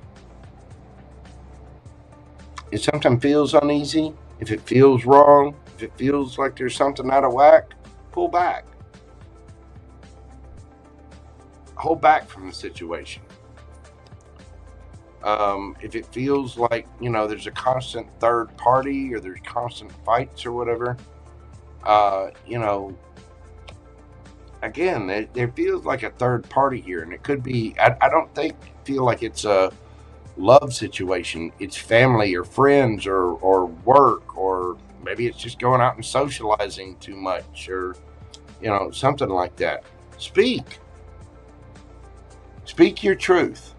It sometimes feels uneasy. If it feels wrong, if it feels like there's something out of whack, pull back. Hold back from the situation. If it feels like, you know, there's a constant third party or there's constant fights or whatever, you know, again, there feels like a third party here. And it could be, I don't feel like it's a love situation. It's family or friends or work, or maybe it's just going out and socializing too much, or, you know, something like that. Speak your truth.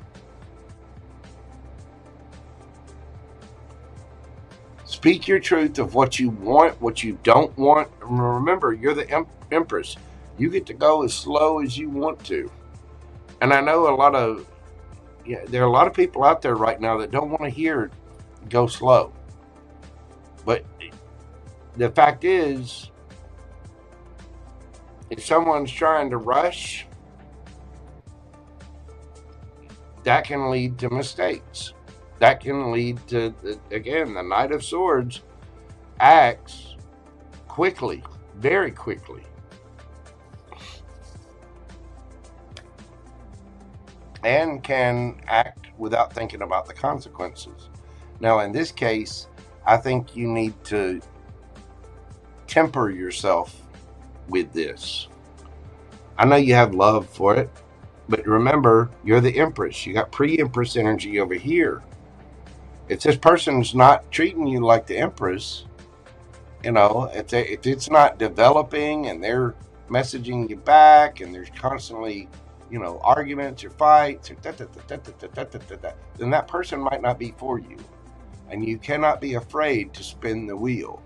Speak your truth of what you want, what you don't want. Remember, you're the Empress. You get to go as slow as you want to. And I know there are a lot of people out there right now that don't want to hear go slow. But the fact is, if someone's trying to rush, that can lead to mistakes. That can lead to, again, the Knight of Swords acts quickly, very quickly. And can act without thinking about the consequences. Now, in this case, I think you need to temper yourself with this. I know you have love for it, but remember, you're the Empress. You got pre-Empress energy over here. If this person's not treating you like the Empress, you know, if it's not developing and they're messaging you back and there's constantly, you know, arguments or fights, or then that person might not be for you. And you cannot be afraid to spin the wheel.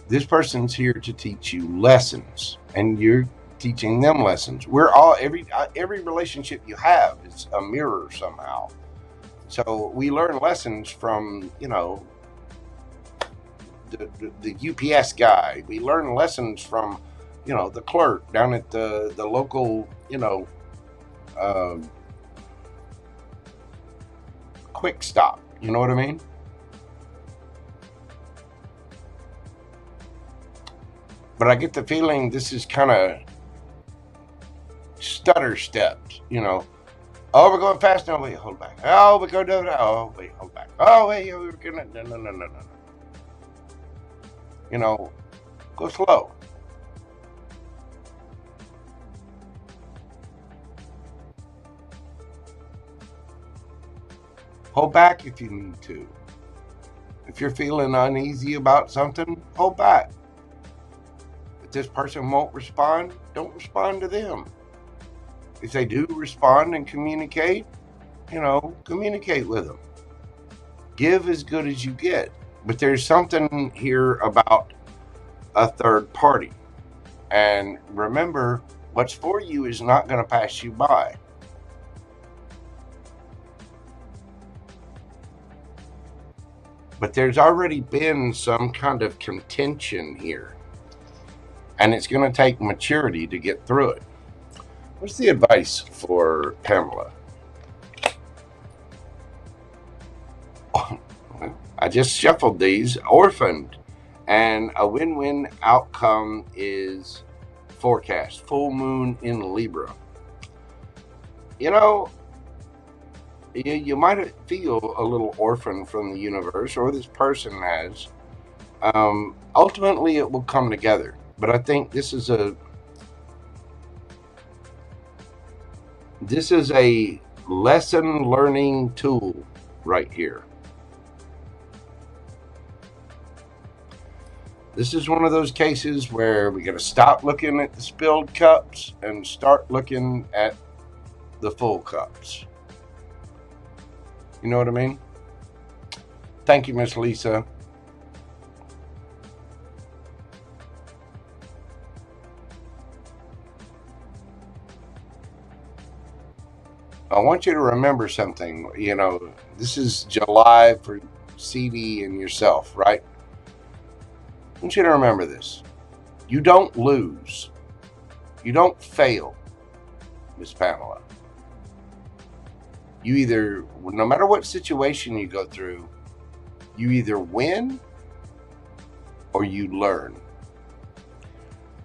This person's here to teach you lessons, and you're teaching them lessons. Every relationship you have is a mirror somehow. So we learn lessons from, you know, the UPS guy. We learn lessons from, you know, the clerk down at the local, you know, quick stop. You know what I mean? But I get the feeling this is kind of stutter steps, you know. Oh, we're going fast. No, wait, hold back. Oh, we're going to do that. Oh, wait, hold back. Oh, wait, we're going to, no. You know, go slow. Hold back if you need to. If you're feeling uneasy about something, hold back. If this person won't respond, don't respond to them. If they do respond and communicate, communicate with them. Give as good as you get. But there's something here about a third party. And remember, what's for you is not going to pass you by. But there's already been some kind of contention here. And it's going to take maturity to get through it. What's the advice for Pamela? I just shuffled these. Orphaned. And a win-win outcome is forecast. Full moon in Libra. You might feel a little orphaned from the universe, or this person has. Ultimately, it will come together. But I think this is a lesson learning tool right here. This is one of those cases where we got to stop looking at the spilled cups and start looking at the full cups. You know what I mean? Thank you, Miss Lisa. I want you to remember something. This is July for CD and yourself, right? I want you to remember this. You don't lose. You don't fail, Miss Pamela. You either, no matter what situation you go through, you either win or you learn.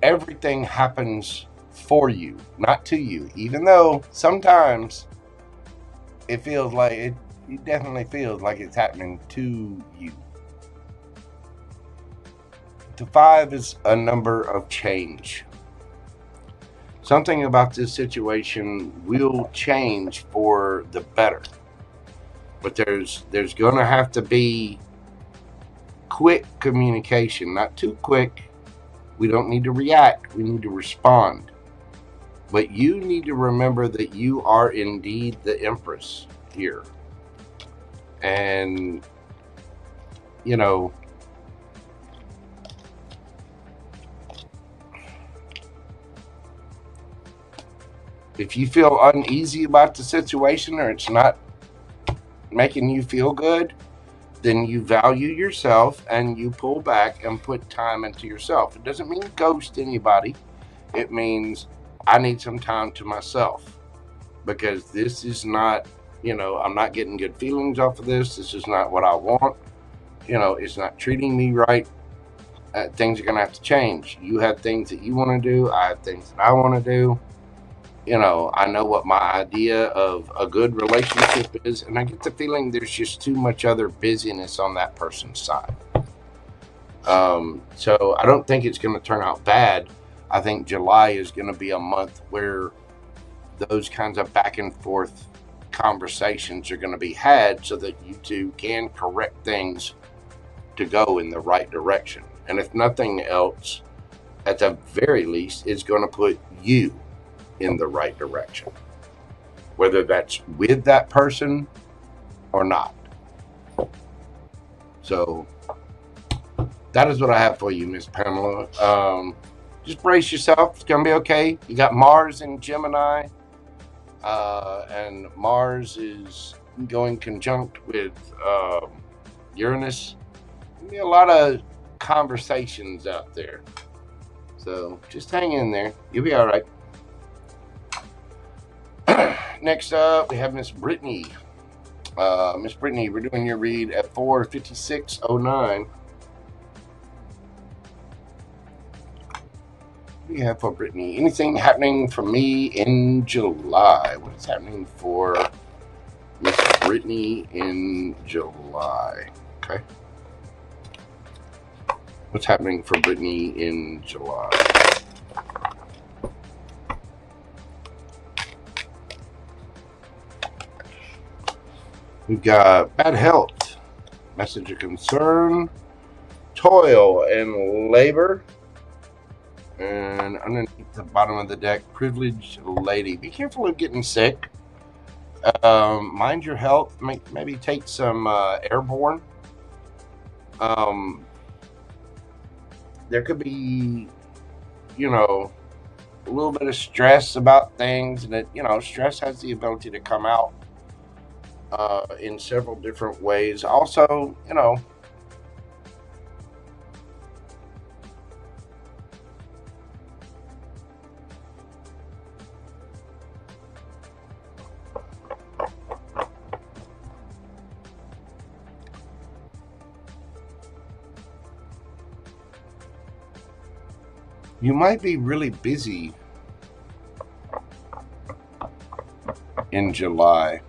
Everything happens for you, not to you. Even though sometimes it feels like it definitely feels like it's happening to you. The 5 is a number of change. Something about this situation will change for the better. But there's going to have to be quick communication, not too quick. We don't need to react. We need to respond. But you need to remember that you are indeed the Empress here. And, if you feel uneasy about the situation or it's not making you feel good, then you value yourself and you pull back and put time into yourself. It doesn't mean ghost anybody. It means I need some time to myself, because this is not, I'm not getting good feelings off of this. This is not what I want. It's not treating me right. Things are going to have to change. You have things that you want to do. I have things that I want to do. I know what my idea of a good relationship is, and I get the feeling there's just too much other busyness on that person's side. So I don't think it's going to turn out bad. I think July is going to be a month where those kinds of back and forth conversations are going to be had so that you two can correct things to go in the right direction. And if nothing else, at the very least, it's going to put you in the right direction, whether that's with that person or not. So that is what I have for you, Miss Pamela. Just brace yourself. It's going to be okay. You got Mars in Gemini, and Mars is going conjunct with Uranus. There'll be a lot of conversations out there. So just hang in there. You'll be all right. Next up, we have Miss Brittany. Miss Brittany, we're doing your read at 4:56:09. What do you have for Brittany? Anything happening for me in July? What is happening for Miss Brittany in July? Okay. What's happening for Brittany in July? We've got bad health, message of concern, toil and labor, and underneath the bottom of the deck, privileged lady. Be careful of getting sick. Mind your health. Maybe take some airborne. There could be, you know, a little bit of stress about things, and that, you know, stress has the ability to come out in several different ways. Also, you know, you might be really busy in July.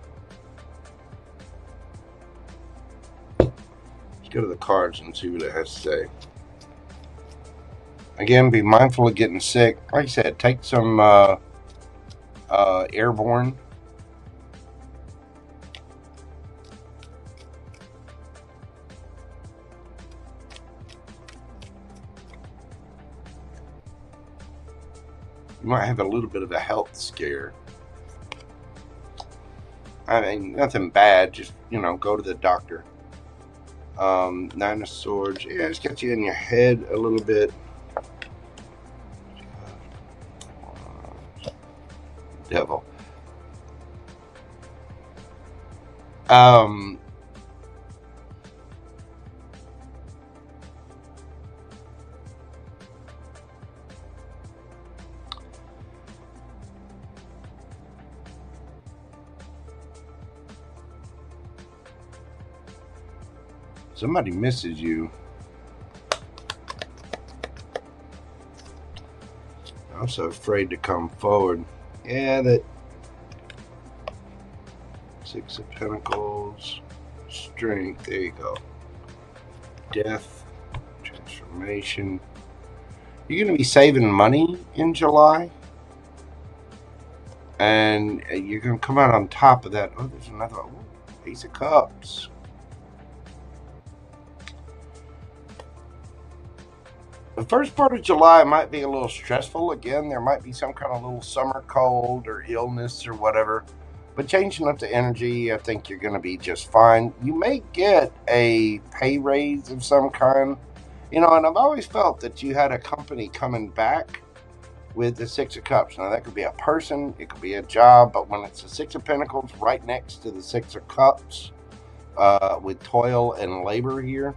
Let's go to the cards and see what it has to say. Again, be mindful of getting sick. Like I said, take some airborne. You might have a little bit of a health scare. I mean, nothing bad. Just, you know, go to the doctor. Nine of Swords. Yeah, it's got you in your head a little bit. Devil. Somebody misses you. I'm so afraid to come forward. Yeah, that Six of Pentacles, Strength, there you go. Death, transformation. You're going to be saving money in July. And you're going to come out on top of that. Oh, there's another one. Ace of Cups. The first part of July might be a little stressful. Again, there might be some kind of little summer cold or illness or whatever. But changing up the energy, I think you're going to be just fine. You may get a pay raise of some kind. You know, and I've always felt that you had a company coming back with the Six of Cups. Now, that could be a person, it could be a job, but when it's the Six of Pentacles right next to the Six of Cups with toil and labor here,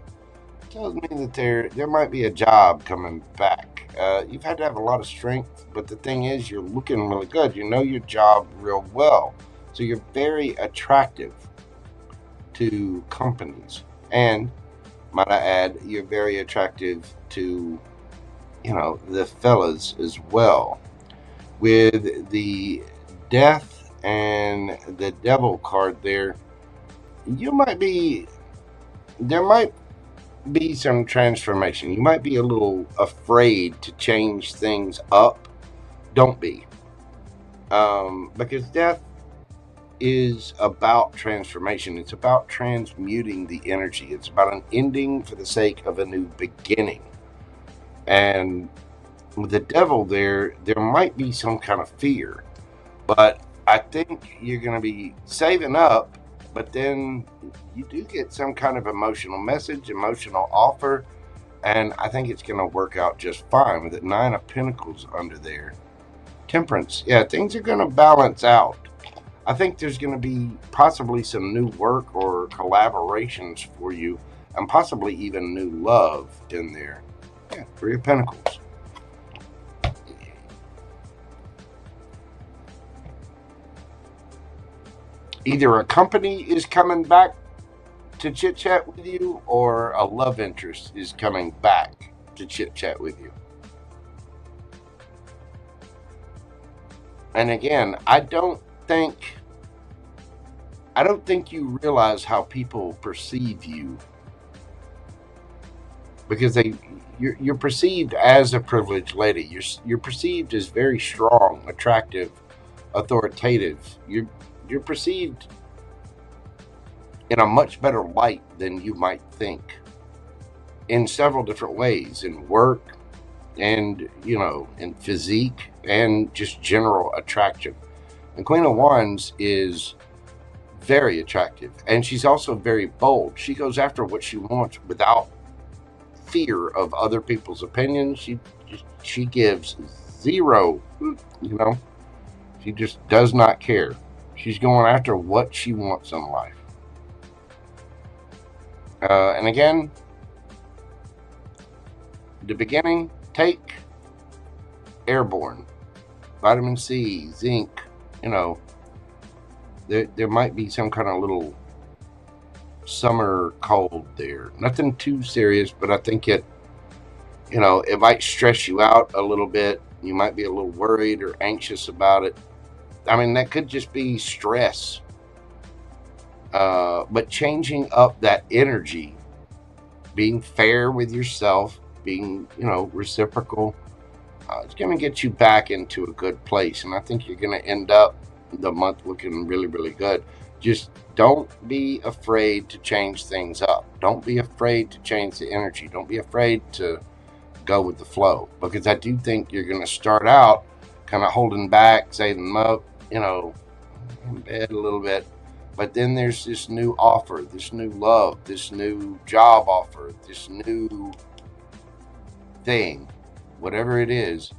tells me that there might be a job coming back. You've had to have a lot of strength, but the thing is, you're looking really good. You know your job real well. So you're very attractive to companies. And, might I add, you're very attractive to, you know, the fellas as well. With the Death and the Devil card there, there might be some transformation. You might be a little afraid to change things up. Don't be. Because death is about transformation. It's about transmuting the energy. It's about an ending for the sake of a new beginning. And with the Devil there might be some kind of fear. But I think you're going to be saving up. But then you do get some kind of emotional message, emotional offer, and I think it's going to work out just fine with the Nine of Pentacles under there. Temperance. Yeah, things are going to balance out. I think there's going to be possibly some new work or collaborations for you, and possibly even new love in there. Yeah, Three of Pentacles. Either a company is coming back to chit-chat with you, or a love interest is coming back to chit-chat with you. And again, I don't think you realize how people perceive you, because you're perceived as a privileged lady. You're perceived as very strong, attractive, authoritative. You're perceived in a much better light than you might think, in several different ways, in work and, you know, in physique and just general attraction. The Queen of Wands is very attractive, and she's also very bold. She goes after what she wants without fear of other people's opinions. She gives zero, you know, she just does not care. She's going after what she wants in life. And again, the beginning, take airborne, vitamin C, zinc, you know, there might be some kind of little summer cold there. Nothing too serious, but I think it, you know, it might stress you out a little bit. You might be a little worried or anxious about it. I mean, that could just be stress. But changing up that energy, being fair with yourself, being, you know, reciprocal, it's going to get you back into a good place. And I think you're going to end up the month looking really, really good. Just don't be afraid to change things up. Don't be afraid to change the energy. Don't be afraid to go with the flow, because I do think you're going to start out kind of holding back, saving them up, you know, in bed a little bit. But then there's this new offer, this new love, this new job offer, this new thing, whatever it is,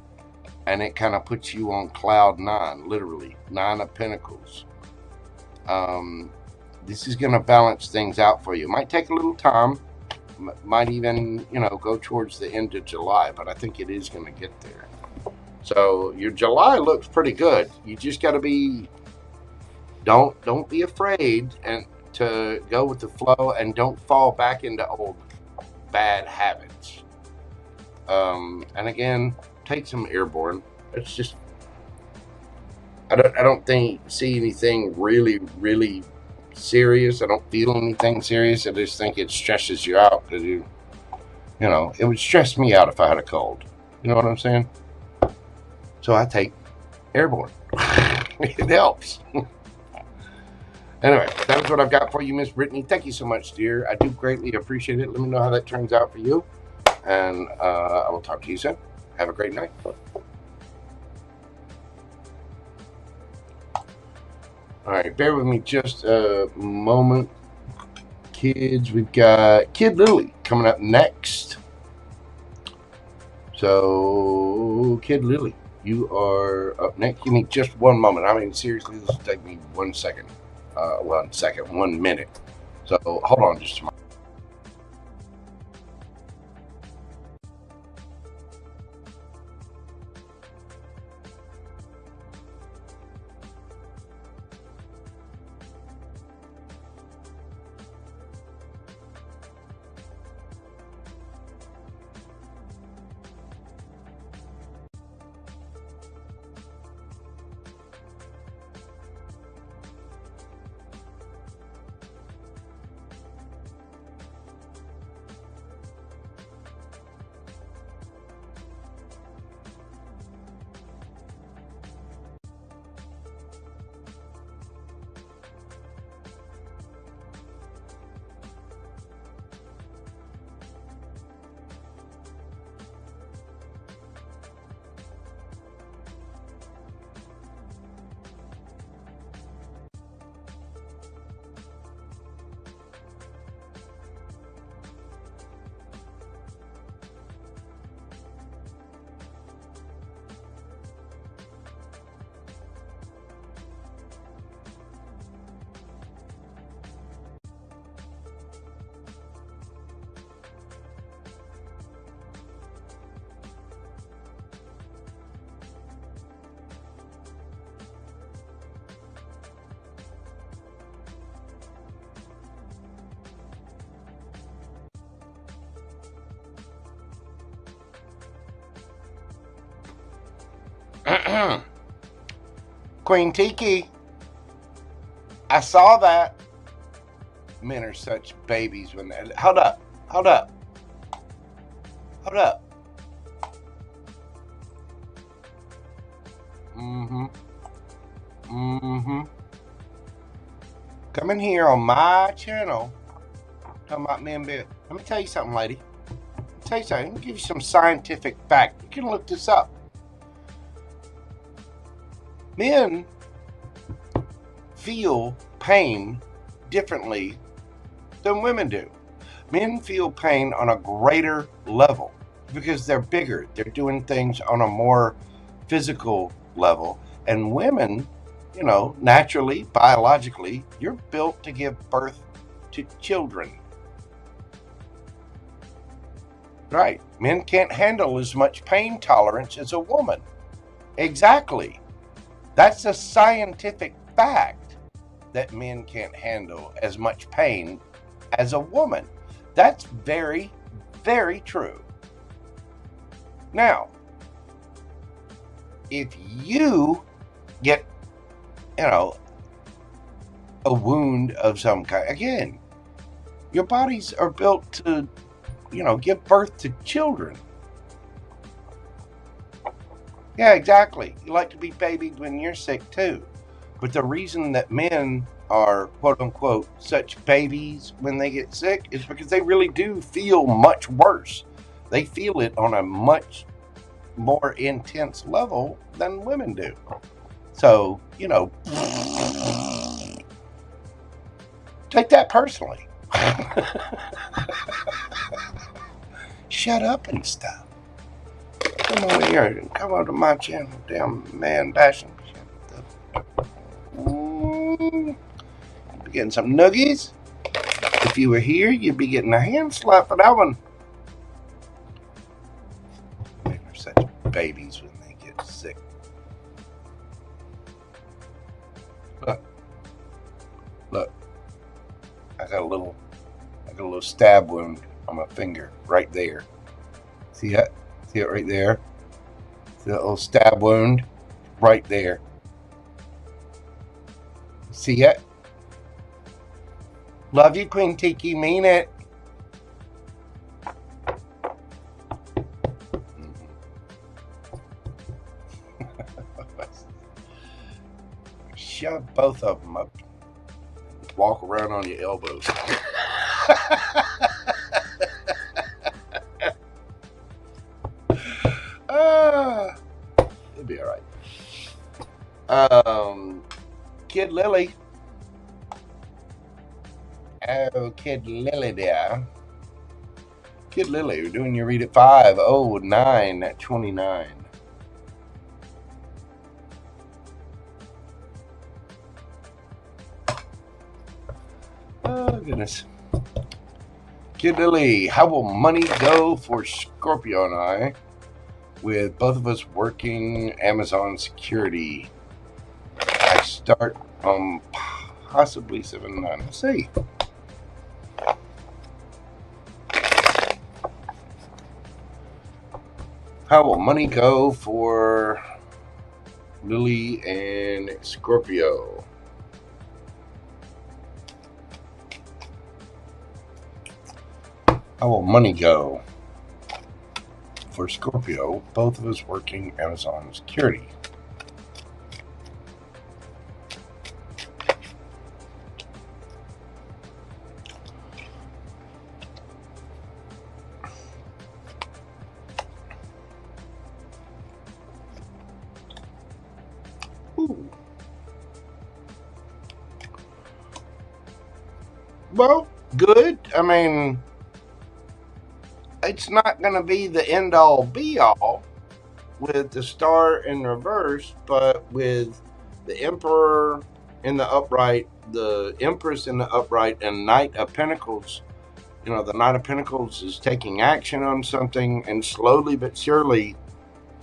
and it kind of puts you on cloud nine, literally, 9 of Pentacles. This is going to balance things out for you. It might take a little time, might even, you know, go towards the end of July, but I think it is going to get there. So your July looks pretty good. You just got to be, don't be afraid and to go with the flow, and don't fall back into old bad habits. And again, take some airborne. It's just, I don't see anything really serious. I don't feel anything serious. I just think it stresses you out, because you know, it would stress me out if I had a cold. You know what I'm saying? So I take airborne. It helps. Anyway, that is what I've got for you, Miss Brittany. Thank you so much, dear. I do greatly appreciate it. Let me know how that turns out for you, and I will talk to you soon. Have a great night. All right, bear with me just a moment. Kids, we've got Kidilliy coming up next. So, Kidilliy, you are up next. Give me just one moment. I mean, seriously, this will take me 1 second. 1 minute. So, hold on just a moment. Queen Tiki, I saw that. Men are such babies when they... Hold up. Come coming here on my channel talking about men being. Let me tell you something, lady. Let me give you some scientific fact. You can look this up. Men feel pain differently than women do. Men feel pain on a greater level because they're bigger. They're doing things on a more physical level. And women, you know, naturally, biologically, you're built to give birth to children. Right. Men can't handle as much pain tolerance as a woman. Exactly. That's a scientific fact that men can't handle as much pain as a woman. That's very, very true. Now, if you get, you know, a wound of some kind, again, your bodies are built to, you know, give birth to children. Yeah, exactly. You like to be babied when you're sick too. But the reason that men are, quote unquote, such babies when they get sick is because they really do feel much worse. They feel it on a much more intense level than women do. So, you know, take that personally. Shut up and stuff. Come over here and come over to my channel. Damn man bashing. You'd be getting some nuggies. If you were here, you'd be getting a hand slap for that one. Men are such babies when they get sick. Look. I got a little stab wound on my finger right there. See that? See it right there? See that little stab wound right there? See it? Love you, Queen Tiki. Mean it. Shove both of them up. Walk around on your elbows. It'll be all right. Kidilliy. Oh, Kidilliy there. Kidilliy, we're doing your read at 5:09:29. Oh, goodness. Kidilliy, how will money go for Scorpio and I, with both of us working Amazon security? I start on possibly 7-9. Let's see. How will money go for Lily and Scorpio? How will money go for Scorpio, both of us working Amazon security? Ooh. Well, good. I mean, it's not going to be the end-all, be-all with the star in reverse, but with the Emperor in the upright, the Empress in the upright, and Knight of Pentacles. You know, the Knight of Pentacles is taking action on something, and slowly but surely,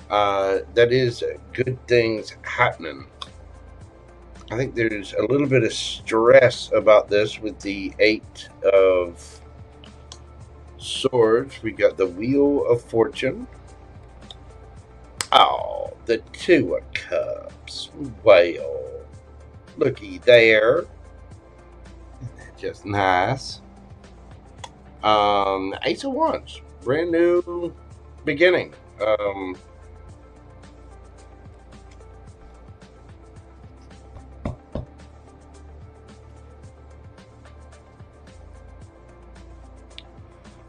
that is good things happening. I think there's a little bit of stress about this with the 8 of Swords. We got the Wheel of Fortune. Oh, the 2 of Cups. Well, looky there. Isn't that just nice? Ace of Wands. Brand new beginning.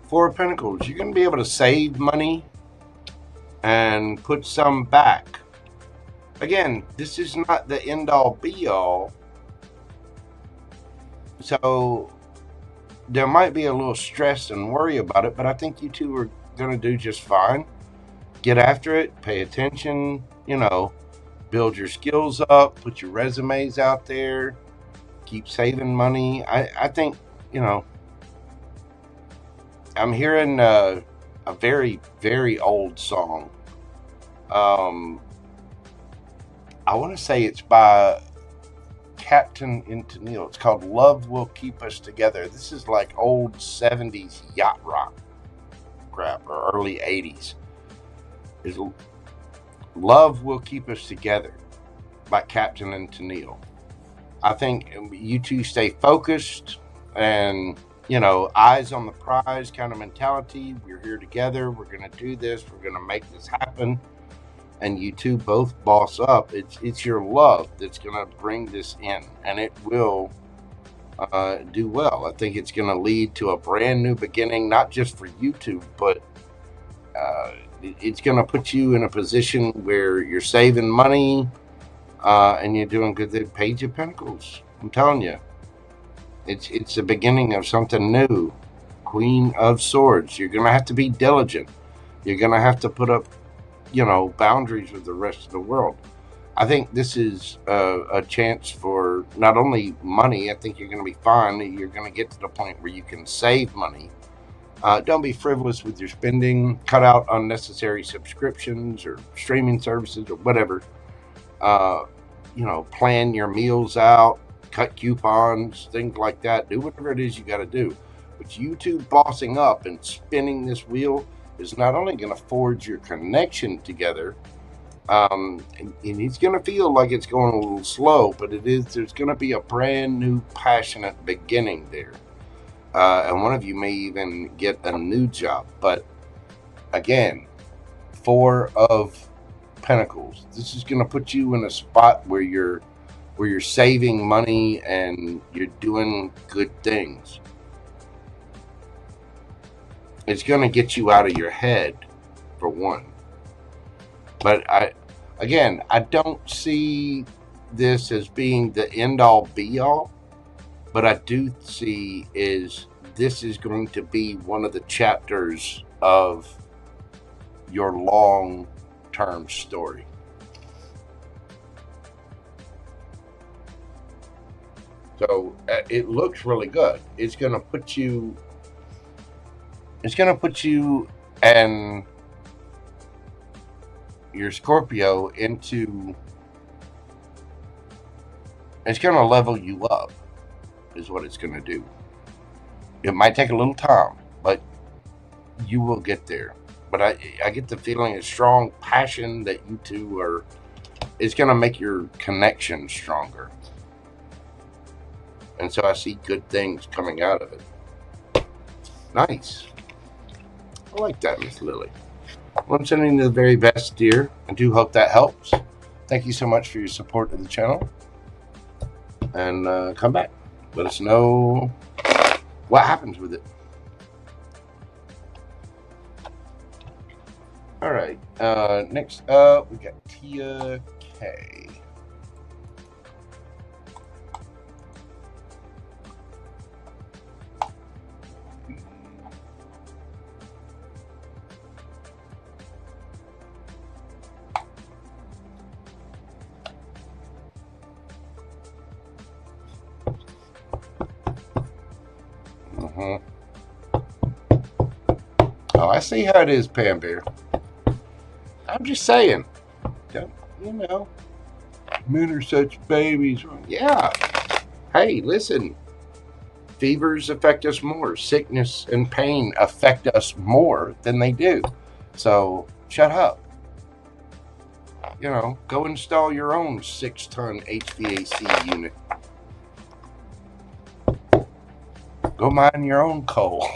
Four of Pentacles, you're going to be able to save money and put some back. Again, this is not the end-all be-all. So there might be a little stress and worry about it, but I think you two are going to do just fine. Get after it, pay attention, you know, build your skills up, put your resumes out there, keep saving money. I think, you know, I'm hearing a very, very old song. I want to say it's by Captain into Neil. It's called Love Will Keep Us Together. This is like old 70s yacht rock crap, or early 80s. It's Love Will Keep Us Together by Captain into Neil. I think you two stay focused and, you know, eyes on the prize kind of mentality. We're here together. We're going to do this. We're going to make this happen. And you two both boss up. It's your love that's going to bring this in, and it will do well. I think it's going to lead to a brand new beginning, not just for you two, but it's going to put you in a position where you're saving money and you're doing good. The Page of Pentacles, I'm telling you, it's the beginning of something new. Queen of Swords, you're going to have to be diligent. You're going to have to put up, you know, boundaries with the rest of the world. I think this is a chance for not only money. I think you're going to be fine. You're going to get to the point where you can save money. Don't be frivolous with your spending. Cut out unnecessary subscriptions or streaming services or whatever. You know, plan your meals out, cut coupons, things like that. Do whatever it is you got to do. But you two bossing up and spinning this wheel is not only going to forge your connection together, and it's going to feel like it's going a little slow, but there's going to be a brand new passionate beginning there. And one of you may even get a new job. But again, Four of Pentacles. This is going to put you in a spot where you're saving money and you're doing good things. It's going to get you out of your head, for one. But I don't see this as being the end-all, be-all. But I do see this is going to be one of the chapters of your long-term story. So it looks really good. It's going to put you and your Scorpio into, it's going to level you up, is what it's going to do. It might take a little time, but you will get there. But I get the feeling a strong passion that you two are, it's going to make your connection stronger. And so I see good things coming out of it. Nice. I like that, Miss Lily. Well, I'm sending you the very best, dear. I do hope that helps. Thank you so much for your support of the channel. And come back. Let us know what happens with it. All right. Next up, we got Teena K. Oh, I see how it is, PamBear. I'm just saying. You know, men are such babies. Yeah. Hey, listen. Fevers affect us more. Sickness and pain affect us more than they do. So, shut up. You know, go install your own 6-ton HVAC unit. Go mine your own coal.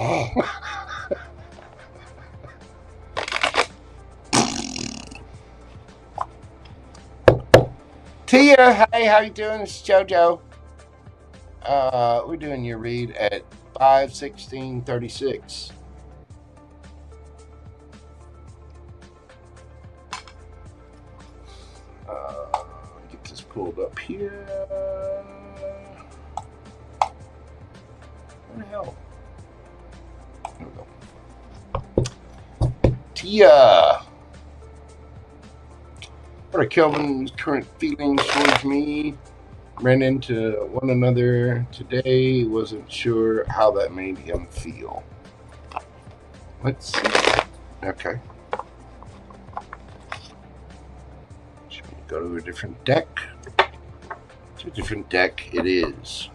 Tia, hey, how you doing? This is JoJo. We're doing your read at 5/16/36. Get this pulled up here. Where the hell? There we go. Tia. What are Kelvin's current feelings towards me? Ran into one another today. Wasn't sure how that made him feel. Let's see. Okay. Should we go to a different deck? It's a different deck it is.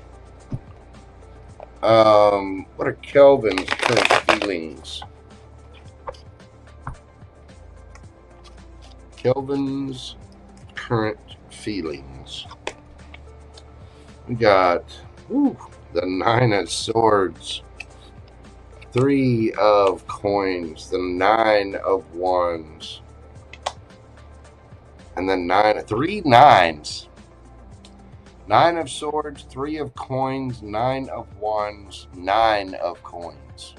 What are Kelvin's current feelings? Kelvin's current feelings. We got the 9 of Swords, 3 of Coins, the 9 of Wands, and the 3 nines. 9 of Swords, 3 of Coins, 9 of Wands, 9 of Coins.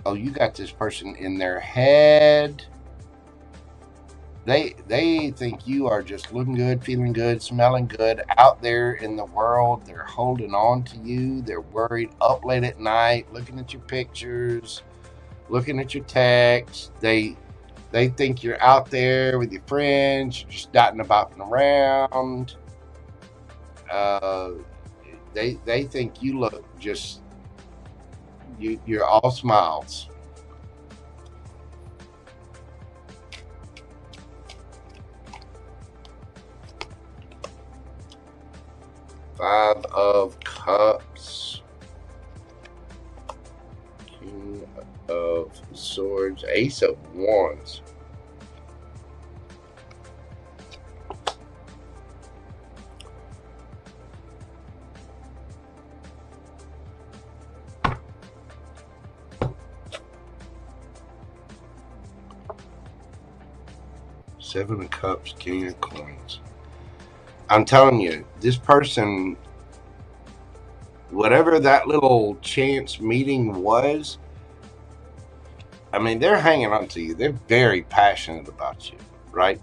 Oh, you got this person in their head. They think you are just looking good, feeling good, smelling good out there in the world. They're holding on to you. They're worried up late at night, looking at your pictures, looking at your texts. They think you're out there with your friends, you're just dotting and bopping around. They think you look just you're all smiles. Five of Cups, King of Swords, Ace of Wands. Seven of Cups, King of Coins. I'm telling you, this person, whatever that little chance meeting was, I mean, they're hanging on to you. They're very passionate about you, right?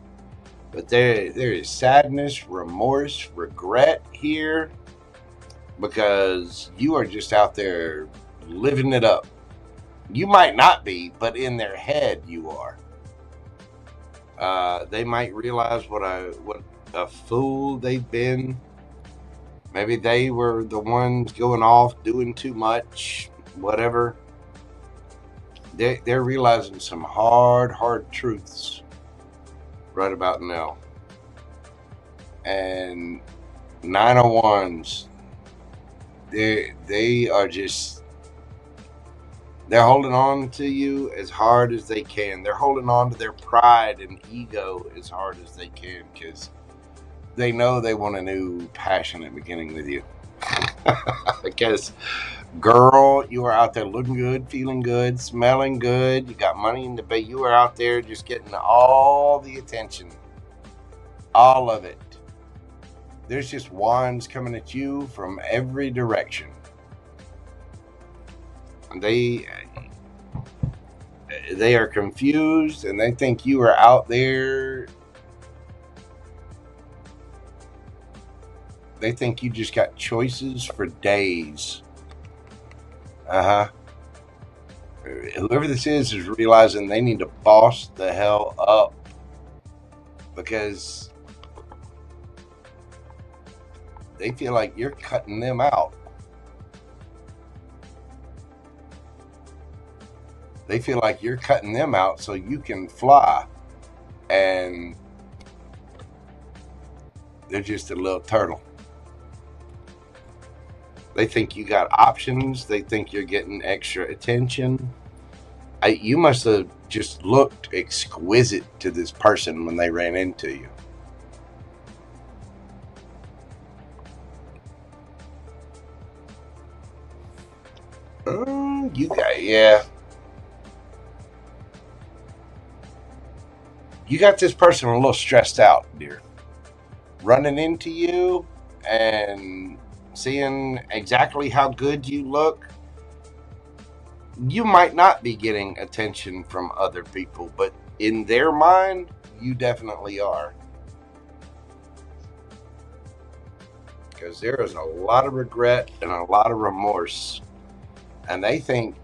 But there is sadness, remorse, regret here because you are just out there living it up. You might not be, but in their head you are. They might realize what a fool they've been. Maybe they were the ones going off doing too much, whatever. They're realizing some hard truths right about now. And 9 of Wands, they are just, they're holding on to you as hard as they can. They're holding on to their pride and ego as hard as they can because they know they want a new passionate beginning with you. Because, girl, you are out there looking good, feeling good, smelling good. You got money in the bank. You are out there just getting all the attention. All of it. There's just wands coming at you from every direction. They are confused and they think you are out there. They think you just got choices for days. Whoever this is realizing they need to boss the hell up because they feel like you're cutting them out. They feel like you're cutting them out so you can fly. And they're just a little turtle. They think you got options. They think you're getting extra attention. You must have just looked exquisite to this person when they ran into you. You got this person a little stressed out, dear. Running into you and seeing exactly how good you look. You might not be getting attention from other people, but in their mind, you definitely are. Because there is a lot of regret and a lot of remorse. And they think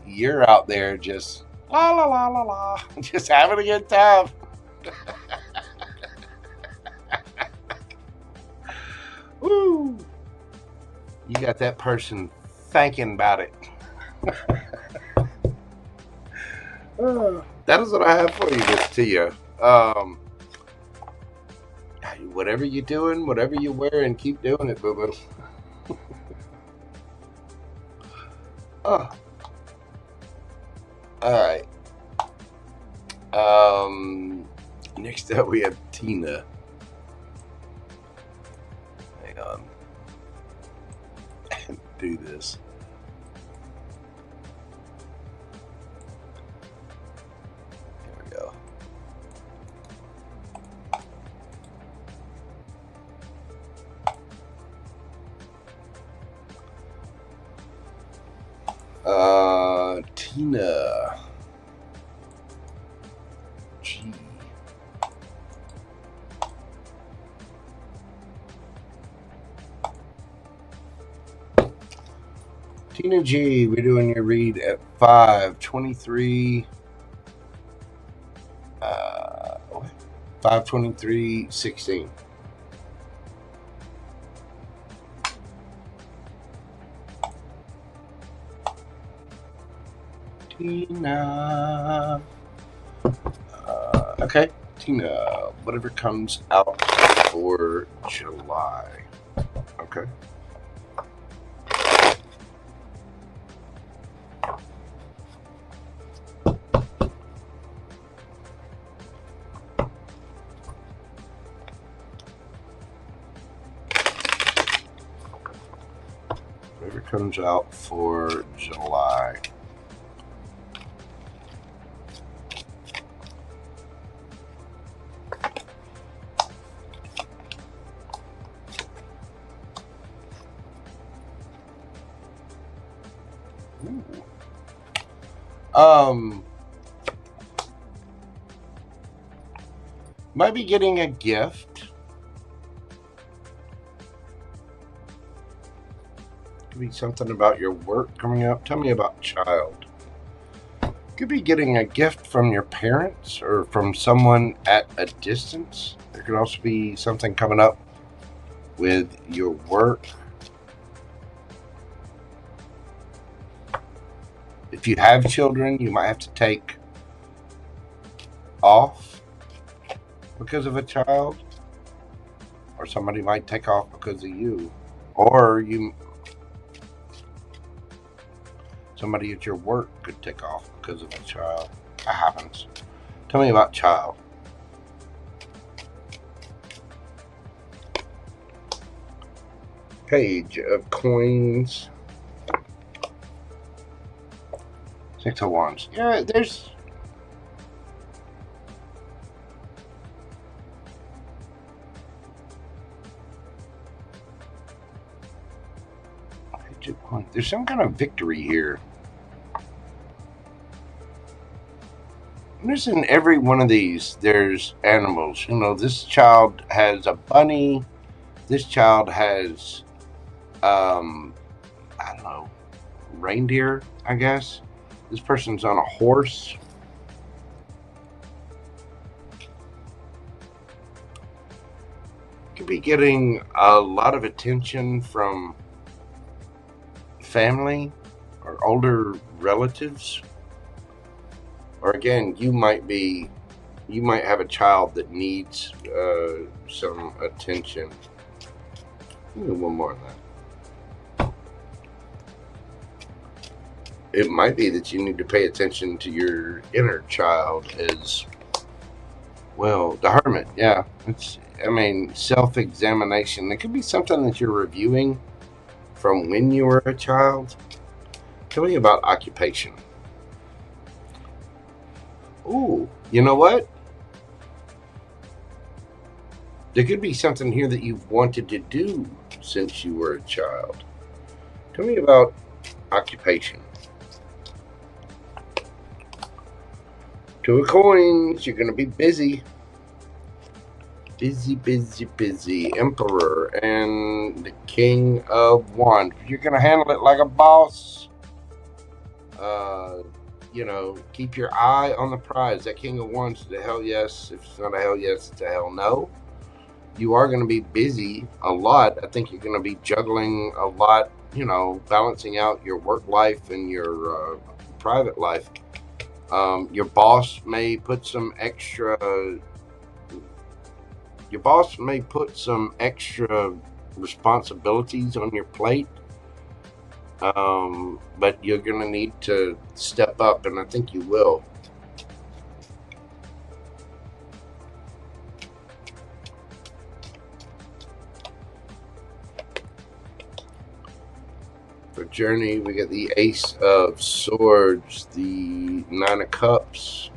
you're out there just la la la la la, just having a good time. Woo! You got that person thinking about it. That is what I have for you, Miss Tia. Whatever you're doing, whatever you're wearing, keep doing it, boo-boo. All right. Next up we have Teena. Hang on. Do this. There we go. Teena G. Teena G, we're doing your read at 5/23. 5/23/16. Teena. Okay, Teena, whatever comes out for July. Okay. Whatever comes out for July. Might be getting a gift. Could be something about your work coming up. Tell me about child. Could be getting a gift from your parents or from someone at a distance. There could also be something coming up with your work. If you have children, you might have to take off because of a child, or somebody might take off because of you, or somebody at your work could take off because of a child. That happens. Tell me about child. Page of coins. 6 of wands. Yeah, there's there's some kind of victory here. There's in every one of these, there's animals. You know, this child has a bunny. This child has, I don't know, reindeer, I guess. This person's on a horse. Could be getting a lot of attention from family or older relatives. Or again, you might have a child that needs some attention. One more on that. It might be that you need to pay attention to your inner child as well. The Hermit, yeah. Self-examination. It could be something that you're reviewing from when you were a child. Tell me about occupation. Ooh, you know what? There could be something here that you've wanted to do since you were a child. Tell me about occupation. 2 of coins. You're going to be busy. Busy, busy, busy. Emperor and the King of Wands. You're going to handle it like a boss. You know, keep your eye on the prize. That King of Wands is a hell yes. If it's not a hell yes, it's a hell no. You are going to be busy a lot. I think you're going to be juggling a lot, you know, balancing out your work life and your private life. Your boss may put some extra responsibilities on your plate. But you're going to need to step up, and I think you will. For Journey, we get the Ace of Swords, the Nine of Cups,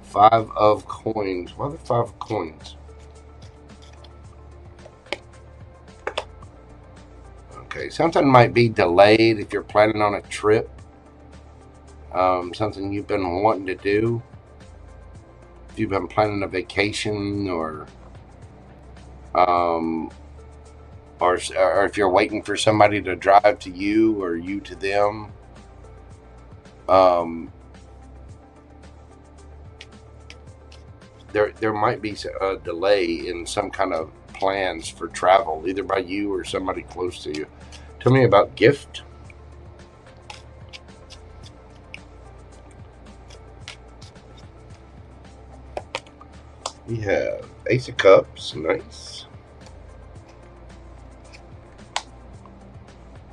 Five of Coins. Why the Five of Coins? Okay, something might be delayed if you're planning on a trip. Something you've been wanting to do. If you've been planning a vacation, or if you're waiting for somebody to drive to you or you to them. There might be a delay in some kind of plans for travel, either by you or somebody close to you. Tell me about gift. We have Ace of Cups, nice.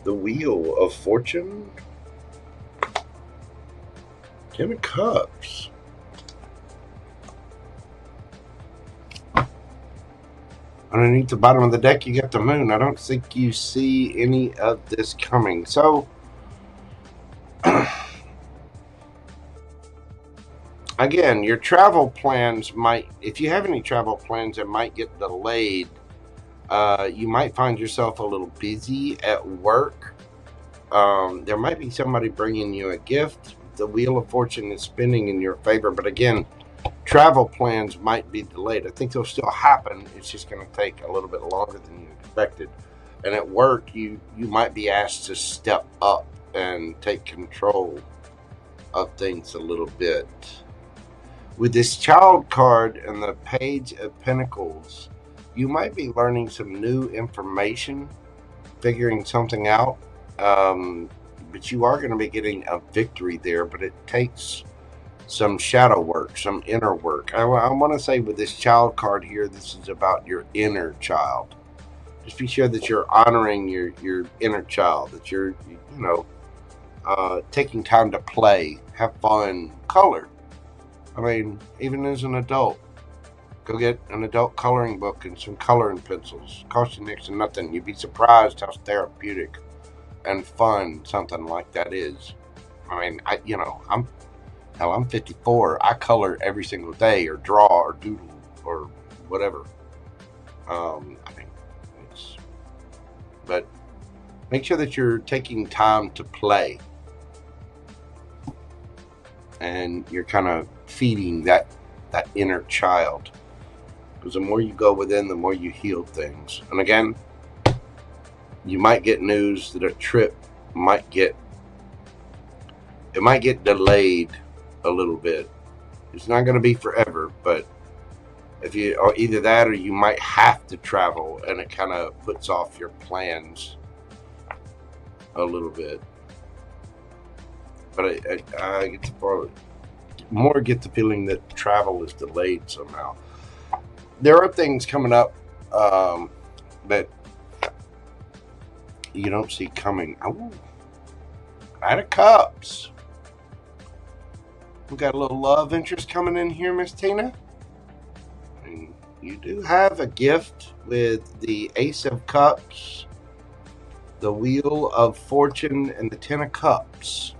The Wheel of Fortune. Ten of Cups. Underneath the bottom of the deck, you got the Moon. I don't think you see any of this coming. So, again, your travel plans might, if you have any travel plans that might get delayed, you might find yourself a little busy at work. There might be somebody bringing you a gift. The Wheel of Fortune is spinning in your favor, but again, travel plans might be delayed. I think they'll still happen. It's just going to take a little bit longer than you expected. And at work, you might be asked to step up and take control of things a little bit. With this Child card and the Page of Pentacles, you might be learning some new information, figuring something out. But you are going to be getting a victory there, but it takes some shadow work, some inner work. I want to say with this Child card here, this is about your inner child. Just be sure that you're honoring your inner child, that you're, taking time to play, have fun, color. I mean, even as an adult, go get an adult coloring book and some coloring pencils. Cost you next to nothing. You'd be surprised how therapeutic and fun something like that is. I mean, I'm 54. I color every single day, or draw, or doodle, or whatever. But make sure that you're taking time to play, and you're kind of feeding that inner child. Because the more you go within, the more you heal things. And again, you might get news that a trip might get delayed a little bit. It's not going to be forever, but if you, or either that, or you might have to travel, and it kind of puts off your plans a little bit. But I get the feeling that travel is delayed somehow. There are things coming up that you don't see coming. Oh, Knight of Cups. We got a little love interest coming in here, Miss Teena. And you do have a gift with the Ace of Cups, the Wheel of Fortune, and the Ten of Cups.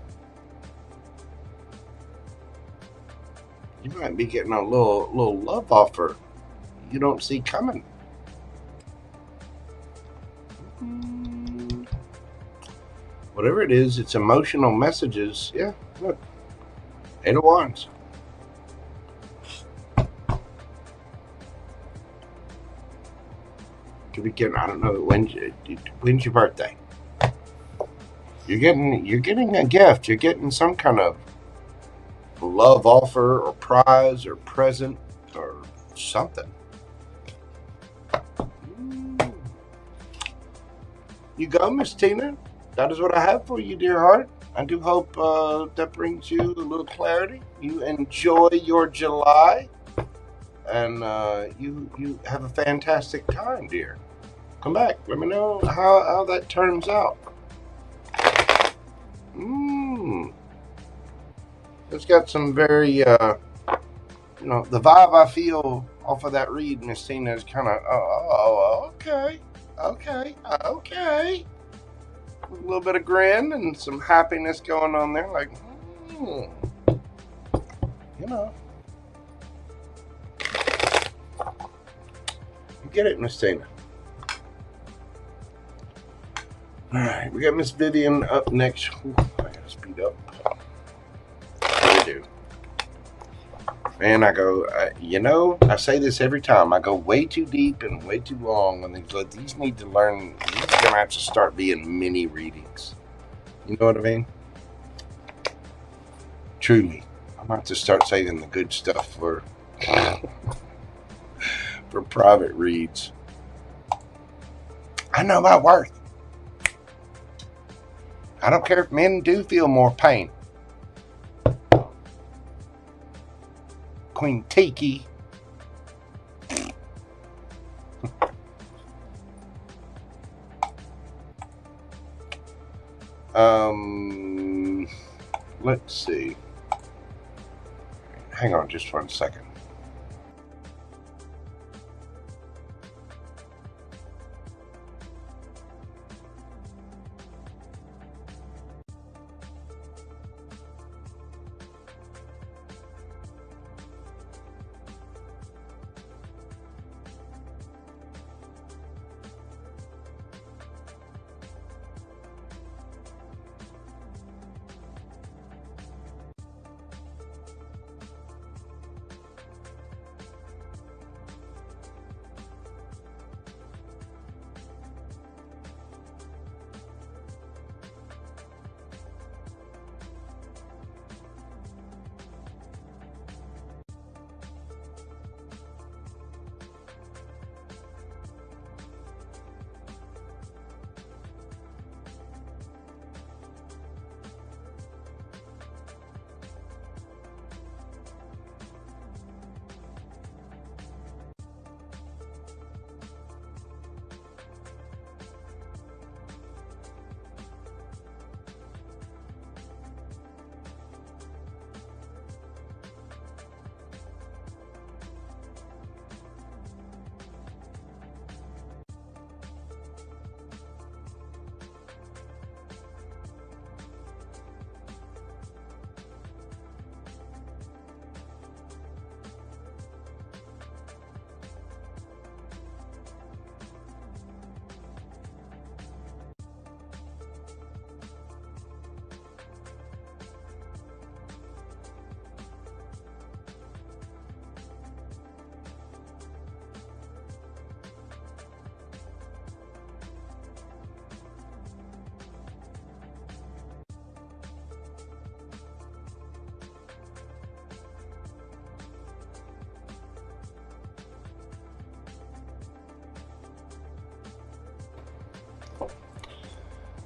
You might be getting a little love offer you don't see coming. Whatever it is, it's emotional messages. Yeah, look. 8 of Wands. Could be getting, I don't know, when's your birthday? You're getting a gift. You're getting some kind of love offer or prize or present or something. You go, Miss Teena. That is what I have for you, dear heart. I do hope that brings you a little clarity. You enjoy your July, and you have a fantastic time, dear. Come back. Let me know how that turns out. It's got some very, you know, the vibe I feel off of that read, Miss Teena, is kind of, okay. A little bit of grin and some happiness going on there, like, you know. You get it, Miss Teena. All right, we got Miss Vivian up next. Ooh, I gotta speed up. I do. Man, I go, you know, I say this every time. I go way too deep and way too long on these. These need to learn. These are going to have to start being mini readings. You know what I mean? Truly. I'm going to have to start saving the good stuff for private reads. I know my worth. I don't care if men do feel more pain. Queen Tiki. Let's see. Hang on just 1 second.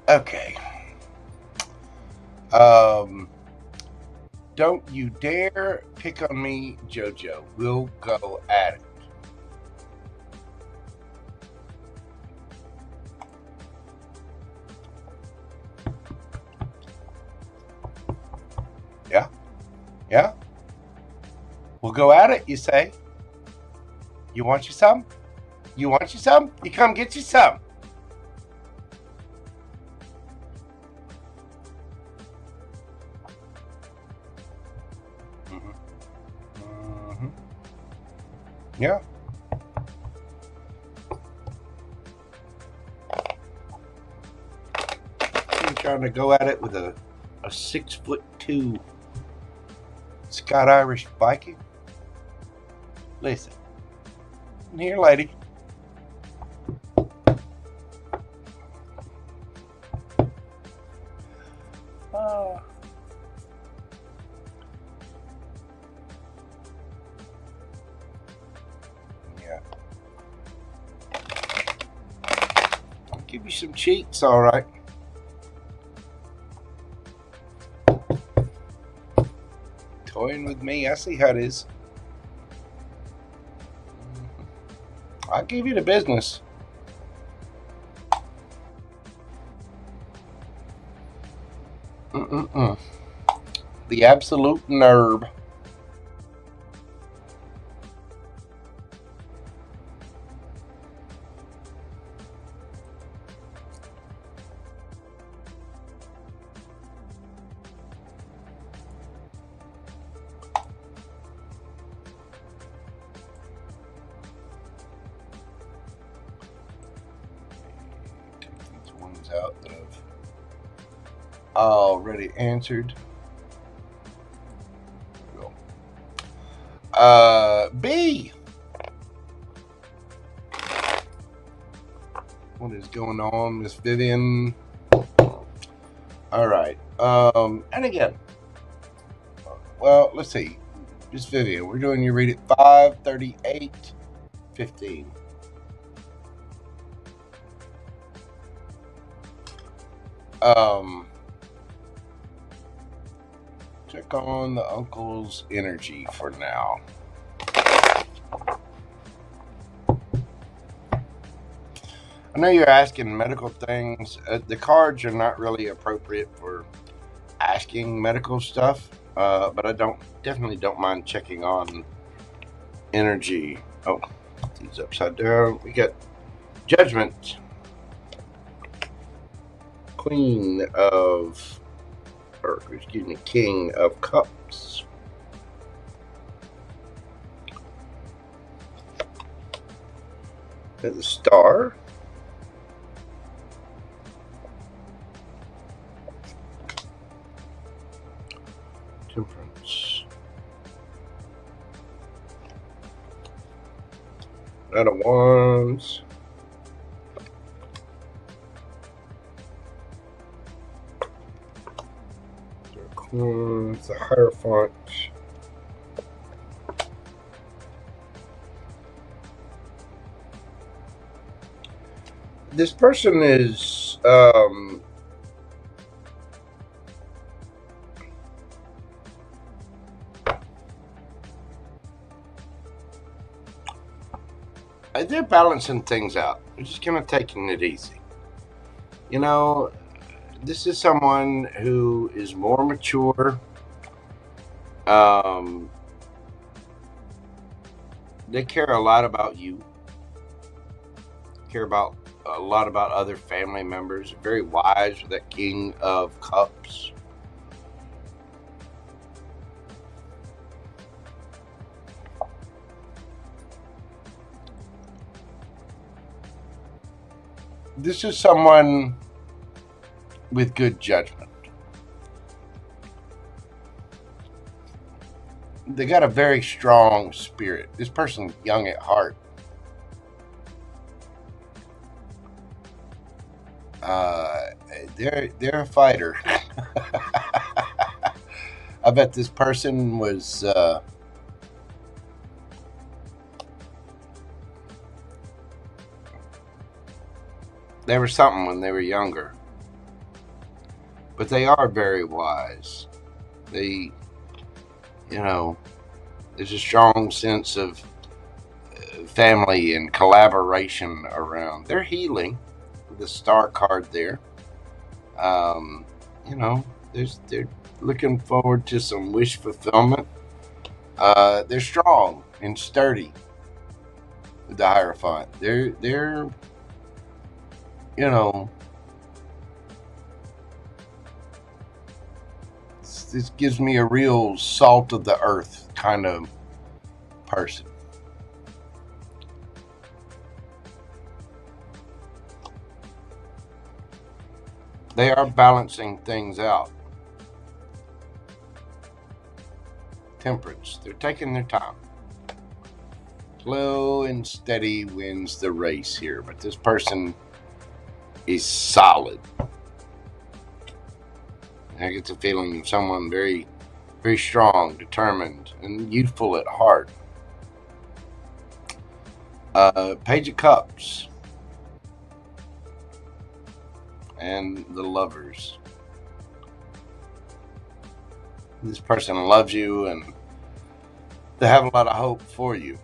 Okay. Don't you dare pick on me, JoJo. We'll go at it. Yeah? Yeah? We'll go at it, you say? You want you some? You want you some? You come get you some. Yeah. I'm trying to go at it with a 6'2" Scott Irish Viking. Listen. Here, lady. give you some cheeks, all right. Toying with me, I see how it is. I'll give you the business. The absolute nerve. Out that I've already answered. There we go. B. What is going on, Miss Vivian? All right. And again, well, let's see. Miss Vivian, we're doing your read at 5:38:15. Check on the uncle's energy for now. I know you're asking medical things. The cards are not really appropriate for asking medical stuff, but I definitely don't mind checking on energy. Oh, these upside down. We got Judgment. King of Cups. The Star. Temperance. Knight of Wands. The Hierophant. This person is they're balancing things out. They're just kind of taking it easy. You know, this is someone who is more mature. They care a lot about you. Care about a lot about other family members. Very wise with that King of Cups. This is someone with good judgment. They got a very strong spirit. This person's young at heart. They're a fighter. I bet this person was they were something when they were younger. But they are very wise. They, you know, there's a strong sense of family and collaboration around. They're healing with the Star card there. You know, they're looking forward to some wish fulfillment. They're strong and sturdy with the Hierophant. They're you know, this gives me a real salt of the earth kind of person. They are balancing things out. Temperance. They're taking their time. Slow and steady wins the race here, but this person is solid. I get the feeling of someone very, very strong, determined, and youthful at heart. Page of Cups. and the Lovers. This person loves you and they have a lot of hope for you.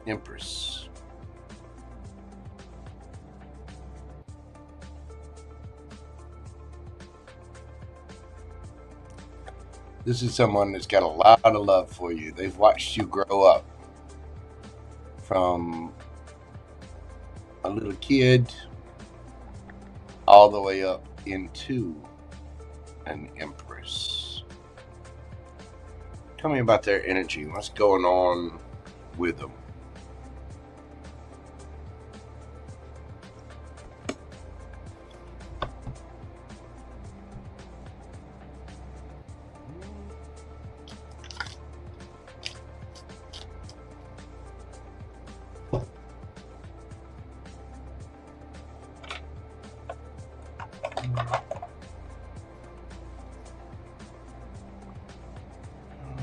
Empress. This is someone that's got a lot of love for you. They've watched you grow up from a little kid all the way up into an Empress. Tell me about their energy. What's going on with them?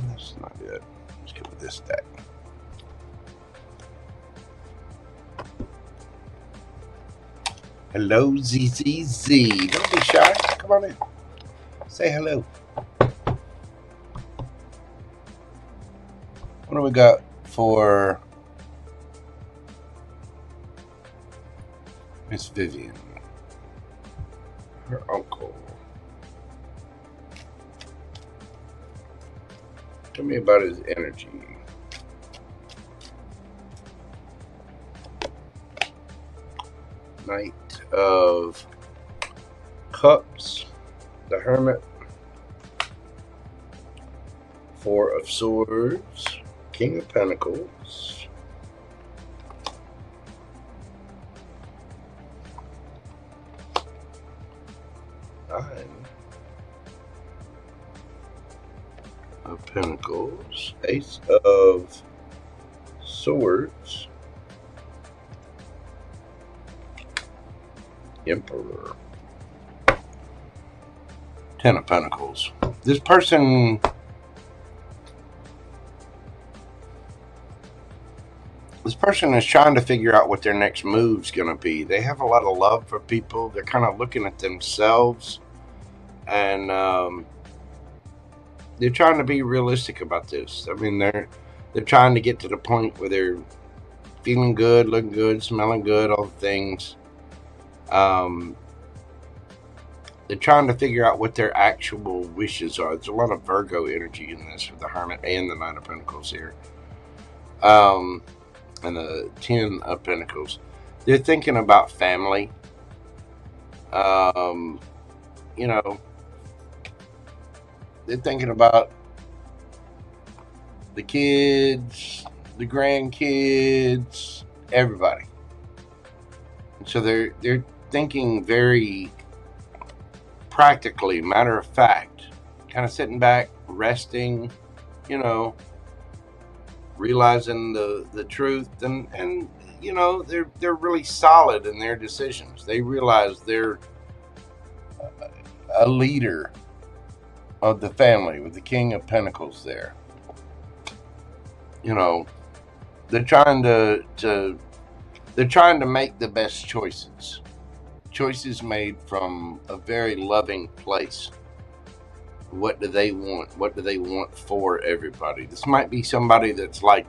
That's not good. Let's go with this deck. Hello, ZZZ. Don't be shy. Come on in. Say hello. What do we got for Miss Vivian? Her uncle. Tell me about his energy. Knight of Cups, the Hermit, Four of Swords, King of Pentacles, Nine of Pentacles, Ace of Swords, Emperor, Ten of Pentacles. This person is trying to figure out what their next move's going to be. They have a lot of love for people. They're kind of looking at themselves, and they're trying to be realistic about this. I mean, they're trying to get to the point where they're feeling good, looking good, smelling good, all the things. They're trying to figure out what their actual wishes are. There's a lot of Virgo energy in this with the Hermit and the Nine of Pentacles here. And the Ten of Pentacles. They're thinking about family. You know, they're thinking about the kids, the grandkids, everybody. And so they're thinking very practically, matter of fact, kind of sitting back, resting, you know, realizing the truth, and you know, they're really solid in their decisions. They realize they're a leader of the family with the King of Pentacles there. You know, they're trying to make the best choices. Choices made from a very loving place. What do they want? What do they want for everybody? This might be somebody that's like,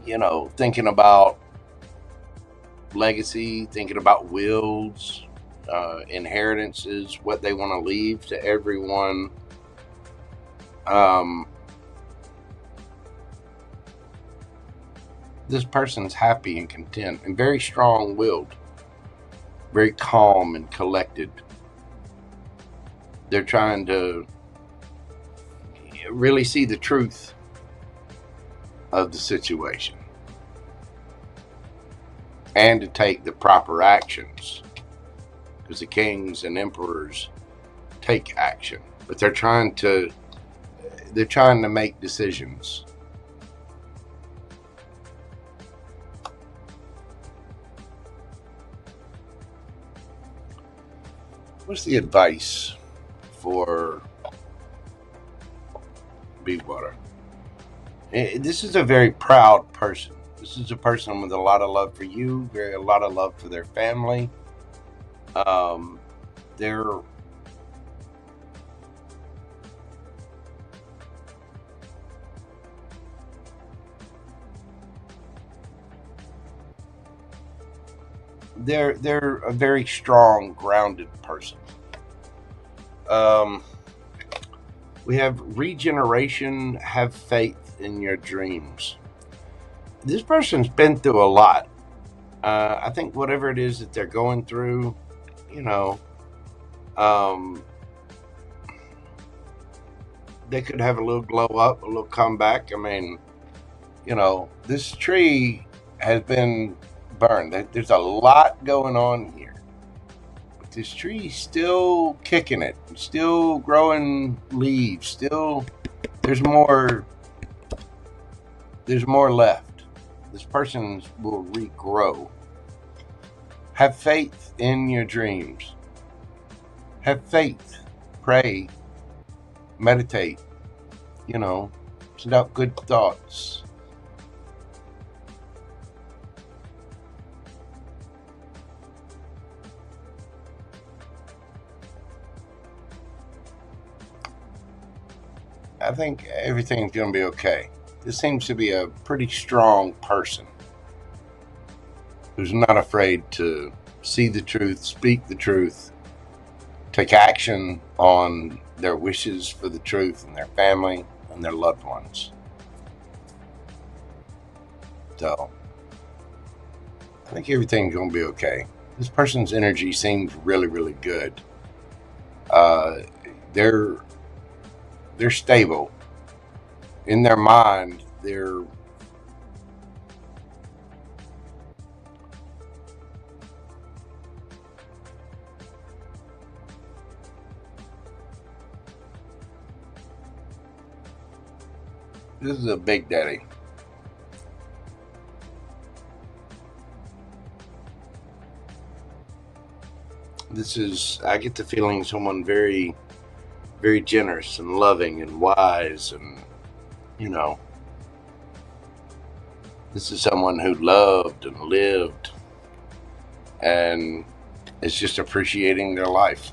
you know, thinking about legacy, thinking about wills, inheritances, what they want to leave to everyone. This person's happy and content and very strong-willed, very calm and collected. They're trying to really see the truth of the situation and to take the proper actions, because the kings and emperors take action, but they're trying to make decisions. What's the advice for Bewater? This is a very proud person. This is a person with a lot of love for you, a lot of love for their family. They're a very strong, grounded person. We have regeneration, have faith in your dreams. This person's been through a lot. I think whatever it is that they're going through, you know, they could have a little glow up, a little comeback. I mean, you know, this tree has been burned. There's a lot going on here. But this tree's still kicking it, still growing leaves, still there's more left. This person will regrow. Have faith in your dreams. Have faith. Pray. Meditate. You know, send out good thoughts. I think everything's going to be okay. This seems to be a pretty strong person who's not afraid to see the truth, speak the truth, take action on their wishes for the truth and their family and their loved ones. So, I think everything's going to be okay. This person's energy seems really, really good. They're stable. In their mind, they're this is a big daddy. This is, I get the feeling, someone very, very generous and loving and wise, and you know, this is someone who loved and lived and is just appreciating their life.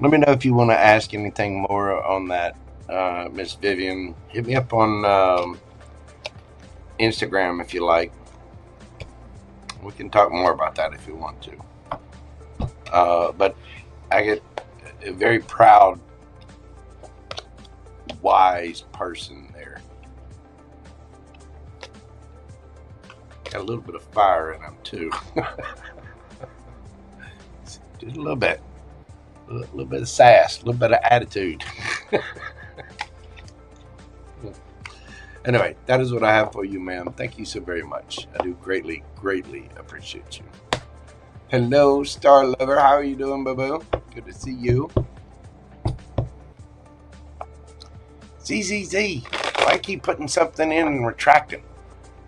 Let me know if you want to ask anything more on that, Miss Vivian. Hit me up on Instagram if you like. We can talk more about that if you want to. But I get a very proud, wise person there. Got a little bit of fire in them too. Just a little bit. A little bit of sass, a little bit of attitude. Anyway, that is what I have for you, ma'am. Thank you so very much. I do greatly, greatly appreciate you. Hello, Star Lover. How are you doing, boo-boo? Good to see you. ZZZ. Why keep putting something in and retracting?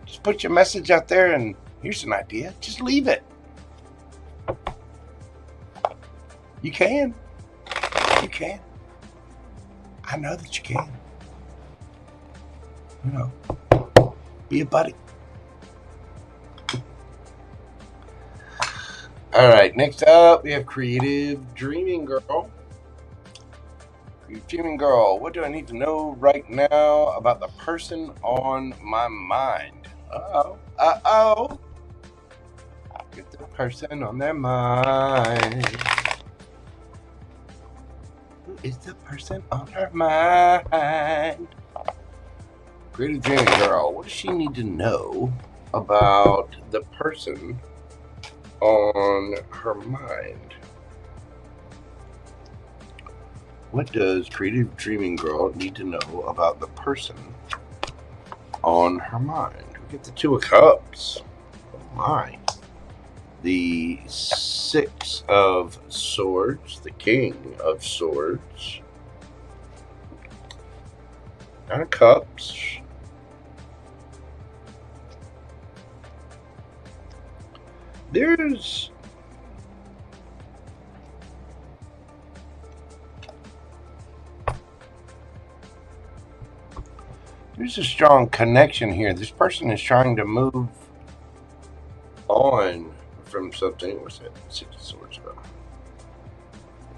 Just put your message out there and here's an idea. Just leave it. You can. You can. I know that you can. You know, be a buddy. All right, next up we have Creative Dreaming Girl. Creative Dreaming Girl, what do I need to know right now about the person on my mind? Uh-oh. Get the person on their mind. Who is the person on her mind? Creative Dreaming Girl, what does she need to know about the person on her mind? What does Creative Dreaming Girl need to know about the person on her mind? We get the Two of Cups. Oh my. The Six of Swords, the King of Swords, Nine of Cups, there's There's a strong connection here. This person is trying to move on from something. What's that? 6 of Swords about?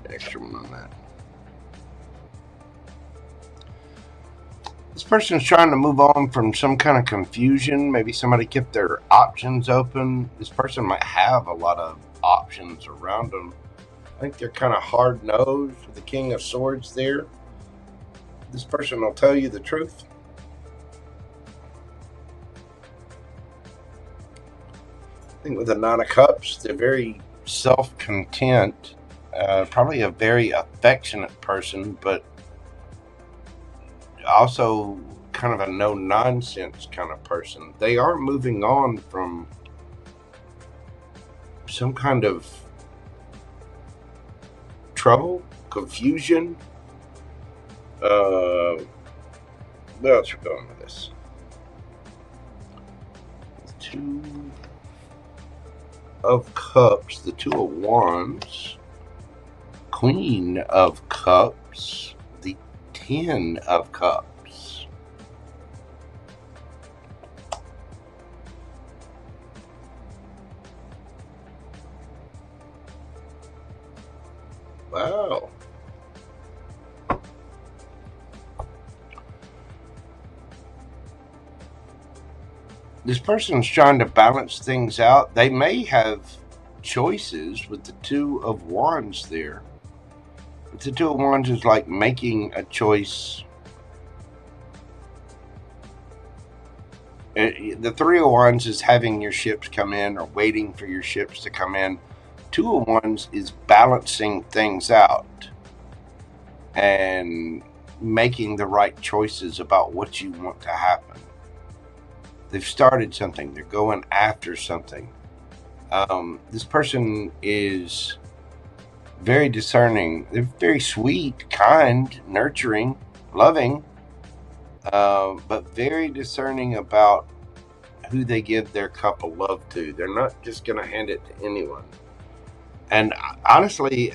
Extra one on that. This person is trying to move on from some kind of confusion. Maybe somebody kept their options open. This person might have a lot of options around them. I think they're kind of hard-nosed with the King of Swords there. This person will tell you the truth. I think with the Nine of Cups, they're very self-content. Probably a very affectionate person, but also kind of a no-nonsense kind of person. They are moving on from some kind of trouble, confusion. Where else are we going with this? 2 of Cups, the 2 of Wands, Queen of Cups, the 10 of Cups. Wow. This person's trying to balance things out. They may have choices with the 2 of Wands there. The 2 of Wands is like making a choice. The 3 of Wands is having your ships come in or waiting for your ships to come in. 2 of Wands is balancing things out and making the right choices about what you want to happen. They've started something. They're going after something. This person is very discerning. They're very sweet, kind, nurturing, loving, but very discerning about who they give their cup of love to. They're not just going to hand it to anyone. And honestly,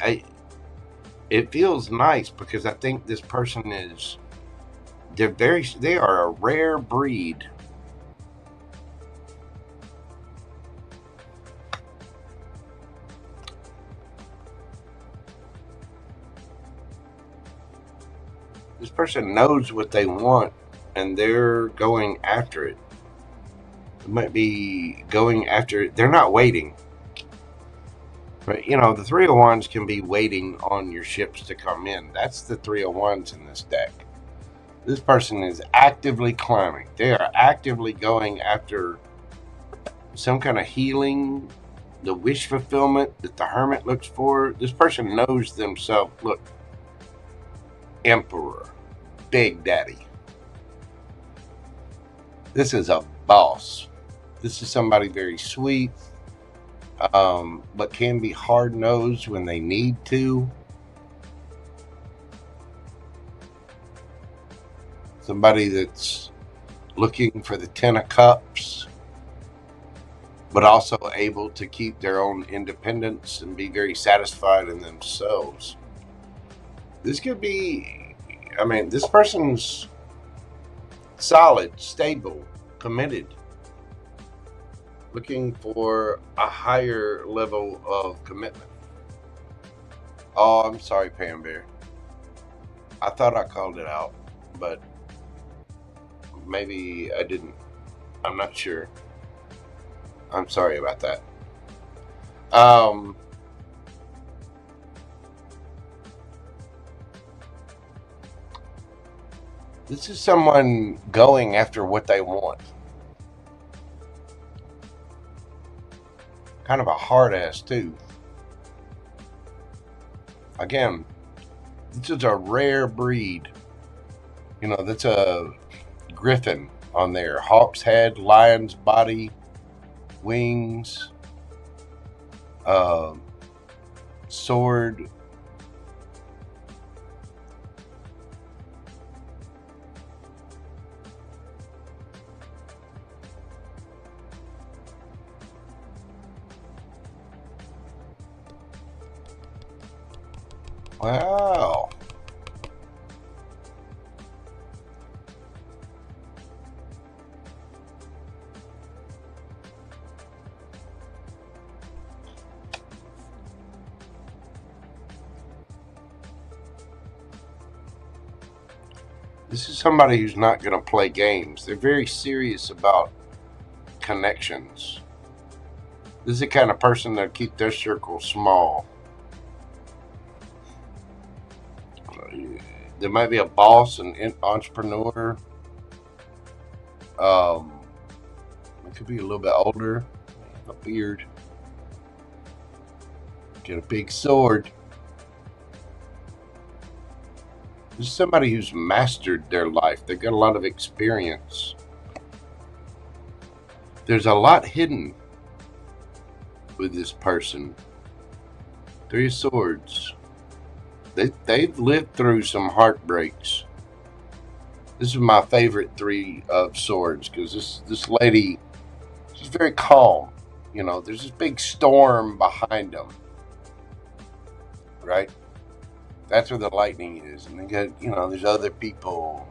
it feels nice because I think this person is, they are a rare breed. This person knows what they want and they're going after it. It might be going after it. They're not waiting. But, you know, the 3 of Wands can be waiting on your ships to come in. That's the 3 of Wands in this deck. This person is actively climbing. They are actively going after some kind of healing, the wish fulfillment that the Hermit looks for. This person knows themselves. Look, Emperor, Big Daddy. This is a boss. This is somebody very sweet, but can be hard-nosed when they need to. Somebody that's looking for the 10 of Cups, but also able to keep their own independence and be very satisfied in themselves. This could be, I mean, this person's solid, stable, committed, looking for a higher level of commitment. Oh, I'm sorry, PamBear. I thought I called it out, but maybe I didn't. I'm not sure. I'm sorry about that. This is someone going after what they want. Kind of a hard ass too. Again, this is a rare breed. You know, that's a griffin on there. Hawk's head, lion's body, wings, sword. Wow. This is somebody who's not going to play games. They're very serious about connections. This is the kind of person that keep their circle small. There might be a boss, an entrepreneur. It could be a little bit older, a beard, get a big sword. This is somebody who's mastered their life. They've got a lot of experience. There's a lot hidden with this person. Three of Swords. They've lived through some heartbreaks. This is my favorite Three of Swords because this lady, she's very calm. You know, there's this big storm behind them, right? That's where the lightning is. And they got, you know, there's other people.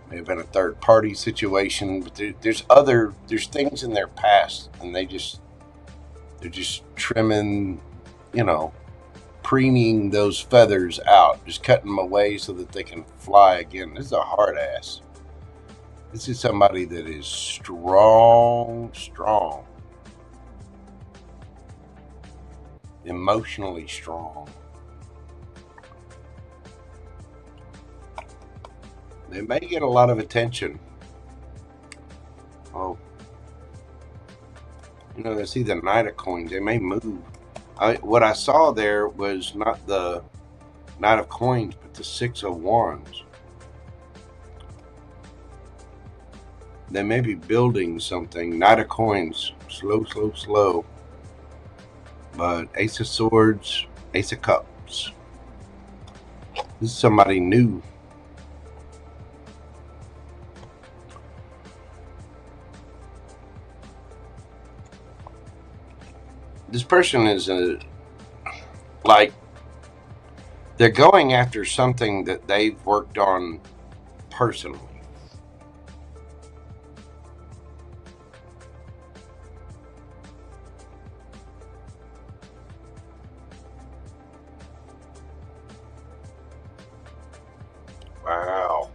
May have been a third party situation, but there's things in their past, and they're just trimming, you know, preening those feathers out, just cutting them away so that they can fly again. This is a hard ass. This is somebody that is strong, emotionally strong. They may get a lot of attention. Oh, you know, I see the Knight of Coins. They may move. What I saw there was not the Knight of Coins, but the Six of Wands. They may be building something. Knight of Coins. Slow. But Ace of Swords, Ace of Cups. This is somebody new. This person is like they're going after something that they've worked on personally. Wow.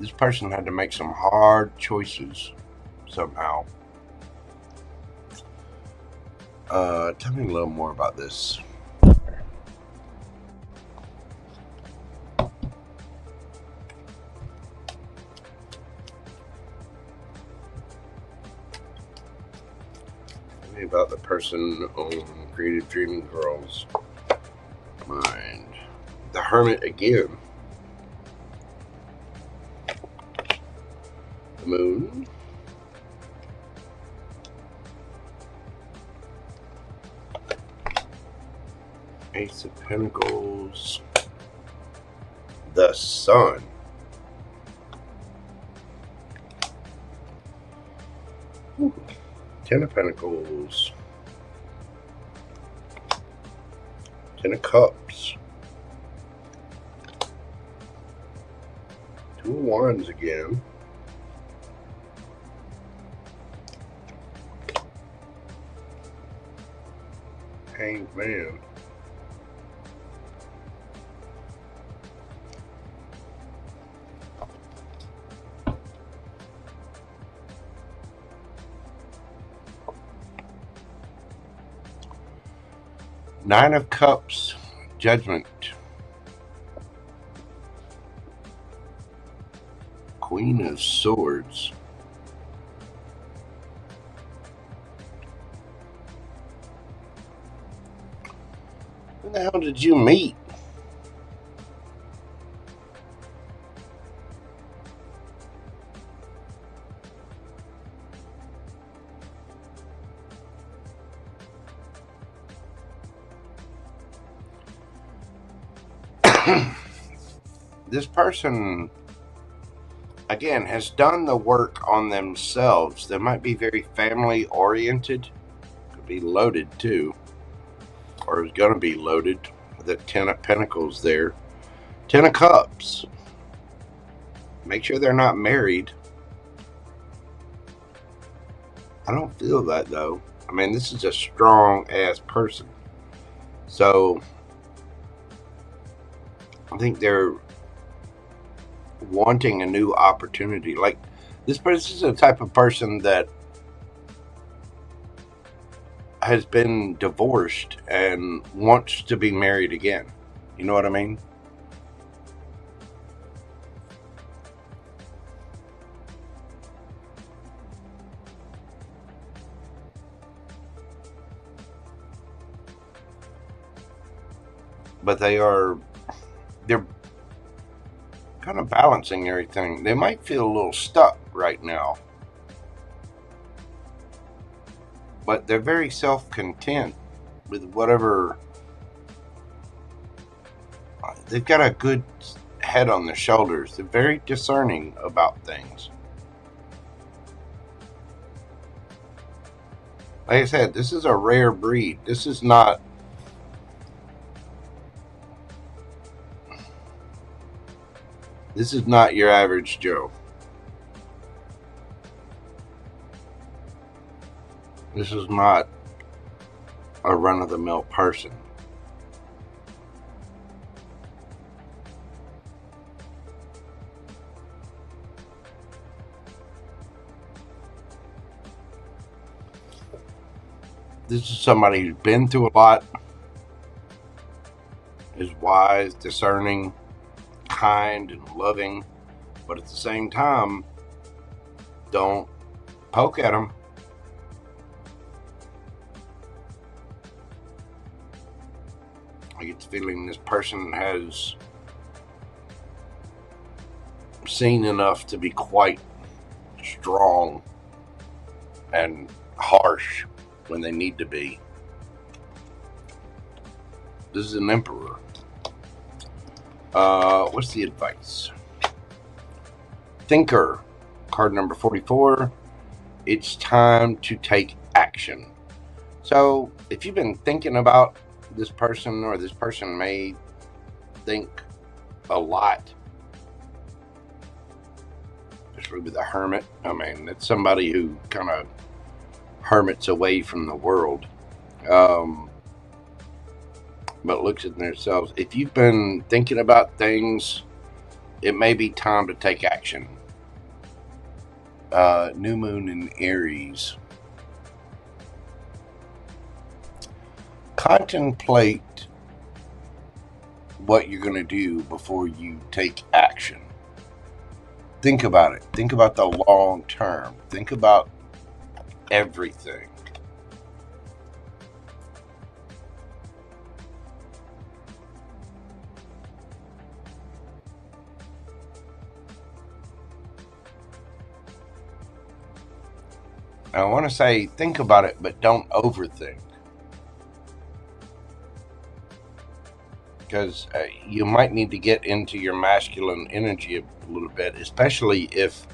This person had to make some hard choices somehow. Tell me a little more about this. Tell me about the person on Creative Dreaming Girl's mind. The Hermit again. Moon. Ace of Pentacles. The Sun. Ooh. Ten of Pentacles. Ten of Cups. Two of Wands again. Hanged Man. Nine of Cups. Judgment. Queen of Swords. When the hell did you meet? This person, again, has done the work on themselves. They might be very family oriented. Could be loaded too. Or is going to be loaded. The Ten of Pentacles there. Ten of Cups. Make sure they're not married. I don't feel that though. I mean, this is a strong ass person. So I think they're wanting a new opportunity. Like, this person is a type of person that has been divorced and wants to be married again. You know what I mean? But they're kind of balancing everything. They might feel a little stuck right now, but they're very self-content with whatever. They've got a good head on their shoulders. They're very discerning about things. Like I said, this is a rare breed. This is not your average Joe. This is not a run-of-the-mill person. This is somebody who's been through a lot, is wise, discerning, kind, and loving, but at the same time, don't poke at them. I get the feeling this person has seen enough to be quite strong and harsh when they need to be. This is an emperor. What's the advice? Thinker, card number 44. It's time to take action. So if you've been thinking about this person, or this person may think a lot, especially with a hermit. I mean, it's somebody who kind of hermits away from the world, but looks at themselves. If you've been thinking about things, it may be time to take action. New moon in Aries. Contemplate what you're going to do before you take action. Think about it. Think about the long term. Think about everything. I want to say think about it, but don't overthink. Because you might need to get into your masculine energy a little bit, especially if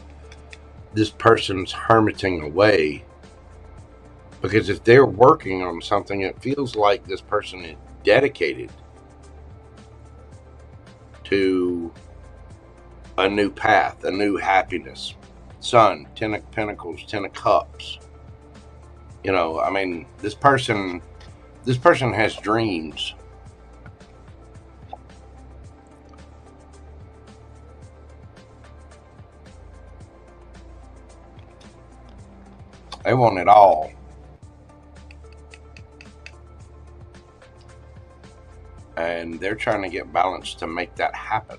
this person's hermiting away. Because if they're working on something, it feels like this person is dedicated to a new path, a new happiness. Sun, 10 of Pentacles, 10 of Cups. You know, I mean, this person has dreams. They want it all. And they're trying to get balance to make that happen.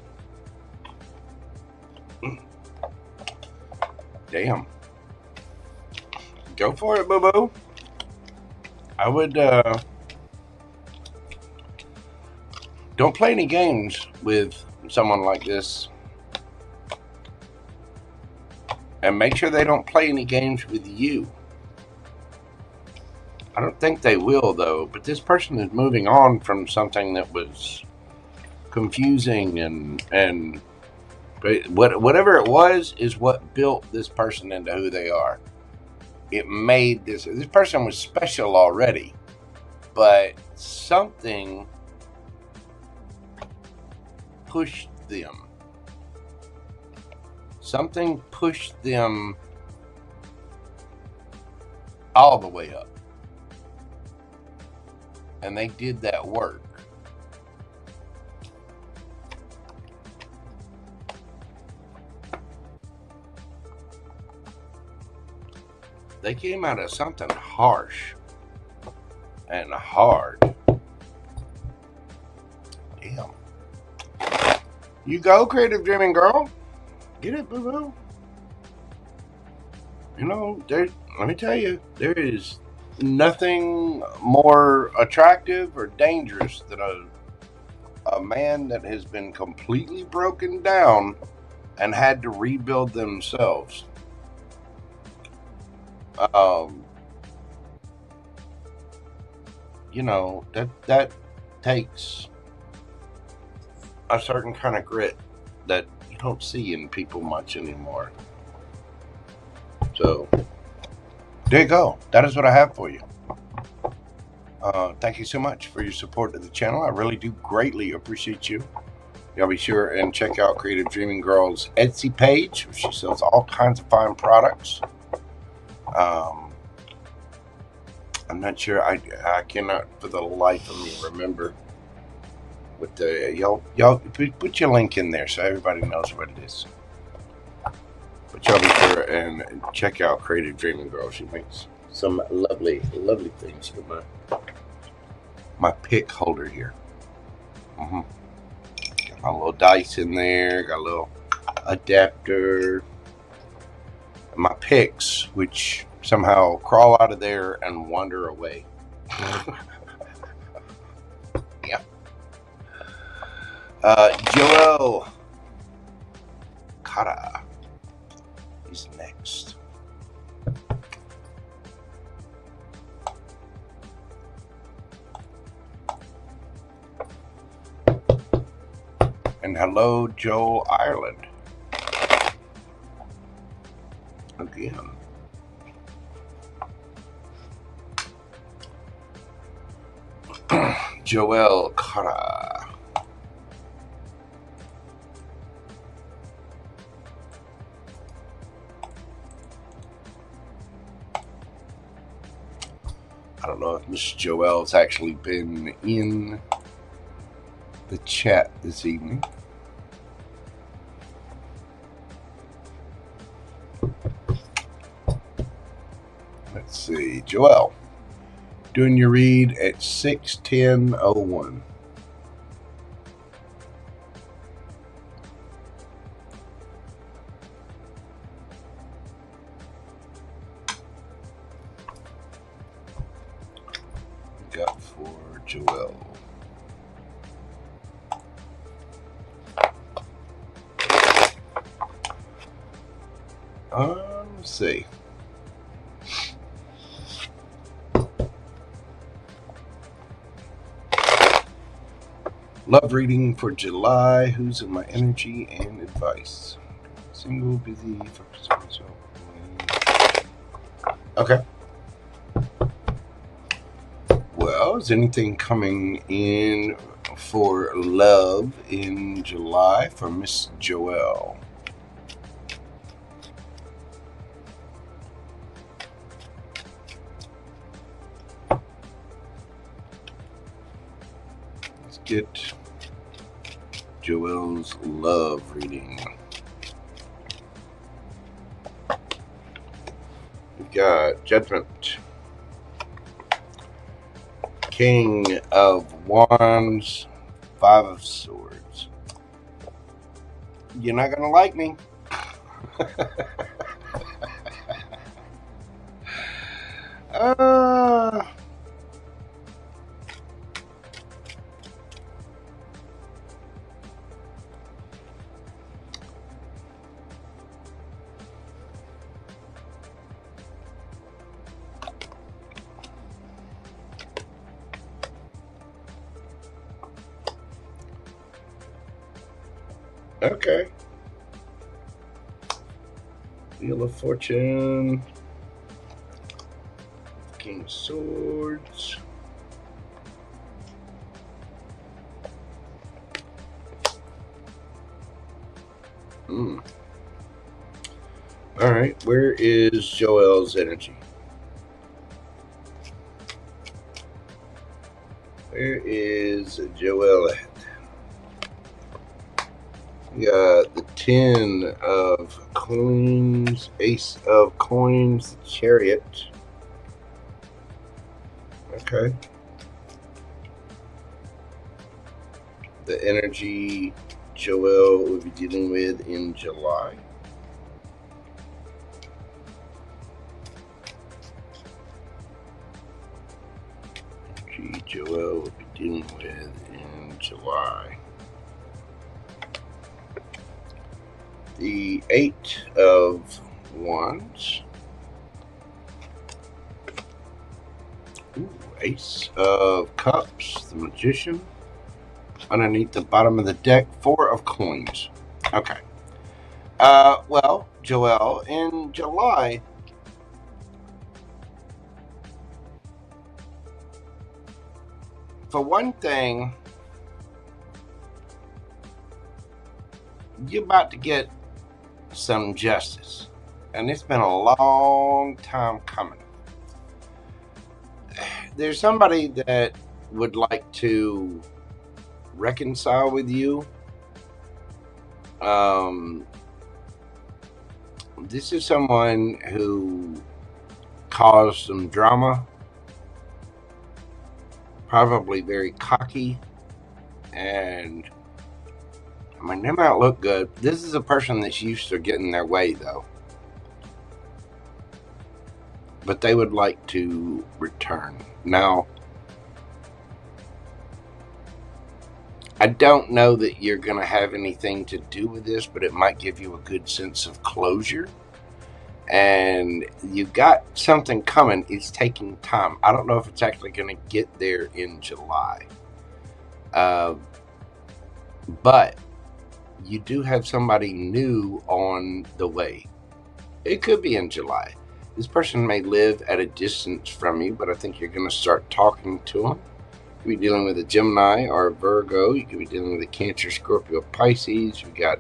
Damn. Go for it, boo-boo. I would, don't play any games with someone like this. And make sure they don't play any games with you. I don't think they will, though. But this person is moving on from something that was confusing and whatever it was is what built this person into who they are. It made this person was special already, but something pushed them. Something pushed them all the way up. and they did that work. They came out of something harsh and hard. Damn. You go, creative dreaming girl. Get it, boo-boo. You know, let me tell you, there is nothing more attractive or dangerous than a man that has been completely broken down and had to rebuild themselves. You know, that takes a certain kind of grit that you don't see in people much anymore. So there you go. That is what I have for you. Thank you so much for your support of the channel. I really do greatly appreciate you. Y'all be sure and check out Creative Dreaming Girl's Etsy page, where she sells all kinds of fine products. I'm not sure. I cannot for the life of me remember what the y'all put your link in there so everybody knows what it is. But y'all be sure and check out Creative Dreaming Girl. She makes some lovely things with my pick holder here. Got my little dice in there. Got a little adapter. My picks, which somehow crawl out of there and wander away. Yeah. JoelleKara is next. And hello, Joel Ireland. Again. JoelleKara. I don't know if Miss Joelle's actually been in the chat this evening. Let's see, Joelle, doing your read at 6:10:01. Got for Joelle. Let's see. Love reading for July. Who's in my energy and advice? Single, busy, focus on myself. Okay. Well, is anything coming in for love in July for Miss Joelle? Let's get Joelle's love reading. We've got Judgment, King of Wands, Five of Swords. You're not gonna like me. Okay. Wheel of Fortune, King of Swords. All right, where is Joelle's energy? Where is Joelle at? We got the 10 of coins, ace of coins, chariot. Okay. The energy Joelle will be dealing with in July. Energy Joelle will be dealing with in July. The 8 of Wands. Ooh, Ace of Cups, the Magician. Underneath the bottom of the deck, 4 of Coins. Okay. Well, Joelle, in July, for one thing, you're about to get some justice, and it's been a long time coming. There's somebody that would like to reconcile with you. This is someone who caused some drama, probably very cocky, and I mean, they might look good. This is a person that's used to getting their way, though. But they would like to return. Now, I don't know that you're going to have anything to do with this, but it might give you a good sense of closure. And you got something coming. It's taking time. I don't know if it's actually going to get there in July. But you do have somebody new on the way. It could be in July. This person may live at a distance from you, but I think you're going to start talking to them. You could be dealing with a Gemini or a Virgo. You could be dealing with a Cancer, Scorpio, Pisces. We got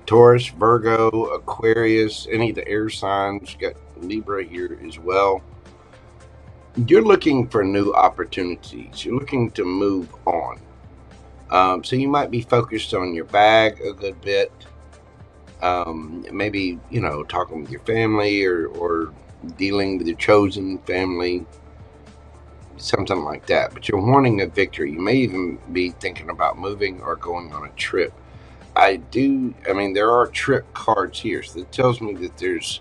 Taurus, Virgo, Aquarius, any of the air signs. You got Libra here as well. You're looking for new opportunities. You're looking to move on. So you might be focused on your bag a good bit. Maybe, you know, talking with your family or dealing with your chosen family. Something like that. But you're wanting a victory. You may even be thinking about moving or going on a trip. I mean, there are trip cards here. So it tells me that there's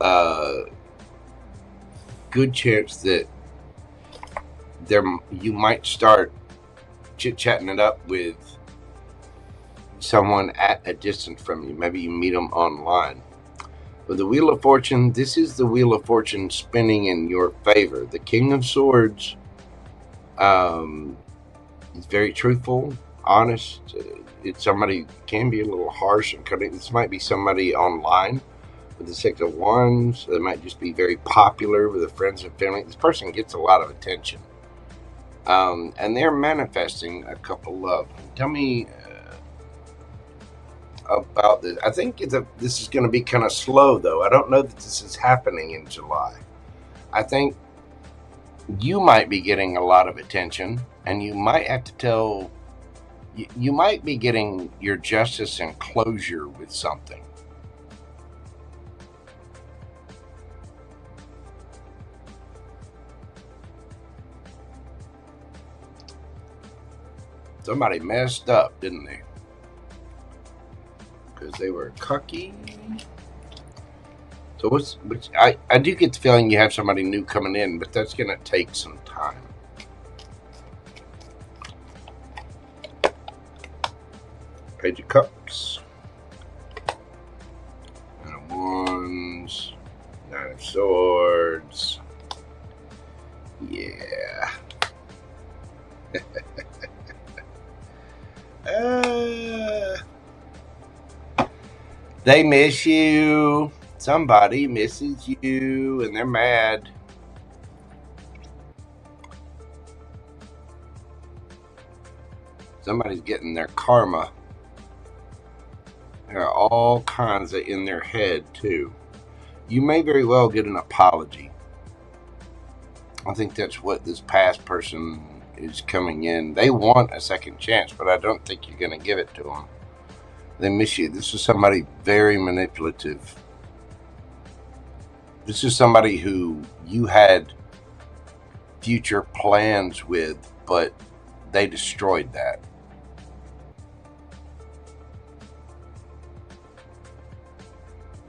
a good chance that you might start chit-chatting it up with someone at a distance from you. Maybe you meet them online. With the Wheel of Fortune, this is the Wheel of Fortune spinning in your favor. The King of Swords is very truthful, honest. It's somebody can be a little harsh and cutting. This might be somebody online. With the Six of Wands, they might just be very popular with the friends and family. This person gets a lot of attention. And they're manifesting a couple love. Tell me about this. I think this is going to be kind of slow, though. I don't know that this is happening in July. I think you might be getting a lot of attention, and you might have to you might be getting your justice and closure with something. Somebody messed up, didn't they? Because they were cocky. So I do get the feeling you have somebody new coming in, but that's going to take some time. Page of Cups. Nine of Wands. Nine of Swords. Yeah. They miss you. Somebody misses you, and they're mad. Somebody's getting their karma. There are all kinds of in their head, too. You may very well get an apology. I think that's what this past person is coming in. They want a second chance, but I don't think you're going to give it to them. They miss you. This is somebody very manipulative. This is somebody who you had future plans with, but they destroyed that.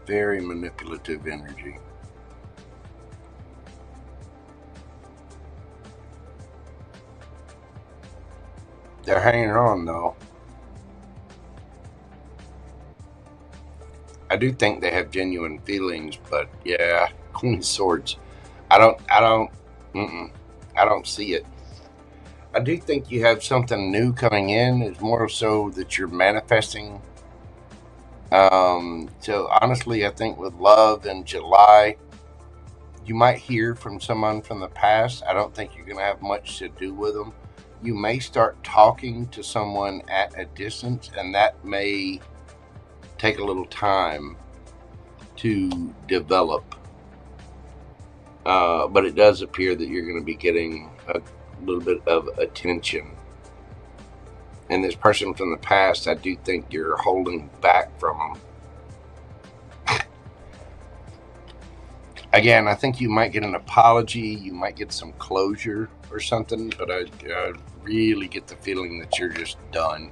Very manipulative energy. They're hanging on though. I do think they have genuine feelings, but yeah, Queen of Swords. I don't see it. I do think you have something new coming in. It's more so that you're manifesting. So honestly, I think with love in July, you might hear from someone from the past. I don't think you're going to have much to do with them. You may start talking to someone at a distance, and that may take a little time to develop. But it does appear that you're going to be getting a little bit of attention. And this person from the past, I do think you're holding back from them. Again, I think you might get an apology. You might get some closure or something. But I really get the feeling that you're just done.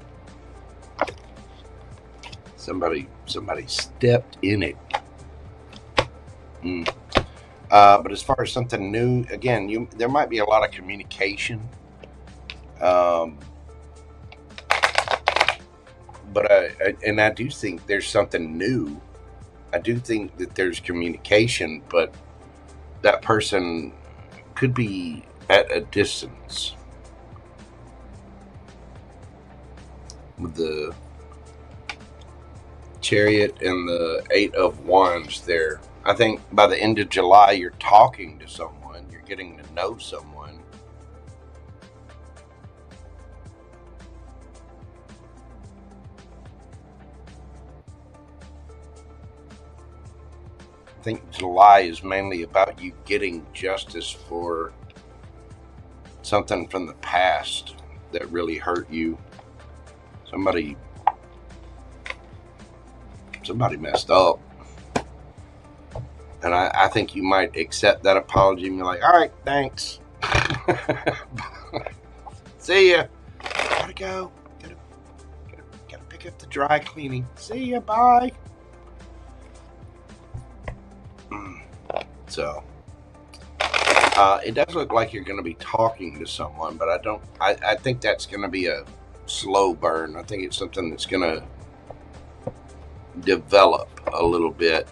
Somebody stepped in it. But as far as something new, again, there might be a lot of communication. But I do think there's something new. I do think that there's communication, but that person could be at a distance. With the Chariot and the 8 of Wands there. I think by the end of July, you're talking to someone. You're getting to know someone. I think July is mainly about you getting justice for something from the past that really hurt you. Somebody messed up. And I think you might accept that apology and be like, all right, thanks. See ya. Gotta go. Gotta pick up the dry cleaning. See ya, bye. So, it does look like you're going to be talking to someone, but I think that's going to be a slow burn. I think it's something that's going to develop a little bit.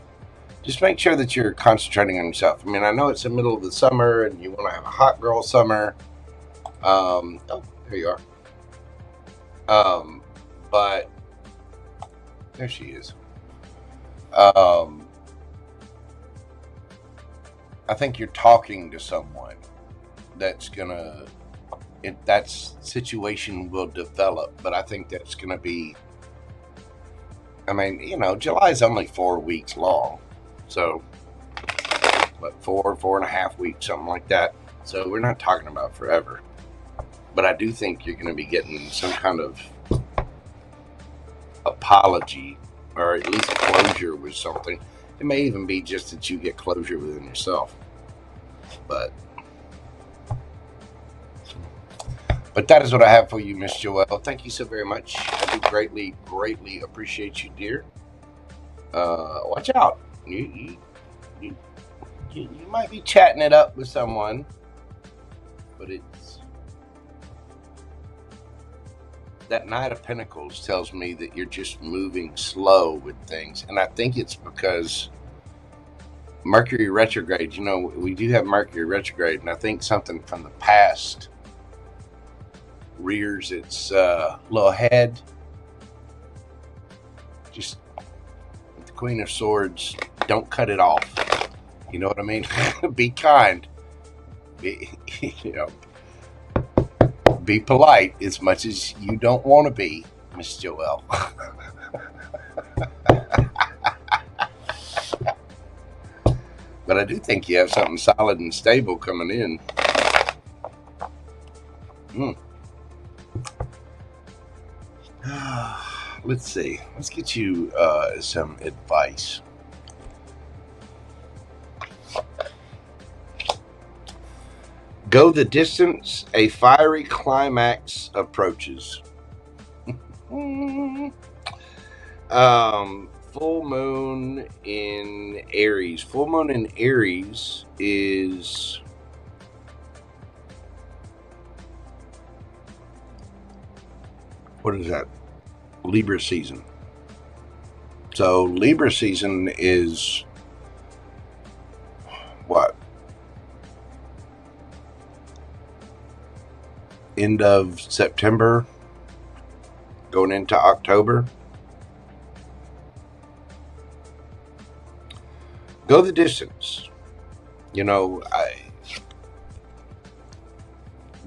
Just make sure that you're concentrating on yourself. I mean, I know it's the middle of the summer and you want to have a hot girl summer. Oh, there you are. But there she is. I think you're talking to someone that's gonna, that situation will develop, but I think that's gonna be, I mean, you know, July is only 4 weeks long, so, but 4.5 weeks, something like that. So we're not talking about forever, but I do think you're gonna be getting some kind of apology, or at least closure with something. It may even be just that you get closure within yourself. But that is what I have for you, Miss Joelle. Thank you so very much. I do greatly appreciate you, dear. Watch out. You might be chatting it up with someone, but it's that Knight of Pentacles tells me that you're just moving slow with things. And I think it's because Mercury retrograde, you know, we do have Mercury retrograde, and I think something from the past rears its little head. Just the Queen of Swords, don't cut it off. You know what I mean? Be kind. You know, be polite as much as you don't want to be, Miss Joelle. But I do think you have something solid and stable coming in. Let's see. Let's get you some advice. Go the distance. A fiery climax approaches. Full moon in Aries. Full moon in Aries is what is that? Libra season. So Libra season is what? End of September, going into October. Go the distance. You know,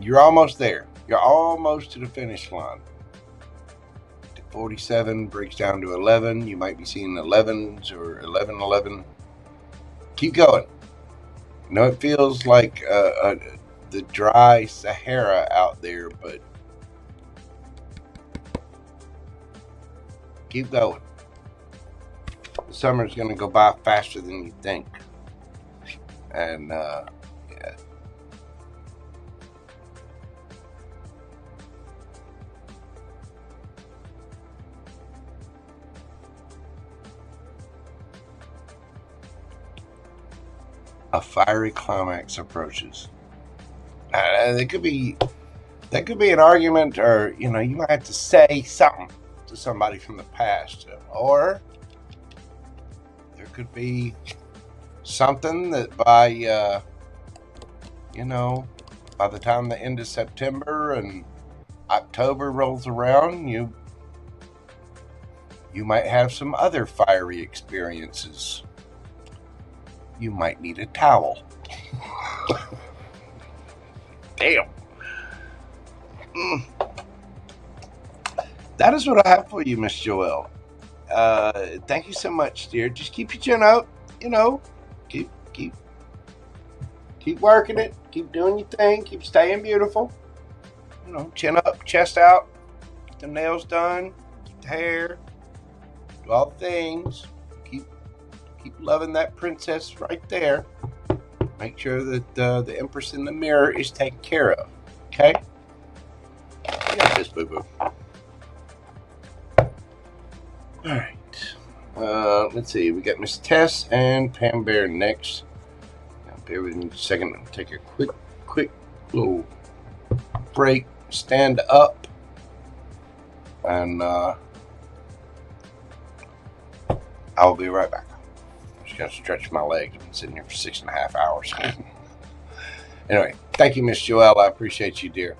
you're almost there. You're almost to the finish line. 47 breaks down to 11. You might be seeing 11s or 11, 11. Keep going. You know, it feels like the dry Sahara out there, but keep going. The summer's going to go by faster than you think. And, yeah. A fiery climax approaches. That could be an argument, or you know, you might have to say something to somebody from the past, or there could be something that by you know, by the time the end of September and October rolls around, you might have some other fiery experiences. You might need a towel. Damn. That is what I have for you, Miss Joelle. Thank you so much, dear. Just keep your chin up. You know, keep working it. Keep doing your thing. Keep staying beautiful. You know, chin up, chest out, get the nails done, get the hair, do all the things. Keep loving that princess right there. Make sure that the Empress in the mirror is taken care of. Okay? You got this, boo-boo. Alright. Let's see. We got Miss Tess and PamBear next. Now, bear with me a second. I'll take a quick little break. Stand up. And I'll be right back. Just gotta stretch my legs. I've been sitting here for 6.5 hours. Anyway, thank you, Miss Joelle. I appreciate you, dear.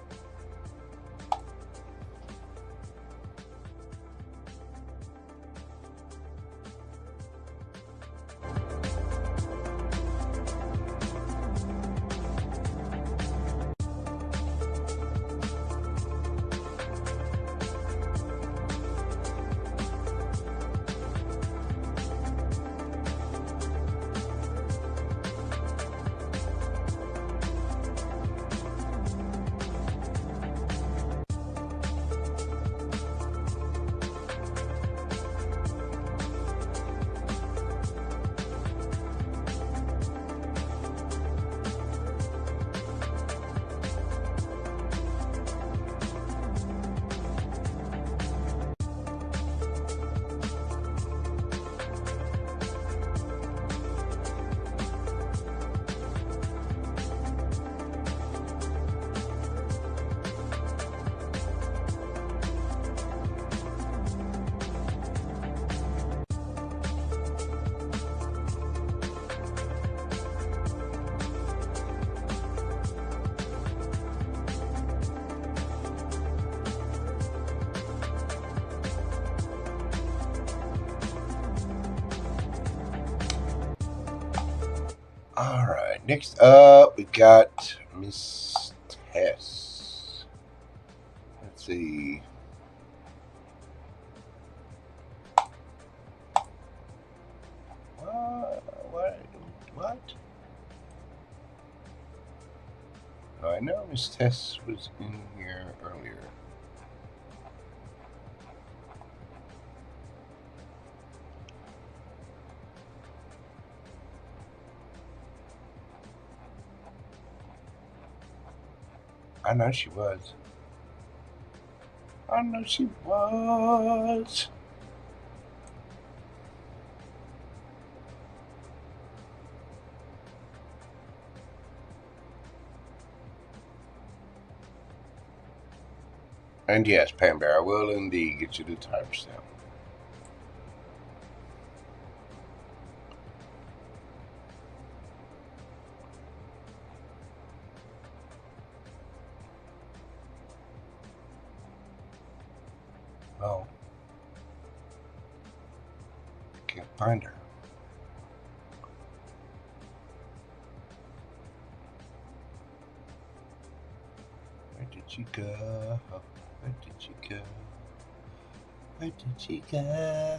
All right, next up we got Miss Tess. Let's see. What? not? Oh, I know Miss Tess was in here earlier. I know she was. I know she was. And yes, PamBear, I will indeed get you the timestamp. Oh. Can't find her. Where did she go? Where did she go? Where did she go?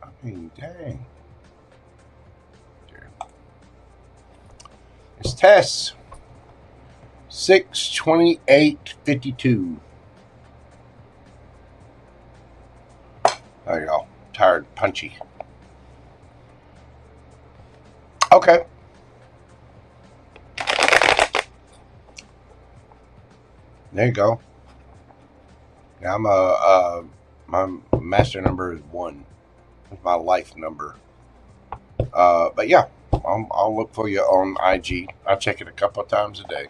I mean, dang. It's Tess. 6/28/52. There you go. Tired, punchy. Okay. There you go. Now my master number is 1. It's my life number. But yeah, I'll look for you on IG. I check it a couple of times a day.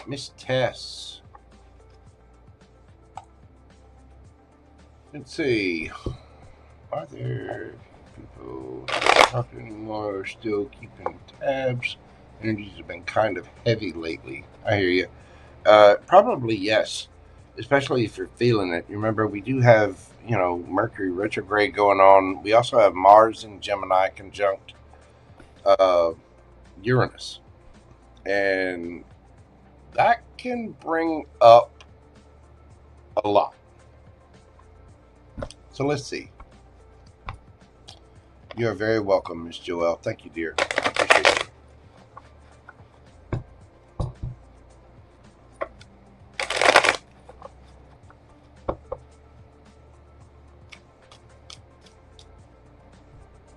Miss Tess. Let's see. Are there people talking anymore? Still keeping tabs? Energies have been kind of heavy lately. I hear you. Probably yes. Especially if you're feeling it. Remember, we do have, Mercury retrograde going on. We also have Mars in Gemini conjunct Uranus. And that can bring up a lot. So let's see. You are very welcome, Miss Joelle. Thank you, dear. I appreciate it.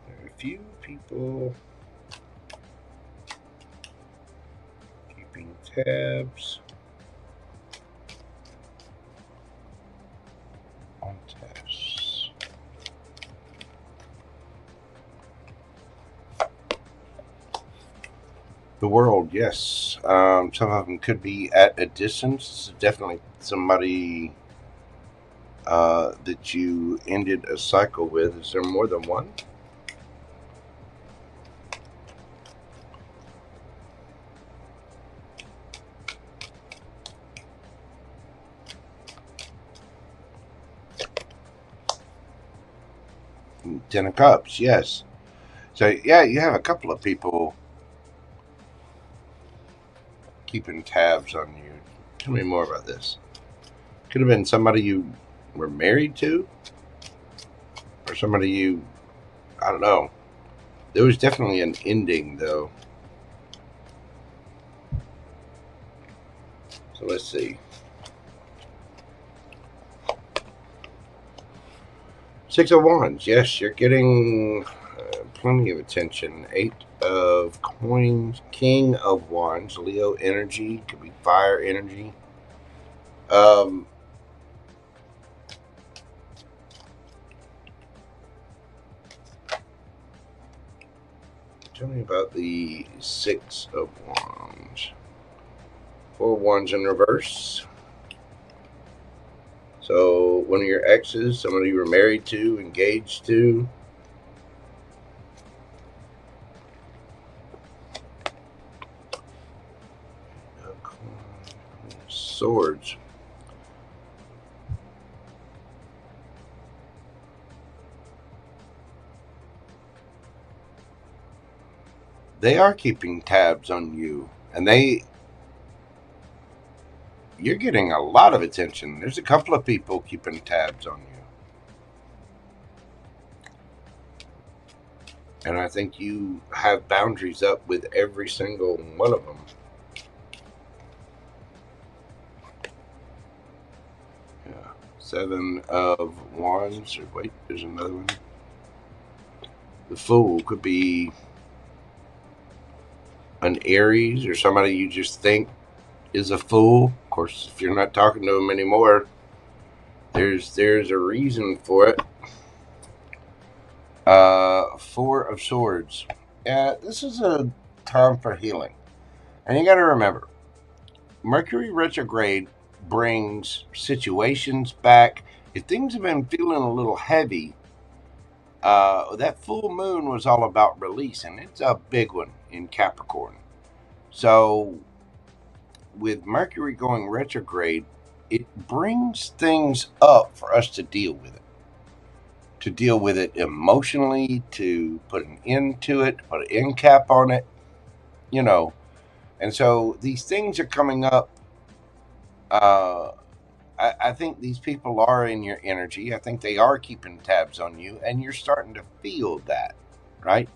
There are a few people keeping tabs on tabs. The world, yes. Some of them could be at a distance. Definitely somebody that you ended a cycle with. Is there more than one? Ten of Cups, yes. So yeah, you have a couple of people keeping tabs on you. Tell me more about this. Could have been somebody you were married to, or somebody you, I don't know. There was definitely an ending, though. So let's see. 6 of Wands. Yes, you're getting plenty of attention. 8 of Coins. King of Wands. Leo energy. Could be fire energy. Tell me about the 6 of Wands. 4 Wands in reverse. So one of your exes, somebody you were married to, engaged to. Swords. they are keeping tabs on you, and you're getting a lot of attention. There's a couple of people keeping tabs on you. And I think you have boundaries up with every single one of them. Yeah. 7 of Wands. Or wait, there's another one. The Fool could be an Aries or somebody you just think is a fool. Of course, if you're not talking to them anymore, there's a reason for it. 4 of Swords. Yeah, this is a time for healing. And you got to remember, Mercury retrograde brings situations back. If things have been feeling a little heavy, that full moon was all about release, and it's a big one in Capricorn. So with Mercury going retrograde, it brings things up for us to deal with it. To deal with it emotionally, to put an end to it, put an end cap on it, you know. And so these things are coming up. I think these people are in your energy. I think they are keeping tabs on you, and you're starting to feel that, right?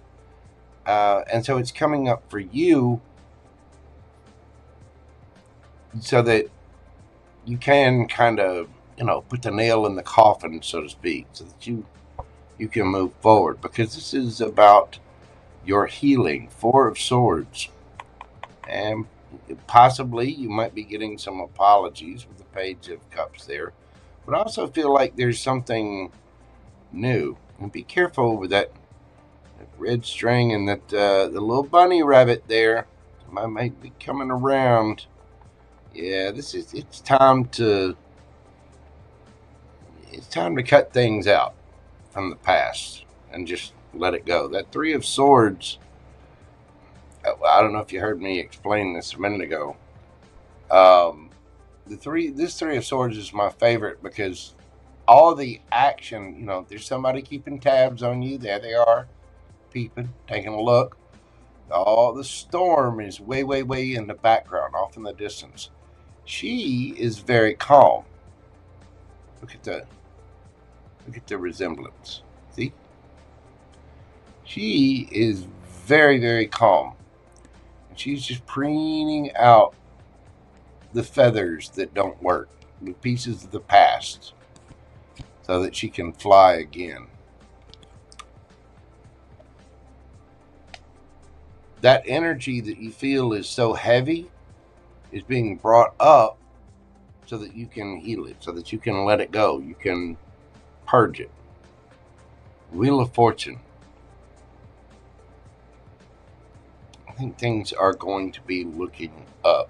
And so it's coming up for you so that you can kind of, put the nail in the coffin, so to speak, so that you can move forward, because this is about your healing. 4 of Swords. And possibly you might be getting some apologies with the Page of Cups there. But I also feel like there's something new. And be careful with that red string and that the little bunny rabbit there. Might be coming around. Yeah, it's time to cut things out from the past and just let it go. That 3 of Swords, I don't know if you heard me explain this a minute ago. This 3 of Swords is my favorite because all the action, there's somebody keeping tabs on you. There they are, peeping, taking a look. All the storm is way, way, way in the background, off in the distance. She is very calm. Look at the resemblance. See? She is very, very calm. And she's just preening out the feathers that don't work, the pieces of the past, so that she can fly again. That energy that you feel is so heavy is being brought up so that you can heal it, so that you can let it go. You can purge it. Wheel of Fortune. I think things are going to be looking up.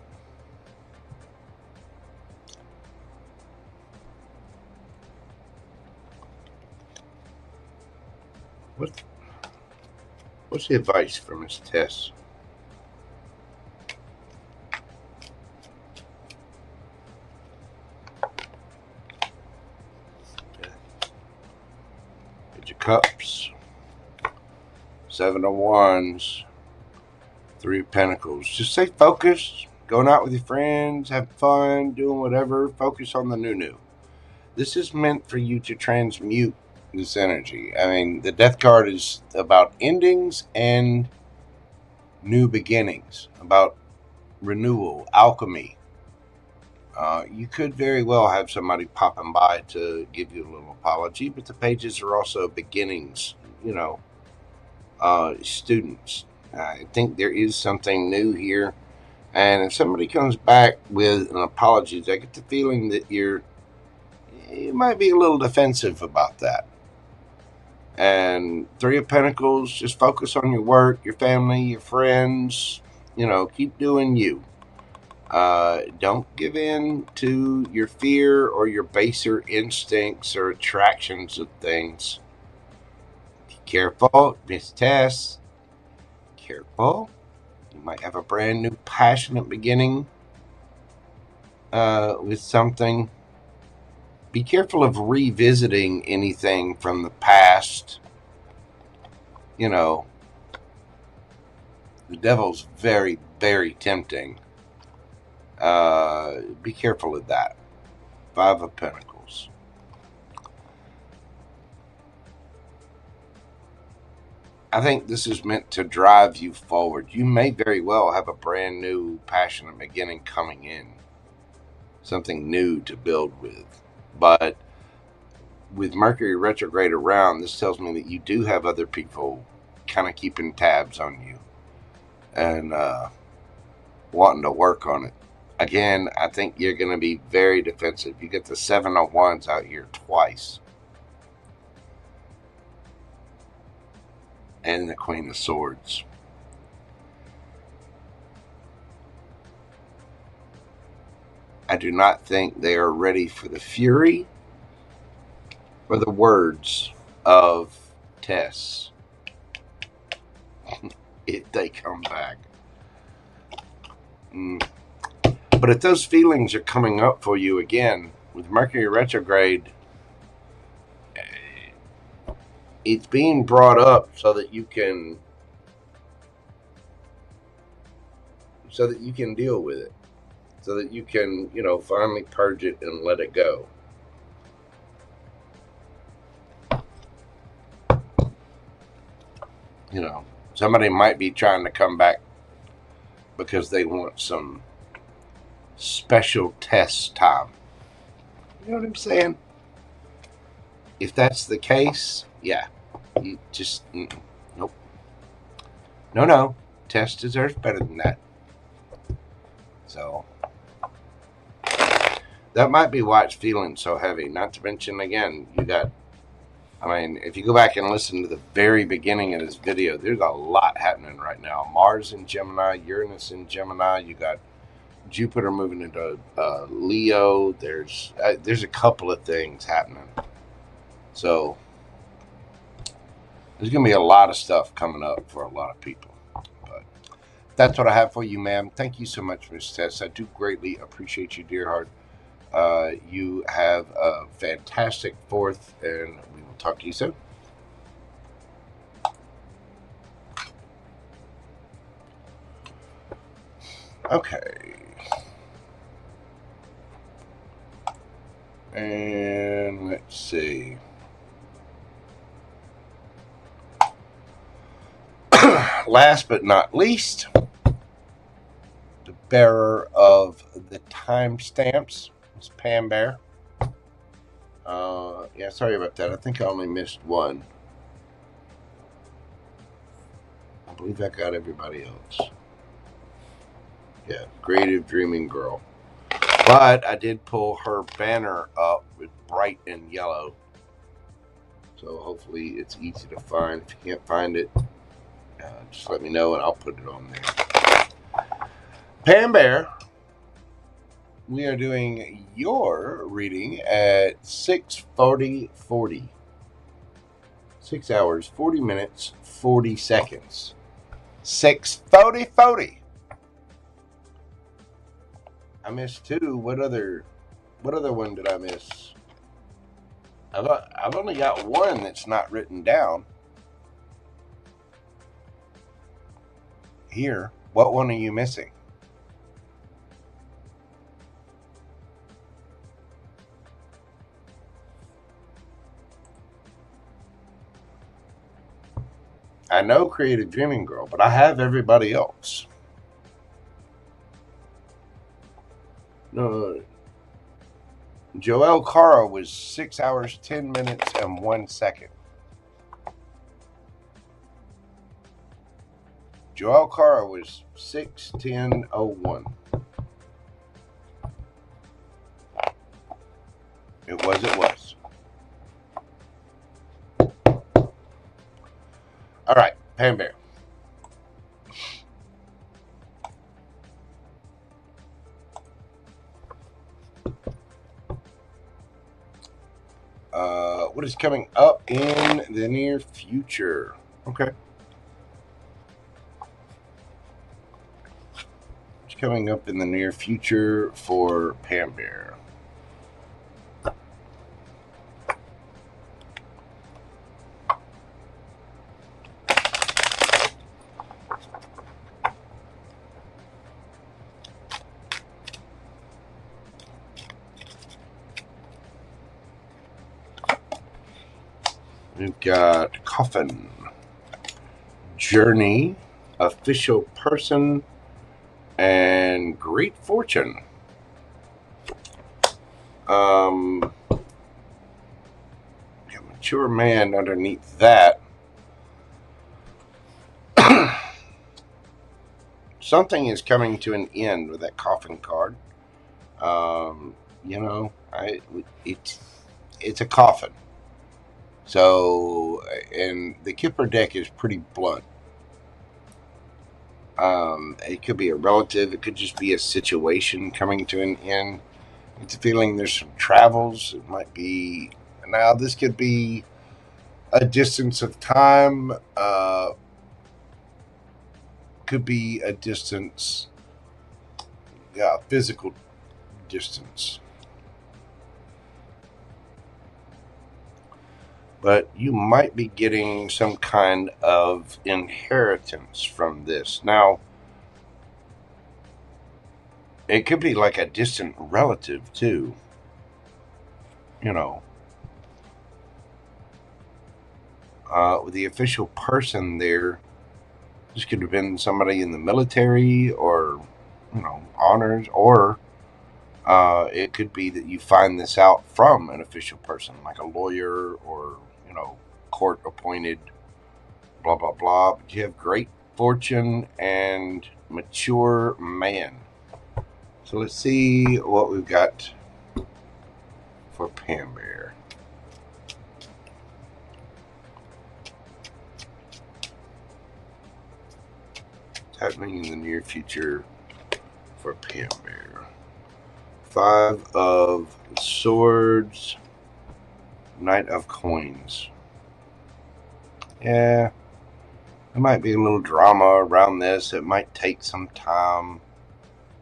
What's the advice from Miss Tess? Page of Cups, 7 of Wands, 3 of Pentacles. Just stay focused. Going out with your friends, have fun, doing whatever. Focus on the new. This is meant for you to transmute this energy. I mean, the Death card is about endings and new beginnings, about renewal, alchemy. You could very well have somebody popping by to give you a little apology, but the pages are also beginnings, students. I think there is something new here. And if somebody comes back with an apology, I get the feeling that you might be a little defensive about that. And 3 of Pentacles, just focus on your work, your family, your friends. Keep doing you. Don't give in to your fear or your baser instincts or attractions of things. Be careful, Miss Tess. Careful. You might have a brand new passionate beginning with something. Be careful of revisiting anything from the past. The devil's very, very tempting. Be careful of that. 5 of Pentacles. I think this is meant to drive you forward. You may very well have a brand new, passionate beginning coming in. Something new to build with. But with Mercury retrograde around, this tells me that you do have other people kind of keeping tabs on you and wanting to work on it. Again, I think you're going to be very defensive. You get the 7 of Wands out here twice. And the Queen of Swords. I do not think they are ready for the fury or the words of Tess if they come back. But if those feelings are coming up for you again with Mercury retrograde, it's being brought up so that you can deal with it, so that you can, finally purge it and let it go. Somebody might be trying to come back because they want some special test time. You know what I'm saying? If that's the case, yeah, you just, nope. No, Tess deserves better than that. So, that might be why it's feeling so heavy. Not to mention, again, if you go back and listen to the very beginning of this video, there's a lot happening right now. Mars in Gemini, Uranus in Gemini. You got Jupiter moving into Leo. There's a couple of things happening. So, there's going to be a lot of stuff coming up for a lot of people. But that's what I have for you, ma'am. Thank you so much, Miss Tess. I do greatly appreciate you, dear heart. You have a fantastic 4th, and we will talk to you soon. Okay. And let's see. Last but not least, the bearer of the timestamps. It's PamBear. Yeah, sorry about that. I think I only missed one. I believe I got everybody else. Yeah, Creative Dreaming Girl. But I did pull her banner up with bright and yellow. So hopefully it's easy to find. If you can't find it, just let me know and I'll put it on there. PamBear. We are doing your reading at 6:40. 6 hours, 40 minutes, 40 seconds. 6:40. I missed 2. What other one did I miss? I've only got 1 that's not written down. Here, what one are you missing? I know Creative Dreaming Girl, but I have everybody else. No, JoelleKara was 6 hours, 10 minutes, and 1 second. JoelleKara was 6:10:01. It was. All right, PamBear. What is coming up in the near future? Okay. What's coming up in the near future for PamBear? We've got Coffin, Journey, Official Person, and Great Fortune. Got Mature Man underneath that. Something is coming to an end with that Coffin card. You know, it's a coffin. So, and the Kipper deck is pretty blunt. It could be a relative. It could just be a situation coming to an end. It's a feeling there's some travels. It might be, now this could be a distance of time. Could be a distance, yeah, physical distance. But you might be getting some kind of inheritance from this. Now, it could be like a distant relative, too. You know. With the official person there, this could have been somebody in the military or, you know, honors, or it could be that you find this out from an official person, like a lawyer or, you know, court appointed, blah, blah, blah. But you have Great Fortune and Mature Man. So let's see what we've got for PamBear. Happening in the near future for PamBear. 5 of Swords, Knight of Coins. Yeah, there might be a little drama around this. It might take some time.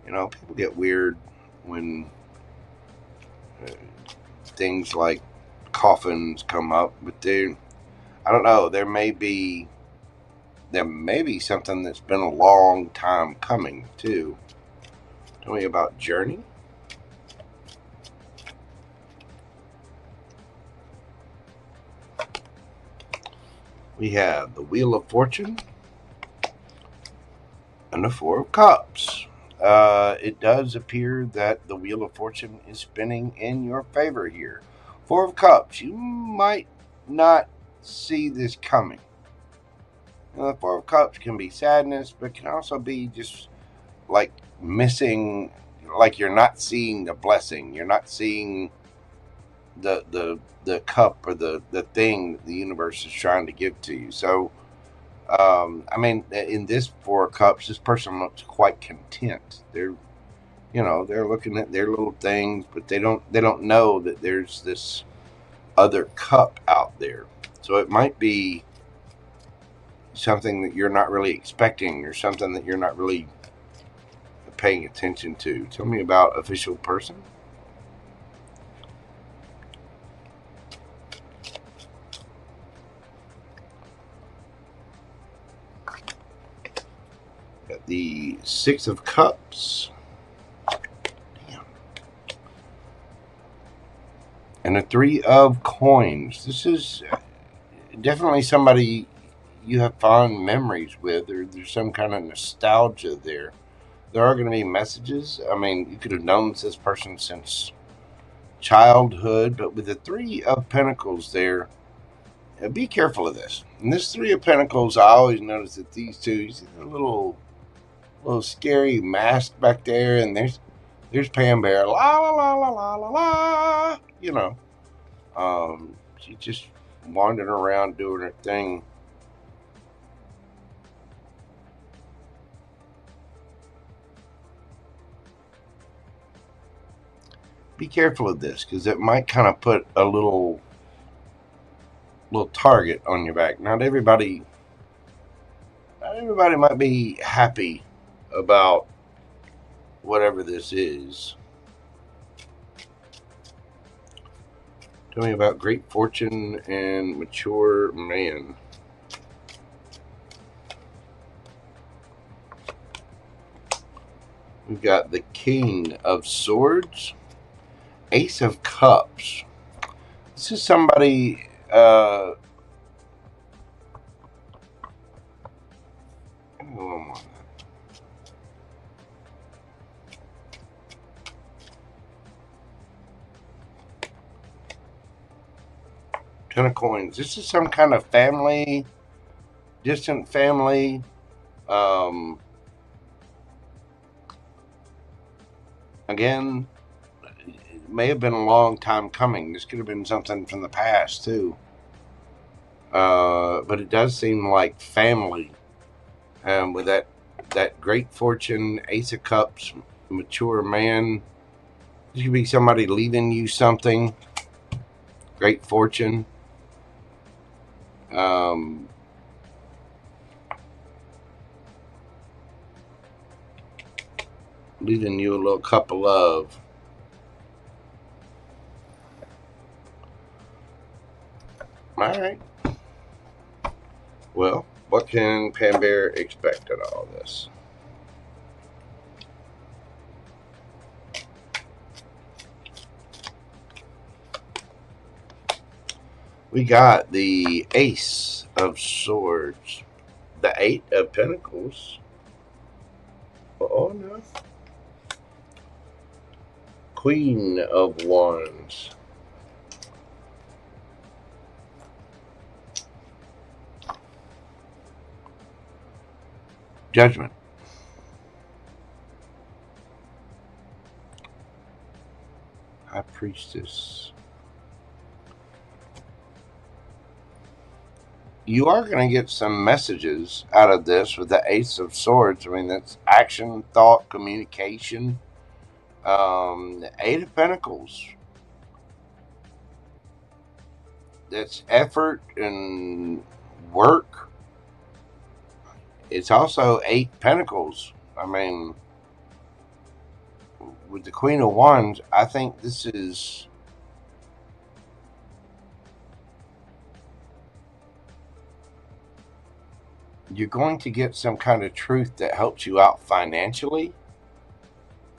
You know, people get weird when things like coffins come up, but I don't know, there may be something that's been a long time coming, too. Tell me about Journey. We have the Wheel of Fortune and the Four of Cups. It does appear that the Wheel of Fortune is spinning in your favor here. Four of Cups. You might not see this coming. The Four of Cups can be sadness, but can also be just like missing, like you're not seeing the blessing. You're not seeing the cup or the thing that the universe is trying to give to you. So, I mean, in this Four of Cups, this person looks quite content. They're, you know, they're looking at their little things, but they don't know that there's this other cup out there. So it might be something that you're not really expecting, or something that you're not really paying attention to. Tell me about Official Person. Got the Six of Cups. Damn. And the Three of Coins. This is definitely somebody you have fond memories with, or there's some kind of nostalgia there. There are going to be messages. I mean, you could have known this person since childhood, but with the Three of Pentacles there, be careful of this. And this Three of Pentacles, I always notice that these two, you see the little scary mask back there, and there's PamBear, la la la la la la la, you know. She's just wandering around doing her thing. Be careful of this, because it might kind of put a little target on your back. Not everybody might be happy about whatever this is. Tell me about Great Fortune and Mature Man. We've got the King of Swords, Ace of Cups. This is somebody Ten of Coins. This is some kind of family, distant family. Again, it may have been a long time coming. This could have been something from the past too. But it does seem like family. With that great fortune, Ace of Cups, mature man. This could be somebody leaving you something. Great fortune. Leaving you a little cup of love. Alright. Well, what can PamBear expect out of all this? We got the Ace of Swords, the Eight of Pentacles. Oh no. Queen of Wands. Judgment. High Priestess. You are going to get some messages out of this with the Ace of Swords. I mean, that's action, thought, communication. The Eight of Pentacles. That's effort and work. It's also 8 Pentacles. I mean, with the Queen of Wands, I think this is... You're going to get some kind of truth that helps you out financially.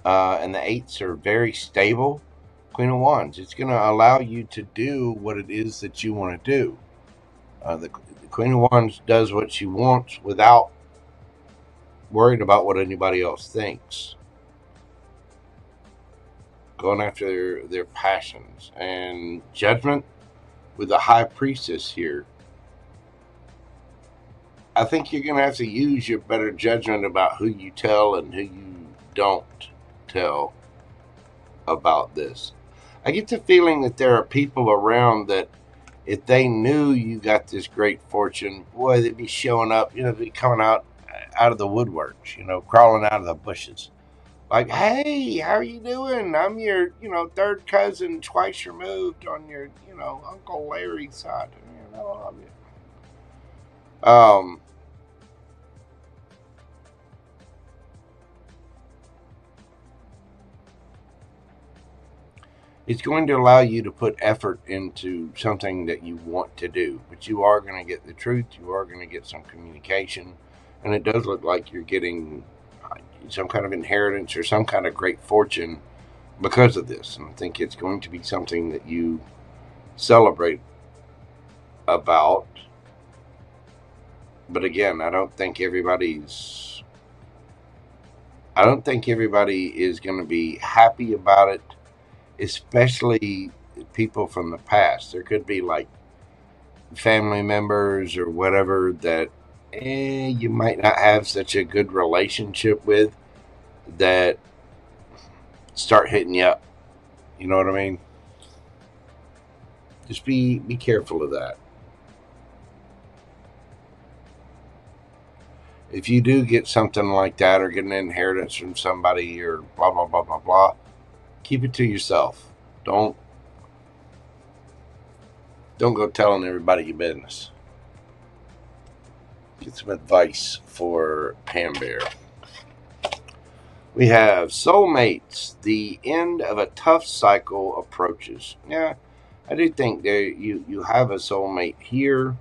And the 8s are very stable. Queen of Wands. It's going to allow you to do what it is that you want to do. The Queen of Wands does what she wants without worried about what anybody else thinks. Going after their passions. And Judgment with the High Priestess here. I think you're going to have to use your better judgment about who you tell and who you don't tell about this. I get the feeling that there are people around that if they knew you got this great fortune, boy, they'd be showing up, they'd be coming out of the woodworks, crawling out of the bushes. Like, hey, how are you doing? I'm your, third cousin twice removed on your, Uncle Larry's side. I love you. It's going to allow you to put effort into something that you want to do, but you are going to get the truth. You are going to get some communication, and it does look like you're getting some kind of inheritance or some kind of great fortune because of this. And I think it's going to be something that you celebrate about. But again, I don't think everybody is going to be happy about it, especially people from the past. There could be like family members or whatever that you might not have such a good relationship with that start hitting you up. You know what I mean? Just be careful of that. If you do get something like that or get an inheritance from somebody or blah, blah, blah, blah, blah, keep it to yourself. Don't go telling everybody your business. Get some advice for PamBear. We have soulmates. The end of a tough cycle approaches. Yeah, I do think you have a soulmate here.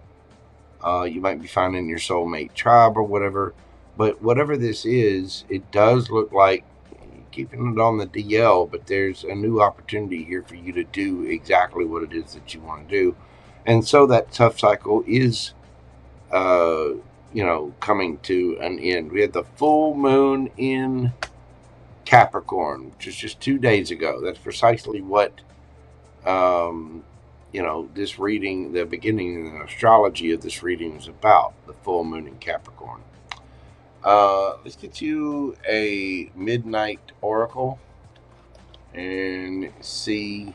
You might be finding your soulmate tribe or whatever. But whatever this is, it does look like keeping it on the DL, but there's a new opportunity here for you to do exactly what it is that you want to do. And so that tough cycle is, coming to an end. We had the full moon in Capricorn, which is just 2 days ago. That's precisely what you know, this reading, the beginning of the astrology of this reading is about the full moon in Capricorn. Let's get you a midnight oracle and see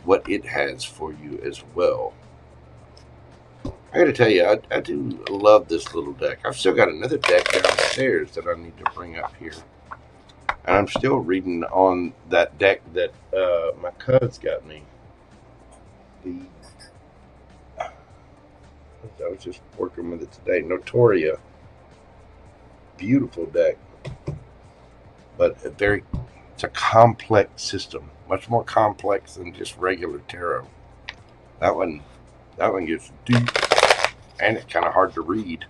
what it has for you as well. I gotta tell you, I do love this little deck. I've still got another deck downstairs that I need to bring up here. And I'm still reading on that deck that my cuz got me. I was just working with it today. Notoria. Beautiful deck. But it's a complex system. Much more complex than just regular tarot. That one gets deep. And it's kind of hard to read.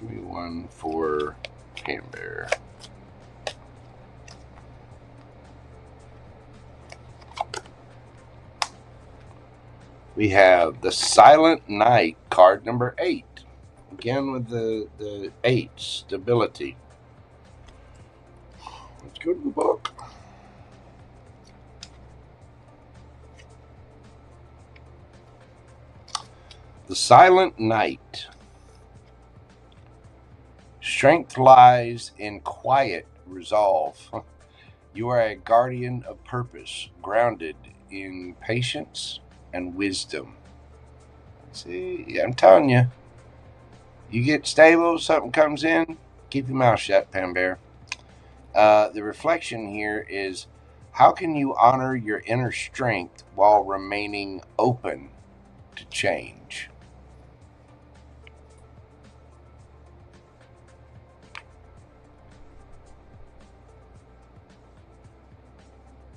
Give me one for PamBear. We have the Silent Night, card number 8. Again with the 8, stability. Let's go to the book. The Silent Night. Strength lies in quiet resolve. You are a guardian of purpose, grounded in patience and wisdom. See, I'm telling you, you get stable, something comes in, keep your mouth shut, PamBear. The reflection here is, how can you honor your inner strength while remaining open to change?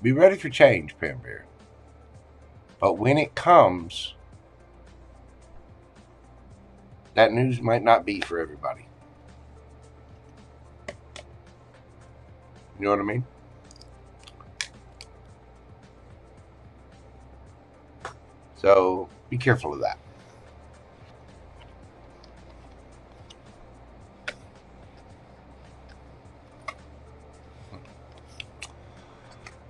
Be ready for change, PamBear. But when it comes, that news might not be for everybody. You know what I mean? So be careful of that.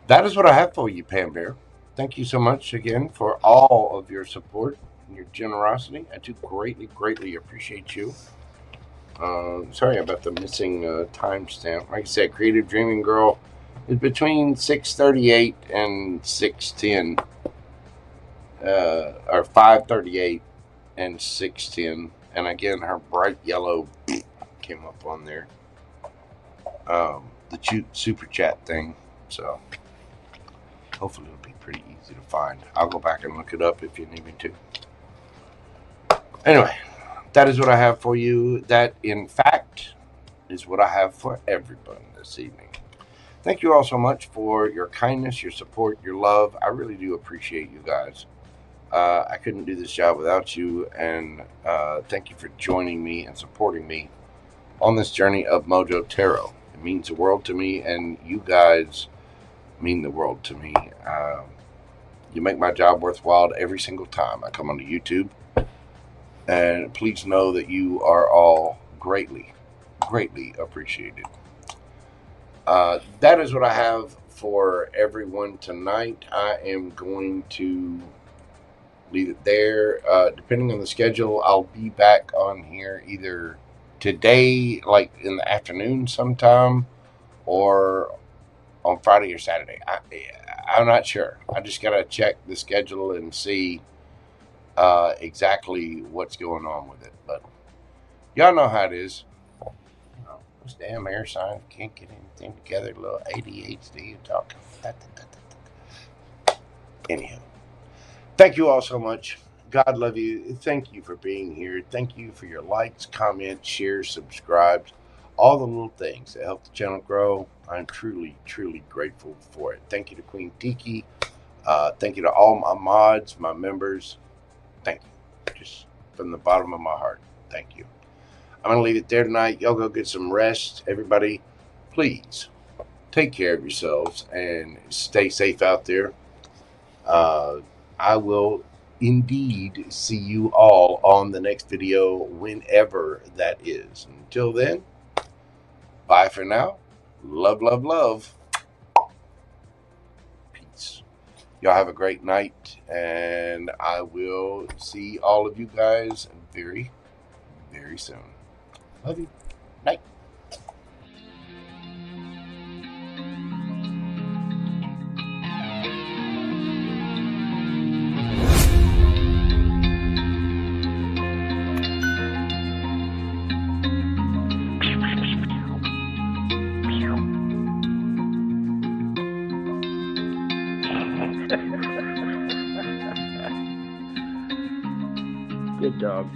That is what I have for you, PamBear. Thank you so much again for all of your support and your generosity. I do greatly, greatly appreciate you. Sorry about the missing timestamp. Like I said, Creative Dreaming Girl is between 6:38 and 6:10, or 5:38 and 6:10. And again, her bright yellow came up on there. The super chat thing. So hopefully it'll be pretty easy to find. I'll go back and look it up if you need me to. Anyway, that is what I have for you. That, in fact, is what I have for everyone this evening. Thank you all so much for your kindness, your support, your love. I really do appreciate you guys. I couldn't do this job without you, and thank you for joining me and supporting me on this journey of Mojo Tarot. It means the world to me, and you guys mean the world to me. You make my job worthwhile every single time I come onto YouTube. And please know that you are all greatly, greatly appreciated. That is what I have for everyone tonight. I am going to leave it there. Depending on the schedule, I'll be back on here either today, like in the afternoon sometime, or on Friday or Saturday. I'm not sure. I just got to check the schedule and see exactly what's going on with it. But y'all know how it is. You know, those damn air signs can't get anything together. A little ADHD and talking. Anyhow, thank you all so much. God love you. Thank you for being here. Thank you for your likes, comments, shares, subscribes, all the little things that help the channel grow. I'm truly, truly grateful for it. Thank you to Queen Tiki. Thank you to all my mods, my members. Thank you. Just from the bottom of my heart. Thank you. I'm going to leave it there tonight. Y'all go get some rest. Everybody, please take care of yourselves and stay safe out there. I will indeed see you all on the next video, whenever that is. Until then, bye for now. Love, love, love. Peace. Y'all have a great night, and I will see all of you guys very, very soon. Love you. Night. Good dog.